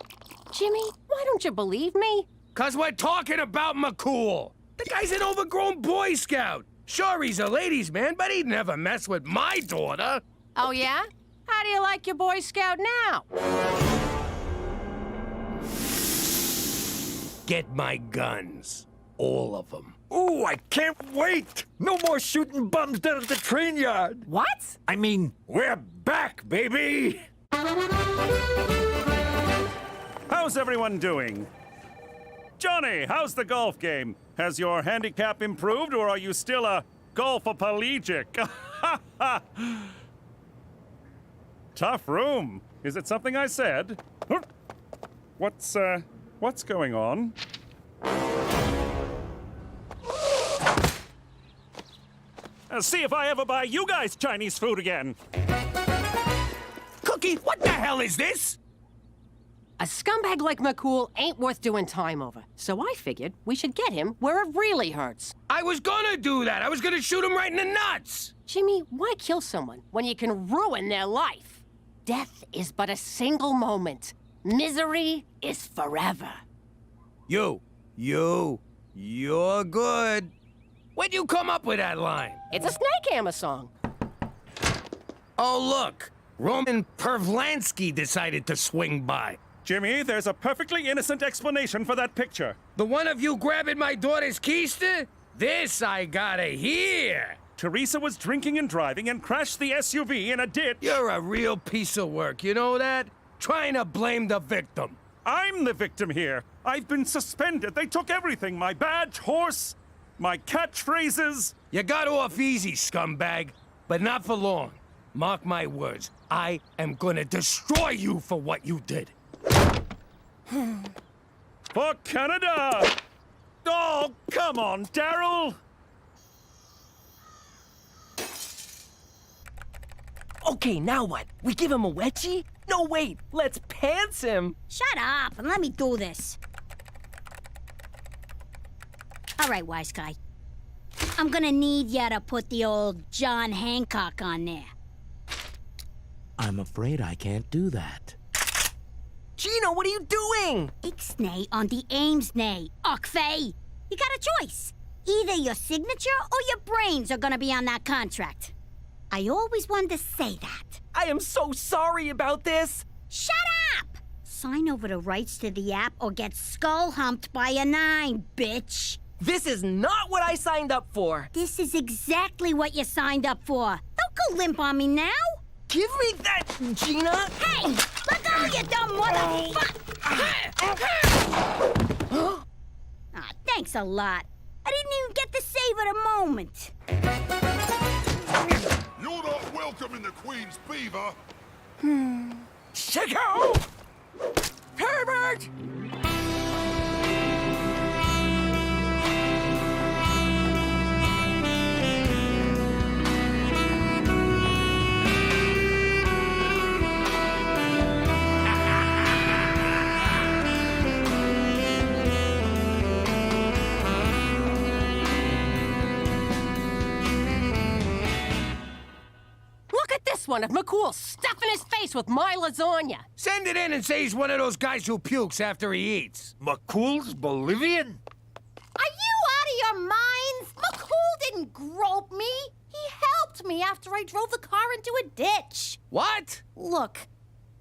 Jimmy, why don't you believe me? 'Cause we're talking about McCool. The guy's an overgrown Boy Scout. Sure, he's a ladies' man, but he'd never mess with my daughter. Oh, yeah? How do you like your Boy Scout now? Get my guns. All of them. Ooh, I can't wait! No more shooting bums down at the train yard. What? I mean, we're back, baby! How's everyone doing? Johnny, how's the golf game? Has your handicap improved, or are you still a golfoplegic? Tough room. Is it something I said? What's going on? See if I ever buy you guys Chinese food again. Cookie, what the hell is this? A scumbag like McCool ain't worth doing time over. So I figured we should get him where it really hurts. I was gonna do that. I was gonna shoot him right in the nuts. Jimmy, why kill someone when you can ruin their life? Death is but a single moment. Misery is forever. You're good. Where'd you come up with that line? It's a Snake Hammer song. Oh, look. Roman Pervlansky decided to swing by. Jimmy, there's a perfectly innocent explanation for that picture. The one of you grabbing my daughter's keister? This I gotta hear. Teresa was drinking and driving and crashed the SUV in a ditch. You're a real piece of work, you know that? Trying to blame the victim. I'm the victim here. I've been suspended. They took everything. My badge, horse, my catchphrases. You got off easy, scumbag, but not for long. Mark my words. I am gonna destroy you for what you did. For Canada! Oh, come on, Daryl! Okay, now what? We give him a wedgie? No, wait, let's pants him. Shut up and let me do this. All right, wise guy. I'm gonna need ya to put the old John Hancock on there. I'm afraid I can't do that. Gino, what are you doing? Ixnay on the Amesnay, Ockfey. You got a choice. Either your signature or your brains are gonna be on that contract. I always wanted to say that. I am so sorry about this. Shut up! Sign over the rights to the app or get skull humped by a 9, bitch. This is not what I signed up for. This is exactly what you signed up for. Don't go limp on me now. Give me that, Gina! Hey! Let go, you dumb motherfucker! Thanks a lot. I didn't even get to savor the moment. You're not welcome in the Queen's Beaver. Chico! pervert! Look at this one of McCool stuffing his face with my lasagna. Send it in and say he's one of those guys who pukes after he eats. McCool's Bolivian? Are you out of your minds? McCool didn't grope me. He helped me after I drove the car into a ditch. What? Look,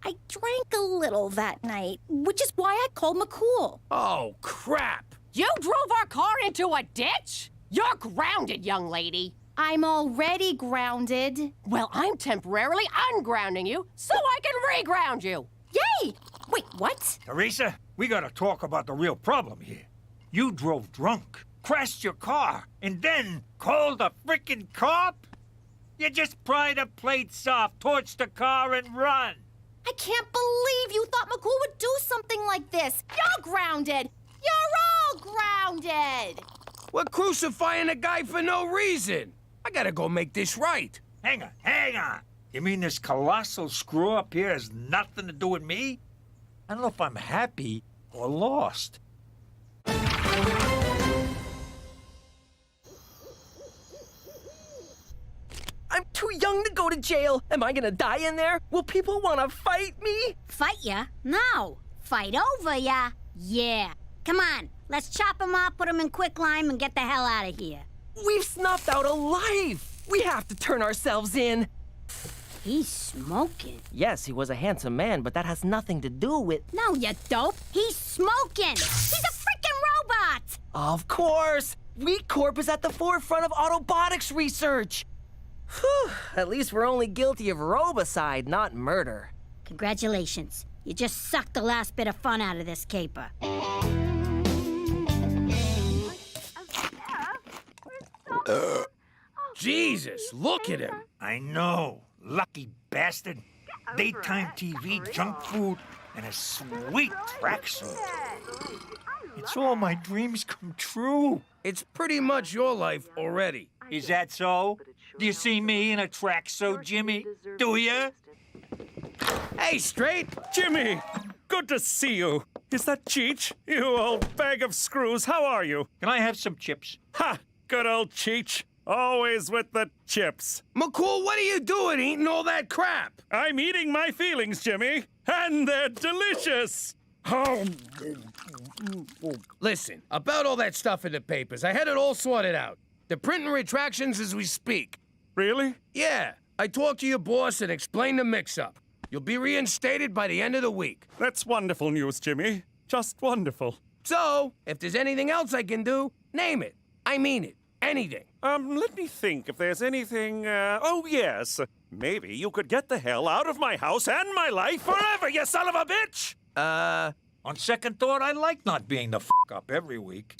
I drank a little that night, which is why I called McCool. Oh, crap. You drove our car into a ditch? You're grounded, young lady. I'm already grounded. Well, I'm temporarily ungrounding you so I can reground you. Yay! Wait, what? Teresa, we gotta talk about the real problem here. You drove drunk, crashed your car, and then called a frickin' cop? You just pry the plates off, torch the car, and run. I can't believe you thought McCool would do something like this. You're grounded. You're all grounded. We're crucifying a guy for no reason. I gotta go make this right. Hang on. You mean this colossal screw-up here has nothing to do with me? I don't know if I'm happy or lost. I'm too young to go to jail. Am I gonna die in there? Will people want to fight me? Fight ya? No. Fight over ya? Yeah. Come on, let's chop him up, put him in quicklime, and get the hell out of here. We've snuffed out a life. We have to turn ourselves in. He's smoking. Yes, he was a handsome man, but that has nothing to do with... No, you dope. He's smoking. He's a freaking robot. Of course. Wheat Corp is at the forefront of autobotics research. Whew, at least we're only guilty of robicide, not murder. Congratulations. You just sucked the last bit of fun out of this caper. Jesus, look at him. I know. Lucky bastard. Daytime TV, junk food, and a sweet tracksuit. It's all my dreams come true. It's pretty much your life already. Is that so? Do you see me in a tracksuit, Jimmy? Do ya? Hey, Straight. Jimmy, good to see you. Is that Cheech? You old bag of screws, how are you? Can I have some chips? Ha! Good old Cheech. Always with the chips. McCool, what are you doing eating all that crap? I'm eating my feelings, Jimmy, and they're delicious. Oh. Listen, about all that stuff in the papers, I had it all sorted out. They're printing retractions as we speak. Really? Yeah. I talked to your boss and explained the mix-up. You'll be reinstated by the end of the week. That's wonderful news, Jimmy. Just wonderful. So, if there's anything else I can do, name it. I mean it. Anything. Let me think if there's anything, oh yes. Maybe you could get the hell out of my house and my life forever, you son of a bitch! On second thought, I like not being the up every week.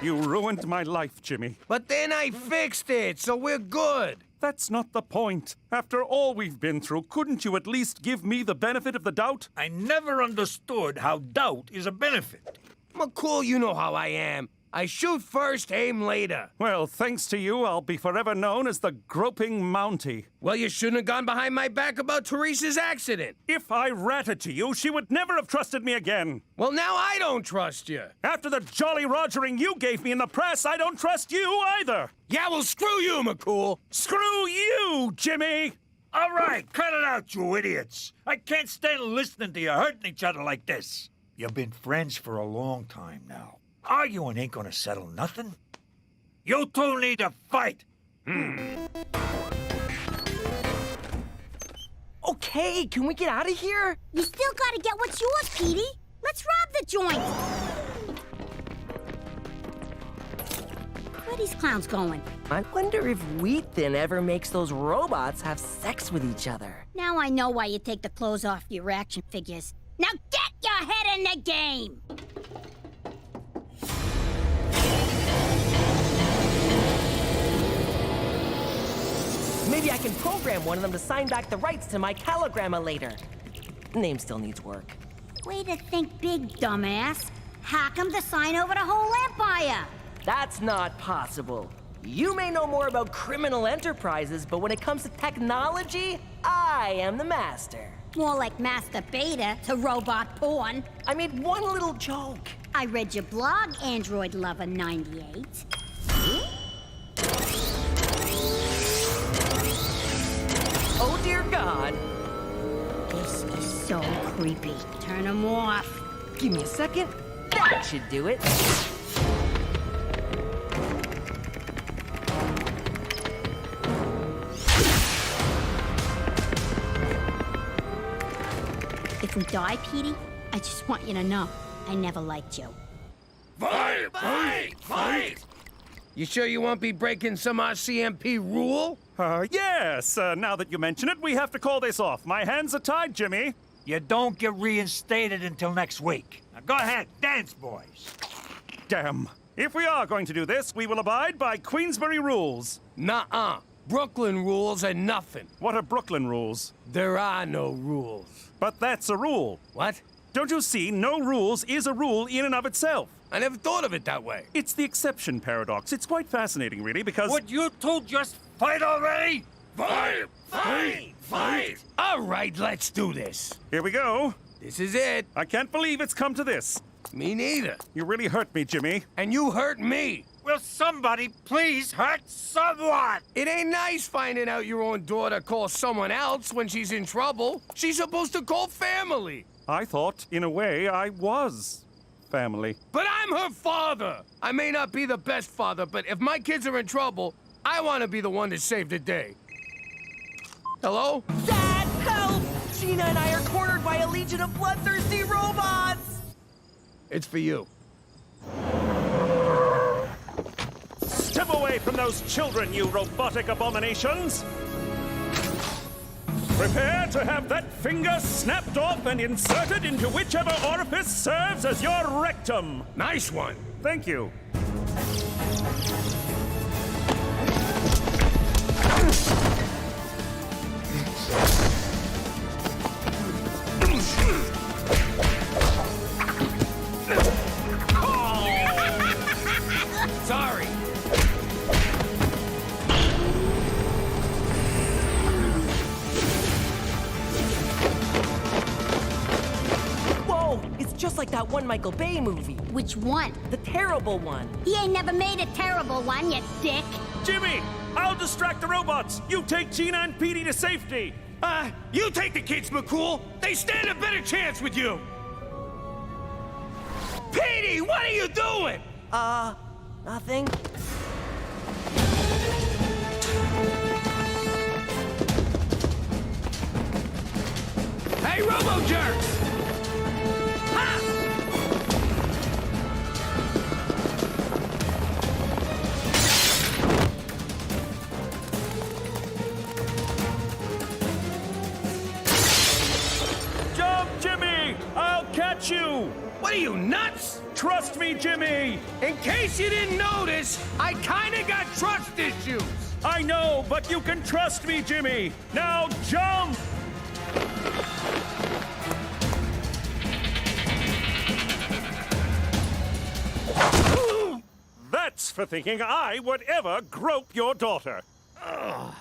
You ruined my life, Jimmy. But then I fixed it, so we're good. That's not the point. After all we've been through, couldn't you at least give me the benefit of the doubt? I never understood how doubt is a benefit. McCool, you know how I am. I shoot first, aim later. Well, thanks to you, I'll be forever known as the groping Mountie. Well, you shouldn't have gone behind my back about Teresa's accident. If I ratted to you, she would never have trusted me again. Well, now I don't trust you. After the jolly rogering you gave me in the press, I don't trust you either. Yeah, well, screw you, McCool. Screw you, Jimmy. All right, cut it out, you idiots. I can't stand listening to you hurting each other like this. You've been friends for a long time now. Arguing ain't gonna settle nothing. You two need to fight. Okay, can we get out of here? You still gotta get what's yours, Petey. Let's rob the joint. Where are these clowns going? I wonder if wheat thin ever makes those robots have sex with each other. Now I know why you take the clothes off your action figures. Now get your head in the game! Maybe I can program one of them to sign back the rights to my calogramma later. Name still needs work. Way to think big, dumbass. Hack him to sign over the whole empire. That's not possible. You may know more about criminal enterprises, but when it comes to technology, I am the master. More like Master Beta to robot porn. I made one little joke. I read your blog, Android Lover 98. Oh dear God. This is so creepy. Turn him off. Give me a second. That should do it. If we die, Petey, I just want you to know I never liked you. Fight! Fight! Fight! You sure you won't be breaking some RCMP rule? Yes. Now that you mention it, we have to call this off. My hands are tied, Jimmy. You don't get reinstated until next week. Now go ahead, dance, boys. Damn. If we are going to do this, we will abide by Queensbury rules. Nuh-uh. Brooklyn rules are nothing. What are Brooklyn rules? There are no rules. But that's a rule. What? Don't you see? No rules is a rule in and of itself. I never thought of it that way. It's the exception paradox. It's quite fascinating, really, because... Would you two just fight already? Fight! Fight! Fight! All right, let's do this. Here we go. This is it. I can't believe it's come to this. Me neither. You really hurt me, Jimmy. And you hurt me. Will somebody please hurt someone? It ain't nice finding out your own daughter calls someone else when she's in trouble. She's supposed to call family. I thought, in a way, I was family. But I'm her father. I may not be the best father, but if my kids are in trouble, I want to be the one to save the day. Hello? Dad, help! Gina and I are cornered by a legion of bloodthirsty robots! It's for you. Step away from those children, you robotic abominations! Prepare to have that finger snapped off and inserted into whichever orifice serves as your rectum. Nice one. Thank you. Sorry. Whoa, it's just like that one Michael Bay movie. Which one? The terrible one. He ain't never made a terrible one, you dick. Jimmy, I'll distract the robots. You take Gina and Petey to safety. You take the kids, McCool. They stand a better chance with you. Petey, what are you doing? Nothing. Hey, Robo-Jerks! Ha! Jump, Jimmy! I'll catch you! What are you, nuts? Trust me, Jimmy! In case you didn't notice, I kinda got trust issues. I know, but you can trust me, Jimmy! Now jump! That's for thinking I would ever grope your daughter. That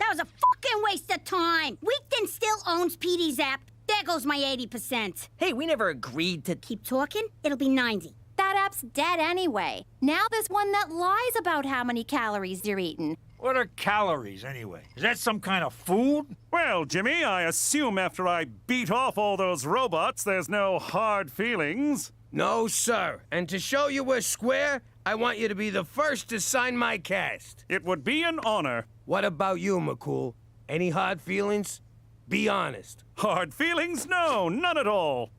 was a fucking waste of time. Weekden still owns Petey's app. There goes my 80%. Hey, we never agreed to... Keep talking, it'll be 90. That app's dead anyway. Now there's one that lies about how many calories you're eating. What are calories, anyway? Is that some kind of food? Well, Jimmy, I assume after I beat off all those robots, there's no hard feelings. No, sir. And to show you we're square, I want you to be the first to sign my cast. It would be an honor. What about you, McCool? Any hard feelings? Be honest. Hard feelings? No, none at all.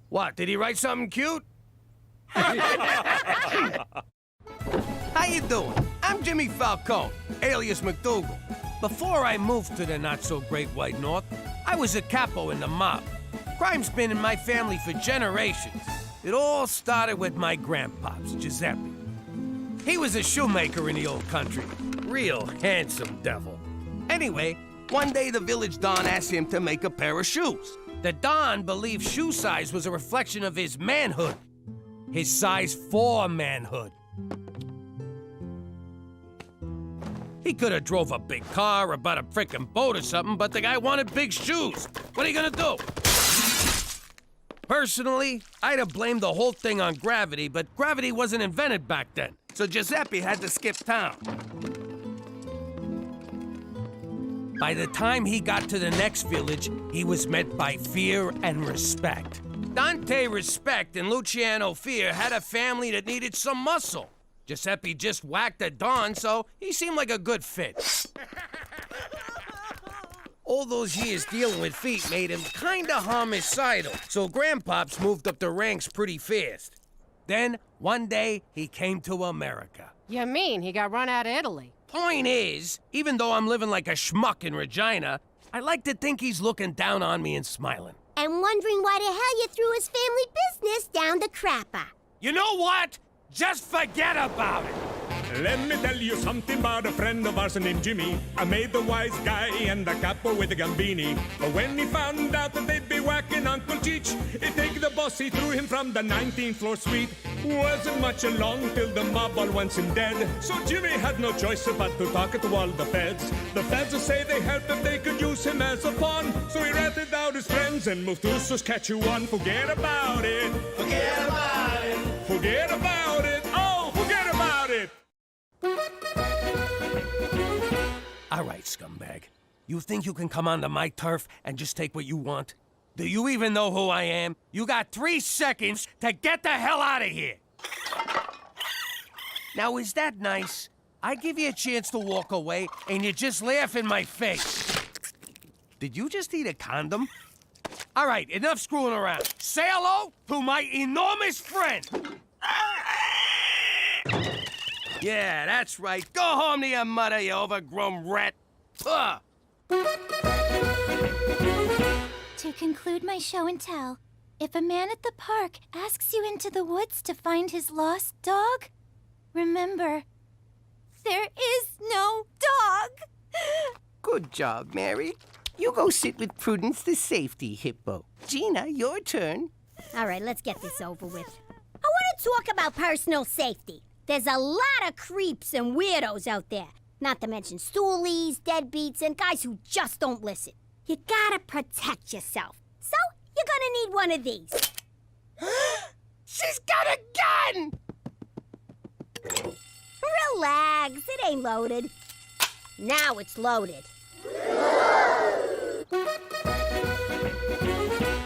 What, did he write something cute? How you doing? I'm Jimmy Falcone, alias McDougal. Before I moved to the not-so-great White North, I was a capo in the mob. Crime's been in my family for generations. It all started with my grandpops, Giuseppe. He was a shoemaker in the old country. real handsome devil. Anyway, one day the village Don asked him to make a pair of shoes. The Don believed shoe size was a reflection of his manhood. His size 4 manhood. He could have drove a big car or bought a frickin' boat or something, but the guy wanted big shoes. What are you gonna do? Personally, I'd have blamed the whole thing on gravity, but gravity wasn't invented back then, so Giuseppe had to skip town. By the time he got to the next village, he was met by fear and respect. Dante Respect and Luciano Fear had a family that needed some muscle. Giuseppe just whacked a Don, so he seemed like a good fit. All those years dealing with feet made him kinda homicidal, so Grandpops moved up the ranks pretty fast. Then, one day, he came to America. You mean he got run out of Italy? Point is, even though I'm living like a schmuck in Regina, I like to think he's looking down on me and smiling. And wondering why the hell you threw his family business down the crapper. You know what? Just forget about it. Let me tell you something about a friend of ours named Jimmy. I made the wise guy and the capo with the gambini. But when he found out that they'd be whacking Uncle Cheech, he'd take the boss, he threw him from the 19th floor suite. Wasn't much along till the mob all wants him dead. So Jimmy had no choice but to talk to all the feds. The feds say they helped if they could use him as a pawn. So he ratted out his friends and moved to Saskatchewan. Forget about it. Forget about it. Forget about it. Oh, forget about it. All right, scumbag. You think you can come onto my turf and just take what you want? Do you even know who I am? You got 3 seconds to get the hell out of here. Now, is that nice? I give you a chance to walk away, and you just laugh in my face. Did you just eat a condom? All right, enough screwing around. Say hello to my enormous friend. Yeah, that's right. Go home to your mother, you overgrown rat. Ugh. To conclude my show and tell, if a man at the park asks you into the woods to find his lost dog, remember, there is no dog. Good job, Mary. You go sit with Prudence the safety hippo. Gina, your turn. All right, let's get this over with. I want to talk about personal safety. There's a lot of creeps and weirdos out there. Not to mention stoolies, deadbeats, and guys who just don't listen. You gotta protect yourself. So, you're gonna need one of these. She's got a gun! Relax, it ain't loaded. Now it's loaded.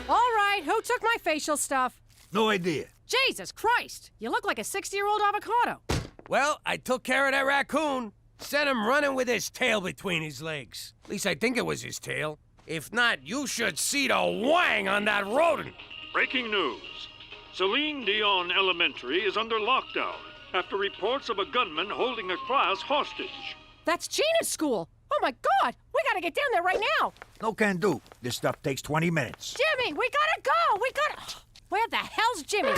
All right, who took my facial stuff? No idea. Jesus Christ, you look like a 60-year-old avocado. Well, I took care of that raccoon. Sent him running with his tail between his legs. At least I think it was his tail. If not, you should see the wang on that rodent. Breaking news. Celine Dion Elementary is under lockdown after reports of a gunman holding a class hostage. That's Gina's school. Oh my God, we gotta get down there right now. No can do. This stuff takes 20 minutes. Jimmy, we gotta go. Where the hell's Jimmy?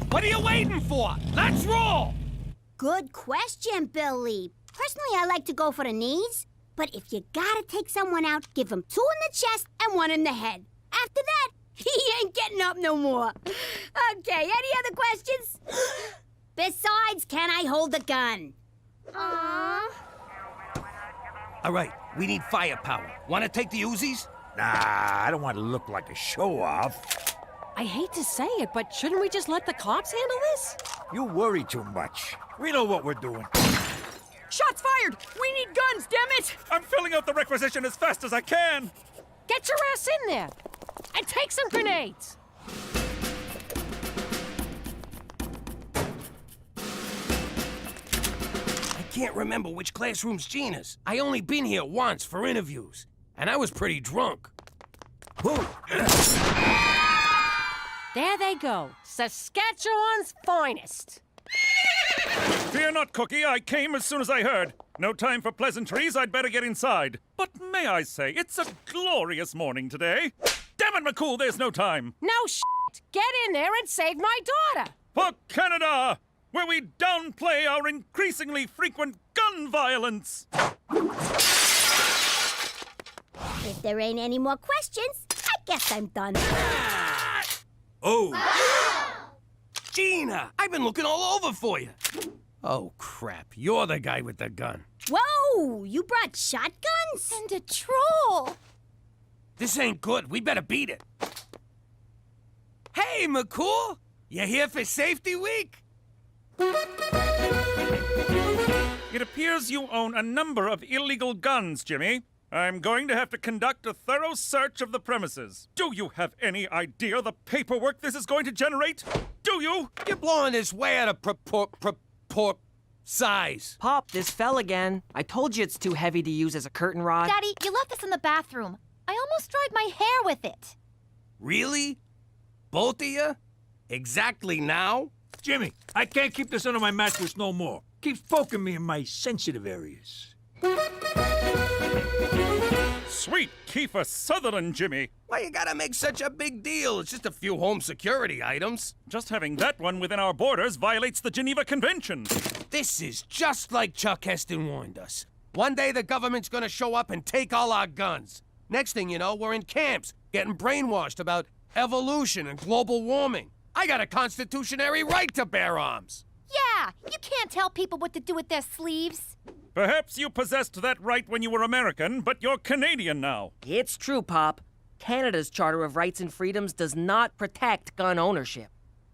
What are you waiting for? Let's roll! Good question, Billy. Personally, I like to go for the knees. But if you gotta take someone out, give him 2 in the chest and 1 in the head. After that, he ain't getting up no more. Okay, any other questions? Besides, can I hold the gun? Aww. All right, we need firepower. Want to take the Uzis? Nah, I don't want to look like a show-off. I hate to say it, but shouldn't we just let the cops handle this? You worry too much. We know what we're doing. Shots fired! We need guns, damn it! I'm filling out the requisition as fast as I can. Get your ass in there and take some grenades. I can't remember which classroom's Gina's. I only been here once for interviews, and I was pretty drunk. Whoa. There they go, Saskatchewan's finest. Fear not, Cookie. I came as soon as I heard. No time for pleasantries. I'd better get inside. But may I say, it's a glorious morning today. Damn it, McCool, there's no time. No shit. Get in there and save my daughter. For Canada! where we downplay our increasingly frequent gun violence. If there ain't any more questions, I guess I'm done. Oh! Gina, I've been looking all over for you. Oh, crap. You're the guy with the gun. Whoa! You brought shotguns? And a troll. This ain't good. We better beat it. Hey, McCool! You here for Safety Week? It appears you own a number of illegal guns, Jimmy. I'm going to have to conduct a thorough search of the premises. Do you have any idea the paperwork this is going to generate? Do you? You're blowing this way out of size. Pop, this fell again. I told you it's too heavy to use as a curtain rod. Daddy, you left this in the bathroom. I almost dried my hair with it. Really? Both of you? Exactly now? Jimmy, I can't keep this under my mattress no more. Keeps poking me in my sensitive areas. Sweet Kiefer Sutherland, Jimmy. Why you gotta make such a big deal? It's just a few home security items. Just having that one within our borders violates the Geneva Convention. This is just like Chuck Heston warned us. One day the government's gonna show up and take all our guns. Next thing you know, we're in camps, getting brainwashed about evolution and global warming. I got a constitutionary right to bear arms. Yeah, you can't tell people what to do with their sleeves. Perhaps you possessed that right when you were American, but you're Canadian now. It's true, Pop. Canada's Charter of Rights and Freedoms does not protect gun ownership.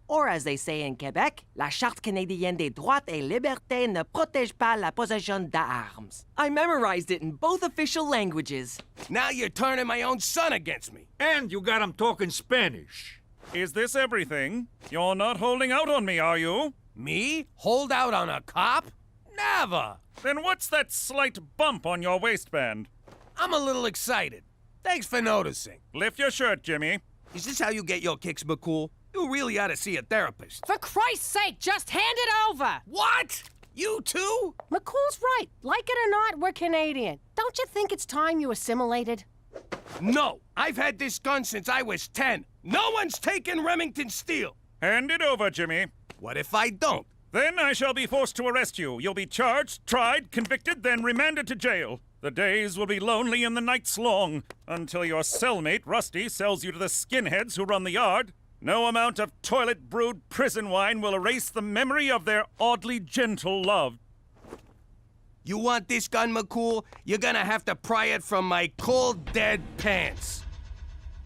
Or as they say in Quebec, la Charte canadienne des droits et libertés ne protège pas la possession d'armes. I memorized it in both official languages. Now you're turning my own son against me. And you got him talking Spanish. Is this everything? You're not holding out on me, are you? Me? Hold out on a cop? Never! Then what's that slight bump on your waistband? I'm a little excited. Thanks for noticing. Lift your shirt, Jimmy. Is this how you get your kicks, McCool? You really ought to see a therapist. For Christ's sake, just hand it over! What? You too? McCool's right. Like it or not, we're Canadian. Don't you think it's time you assimilated? No, I've had this gun since I was 10. No one's taken Remington Steel. Hand it over, Jimmy. What if I don't? Then I shall be forced to arrest you. You'll be charged, tried, convicted, then remanded to jail. The days will be lonely and the nights long, until your cellmate, Rusty, sells you to the skinheads who run the yard. No amount of toilet-brewed prison wine will erase the memory of their oddly gentle love. You want this gun, McCool? You're gonna have to pry it from my cold, dead pants.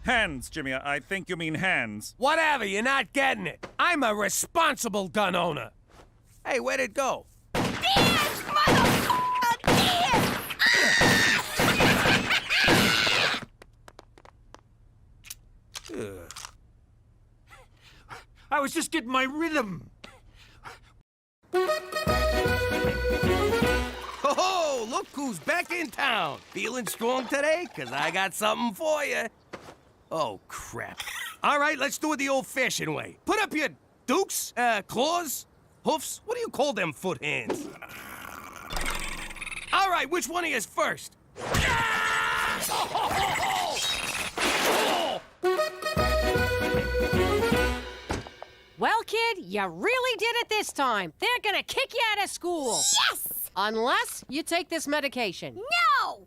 Hands, Jimmy. I think you mean hands. Whatever, you're not getting it. I'm a responsible gun owner. Hey, where'd it go? I was just getting my rhythm. Oh, look who's back in town. Feeling strong today? 'Cause I got something for you. Oh, crap. All right, let's do it the old-fashioned way. Put up your dukes, claws, hoofs. What do you call them foot hands? All right, which one of you is first? Well, kid, you really did it this time. They're gonna kick you out of school. Yes! Unless you take this medication. No!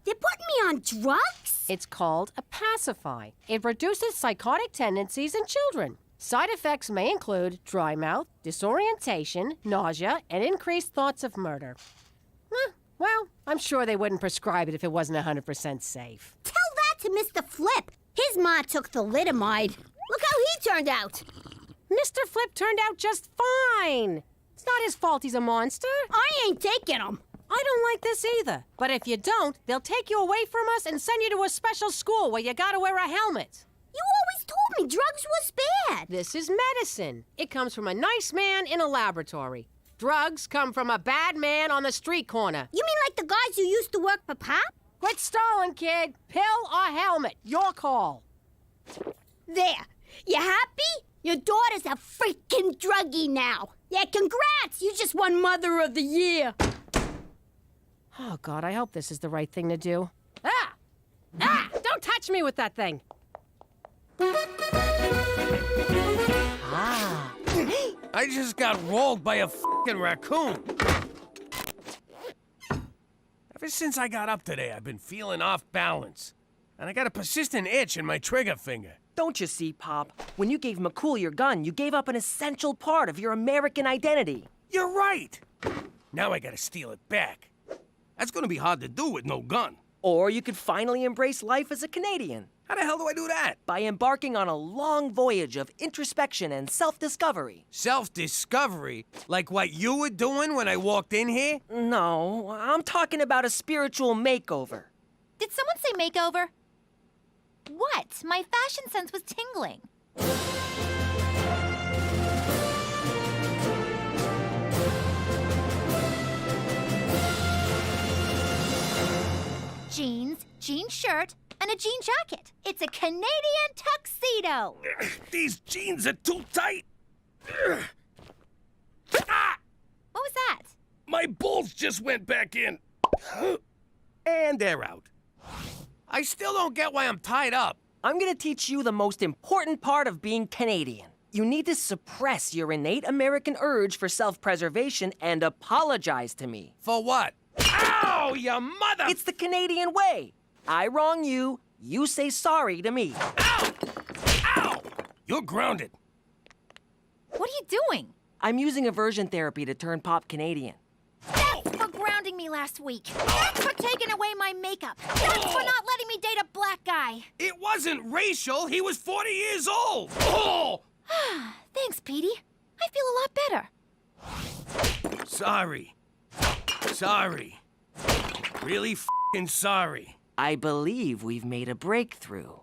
They're putting me on drugs? It's called a pacify. It reduces psychotic tendencies in children. Side effects may include dry mouth, disorientation, nausea, and increased thoughts of murder. Well, I'm sure they wouldn't prescribe it if it wasn't 100% safe. Tell that to Mr. Flip. His ma took thalidomide. Look how he turned out. Mr. Flip turned out just fine. It's not his fault he's a monster. I ain't taking him. I don't like this either. But if you don't, they'll take you away from us and send you to a special school where you gotta wear a helmet. You always told me drugs was bad. This is medicine. It comes from a nice man in a laboratory. Drugs come from a bad man on the street corner. You mean like the guys who used to work for Pop? Quit stalling, kid. Pill or helmet. Your call. There. You happy? Your daughter's a freaking druggie now. Yeah, congrats. You just won Mother of the Year. Oh, God, I hope this is the right thing to do. Don't touch me with that thing. I just got rolled by a fucking raccoon. Ever since I got up today, I've been feeling off balance. And I got a persistent itch in my trigger finger. Don't you see, Pop? When you gave McCool your gun, you gave up an essential part of your American identity. You're right. Now I gotta steal it back. That's gonna be hard to do with no gun. Or you could finally embrace life as a Canadian. How the hell do I do that? By embarking on a long voyage of introspection and self-discovery. Self-discovery? Like what you were doing when I walked in here? No, I'm talking about a spiritual makeover. Did someone say makeover? What? My fashion sense was tingling. Jeans, jean shirt, and a jean jacket. It's a Canadian tuxedo. These jeans are too tight. Ah! What was that? My balls just went back in. And they're out. I still don't get why I'm tied up. I'm gonna teach you the most important part of being Canadian. You need to suppress your innate American urge for self-preservation and apologize to me. For what? Ow, you mother! It's the Canadian way. I wrong you, you say sorry to me. Ow! Ow! You're grounded. What are you doing? I'm using aversion therapy to turn Pop Canadian. That's for grounding me last week. That's for taking away my makeup. That's for not letting me date a black guy. It wasn't racial. He was 40 years old. Oh! Thanks, Petey. I feel a lot better. Sorry. Sorry. Really f***ing sorry. I believe we've made a breakthrough.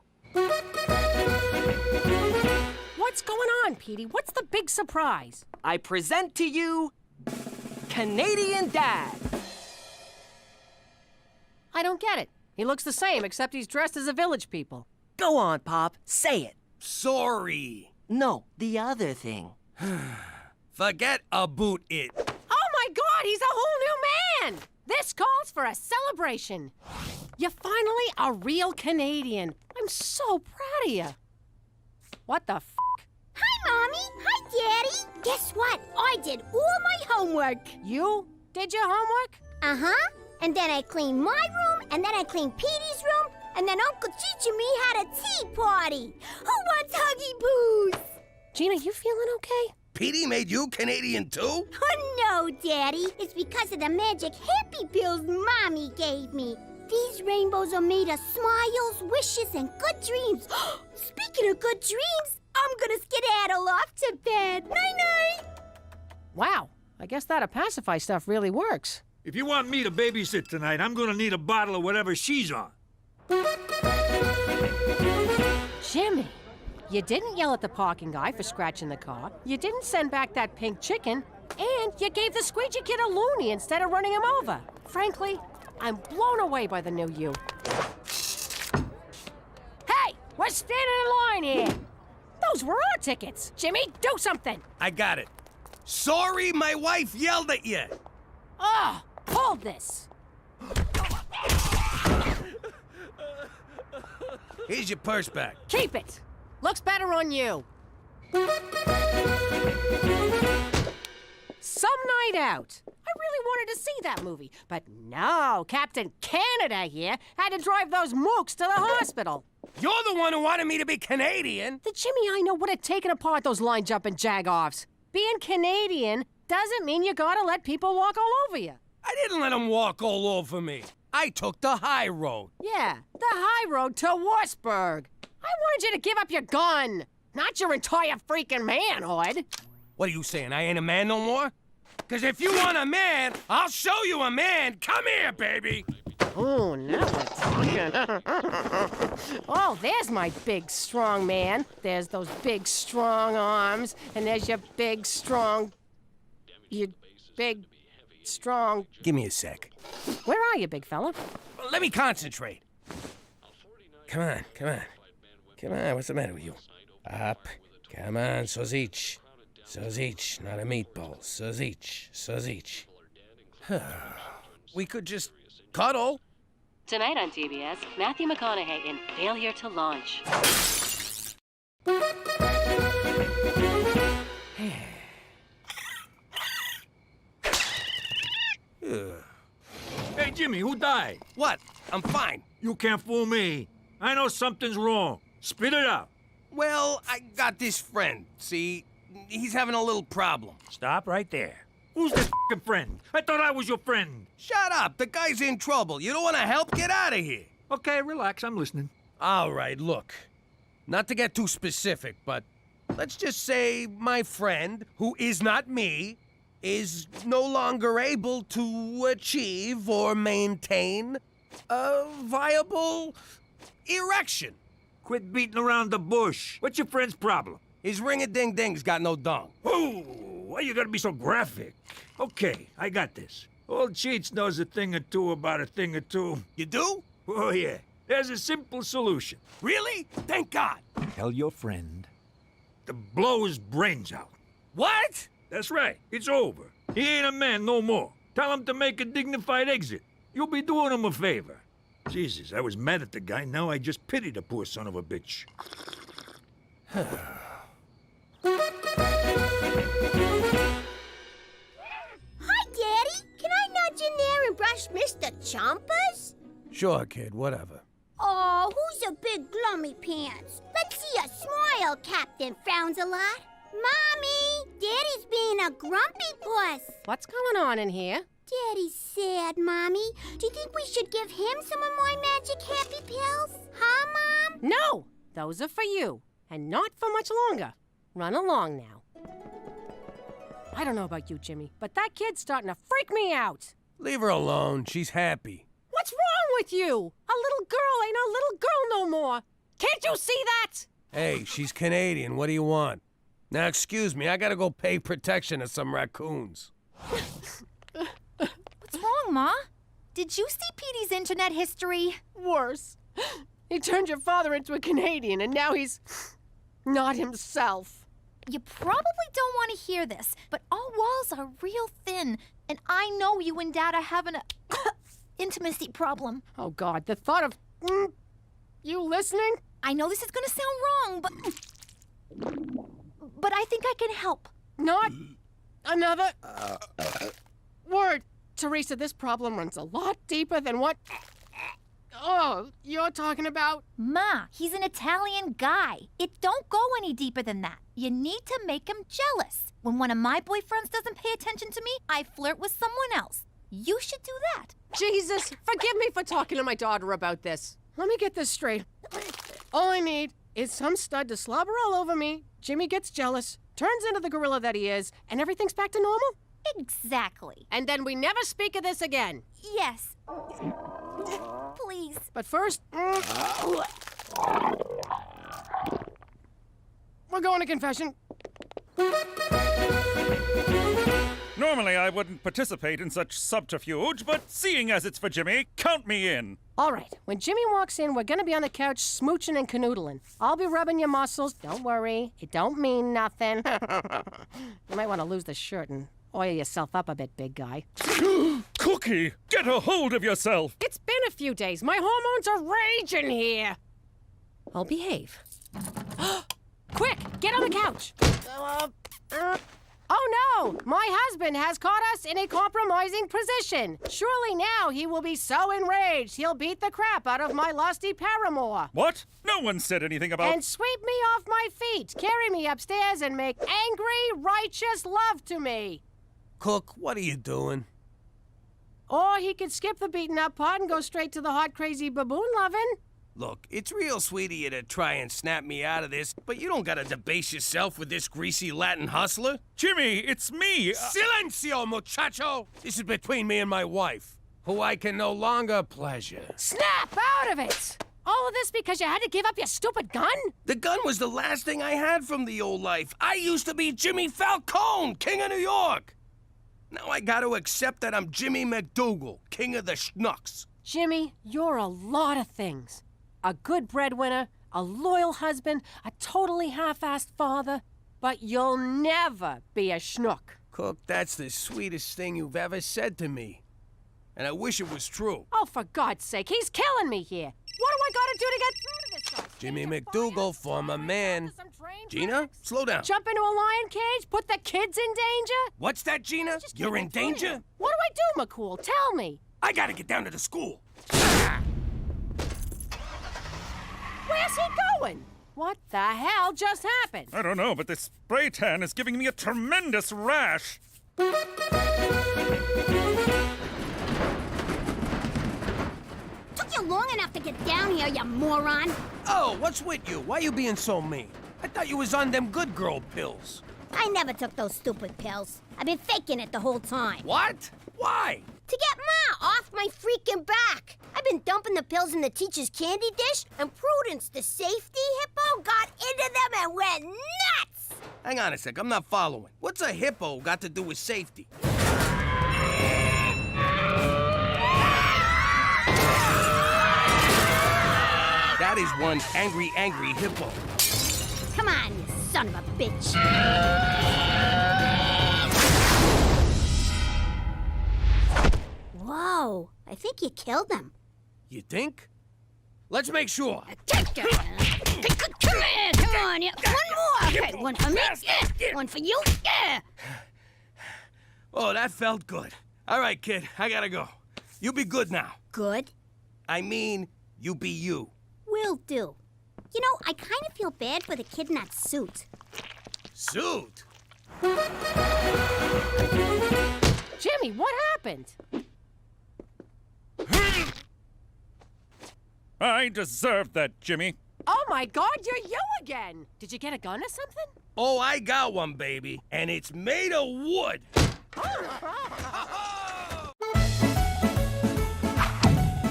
What's going on, Petey? What's the big surprise? I present to you Canadian Dad. I don't get it. He looks the same, except he's dressed as a village people. Go on, Pop. Say it. Sorry. No, the other thing. Forget about it. Oh my God, he's a whole new man! This calls for a celebration. You're finally a real Canadian. I'm so proud of you. What the f***? Hi, Mommy. Hi, Daddy. Guess what? I did all my homework. You did your homework? Uh-huh. And then I cleaned my room, and then I cleaned Petey's room, and then Uncle Cheech and me had a tea party. Who wants Huggy Boos? Gina, you feeling okay? Petey made you Canadian too? Oh, no, Daddy. It's because of the magic happy pills Mommy gave me. These rainbows are made of smiles, wishes, and good dreams. Speaking of good dreams, I'm gonna skedaddle off to bed. Night-night. Wow, I guess that Pacify stuff really works. If you want me to babysit tonight, I'm gonna need a bottle of whatever she's on. Jimmy, you didn't yell at the parking guy for scratching the car. You didn't send back that pink chicken. And you gave the squeegee kid a loony instead of running him over. Frankly, I'm blown away by the new you. Hey, we're standing in line here. Those were our tickets. Jimmy, do something. I got it. Sorry my wife yelled at you. Oh, hold this. Here's your purse back. Keep it. Looks better on you. Some night out. I really wanted to see that movie, but no, Captain Canada here had to drive those mooks to the hospital. You're the one who wanted me to be Canadian. The Jimmy I know would have taken apart those line-jumping jag-offs. Being Canadian doesn't mean you gotta let people walk all over you. I didn't let them walk all over me. I took the high road. Yeah, the high road to Wurzburg. I wanted you to give up your gun, not your entire freaking manhood. What are you saying, I ain't a man no more? Because if you want a man, I'll show you a man. Come here, baby. Oh, now we're talking. Oh, there's my big, strong man. There's those big, strong arms. And there's your big, strong... Your big, strong... Give me a sec. Where are you, big fella? Let me concentrate. Come on, come on. Come on, what's the matter with you? Up. Come on, Sozich. Sozich, not a meatball. Sozich, Sozich. We could just cuddle. Tonight on TBS, Matthew McConaughey in Failure to Launch. Jimmy, who died? What? I'm fine. You can't fool me. I know something's wrong. Spit it out. Well, I got this friend. See, he's having a little problem. Stop right there. Who's this f***ing friend? I thought I was your friend. Shut up. The guy's in trouble. You don't want to help? Get out of here. Okay, relax. I'm listening. All right, look. Not to get too specific, but let's just say my friend, who is not me, is no longer able to achieve or maintain a viable erection. Quit beating around the bush. What's your friend's problem? His ring-a-ding-ding's got no dung. Oh, why you gotta be so graphic? Okay, I got this. Old Cheats knows a thing or two about a thing or two. You do? Oh, yeah. There's a simple solution. Really? Thank God. Tell your friend to blow his brains out. What? That's right. It's over. He ain't a man no more. Tell him to make a dignified exit. You'll be doing him a favor. Jesus, I was mad at the guy. Now I just pity the poor son of a bitch. Hi, Daddy. Can I nudge in there and brush Mr. Chompers? Sure, kid, whatever. Oh, who's a big glummy pants? Let's see a smile, Captain Frowns-a-Lot. Mommy, Daddy's being a grumpy puss. What's going on in here? Daddy's sad, Mommy. Do you think we should give him some of my magic happy pills? Huh, Mom? No! Those are for you, and not for much longer. Run along now. I don't know about you, Jimmy, but that kid's starting to freak me out. Leave her alone. She's happy. What's wrong with you? A little girl ain't a little girl no more. Can't you see that? Hey, she's Canadian. What do you want? Now, excuse me. I gotta go pay protection to some raccoons. What's wrong, Ma? Did you see Petey's internet history? Worse. He turned your father into a Canadian, and now he's not himself. You probably don't want to hear this, but our walls are real thin, and I know you and Dad are having a intimacy problem. Oh, God, the thought of... you listening? I know this is going to sound wrong, but I think I can help. Not another word. Teresa, this problem runs a lot deeper than what... Oh, you're talking about? Ma, he's an Italian guy. It don't go any deeper than that. You need to make him jealous. When one of my boyfriends doesn't pay attention to me, I flirt with someone else. You should do that. Jesus, forgive me for talking to my daughter about this. Let me get this straight. All I need is some stud to slobber all over me, Jimmy gets jealous, turns into the gorilla that he is, and everything's back to normal? Exactly. And then we never speak of this again. Yes. Please. But first, we're going to confession. Normally, I wouldn't participate in such subterfuge, but seeing as it's for Jimmy, count me in. All right, when Jimmy walks in, we're gonna be on the couch smooching and canoodling. I'll be rubbing your muscles. Don't worry, it don't mean nothing. You might want to lose the shirt and oil yourself up a bit, big guy. Cookie, get a hold of yourself. It's been a few days. My hormones are raging here. I'll behave. Quick, get on the couch. Oh no! My husband has caught us in a compromising position. Surely now he will be so enraged he'll beat the crap out of my lusty paramour. What? No one said anything about... And sweep me off my feet, carry me upstairs, and make angry, righteous love to me. Cook, what are you doing? Or he could skip the beaten up part and go straight to the hot, crazy baboon lovin'. Look, it's real sweet of you to try and snap me out of this, but you don't gotta debase yourself with this greasy Latin hustler. Jimmy, it's me! Silencio, muchacho! This is between me and my wife, who I can no longer pleasure. Snap out of it! All of this because you had to give up your stupid gun? The gun was the last thing I had from the old life. I used to be Jimmy Falcone, King of New York. Now I gotta accept that I'm Jimmy McDougal, King of the Schnooks. Jimmy, you're a lot of things. A good breadwinner, a loyal husband, a totally half-assed father, but you'll never be a schnook. Cook, that's the sweetest thing you've ever said to me. And I wish it was true. Oh, for God's sake, he's killing me here. What do I gotta do to get through to this guy? Jimmy McDougal, former man. Gina, slow down. Jump into a lion cage? Put the kids in danger? What's that, Gina? You're in danger? What do I do, McCool? Tell me. I gotta get down to the school. Where's he going? What the hell just happened? I don't know, but this spray tan is giving me a tremendous rash. Took you long enough to get down here, you moron. Oh, what's with you? Why you being so mean? I thought you was on them good girl pills. I never took those stupid pills. I've been faking it the whole time. What? Why? To get Ma off my freaking back. I've been dumping the pills in the teacher's candy dish, and Prudence, the safety hippo, got into them and went nuts! Hang on a sec, I'm not following. What's a hippo got to do with safety? That is one angry hippo. Come on, you son of a bitch. Whoa, I think you killed him. You think? Let's make sure. Come on, yeah. One more. Okay, one for me. Yeah. One for you. Yeah. Oh, that felt good. All right, kid, I gotta go. You be good now. Good? I mean, you be you. Will do. You know, I kind of feel bad for the kid in that suit. Suit? Jimmy, what happened? I deserved that, Jimmy. Oh my God, you're you again! Did you get a gun or something? Oh, I got one, baby, and it's made of wood.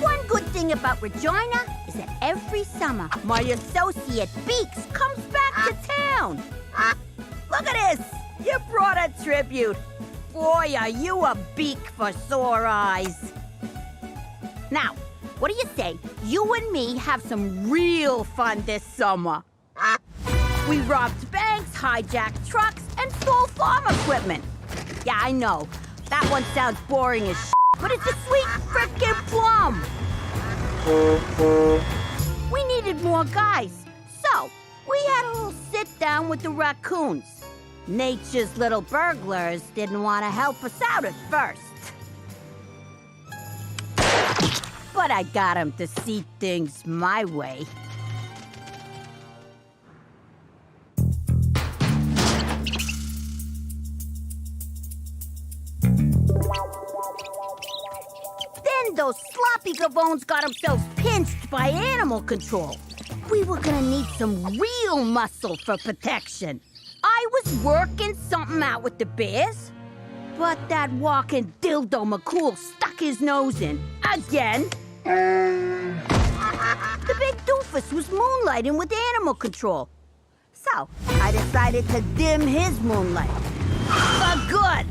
One good thing about Regina is that every summer, my associate Beaks comes back to town. Look at this! You brought a tribute. Boy, are you a beak for sore eyes. Now, what do you say you and me have some real fun this summer? We robbed banks, hijacked trucks, and stole farm equipment. Yeah, I know. That one sounds boring as shit, but it's a sweet frickin' plum. We needed more guys, so we had a little sit-down with the raccoons. Nature's little burglars didn't want to help us out at first. But I got them to see things my way. Then those sloppy gavones got themselves pinched by animal control. We were gonna need some real muscle for protection. I was working something out with the bears, but that walking dildo McCool stuck his nose in. Again. The big doofus was moonlighting with animal control. So, I decided to dim his moonlight. For good!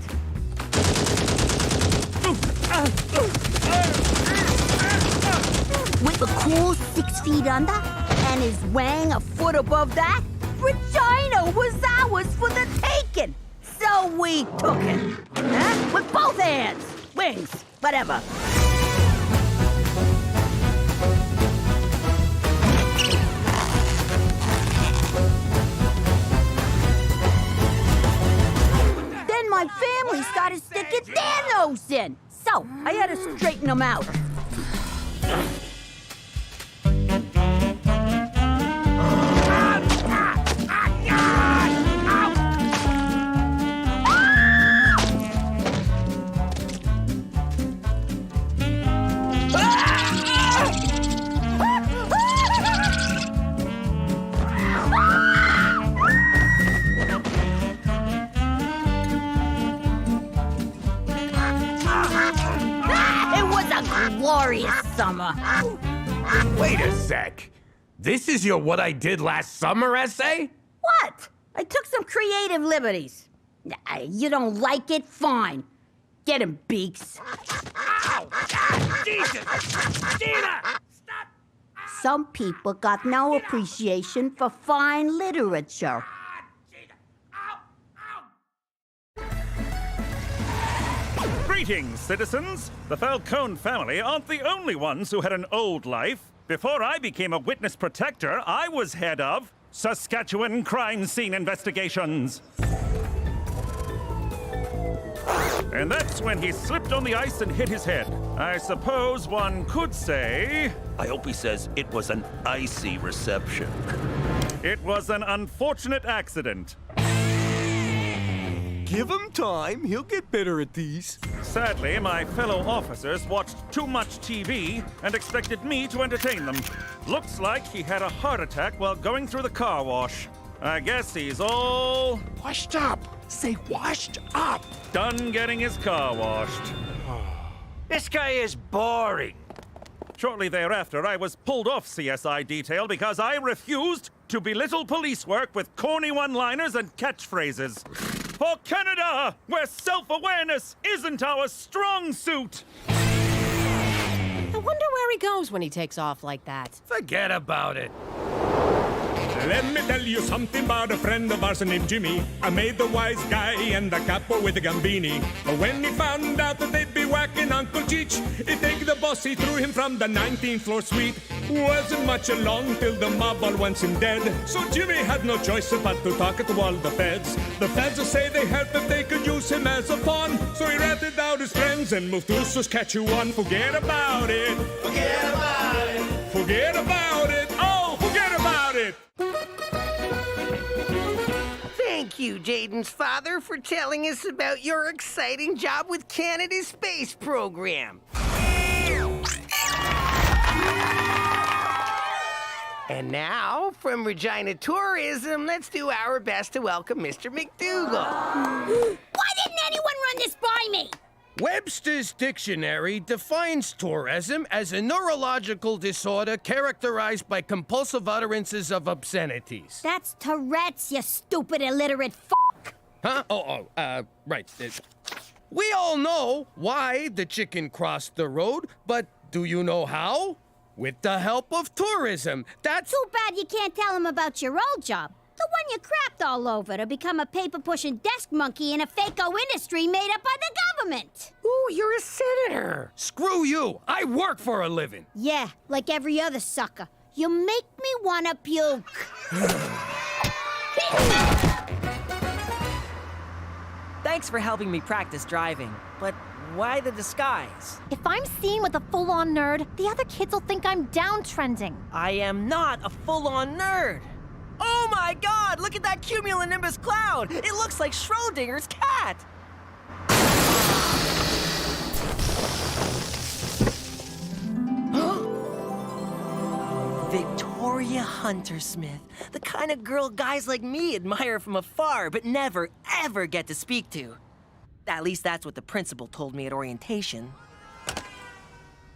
With McCool 6 feet under, and his wang a foot above that, Regina was ours for the taking. So we took it. Huh? With both hands. Wings. Whatever. Then my family started sticking their nose in. So I had to straighten them out. Glorious summer. Wait a sec. This is your what I did last summer essay? What? I took some creative liberties. You don't like it? Fine. Get him, Beaks. Ow! God, Jesus! Gina! Stop! Some people got no appreciation for fine literature. Greetings, citizens! The Falcone family aren't the only ones who had an old life. Before I became a witness protector, I was head of Saskatchewan Crime Scene Investigations. And that's when he slipped on the ice and hit his head. I suppose one could say... I hope he says it was an icy reception. It was an unfortunate accident. Give him time. He'll get better at these. Sadly, my fellow officers watched too much TV and expected me to entertain them. Looks like he had a heart attack while going through the car wash. I guess he's all... Washed up. Say washed up. Done getting his car washed. This guy is boring. Shortly thereafter, I was pulled off CSI detail because I refused to belittle police work with corny one-liners and catchphrases. For Canada, where self-awareness isn't our strong suit. I wonder where he goes when he takes off like that. Forget about it. Let me tell you something about a friend of ours named Jimmy. I made the wise guy and the capo with the gambini. But when he found out that they'd be whacking Uncle Cheech, he take the boss, he threw him from the 19th floor suite. Wasn't much along till the mob all wants him dead. So Jimmy had no choice but to talk to all the feds. The feds will say they help if they could use him as a pawn. So he ratted out his friends and moved to Saskatchewan. Forget about it. Forget about it. Forget about it. Oh, forget about it. Thank you, Jaden's father, for telling us about your exciting job with Canada's space program. And now, from Regina Tourism, let's do our best to welcome Mr. McDougal. Why didn't anyone run this by me? Webster's dictionary defines tourism as a neurological disorder characterized by compulsive utterances of obscenities. That's Tourette's, you stupid illiterate f***. Huh? Right. We all know why the chicken crossed the road, but do you know how? With the help of tourism. That's... Too bad you can't tell him about your old job. The one you crapped all over to become a paper-pushing desk monkey in a fake-o industry made up by the government. Ooh, you're a senator. Screw you. I work for a living. Yeah, like every other sucker. You make me wanna puke. Thanks for helping me practice driving, but why the disguise? If I'm seen with a full-on nerd, the other kids will think I'm downtrending. I am not a full-on nerd. Oh my god, look at that cumulonimbus cloud! It looks like Schrodinger's cat! Victoria Hunter-Smith, the kind of girl guys like me admire from afar but never, ever get to speak to. At least that's what the principal told me at orientation.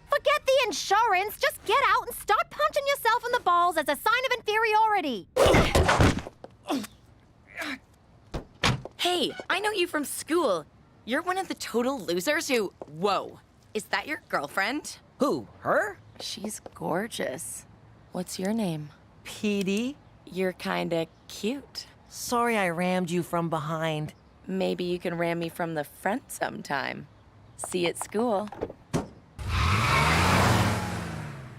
Forget the insurance. Just get out and start punching yourself in the balls as a sign of inferiority. Hey, I know you from school. You're one of the total losers who... Whoa. Is that your girlfriend? Who, her? She's gorgeous. What's your name? Petey. You're kinda cute. Sorry I rammed you from behind. Maybe you can ram me from the front sometime. See you at school.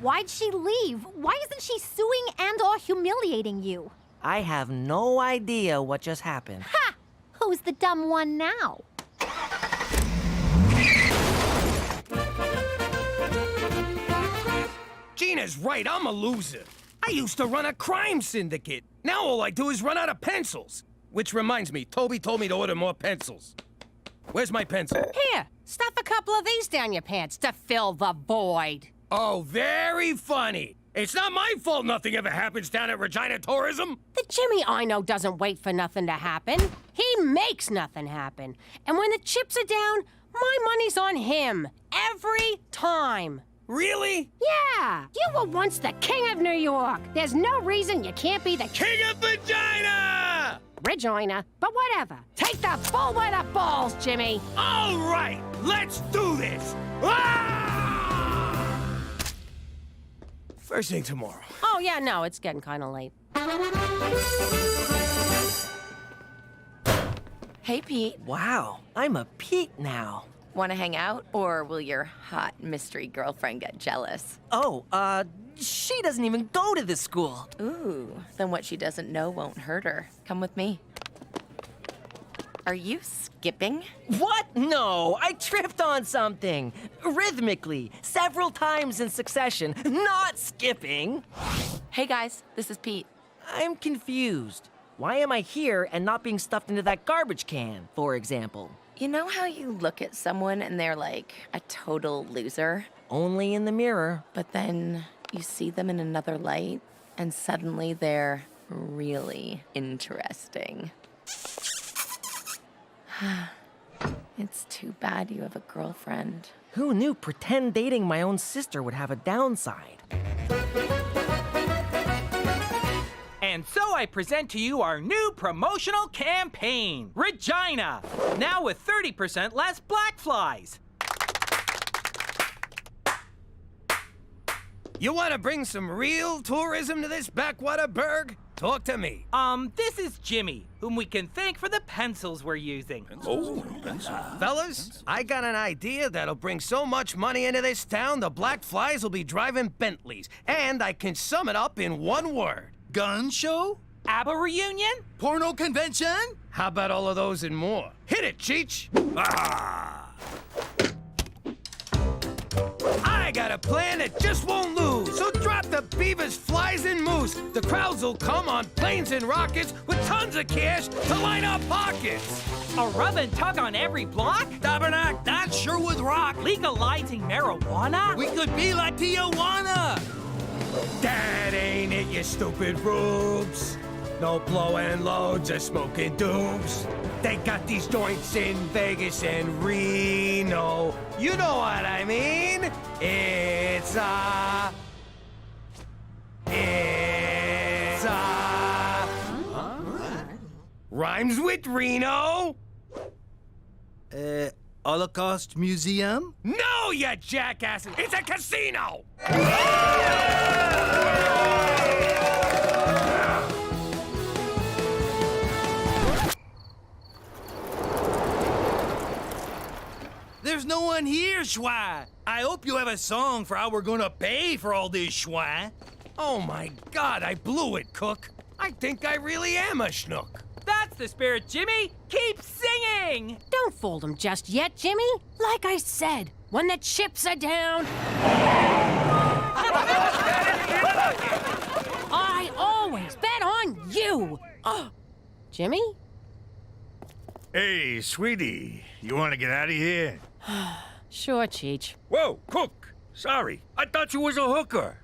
Why'd she leave? Why isn't she suing and/or humiliating you? I have no idea what just happened. Ha! Who's the dumb one now? Gina's right, I'm a loser. I used to run a crime syndicate. Now all I do is run out of pencils. Which reminds me, Toby told me to order more pencils. Where's my pencil? Here, stuff a couple of these down your pants to fill the void. Oh, very funny. It's not my fault nothing ever happens down at Regina Tourism. The Jimmy I know doesn't wait for nothing to happen. He makes nothing happen. And when the chips are down, my money's on him. Every time. Really? Yeah. You were once the king of New York. There's no reason you can't be the king of Regina! Regina, but whatever. Take the bull by the balls, Jimmy. All right, let's do this. Ah! First thing tomorrow. Oh, yeah, no, it's getting kind of late. Hey, Pete. Wow, I'm a Pete now. Want to hang out, or will your hot mystery girlfriend get jealous? Oh, she doesn't even go to this school. Ooh, then what she doesn't know won't hurt her. Come with me. Are you skipping? What? No, I tripped on something. Rhythmically, several times in succession, not skipping. Hey guys, this is Pete. I'm confused. Why am I here and not being stuffed into that garbage can, for example? You know how you look at someone and they're like a total loser? Only in the mirror. But then you see them in another light and suddenly they're really interesting. It's too bad you have a girlfriend. Who knew pretend dating my own sister would have a downside? And so I present to you our new promotional campaign, Regina, now with 30% less black flies. You want to bring some real tourism to this backwater burg? Talk to me. This is Jimmy, whom we can thank for the pencils we're using. Oh, fellas, I got an idea that'll bring so much money into this town, the black flies will be driving Bentleys. And I can sum it up in one word. Gun show? ABBA reunion? Porno convention? How about all of those and more? Hit it, Cheech! I got a plan that just won't lose. So drop the beavers, flies, and moose. The crowds will come on planes and rockets with tons of cash to line our pockets. A rub and tug on every block? Tabernacle, that sure would rock. Legalizing marijuana? We could be like Tijuana. That ain't it, you stupid rubes. No blowing loads or smoking doobs. They got these joints in Vegas and Reno. You know what I mean? It's rhymes with Reno. Holocaust Museum? No, you jackasses! It's a casino! There's no one here, Schwa. I hope you have a song for how we're gonna pay for all this, Schwa. Oh my God, I blew it, Cook. I think I really am a schnook. That's the spirit, Jimmy! Keep singing! Don't fold him just yet, Jimmy. Like I said, when the chips are down... I always bet on you! Jimmy? Hey, sweetie, you want to get out of here? Sure, Cheech. Whoa, Cook! Sorry, I thought you was a hooker.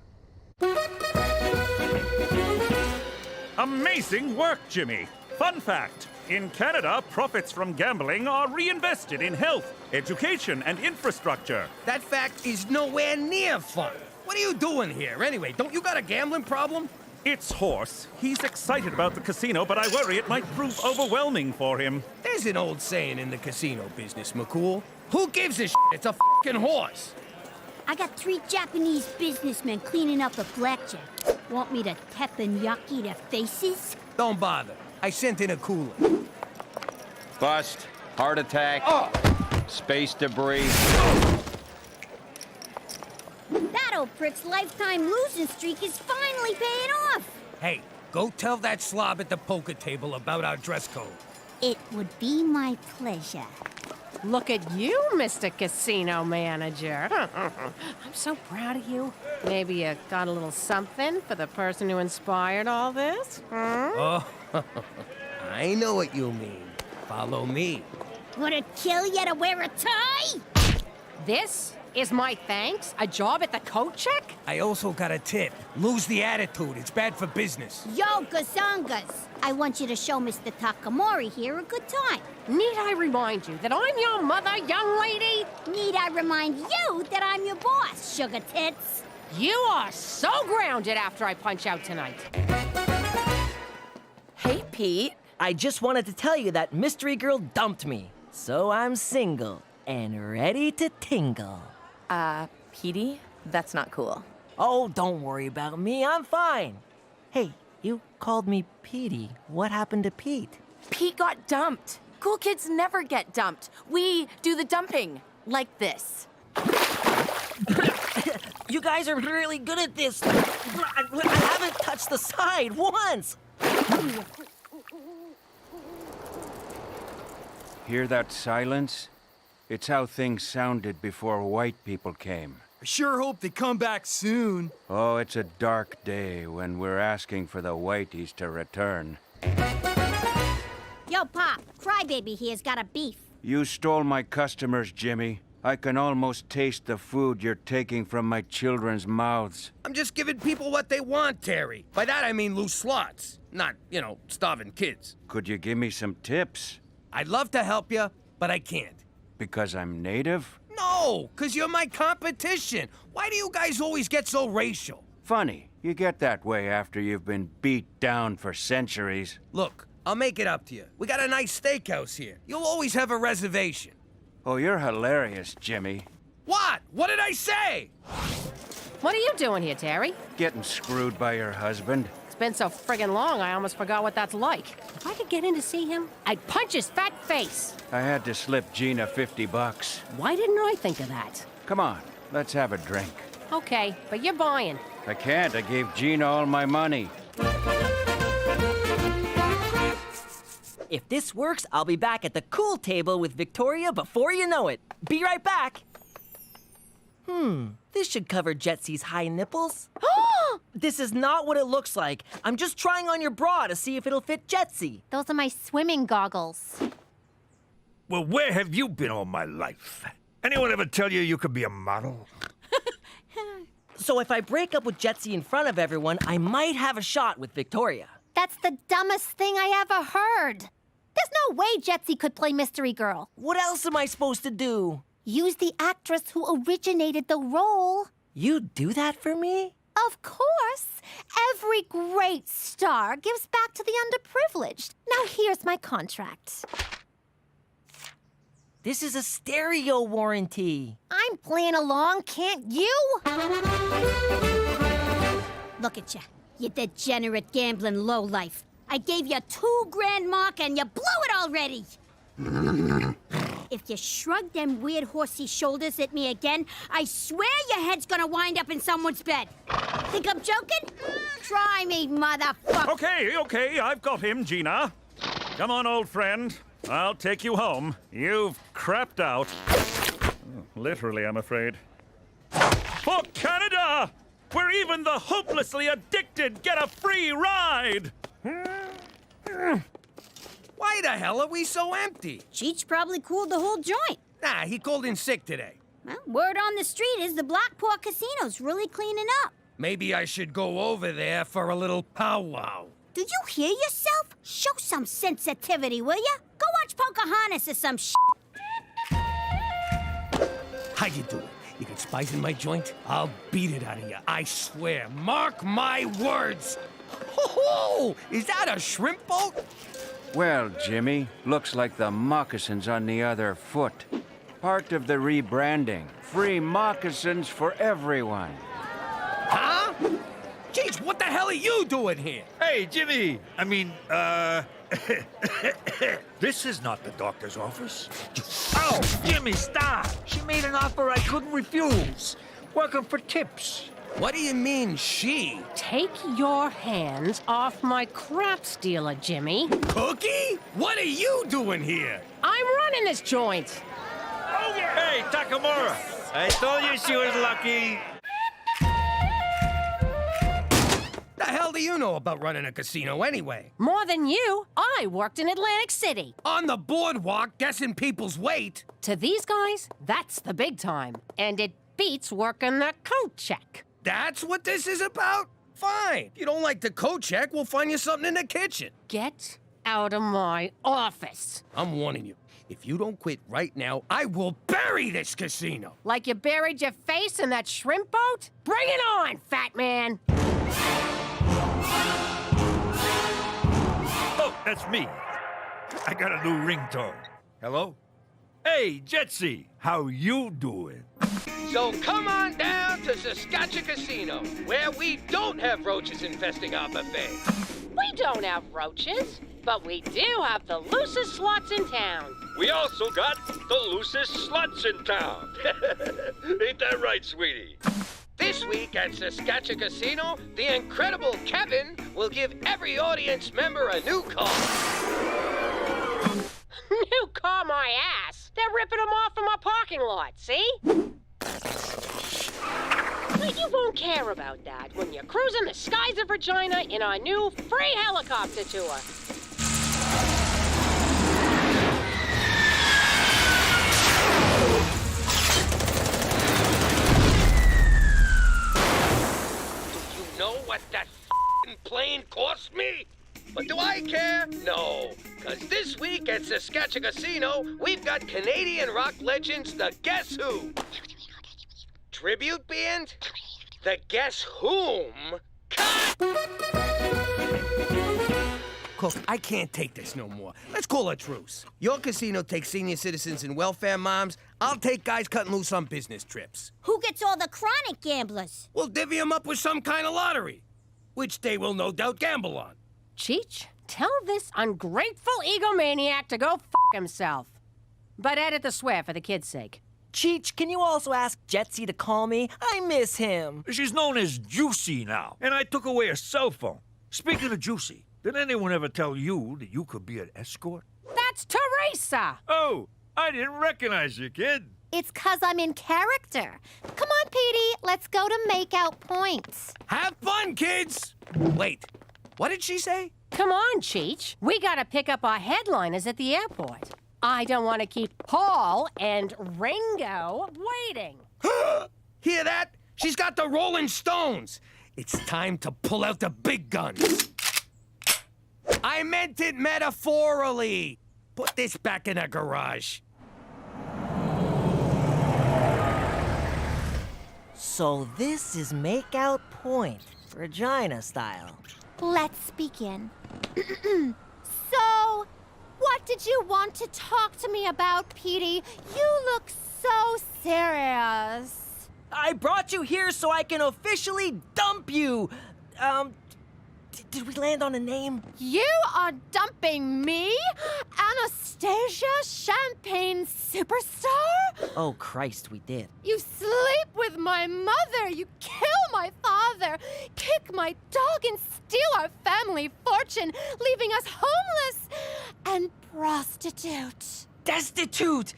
Amazing work, Jimmy. Fun fact, in Canada, profits from gambling are reinvested in health, education, and infrastructure. That fact is nowhere near fun. What are you doing here, anyway? Don't you got a gambling problem? It's Horse. He's excited about the casino, but I worry it might prove overwhelming for him. There's an old saying in the casino business, McCool. Who gives a shit? It's a fucking horse. I got 3 Japanese businessmen cleaning up a blackjack. Want me to teppanyaki their faces? Don't bother. I sent in a cooler. Bust, heart attack, space debris. That old prick's lifetime losing streak is finally paying off. Hey, go tell that slob at the poker table about our dress code. It would be my pleasure. Look at you, Mr. Casino Manager. I'm so proud of you. Maybe you got a little something for the person who inspired all this? Oh, I know what you mean. Follow me. Would it kill you to wear a tie? This is my thanks? A job at the coat check? I also got a tip. Lose the attitude. It's bad for business. Yo, gazongas. I want you to show Mr. Takamori here a good time. Need I remind you that I'm your mother, young lady? Need I remind you that I'm your boss, sugar tits? You are so grounded after I punch out tonight. Hey, Pete. I just wanted to tell you that Mystery Girl dumped me. So I'm single and ready to tingle. Petey? That's not cool. Oh, don't worry about me. I'm fine. Hey, you called me Petey. What happened to Pete? Pete got dumped. Cool kids never get dumped. We do the dumping. Like this. You guys are really good at this. I haven't touched the side once. Hear that silence? It's how things sounded before white people came. I sure hope they come back soon. Oh, it's a dark day when we're asking for the whiteys to return. Yo, Pop, Crybaby here's got a beef. You stole my customers, Jimmy. I can almost taste the food you're taking from my children's mouths. I'm just giving people what they want, Terry. By that I mean loose slots. Not, starving kids. Could you give me some tips? I'd love to help you, but I can't. Because I'm native? No, because you're my competition. Why do you guys always get so racial? Funny. You get that way after you've been beat down for centuries. Look, I'll make it up to you. We got a nice steakhouse here. You'll always have a reservation. Oh, you're hilarious, Jimmy. What? What did I say? What are you doing here, Terry? Getting screwed by your husband. It's been so friggin' long, I almost forgot what that's like. If I could get in to see him, I'd punch his fat face. I had to slip Gina $50. Why didn't I think of that? Come on, let's have a drink. Okay, but you're buying. I can't. I gave Gina all my money. If this works, I'll be back at the cool table with Victoria before you know it. Be right back. This should cover Jetsy's high nipples. This is not what it looks like. I'm just trying on your bra to see if it'll fit Jetsy. Those are my swimming goggles. Well, where have you been all my life? Anyone ever tell you could be a model? So if I break up with Jetsy in front of everyone, I might have a shot with Victoria. That's the dumbest thing I ever heard. There's no way Jetsy could play Mystery Girl. What else am I supposed to do? Use the actress who originated the role. You'd do that for me? Of course. Every great star gives back to the underprivileged. Now here's my contract. This is a stereo warranty. I'm playing along, can't you? Look at you degenerate gambling lowlife. I gave you $2 grand, Mark, and you blew it already. If you shrug them weird horsey shoulders at me again, I swear your head's gonna wind up in someone's bed. Think I'm joking? Try me, motherfucker. Okay, I've got him, Gina. Come on, old friend. I'll take you home. You've crapped out. Literally, I'm afraid. For Canada! Where even the hopelessly addicted get a free ride! Why the hell are we so empty? Cheech probably cooled the whole joint. Nah, he called in sick today. Well, word on the street is the Blackport Casino's really cleaning up. Maybe I should go over there for a little powwow. Did you hear yourself? Show some sensitivity, will ya? Go watch Pocahontas or some shit. How you doing? You got spice in my joint? I'll beat it out of you, I swear. Mark my words. Ho-ho! Is that a shrimp boat? Well, Jimmy, looks like the moccasins on the other foot. Part of the rebranding. Free moccasins for everyone. Huh? Jeez, what the hell are you doing here? Hey, Jimmy! This is not the doctor's office. Oh, Jimmy, stop! She made an offer I couldn't refuse. Working for tips. What do you mean, she? Take your hands off my crap stealer, Jimmy. Cookie? What are you doing here? I'm running this joint. Oh, yeah. Hey, Takamura! I told you she was lucky. The hell do you know about running a casino anyway? More than you. I worked in Atlantic City. On the boardwalk, guessing people's weight. To these guys, that's the big time. And it beats working the coat check. That's what this is about? Fine. If you don't like the coat check, we'll find you something in the kitchen. Get out of my office. I'm warning you. If you don't quit right now, I will bury this casino. Like you buried your face in that shrimp boat? Bring it on, fat man. Oh, that's me. I got a new ringtone. Hello? Hey, Jetsy, how you doing? So come on down to Saskatchewan Casino, where we don't have roaches infesting our buffet. We don't have roaches, but we do have the loosest slots in town. We also got the loosest sluts in town. Ain't that right, sweetie? This week at Saskatchewan Casino, the incredible Kevin will give every audience member a new car. You call my ass. They're ripping them off from our parking lot, see? But you won't care about that when you're cruising the skies of Regina in our new free helicopter tour. You know what that f***ing plane cost me? But do I care? No. Because this week at Saskatchewan Casino, we've got Canadian rock legends, the Guess Who. Tribute band? The Guess Whom? Cook, I can't take this no more. Let's call a truce. Your casino takes senior citizens and welfare moms. I'll take guys cutting loose on business trips. Who gets all the chronic gamblers? We'll divvy them up with some kind of lottery, which they will no doubt gamble on. Cheech, tell this ungrateful egomaniac to go f*** himself. But edit the swear for the kid's sake. Cheech, can you also ask Jetsy to call me? I miss him. She's known as Juicy now, and I took away her cell phone. Speaking of Juicy, did anyone ever tell you that you could be an escort? That's Teresa! Oh, I didn't recognize you, kid. It's 'cause I'm in character. Come on, Petey, let's go to make out points. Have fun, kids! Wait, what did she say? Come on, Cheech. We gotta pick up our headliners at the airport. I don't want to keep Paul and Ringo waiting. Hear that? She's got the Rolling Stones. It's time to pull out the big guns. I meant it metaphorically. Put this back in the garage. So this is make out point, Regina style. Let's begin. So, what did you want to talk to me about, Petey? You look so serious. I brought you here so I can officially dump you. Did we land on a name? You are dumping me? Anastasia, champagne superstar? Oh, Christ, we did. You sleep with my mother, you kill my father, kick my dog and steal our family fortune, leaving us homeless and prostitute. Destitute!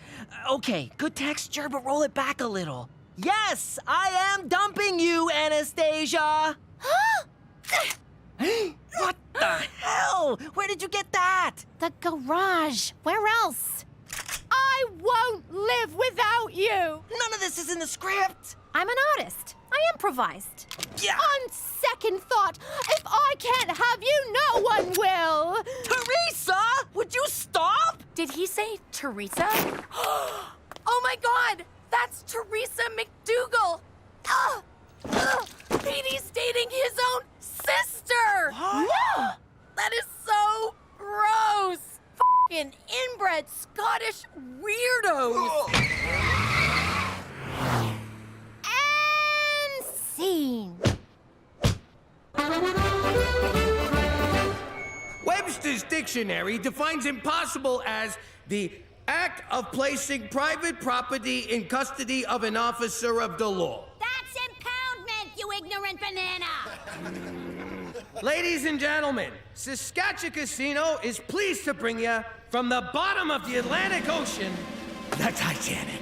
Okay, good texture, but roll it back a little. Yes, I am dumping you, Anastasia! What the hell? Where did you get that? The garage. Where else? I won't live without you! None of this is in the script! I'm an artist. I improvised. Yeah. On second thought, if I can't have you, no one will! Teresa! Would you stop? Did he say Teresa? Oh my God! That's Teresa McDougal! Petey's dating his own sister! That is so gross! F***ing inbred Scottish weirdos! And scene. Webster's dictionary defines impossible as the act of placing private property in custody of an officer of the law. That's impoundment, you ignorant banana! Ladies and gentlemen, Saskatchewan Casino is pleased to bring you from the bottom of the Atlantic Ocean, the Titanic.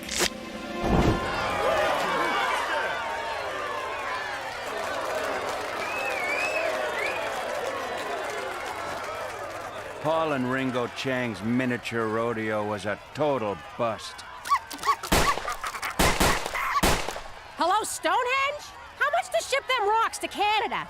Paul and Ringo Chang's miniature rodeo was a total bust. Hello, Stonehenge? How much to ship them rocks to Canada?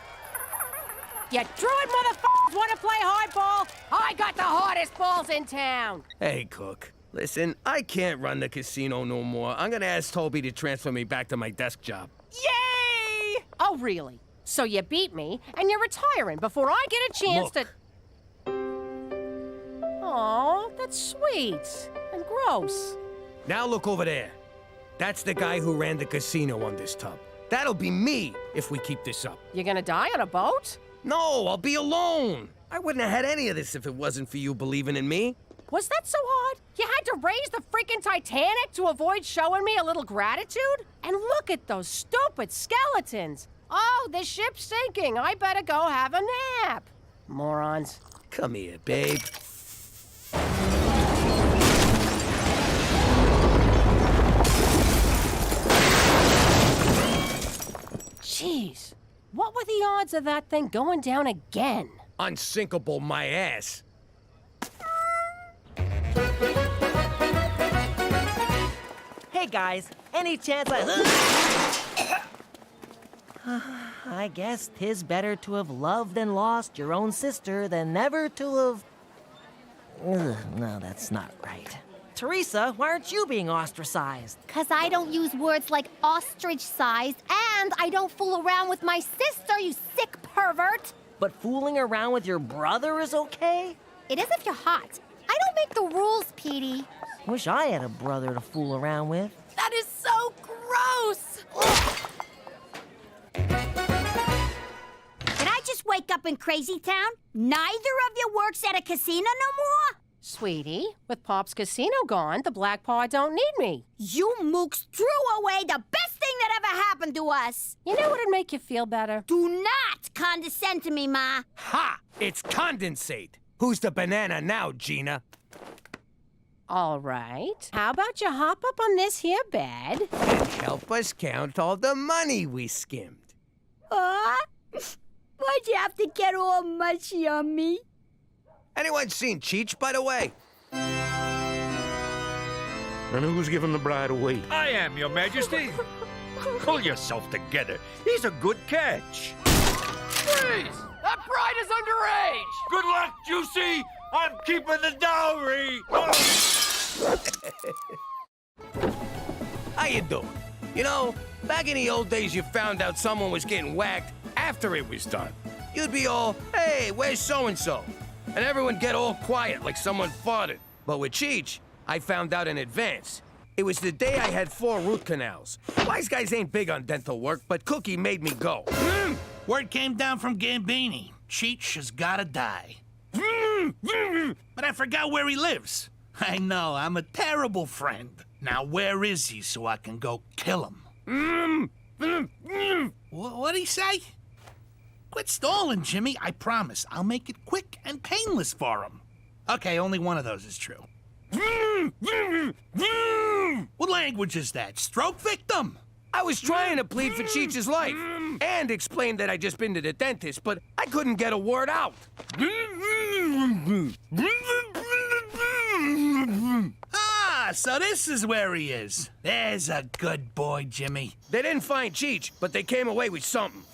You druid motherfuckers want to play hardball? I got the hardest balls in town. Hey, Cook. Listen, I can't run the casino no more. I'm gonna ask Toby to transfer me back to my desk job. Yay! Oh, really? So you beat me, and you're retiring before I get a chance to... Aw, that's sweet. And gross. Now look over there. That's the guy who ran the casino on this tub. That'll be me if we keep this up. You gonna die on a boat? No, I'll be alone. I wouldn't have had any of this if it wasn't for you believing in me. Was that so hard? You had to raise the freaking Titanic to avoid showing me a little gratitude? And look at those stupid skeletons. Oh, the ship's sinking. I better go have a nap. Morons. Come here, babe. Jeez. What were the odds of that thing going down again? Unsinkable my ass. Hey guys, any chance I guess 'tis better to have loved and lost your own sister than never to have... no, that's not right. Teresa, why aren't you being ostracized? 'Cause I don't use words like ostrich-sized, and I don't fool around with my sister, you sick pervert! But fooling around with your brother is okay? It is if you're hot. I don't make the rules, Petey. Wish I had a brother to fool around with. That is so gross! Did I just wake up in Crazy Town? Neither of you works at a casino no more? Sweetie, with Pop's casino gone, the Black Paw don't need me. You mooks threw away the best thing that ever happened to us. You know what'd make you feel better? Do not condescend to me, Ma. Ha! It's condensate. Who's the banana now, Gina? All right. How about you hop up on this here bed? And help us count all the money we skimmed. Why'd you have to get all mushy on me? Anyone seen Cheech, by the way? And who's giving the bride away? I am, Your Majesty. Pull yourself together. He's a good catch. Freeze! That bride is underage! Good luck, Juicy! I'm keeping the dowry! How you doing? You know, back in the old days, you found out someone was getting whacked after it was done. You'd be all, hey, where's so-and-so? And everyone get all quiet like someone farted. But with Cheech, I found out in advance. It was the day I had 4 root canals. Wise guys ain't big on dental work, but Cookie made me go. Word came down from Gambini. Cheech has gotta die. But I forgot where he lives. I know, I'm a terrible friend. Now where is he so I can go kill him? What'd he say? Quit stalling, Jimmy. I promise. I'll make it quick and painless for him. Okay, only one of those is true. What language is that? Stroke victim? I was trying to plead for Cheech's life and explain that I'd just been to the dentist, but I couldn't get a word out. Ah, so this is where he is. There's a good boy, Jimmy. They didn't find Cheech, but they came away with something.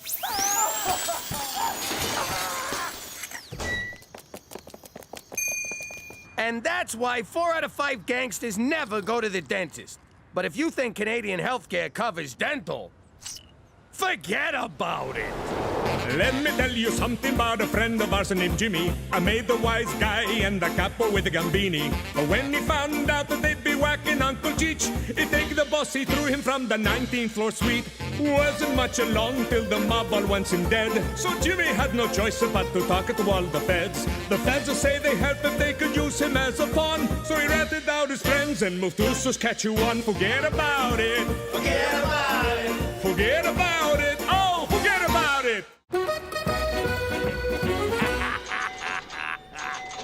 And that's why 4 out of 5 gangsters never go to the dentist. But if you think Canadian healthcare covers dental, forget about it. Let me tell you something about a friend of ours named Jimmy. I made the wise guy and the capo with the gambini. But when he found out that they'd be whacking Uncle Cheech, he'd take the boss, he threw him from the 19th floor suite. Wasn't much along till the mob all wants him dead. So Jimmy had no choice but to talk to all the feds. The feds will say they help if they could use him as a pawn. So he ratted out his friends and moved to Saskatchewan. Forget about it. Forget about it. Forget about it. Oh, forget about it.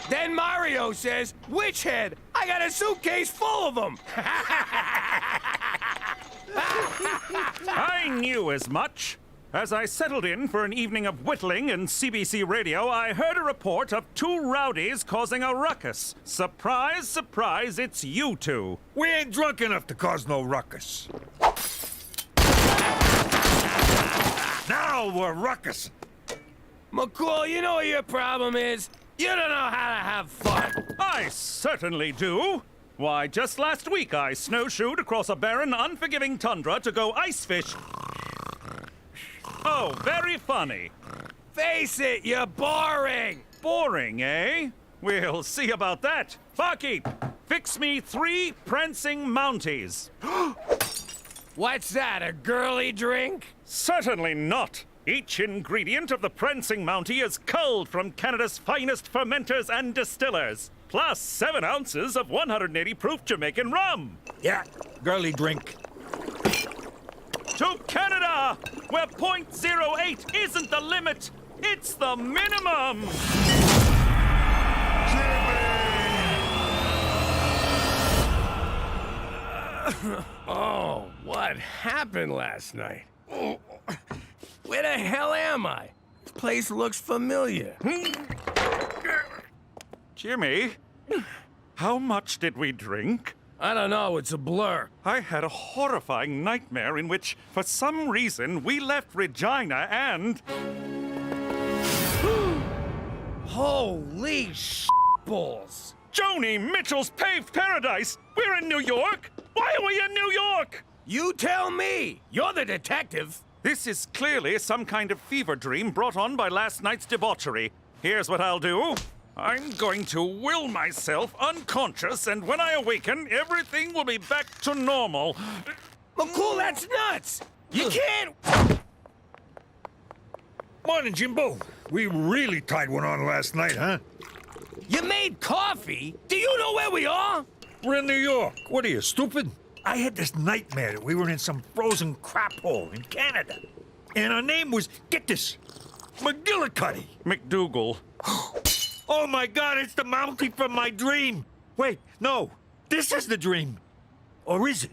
Then Mario says, "Witch head, I got a suitcase full of them." I knew as much. As I settled in for an evening of whittling in CBC radio, I heard a report of 2 rowdies causing a ruckus. Surprise, surprise, it's you 2. We ain't drunk enough to cause no ruckus. Now we're ruckus. McCool, you know what your problem is? You don't know how to have fun. I certainly do. Why, just last week I snowshoed across a barren, unforgiving tundra to go ice fish. Oh, very funny. Face it, you're boring. Boring, eh? We'll see about that. Barkeep, fix me 3 prancing mounties. What's that, a girly drink? Certainly not. Each ingredient of the prancing mountie is culled from Canada's finest fermenters and distillers, plus 7 ounces of 180 proof Jamaican rum. Yeah, girly drink. To Canada, where .08 isn't the limit, it's the minimum. Oh, what happened last night? hell am I? This place looks familiar. Jimmy, how much did we drink? I don't know, it's a blur. I had a horrifying nightmare in which, for some reason, we left Regina and... Holy balls! Joni Mitchell's Paved Paradise! We're in New York! Why are we in New York? You tell me! You're the detective. This is clearly some kind of fever dream brought on by last night's debauchery. Here's what I'll do. I'm going to will myself unconscious, and when I awaken, everything will be back to normal. McCool, that's nuts! You can't... Morning, Jimbo. We really tied one on last night, huh? You made coffee? Do you know where we are? We're in New York. What are you, stupid? I had this nightmare that we were in some frozen crap hole in Canada. And our name was, get this, McGillicuddy. McDougal. Oh my God, it's the Mountie from my dream. Wait, no, this is the dream. Or is it?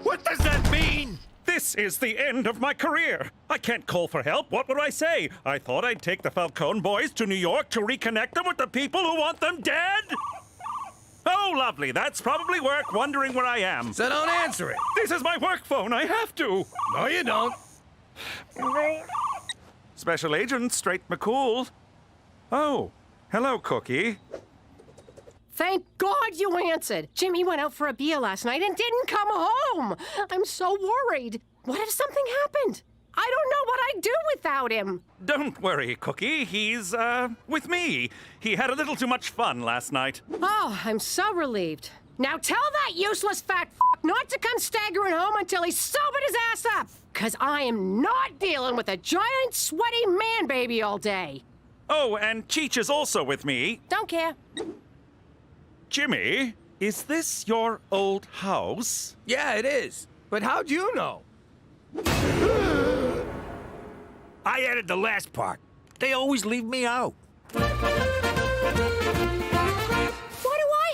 What does that mean? This is the end of my career. I can't call for help. What would I say? I thought I'd take the Falcone boys to New York to reconnect them with the people who want them dead? Oh, lovely. That's probably work wondering where I am. So don't answer it. This is my work phone. I have to. No, you don't. Special Agent Straight McCool. Oh, hello, Cookie. Thank God you answered. Jimmy went out for a beer last night and didn't come home. I'm so worried. What if something happened? I don't know what I'd do without him. Don't worry, Cookie. He's, with me. He had a little too much fun last night. Oh, I'm so relieved. Now tell that useless fat not to come staggering home until he's sobered his ass up. 'Cause I am not dealing with a giant, sweaty man baby all day. Oh, and Cheech is also with me. Don't care. Jimmy, is this your old house? Yeah, it is. But how'd you know? I added the last part. They always leave me out.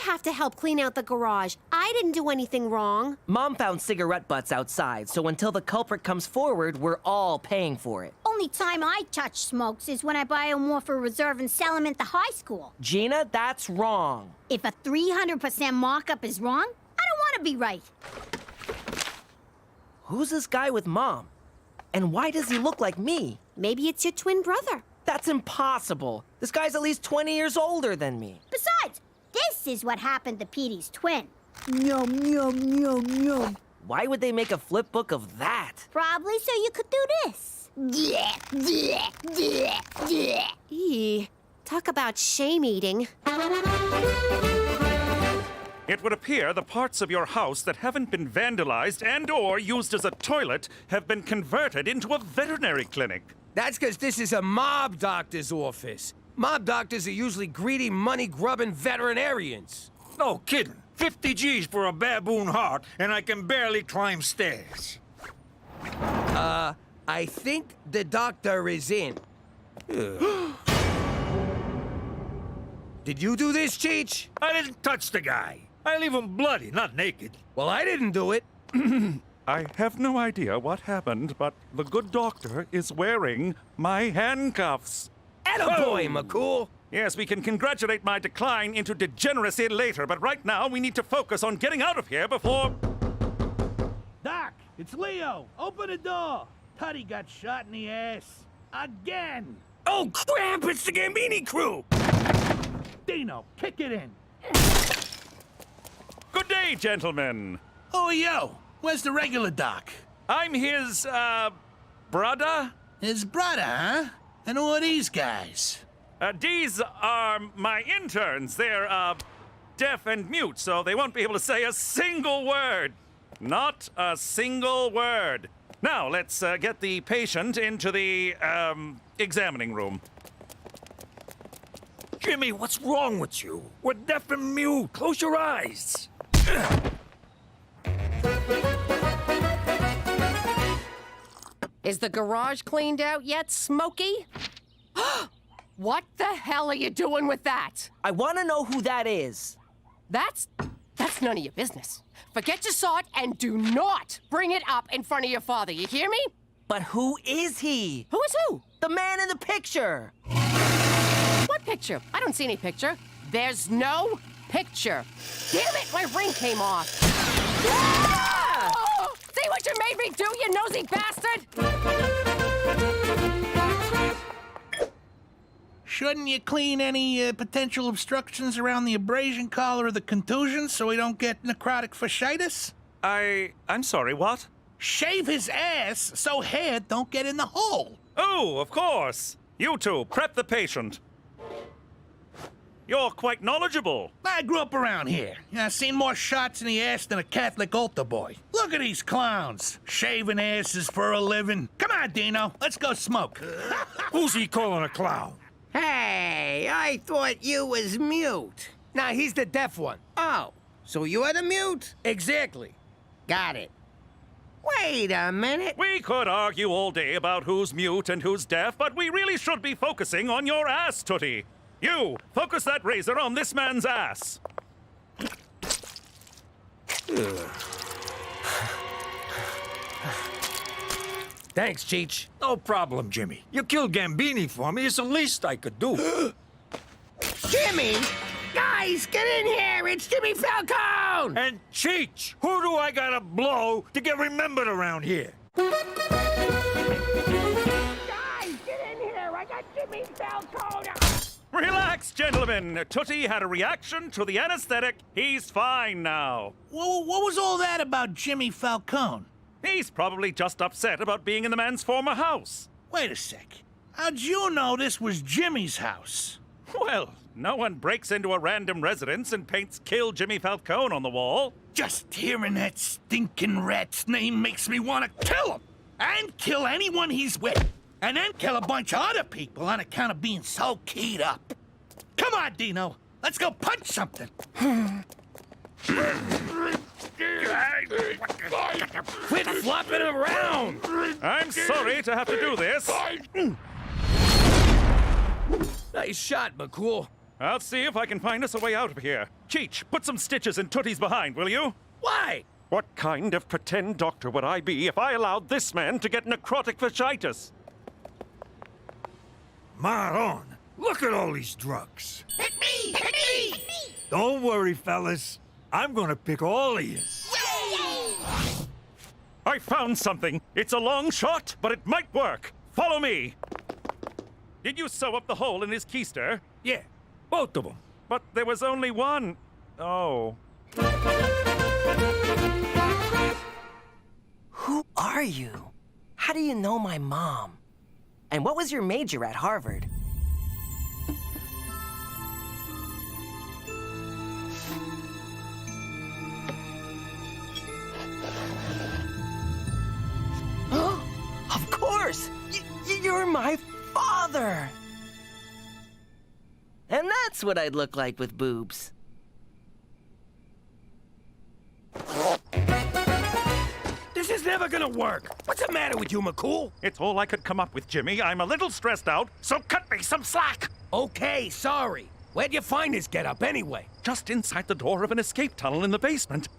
Have to help clean out the garage. I didn't do anything wrong. Mom found cigarette butts outside, so until the culprit comes forward, we're all paying for it. Only time I touch smokes is when I buy them more for reserve and sell them at the high school. Gina, that's wrong. If a 300% markup is wrong, I don't want to be right. Who's this guy with Mom? And why does he look like me? Maybe it's your twin brother. That's impossible. This guy's at least 20 years older than me. Besides, this is what happened to Petey's twin. Yum, yum, yum, yum. Why would they make a flip book of that? Probably so you could do this. Eee, talk about shame eating. It would appear the parts of your house that haven't been vandalized and/or used as a toilet have been converted into a veterinary clinic. That's because this is a mob doctor's office. Mob doctors are usually greedy, money-grubbing veterinarians. No kidding. 50 G's for a baboon heart, and I can barely climb stairs. I think the doctor is in. Did you do this, Cheech? I didn't touch the guy. I leave him bloody, not naked. Well, I didn't do it. I have no idea what happened, but the good doctor is wearing my handcuffs. Attaboy, McCool. Yes, we can congratulate my decline into degeneracy later, but right now we need to focus on getting out of here before... Doc, it's Leo. Open the door. Tutty got shot in the ass. Again. Oh, crap! It's the Gambini crew! Dino, kick it in. Good day, gentlemen. Oh, yo. Where's the regular Doc? I'm his, brother? His brother, huh? And who are these guys? These are my interns. They're, deaf and mute, so they won't be able to say a single word. Not a single word. Now, let's get the patient into the, examining room. Jimmy, what's wrong with you? We're deaf and mute. Close your eyes. Is the garage cleaned out yet, Smokey? What the hell are you doing with that? I want to know who that is. That's It's none of your business. Forget you saw it and do not bring it up in front of your father. You hear me? But who is he? Who is who? The man in the picture. What picture? I don't see any picture. There's no picture. Damn it, my ring came off. Ah! Oh, see what you made me do, you nosy bastard? Shouldn't you clean any potential obstructions around the abrasion collar or the contusions so we don't get necrotic fasciitis? I'm sorry, what? Shave his ass so hair don't get in the hole. Oh, of course. You two, prep the patient. You're quite knowledgeable. I grew up around here. I've seen more shots in the ass than a Catholic altar boy. Look at these clowns, shaving asses for a living. Come on, Dino, let's go smoke. Who's he calling a clown? Hey, I thought you was mute. Nah, he's the deaf one. Oh, so you are the mute? Exactly. Got it. Wait a minute. We could argue all day about who's mute and who's deaf, but we really should be focusing on your ass, Tootie. You, focus that razor on this man's ass. Thanks, Cheech. No problem, Jimmy. You killed Gambini for me. It's the least I could do. Jimmy! Guys, get in here! It's Jimmy Falcone! And Cheech, who do I gotta blow to get remembered around here? Guys, get in here! I got Jimmy Falcone! Relax, gentlemen. Tootie had a reaction to the anesthetic. He's fine now. What was all that about Jimmy Falcone? He's probably just upset about being in the man's former house. Wait a sec. How'd you know this was Jimmy's house? Well, no one breaks into a random residence and paints "Kill Jimmy Falcone" on the wall. Just hearing that stinking rat's name makes me want to kill him. And kill anyone he's with. And then kill a bunch of other people on account of being so keyed up. Come on, Dino. Let's go punch something. Quit flopping around! I'm sorry to have to do this. Nice shot, McCool. I'll see if I can find us a way out of here. Cheech, put some stitches in Tootie's behind, will you? Why? What kind of pretend doctor would I be if I allowed this man to get necrotic fasciitis? Maron, look at all these drugs. Hit me! Hit me! Hit me! Don't worry, fellas. I'm gonna pick all of you. I found something. It's a long shot, but it might work. Follow me. Did you sew up the hole in his keister? Yeah, both of them. But there was only one. Oh. Who are you? How do you know my mom? And what was your major at Harvard? Of course! You're my father! And that's what I'd look like with boobs. This is never gonna work. What's the matter with you, McCool? It's all I could come up with, Jimmy. I'm a little stressed out, so cut me some slack. Okay, sorry. Where'd you find this getup anyway? Just inside the door of an escape tunnel in the basement.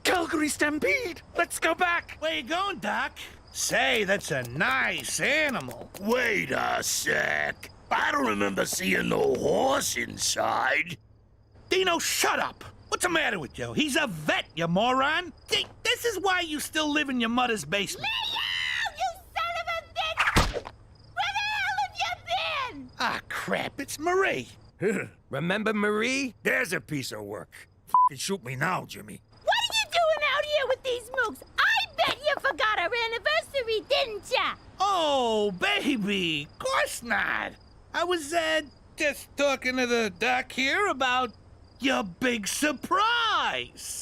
Calgary Stampede! Let's go back! Where you going, Doc? Say, that's a nice animal. Wait a sec. I don't remember seeing no horse inside. Dino, shut up! What's the matter with you? He's a vet, you moron! This is why you still live in your mother's basement. Leo, you son of a bitch! Where the hell have you been? Ah, crap, it's Marie. Remember Marie? There's a piece of work. F***ing shoot me now, Jimmy. What are you doing out here with these mooks? I bet you forgot our anniversary, didn't ya? Oh, baby, of course not. I was, just talking to the doc here about your big surprise.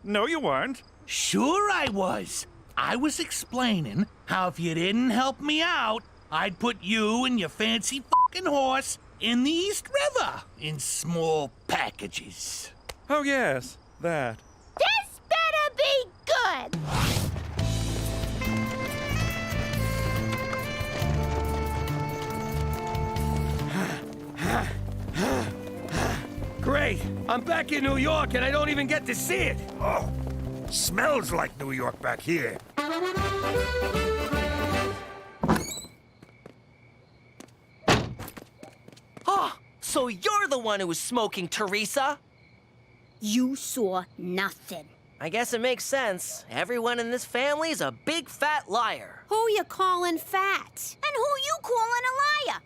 No, you weren't. Sure I was. I was explaining how if you didn't help me out, I'd put you and your fancy fucking horse in the East River in small packages. Oh, yes, that. This better be good! Great. I'm back in New York and I don't even get to see it. Oh, smells like New York back here. Oh, so you're the one who was smoking, Teresa? You saw nothing. I guess it makes sense. Everyone in this family is a big fat liar. Who you calling fat? And who you calling a liar?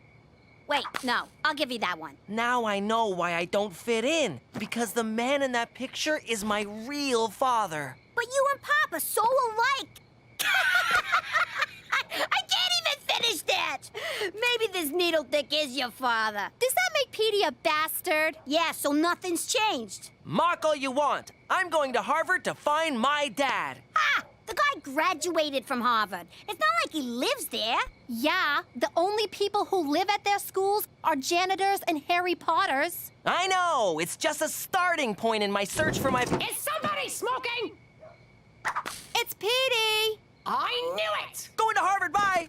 Wait, no, I'll give you that one. Now I know why I don't fit in. Because the man in that picture is my real father. But you and Pop are so alike. I can't even finish that. Maybe this needle dick is your father. Does that make Petey a bastard? Yeah, so nothing's changed. Mock all you want. I'm going to Harvard to find my dad. Ah, the guy graduated from Harvard. It's not like he lives there. Yeah, the only people who live at their schools are janitors and Harry Potters. I know. It's just a starting point in my search for my... Is somebody smoking? It's Petey. I knew it! Going to Harvard, bye!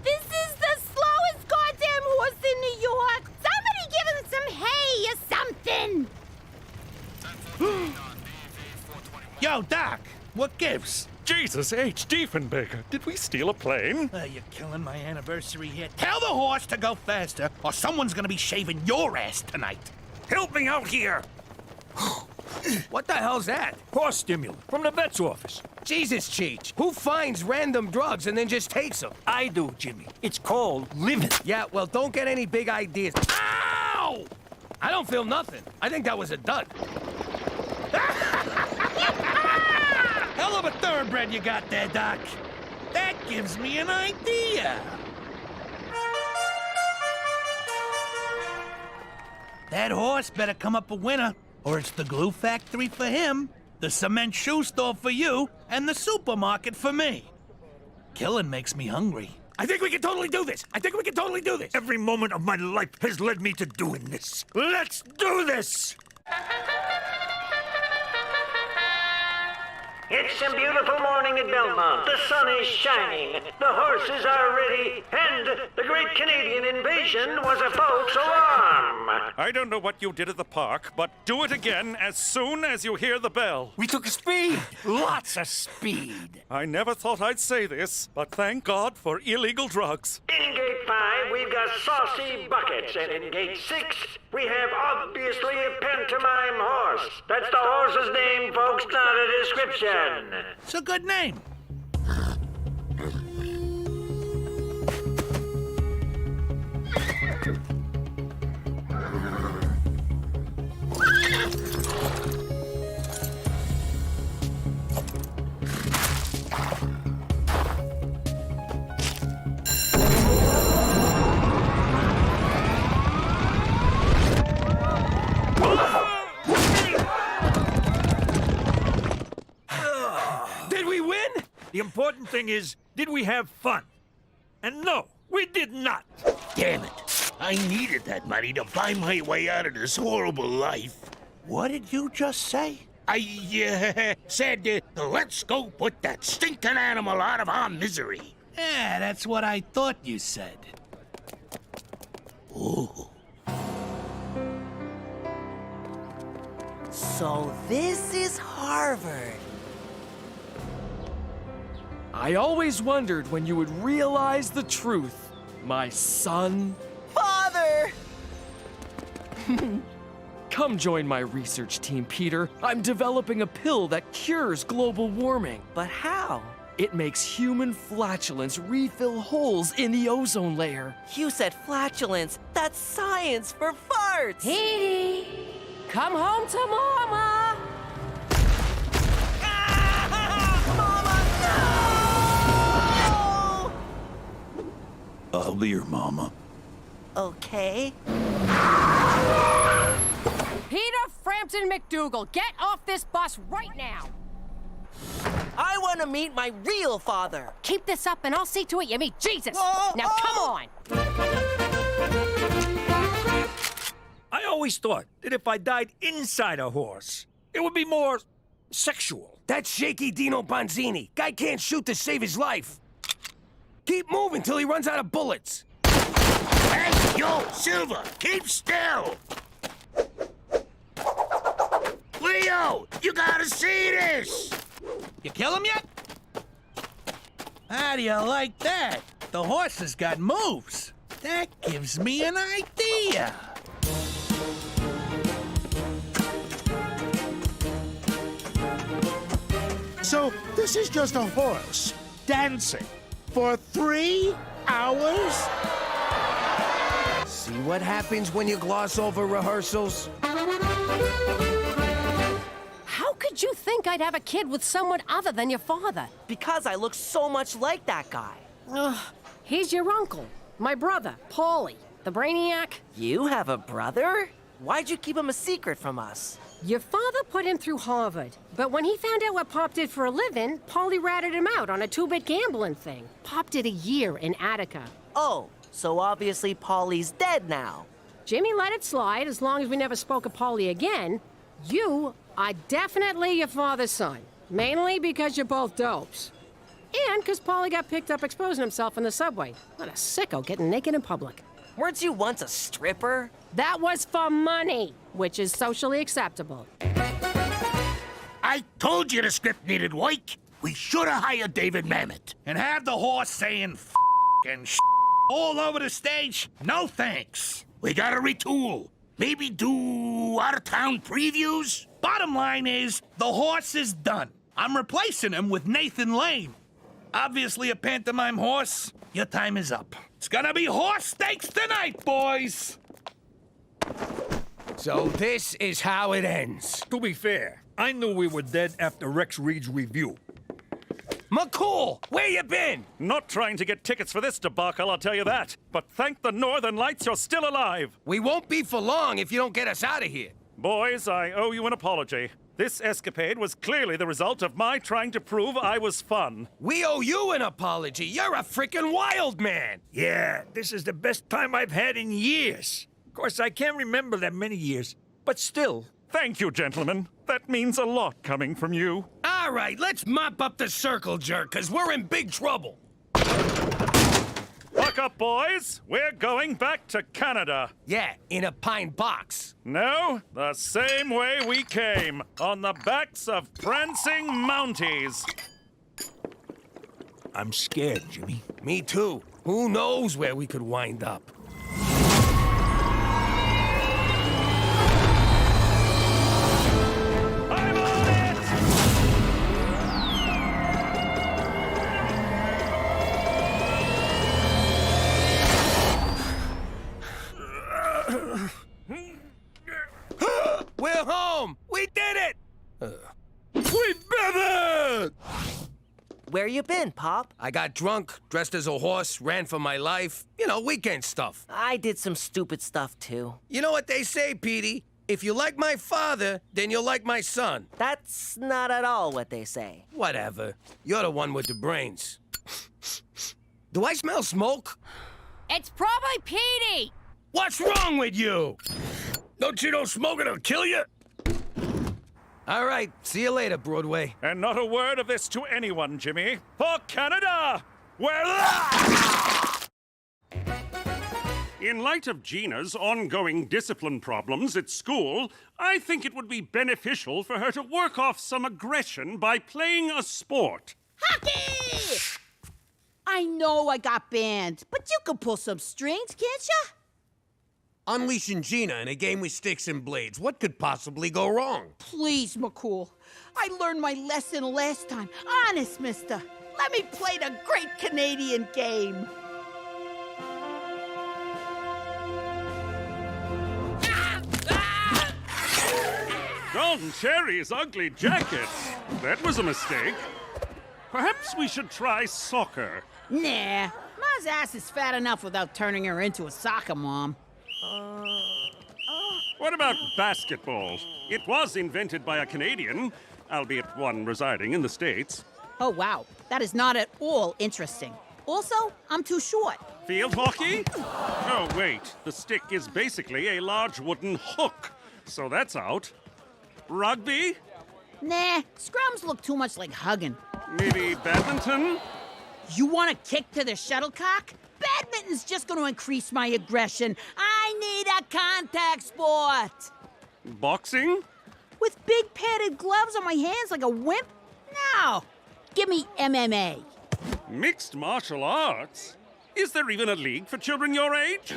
This is the slowest goddamn horse in New York. Somebody give him some hay or something. Yo, Doc, what gives? Jesus H. Diefenbaker, did we steal a plane? You're killing my anniversary here. Tell the horse to go faster, or someone's gonna be shaving your ass tonight. Help me out here. What the hell's that? Horse stimulant from the vet's office. Jesus, Cheech. Who finds random drugs and then just takes them? I do, Jimmy. It's called living. Yeah, well, don't get any big ideas. Ow! I don't feel nothing. I think that was a dud. Hell of a thoroughbred you got there, Doc. That gives me an idea. That horse better come up a winner, or it's the glue factory for him, the cement shoe store for you, and the supermarket for me. Killing makes me hungry. I think we can totally do this. Every moment of my life has led me to doing this. Let's do this! It's a beautiful morning at Belmont. The sun is shining. The horses are ready. And the Great Canadian Invasion was a false alarm. I don't know what you did at the park, but do it again as soon as you hear the bell. We took a speed. Lots of speed. I never thought I'd say this, but thank God for illegal drugs. In Gate 5, we've got saucy buckets. And in Gate 6, we have obviously a pantomime horse. That's the horse's name, folks, not a description. It's a good name. The important thing is, did we have fun? And no, we did not. Damn it. I needed that money to buy my way out of this horrible life. What did you just say? I said, let's go put that stinking animal out of our misery. Yeah, that's what I thought you said. Ooh. So this is Harvard. I always wondered when you would realize the truth, my son. Father! Come join my research team, Peter. I'm developing a pill that cures global warming. But how? It makes human flatulence refill holes in the ozone layer. You said flatulence. That's science for farts. Petey, come home to Mama. I'll be your mama. Okay. Peter Frampton McDougal, get off this bus right now. I want to meet my real father. Keep this up and I'll see to it you meet Jesus. Whoa, now come on. I always thought that if I died inside a horse, it would be more sexual. That's shaky Dino Bonzini. Guy can't shoot to save his life. Keep moving till he runs out of bullets. Hey, yo, Silver, keep still! Leo, you gotta see this! You kill him yet? How do you like that? The horse has got moves. That gives me an idea. So, this is just a horse dancing for 3 hours? See what happens when you gloss over rehearsals? How could you think I'd have a kid with someone other than your father? Because I look so much like that guy. Ugh, he's your uncle, my brother, Paulie, the brainiac. You have a brother? Why'd you keep him a secret from us? Your father put him through Harvard, but when he found out what Pop did for a living, Paulie ratted him out on a 2-bit gambling thing. Pop did a year in Attica. Oh, so obviously Paulie's dead now. Jimmy let it slide as long as we never spoke of Paulie again. You are definitely your father's son, mainly because you're both dopes. And because Paulie got picked up exposing himself in the subway. What a sicko getting naked in public. Weren't you once a stripper? That was for money, which is socially acceptable. I told you the script needed work. We should have hired David Mamet. And have the horse saying f and all over the stage? No thanks. We gotta retool. Maybe do out-of-town previews? Bottom line is, the horse is done. I'm replacing him with Nathan Lane. Obviously a pantomime horse. Your time is up. It's gonna be horse steaks tonight, boys! So this is how it ends. To be fair, I knew we were dead after Rex Reed's review. McCool, where you been? Not trying to get tickets for this debacle, I'll tell you that. But thank the Northern Lights you're still alive. We won't be for long if you don't get us out of here. Boys, I owe you an apology. This escapade was clearly the result of my trying to prove I was fun. We owe you an apology. You're a freaking wild man. Yeah, this is the best time I've had in years. Of course, I can't remember that many years, but still. Thank you, gentlemen. That means a lot coming from you. All right, let's mop up the circle jerk, because we're in big trouble. Buck up, boys. We're going back to Canada. Yeah, in a pine box. No, the same way we came, on the backs of prancing Mounties. I'm scared, Jimmy. Me too. Who knows where we could wind up? We're home! We did it! We did it! Where you been, Pop? I got drunk, dressed as a horse, ran for my life. You know, weekend stuff. I did some stupid stuff, too. You know what they say, Petey? If you like my father, then you'll like my son. That's not at all what they say. Whatever. You're the one with the brains. Do I smell smoke? It's probably Petey! What's wrong with you? Don't you know smoking will kill you? All right, see you later, Broadway. And not a word of this to anyone, Jimmy. For Canada! In light of Gina's ongoing discipline problems at school, I think it would be beneficial for her to work off some aggression by playing a sport. Hockey! I know I got banned, but you can pull some strings, can't ya? Unleashing Gina in a game with sticks and blades. What could possibly go wrong? Please, McCool. I learned my lesson last time. Honest, mister. Let me play the great Canadian game. Golden Cherry's ugly jacket. That was a mistake. Perhaps we should try soccer. Nah, Ma's ass is fat enough without turning her into a soccer mom. What about basketball? It was invented by a Canadian, albeit one residing in the States. Oh, wow. That is not at all interesting. Also, I'm too short. Field hockey? Oh, wait. The stick is basically a large wooden hook, so that's out. Rugby? Nah, scrums look too much like hugging. Maybe badminton? You want to kick to the shuttlecock? Badminton hitting's just going to increase my aggression. I need a contact sport. Boxing? With big padded gloves on my hands like a wimp? No. Give me MMA. Mixed martial arts? Is there even a league for children your age?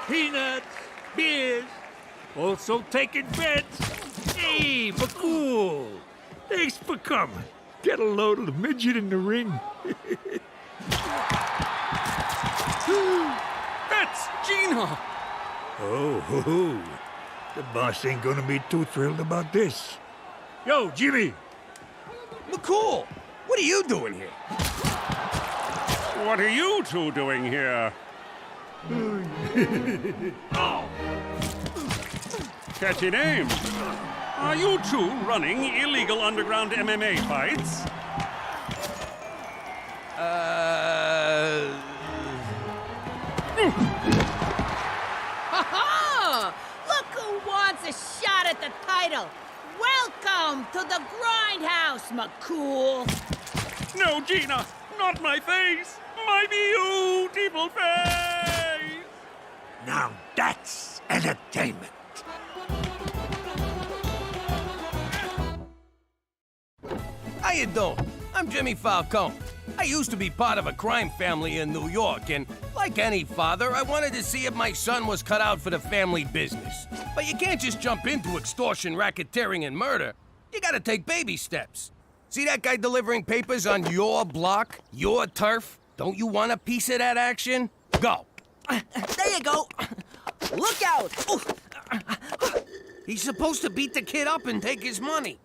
Peanuts, beers, also taking bets. Hey, McCool, thanks for coming. Get a load of the midget in the ring. That's Gina! Oh, the boss ain't gonna be too thrilled about this. Yo, Jimmy! McCool, what are you doing here? What are you two doing here? Catchy name. Are you two running illegal underground MMA fights? Ha-ha! Look who wants a shot at the title. Welcome to the Grindhouse, McCool. No, Gina, not my face. My beautiful face. Now that's entertainment. How you doing? I'm Jimmy Falcone. I used to be part of a crime family in New York, and like any father, I wanted to see if my son was cut out for the family business. But you can't just jump into extortion, racketeering, and murder. You gotta take baby steps. See that guy delivering papers on your block, your turf? Don't you want a piece of that action? Go. There you go. Look out. He's supposed to beat the kid up and take his money.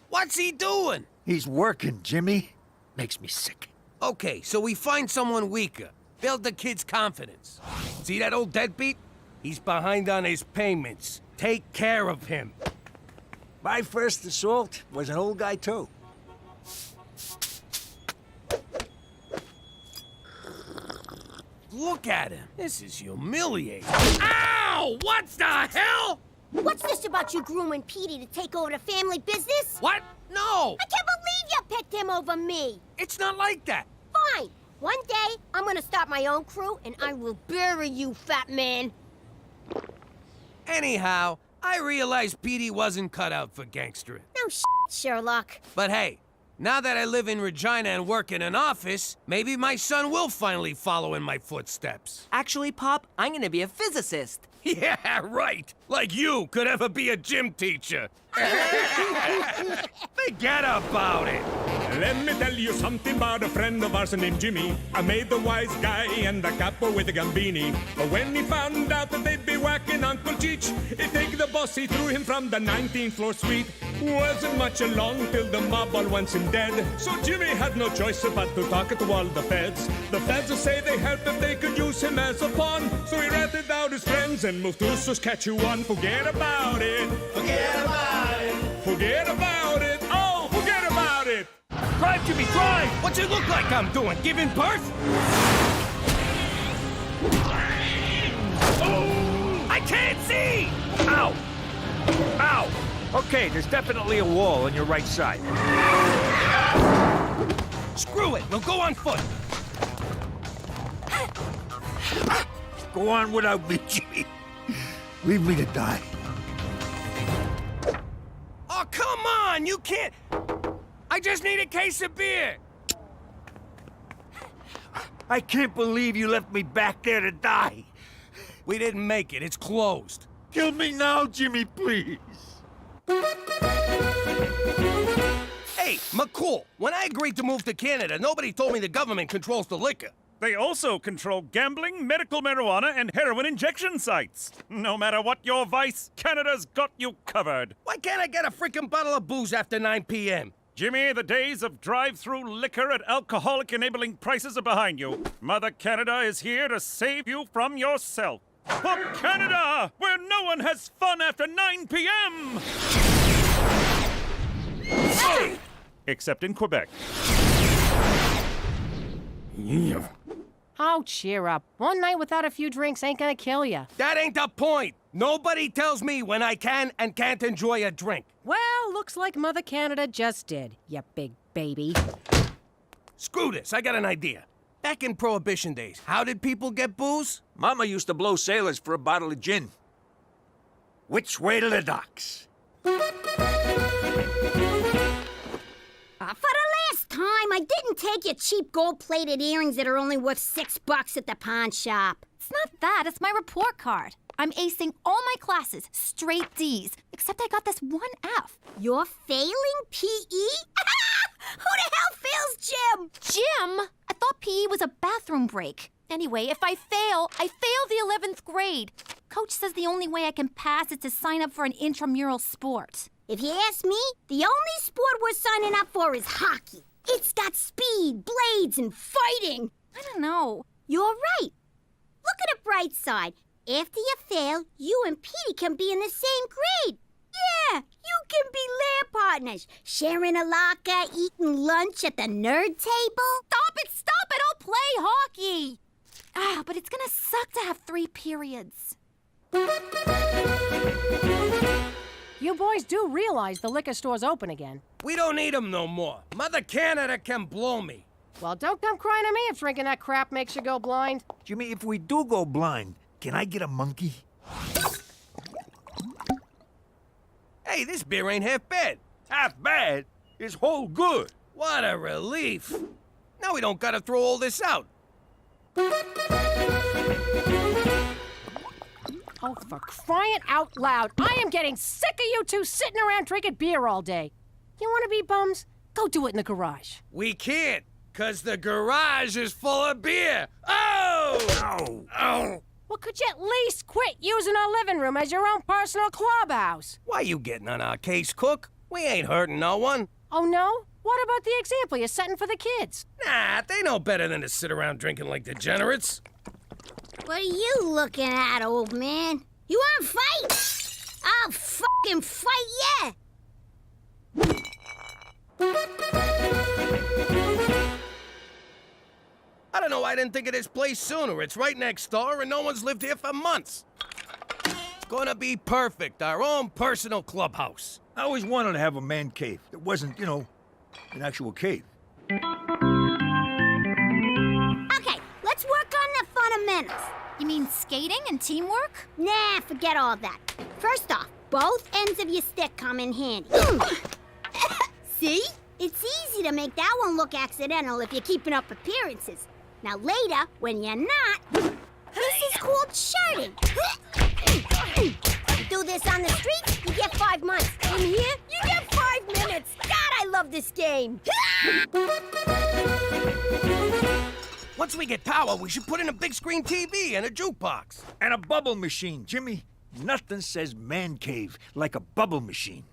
What's he doing? He's working, Jimmy. Makes me sick. Okay, so we find someone weaker. Build the kid's confidence. See that old deadbeat? He's behind on his payments. Take care of him. My first assault was an old guy, too. Look at him. This is humiliating. Ow! What the hell? What's this about you grooming Petey to take over the family business? What? No! I can't believe you picked him over me! It's not like that. Fine. One day, I'm gonna start my own crew, and I will bury you, fat man. Anyhow, I realized Petey wasn't cut out for gangstering. No Sherlock. But hey, now that I live in Regina and work in an office, maybe my son will finally follow in my footsteps. Actually, Pop, I'm gonna be a physicist. Yeah, right. Like you could ever be a gym teacher. Forget about it. Let me tell you something about a friend of ours named Jimmy. I made the wise guy and the capo with the gambini. But when he found out that they'd be whacking Uncle Cheech, he'd take the boss, he threw him from the 19th floor suite. Wasn't much along till the mob all wants him dead. So Jimmy had no choice but to talk to all the feds. The feds say they helped if they could use him as a pawn. So he ratted out his friends and moved to Saskatchewan. Forget about it. Forget about it. Forget about it. Oh, forget about it. Drive, Jimmy, drive! What's it look like I'm doing? Giving birth? Oh! I can't see! Ow! Ow! Okay, there's definitely a wall on your right side. Screw it, we'll go on foot. Go on without me, Jimmy. Leave me to die. Oh, come on! You can't... I just need a case of beer. I can't believe you left me back there to die. We didn't make it. It's closed. Kill me now, Jimmy, please. Hey, McCool, when I agreed to move to Canada, nobody told me the government controls the liquor. They also control gambling, medical marijuana, and heroin injection sites. No matter what your vice, Canada's got you covered. Why can't I get a freaking bottle of booze after 9 p.m.? Jimmy, the days of drive-through liquor at alcoholic-enabling prices are behind you. Mother Canada is here to save you from yourself. For Canada, where no one has fun after 9 p.m. Except in Quebec. Oh, cheer up. One night without a few drinks ain't gonna kill you. That ain't the point. Nobody tells me when I can and can't enjoy a drink. Well, looks like Mother Canada just did, you big baby. Screw this, I got an idea. Back in Prohibition days, how did people get booze? Mama used to blow sailors for a bottle of gin. Which way to the docks? For the last time, I didn't take your cheap gold-plated earrings that are only worth $6 at the pawn shop. It's not that, it's my report card. I'm acing all my classes, straight D's, except I got this one F. You're failing PE? Who the hell fails gym? Gym? I thought PE was a bathroom break. Anyway, if I fail the 11th grade. Coach says the only way I can pass is to sign up for an intramural sport. If you ask me, the only sport we're signing up for is hockey. It's got speed, blades, and fighting. I don't know. You're right. Look at the bright side. After you fail, you and Petey can be in the same grade. Yeah, you can be lab partners, sharing a locker, eating lunch at the nerd table. Stop it, I'll play hockey. But it's gonna suck to have 3 periods. You boys do realize the liquor store's open again. We don't need them no more. Mother Canada can blow me. Well, don't come crying to me if drinking that crap makes you go blind. Jimmy, if we do go blind, can I get a monkey? Hey, this beer ain't half bad. Half bad? It's whole good. What a relief. Now we don't gotta throw all this out. Oh, for crying out loud. I am getting sick of you two sitting around drinking beer all day. You want to be bums? Go do it in the garage. We can't, 'cause the garage is full of beer. Oh! Ow! Oh! Well, could you at least quit using our living room as your own personal clubhouse? Why you getting on our case, Cook? We ain't hurting no one. Oh, no? What about the example you're setting for the kids? Nah, they know better than to sit around drinking like degenerates. What are you looking at, old man? You want to fight? I'll fucking fight ya! I don't know why I didn't think of this place sooner. It's right next door and no one's lived here for months. It's gonna be perfect, our own personal clubhouse. I always wanted to have a man cave that wasn't, you know, an actual cave. Okay, let's work on the fundamentals. You mean skating and teamwork? Nah, forget all that. First off, both ends of your stick come in handy. See? It's easy to make that one look accidental if you're keeping up appearances. Now later, when you're not, this is called shirting. You do this on the street, you get 5 months. In here, you get 5 minutes. God, I love this game. Once we get power, we should put in a big screen TV and a jukebox. And a bubble machine, Jimmy. Nothing says man cave like a bubble machine.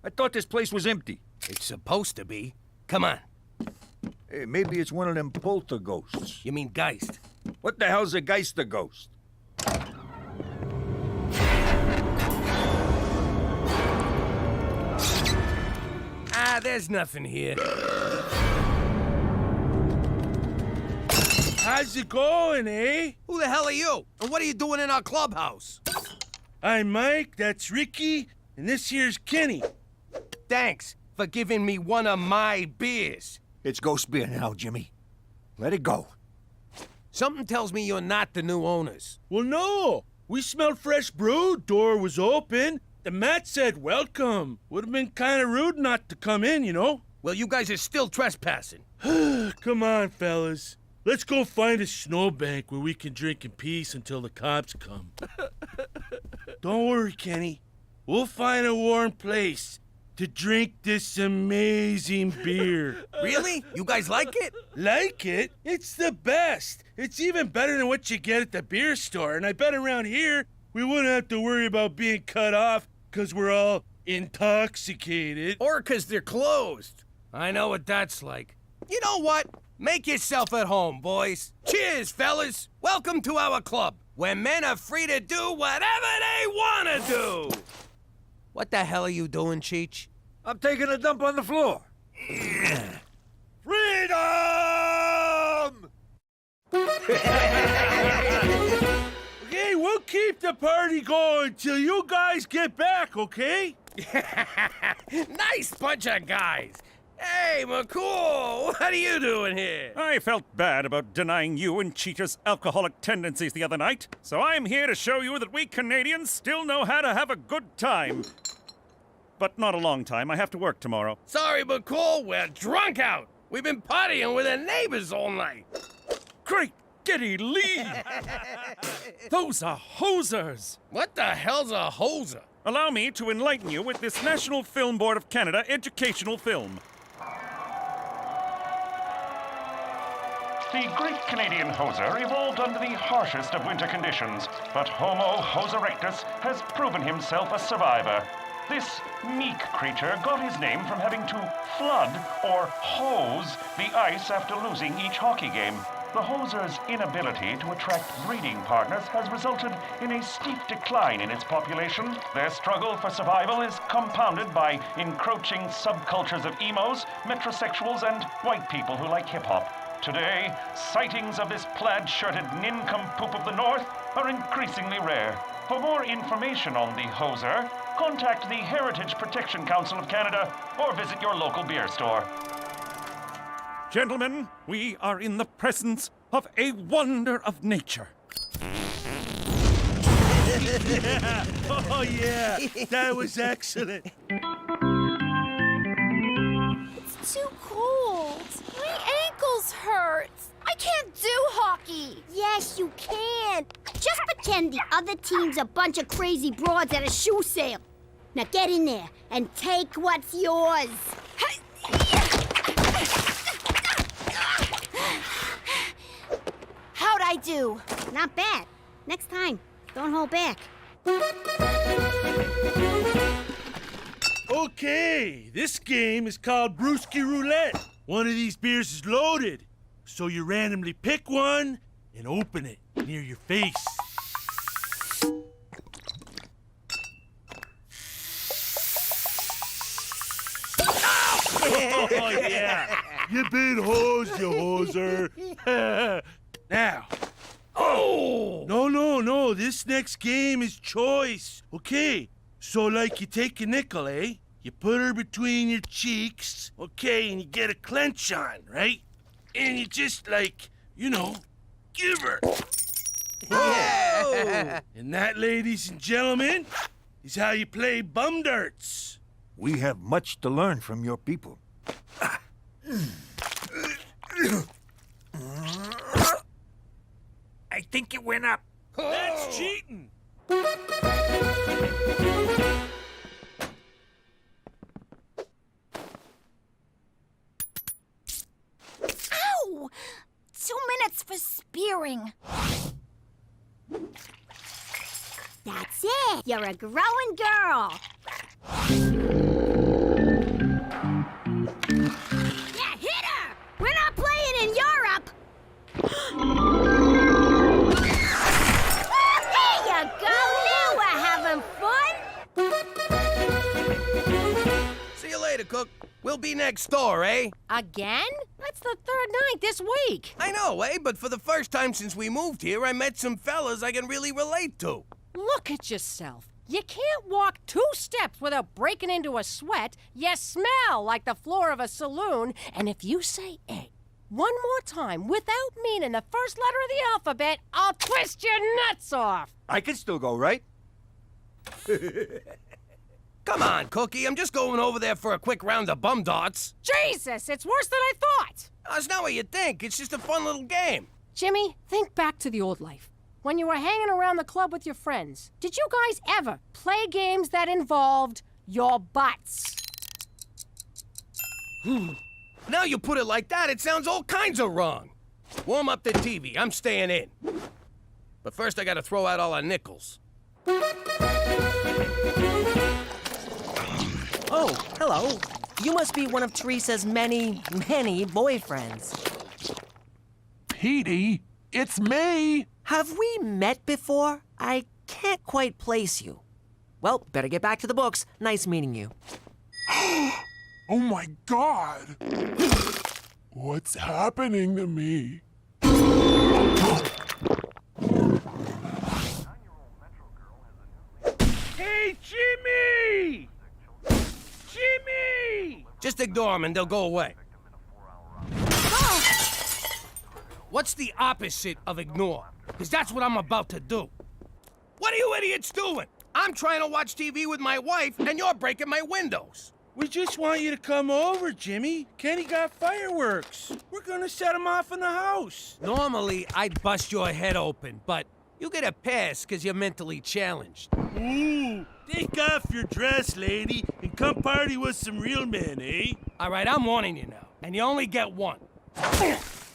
I thought this place was empty. It's supposed to be. Come on. Hey, maybe it's one of them poltergeists. You mean Geist? What the hell's a Geister ghost? Ah, there's nothing here. How's it going, eh? Who the hell are you? And what are you doing in our clubhouse? I'm Mike, that's Ricky, and this here's Kenny. Thanks for giving me one of my beers. It's ghost beer now, Jimmy. Let it go. Something tells me you're not the new owners. Well, no. We smelled fresh brew, door was open. The mat said welcome. Would have been kind of rude not to come in, you know? Well, you guys are still trespassing. Come on, fellas. Let's go find a snowbank where we can drink in peace until the cops come. Don't worry, Kenny. We'll find a warm place to drink this amazing beer. Really? You guys like it? Like it? It's the best. It's even better than what you get at the beer store. And I bet around here, we wouldn't have to worry about being cut off because we're all intoxicated. Or because they're closed. I know what that's like. You know what? Make yourself at home, boys. Cheers, fellas. Welcome to our club, where men are free to do whatever they want to do. What the hell are you doing, Cheech? I'm taking a dump on the floor. Freedom! Okay, keep the party going till you guys get back, okay? Nice bunch of guys. Hey, McCool, what are you doing here? I felt bad about denying you and Cheetah's alcoholic tendencies the other night, so I'm here to show you that we Canadians still know how to have a good time. But not a long time. I have to work tomorrow. Sorry, McCool, we're drunk out. We've been partying with the neighbors all night. Great giddy leave! Those are hosers! What the hell's a hoser? Allow me to enlighten you with this National Film Board of Canada educational film. The Great Canadian Hoser evolved under the harshest of winter conditions, but Homo hos erectus has proven himself a survivor. This meek creature got his name from having to flood, or hose, the ice after losing each hockey game. The hoser's inability to attract breeding partners has resulted in a steep decline in its population. Their struggle for survival is compounded by encroaching subcultures of emos, metrosexuals, and white people who like hip-hop. Today, sightings of this plaid-shirted nincompoop of the North are increasingly rare. For more information on the hoser, contact the Heritage Protection Council of Canada or visit your local beer store. Gentlemen, we are in the presence of a wonder of nature. Oh, yeah. That was excellent. It's too cold. My ankles hurt. I can't do hockey. Yes, you can. Just pretend the other team's a bunch of crazy broads at a shoe sale. Now get in there and take what's yours. How'd I do? Not bad. Next time, don't hold back. Okay, this game is called Brewski Roulette. One of these beers is loaded, so you randomly pick one and open it near your face. Oh, yeah. You been hosed, you hoser. Now. Oh! No. This next game is choice. Okay, so like you take a nickel, eh? You put her between your cheeks, okay, and you get a clench on, right? And you just like, give her. Yeah. And that, ladies and gentlemen, is how you play bum darts. We have much to learn from your people. I think it went up. That's cheating. Ow! 2 minutes for spearing. That's it. You're a growing girl. Yeah, hit her! We're not playing in Europe. There you go. Now we're having fun. See you later, Cook. We'll be next door, eh? Again? That's the third night this week. I know, eh? But for the first time since we moved here, I met some fellas I can really relate to. Look at yourself. You can't walk 2 steps without breaking into a sweat. You smell like the floor of a saloon. And if you say egg one more time without meaning the first letter of the alphabet, I'll twist your nuts off. I can still go, right? Come on, Cookie. I'm just going over there for a quick round of bum darts. Jesus, it's worse than I thought. Oh, it's not what you think. It's just a fun little game. Jimmy, think back to the old life. When you were hanging around the club with your friends, did you guys ever play games that involved your butts? Now you put it like that, it sounds all kinds of wrong. Warm up the TV. I'm staying in. But first, I gotta throw out all our nickels. Oh, hello. You must be one of Teresa's many, many boyfriends. Petey, it's me. Have we met before? I can't quite place you. Well, better get back to the books. Nice meeting you. Oh my God. What's happening to me? Hey, Jimmy! Jimmy! Just ignore them and they'll go away. What's the opposite of ignore? Because that's what I'm about to do. What are you idiots doing? I'm trying to watch TV with my wife, and you're breaking my windows. We just want you to come over, Jimmy. Kenny got fireworks. We're gonna set them off in the house. Normally, I'd bust your head open, but you get a pass because you're mentally challenged. Ooh, take off your dress, lady, and come party with some real men, eh? All right, I'm warning you now, and you only get one.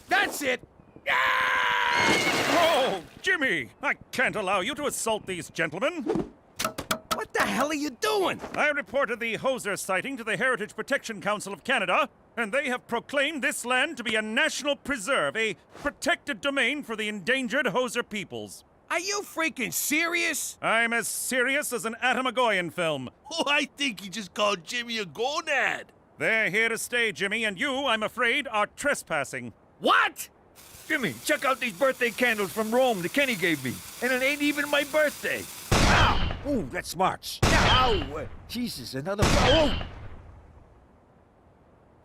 That's it. Oh, Jimmy! I can't allow you to assault these gentlemen. What the hell are you doing? I reported the Hoser sighting to the Heritage Protection Council of Canada, and they have proclaimed this land to be a national preserve, a protected domain for the endangered Hoser peoples. Are you freaking serious? I'm as serious as an Atamagoyan film. Oh, I think he just called Jimmy a gonad. They're here to stay, Jimmy, and you, I'm afraid, are trespassing. What? Jimmy, check out these birthday candles from Rome that Kenny gave me. And it ain't even my birthday. Ow! Ooh, that smarts. Ow! Jesus, another... Oh!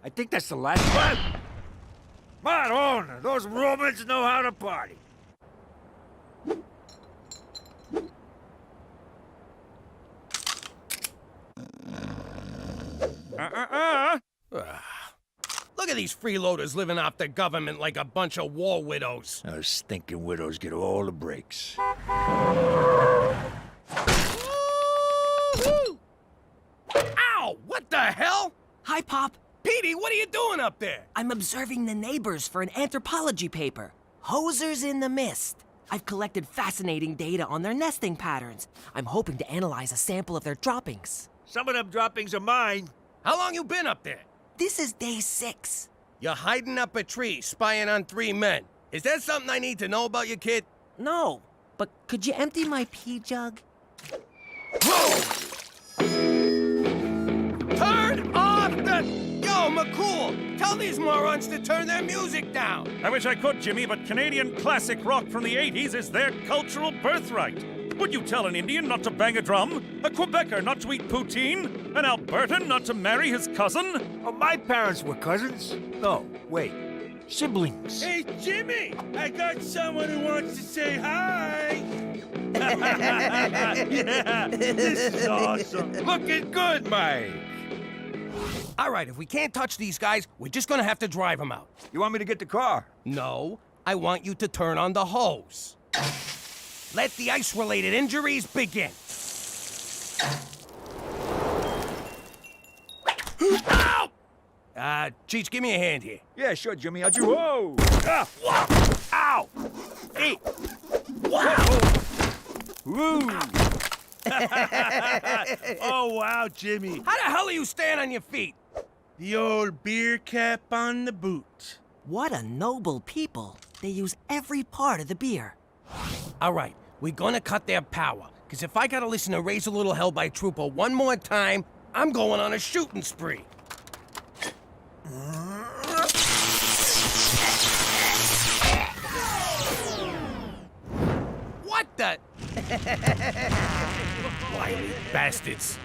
I think that's the last one. Madonna, those Romans know how to party. Look at these freeloaders living off the government like a bunch of war widows. Those stinking widows get all the breaks. Ow! What the hell? Hi, Pop. Petey, what are you doing up there? I'm observing the neighbors for an anthropology paper. Hosers in the mist. I've collected fascinating data on their nesting patterns. I'm hoping to analyze a sample of their droppings. Some of them droppings are mine. How long you been up there? This is day 6. You're hiding up a tree, spying on 3 men. Is that something I need to know about you, kid? No, but could you empty my pee jug? Whoa! Turn off the... Yo, McCool, tell these morons to turn their music down. I wish I could, Jimmy, but Canadian classic rock from the 80s is their cultural birthright. Would you tell an Indian not to bang a drum? A Quebecer not to eat poutine? An Albertan not to marry his cousin? Oh, my parents were cousins. No, wait. Siblings. Hey, Jimmy! I got someone who wants to say hi! Yeah, this is awesome. Looking good, Mike. All right, if we can't touch these guys, we're just gonna have to drive them out. You want me to get the car? No, I want you to turn on the hose. Let the ice-related injuries begin. Ow! Cheech, give me a hand here. Yeah, sure, Jimmy. I'll do... Whoa! Ah! Ow! Hey! Wow! Woo! Oh, wow, Jimmy. How the hell are you staying on your feet? The old beer cap on the boot. What a noble people. They use every part of the beer. All right, we're gonna cut their power. Because if I gotta listen to Raise a Little Hell by Trooper one more time, I'm going on a shooting spree. What the? Wily bastards.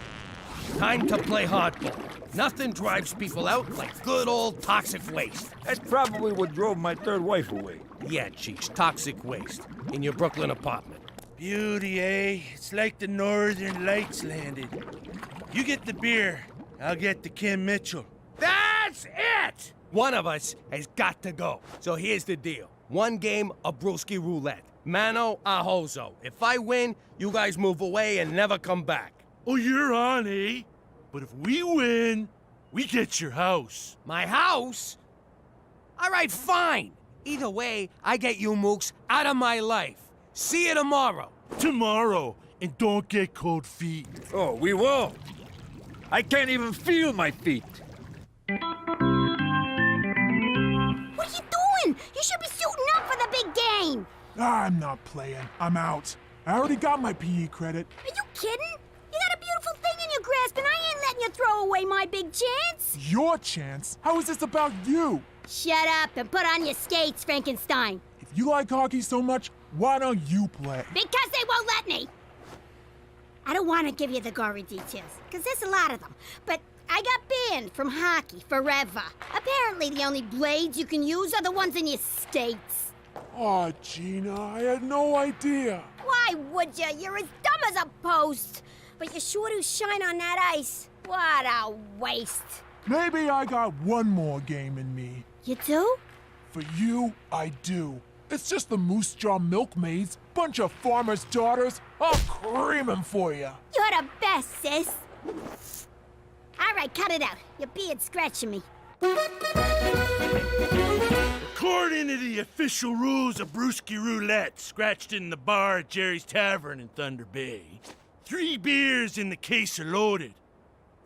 Time to play hardball. Nothing drives people out like good old toxic waste. That's probably what drove my third wife away. Yeah, Cheech, toxic waste. In your Brooklyn apartment. Beauty, eh? It's like the Northern Lights landed. You get the beer, I'll get the Kim Mitchell. That's it! One of us has got to go. So here's the deal. 1 game of brewski roulette. Mano a hozo. If I win, you guys move away and never come back. Oh, you're on, eh? But if we win, we get your house. My house? All right, fine. Either way, I get you mooks out of my life. See you tomorrow. Tomorrow. And don't get cold feet. Oh, we won't. I can't even feel my feet. What are you doing? You should be suiting up for the big game. I'm not playing. I'm out. I already got my PE credit. Are you kidding? You got a beautiful thing in your grasp, and I ain't letting you throw away my big chance. Your chance? How is this about you? Shut up and put on your skates, Frankenstein. If you like hockey so much, why don't you play? Because they won't let me. I don't want to give you the gory details, because there's a lot of them. But I got banned from hockey forever. Apparently, the only blades you can use are the ones in your states. Aw, Gina, I had no idea. Why would you? You're as dumb as a post. But you sure do shine on that ice. What a waste. Maybe I got one more game in me. You do? For you, I do. It's just the Moose Jaw Milkmaids, bunch of farmers' daughters. I'll cream 'em for you. You're the best, sis. All right, cut it out. Your beard's scratching me. According to the official rules of Brewski Roulette, scratched in the bar at Jerry's Tavern in Thunder Bay, 3 beers in the case are loaded.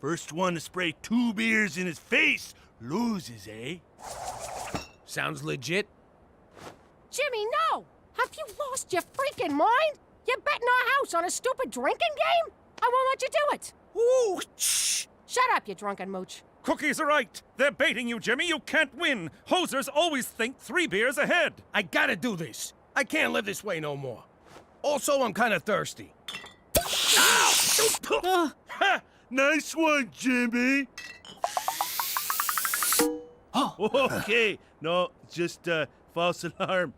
First one to spray 2 beers in his face loses, eh? Sounds legit. Jimmy, no! Have you lost your freaking mind? You're betting our house on a stupid drinking game? I won't let you do it. Ooh, shh! Shut up, you drunken mooch. Cookies are right. They're baiting you, Jimmy. You can't win. Hosers always think 3 beers ahead. I gotta do this. I can't live this way no more. Also, I'm kind of thirsty. Ow! Ha! Nice one, Jimmy. Okay. No, just false alarm.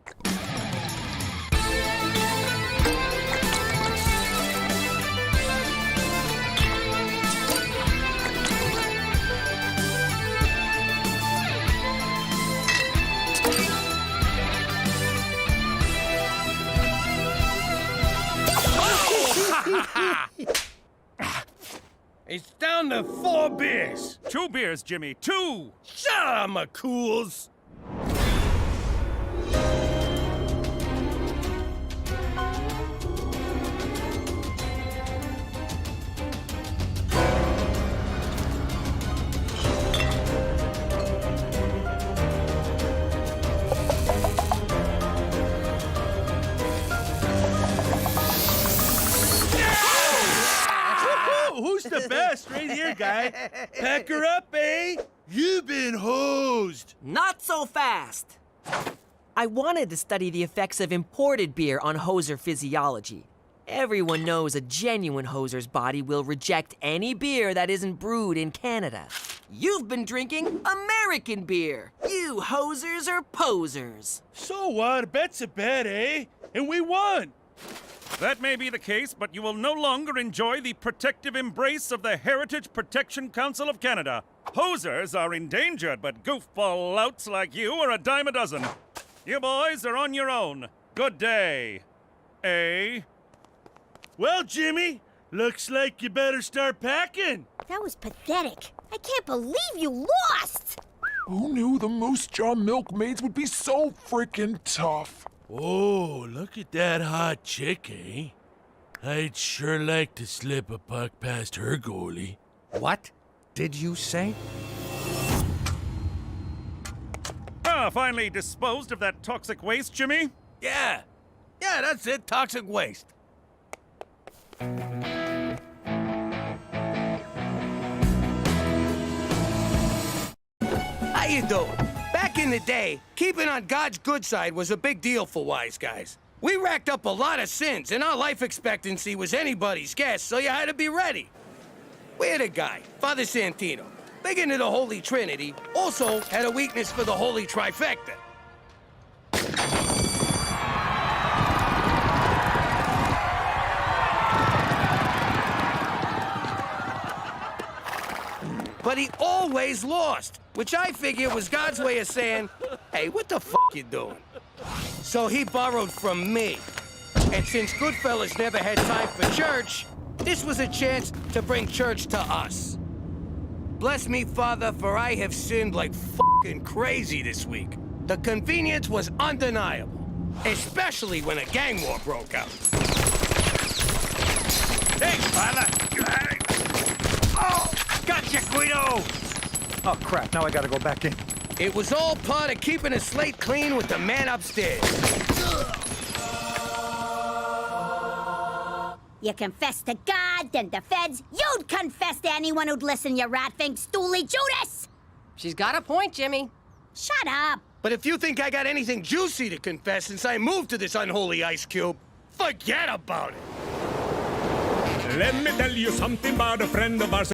It's down to 4 beers. 2 beers, Jimmy. 2. Shut up, McCools. Who's the best right here, guy? Pack her up, eh? You've been hosed. Not so fast. I wanted to study the effects of imported beer on hoser physiology. Everyone knows a genuine hoser's body will reject any beer that isn't brewed in Canada. You've been drinking American beer. You hosers are posers. So what? A bet's a bet, eh? And we won. That may be the case, but you will no longer enjoy the protective embrace of the Heritage Protection Council of Canada. Hosers are endangered, but goofball louts like you are a dime a dozen. You boys are on your own. Good day. Eh? Well, Jimmy, looks like you better start packing. That was pathetic. I can't believe you lost. Who knew the Moose Jaw Milkmaids would be so freaking tough? Oh, look at that hot chick, eh? I'd sure like to slip a puck past her goalie. What did you say? Finally disposed of that toxic waste, Jimmy? Yeah, that's it, toxic waste. How you doing? Back in the day, keeping on God's good side was a big deal for wise guys. We racked up a lot of sins, and our life expectancy was anybody's guess, so you had to be ready. We had a guy, Father Santino, big into the Holy Trinity, also had a weakness for the Holy Trifecta. But he always lost, which I figure was God's way of saying, hey, what the f*** you doing? So he borrowed from me. And since Goodfellas never had time for church, this was a chance to bring church to us. Bless me, Father, for I have sinned like f***ing crazy this week. The convenience was undeniable, especially when a gang war broke out. Hey, Father! Oh! Gotcha, Guido! Oh, crap. Now I gotta go back in. It was all part of keeping a slate clean with the man upstairs. You confess to God, then the feds. You'd confess to anyone who'd listen, you rat-fink stoolie Judas! She's got a point, Jimmy. Shut up! But if you think I got anything juicy to confess since I moved to this unholy ice cube, forget about it! Let me tell you something about a friend of ours.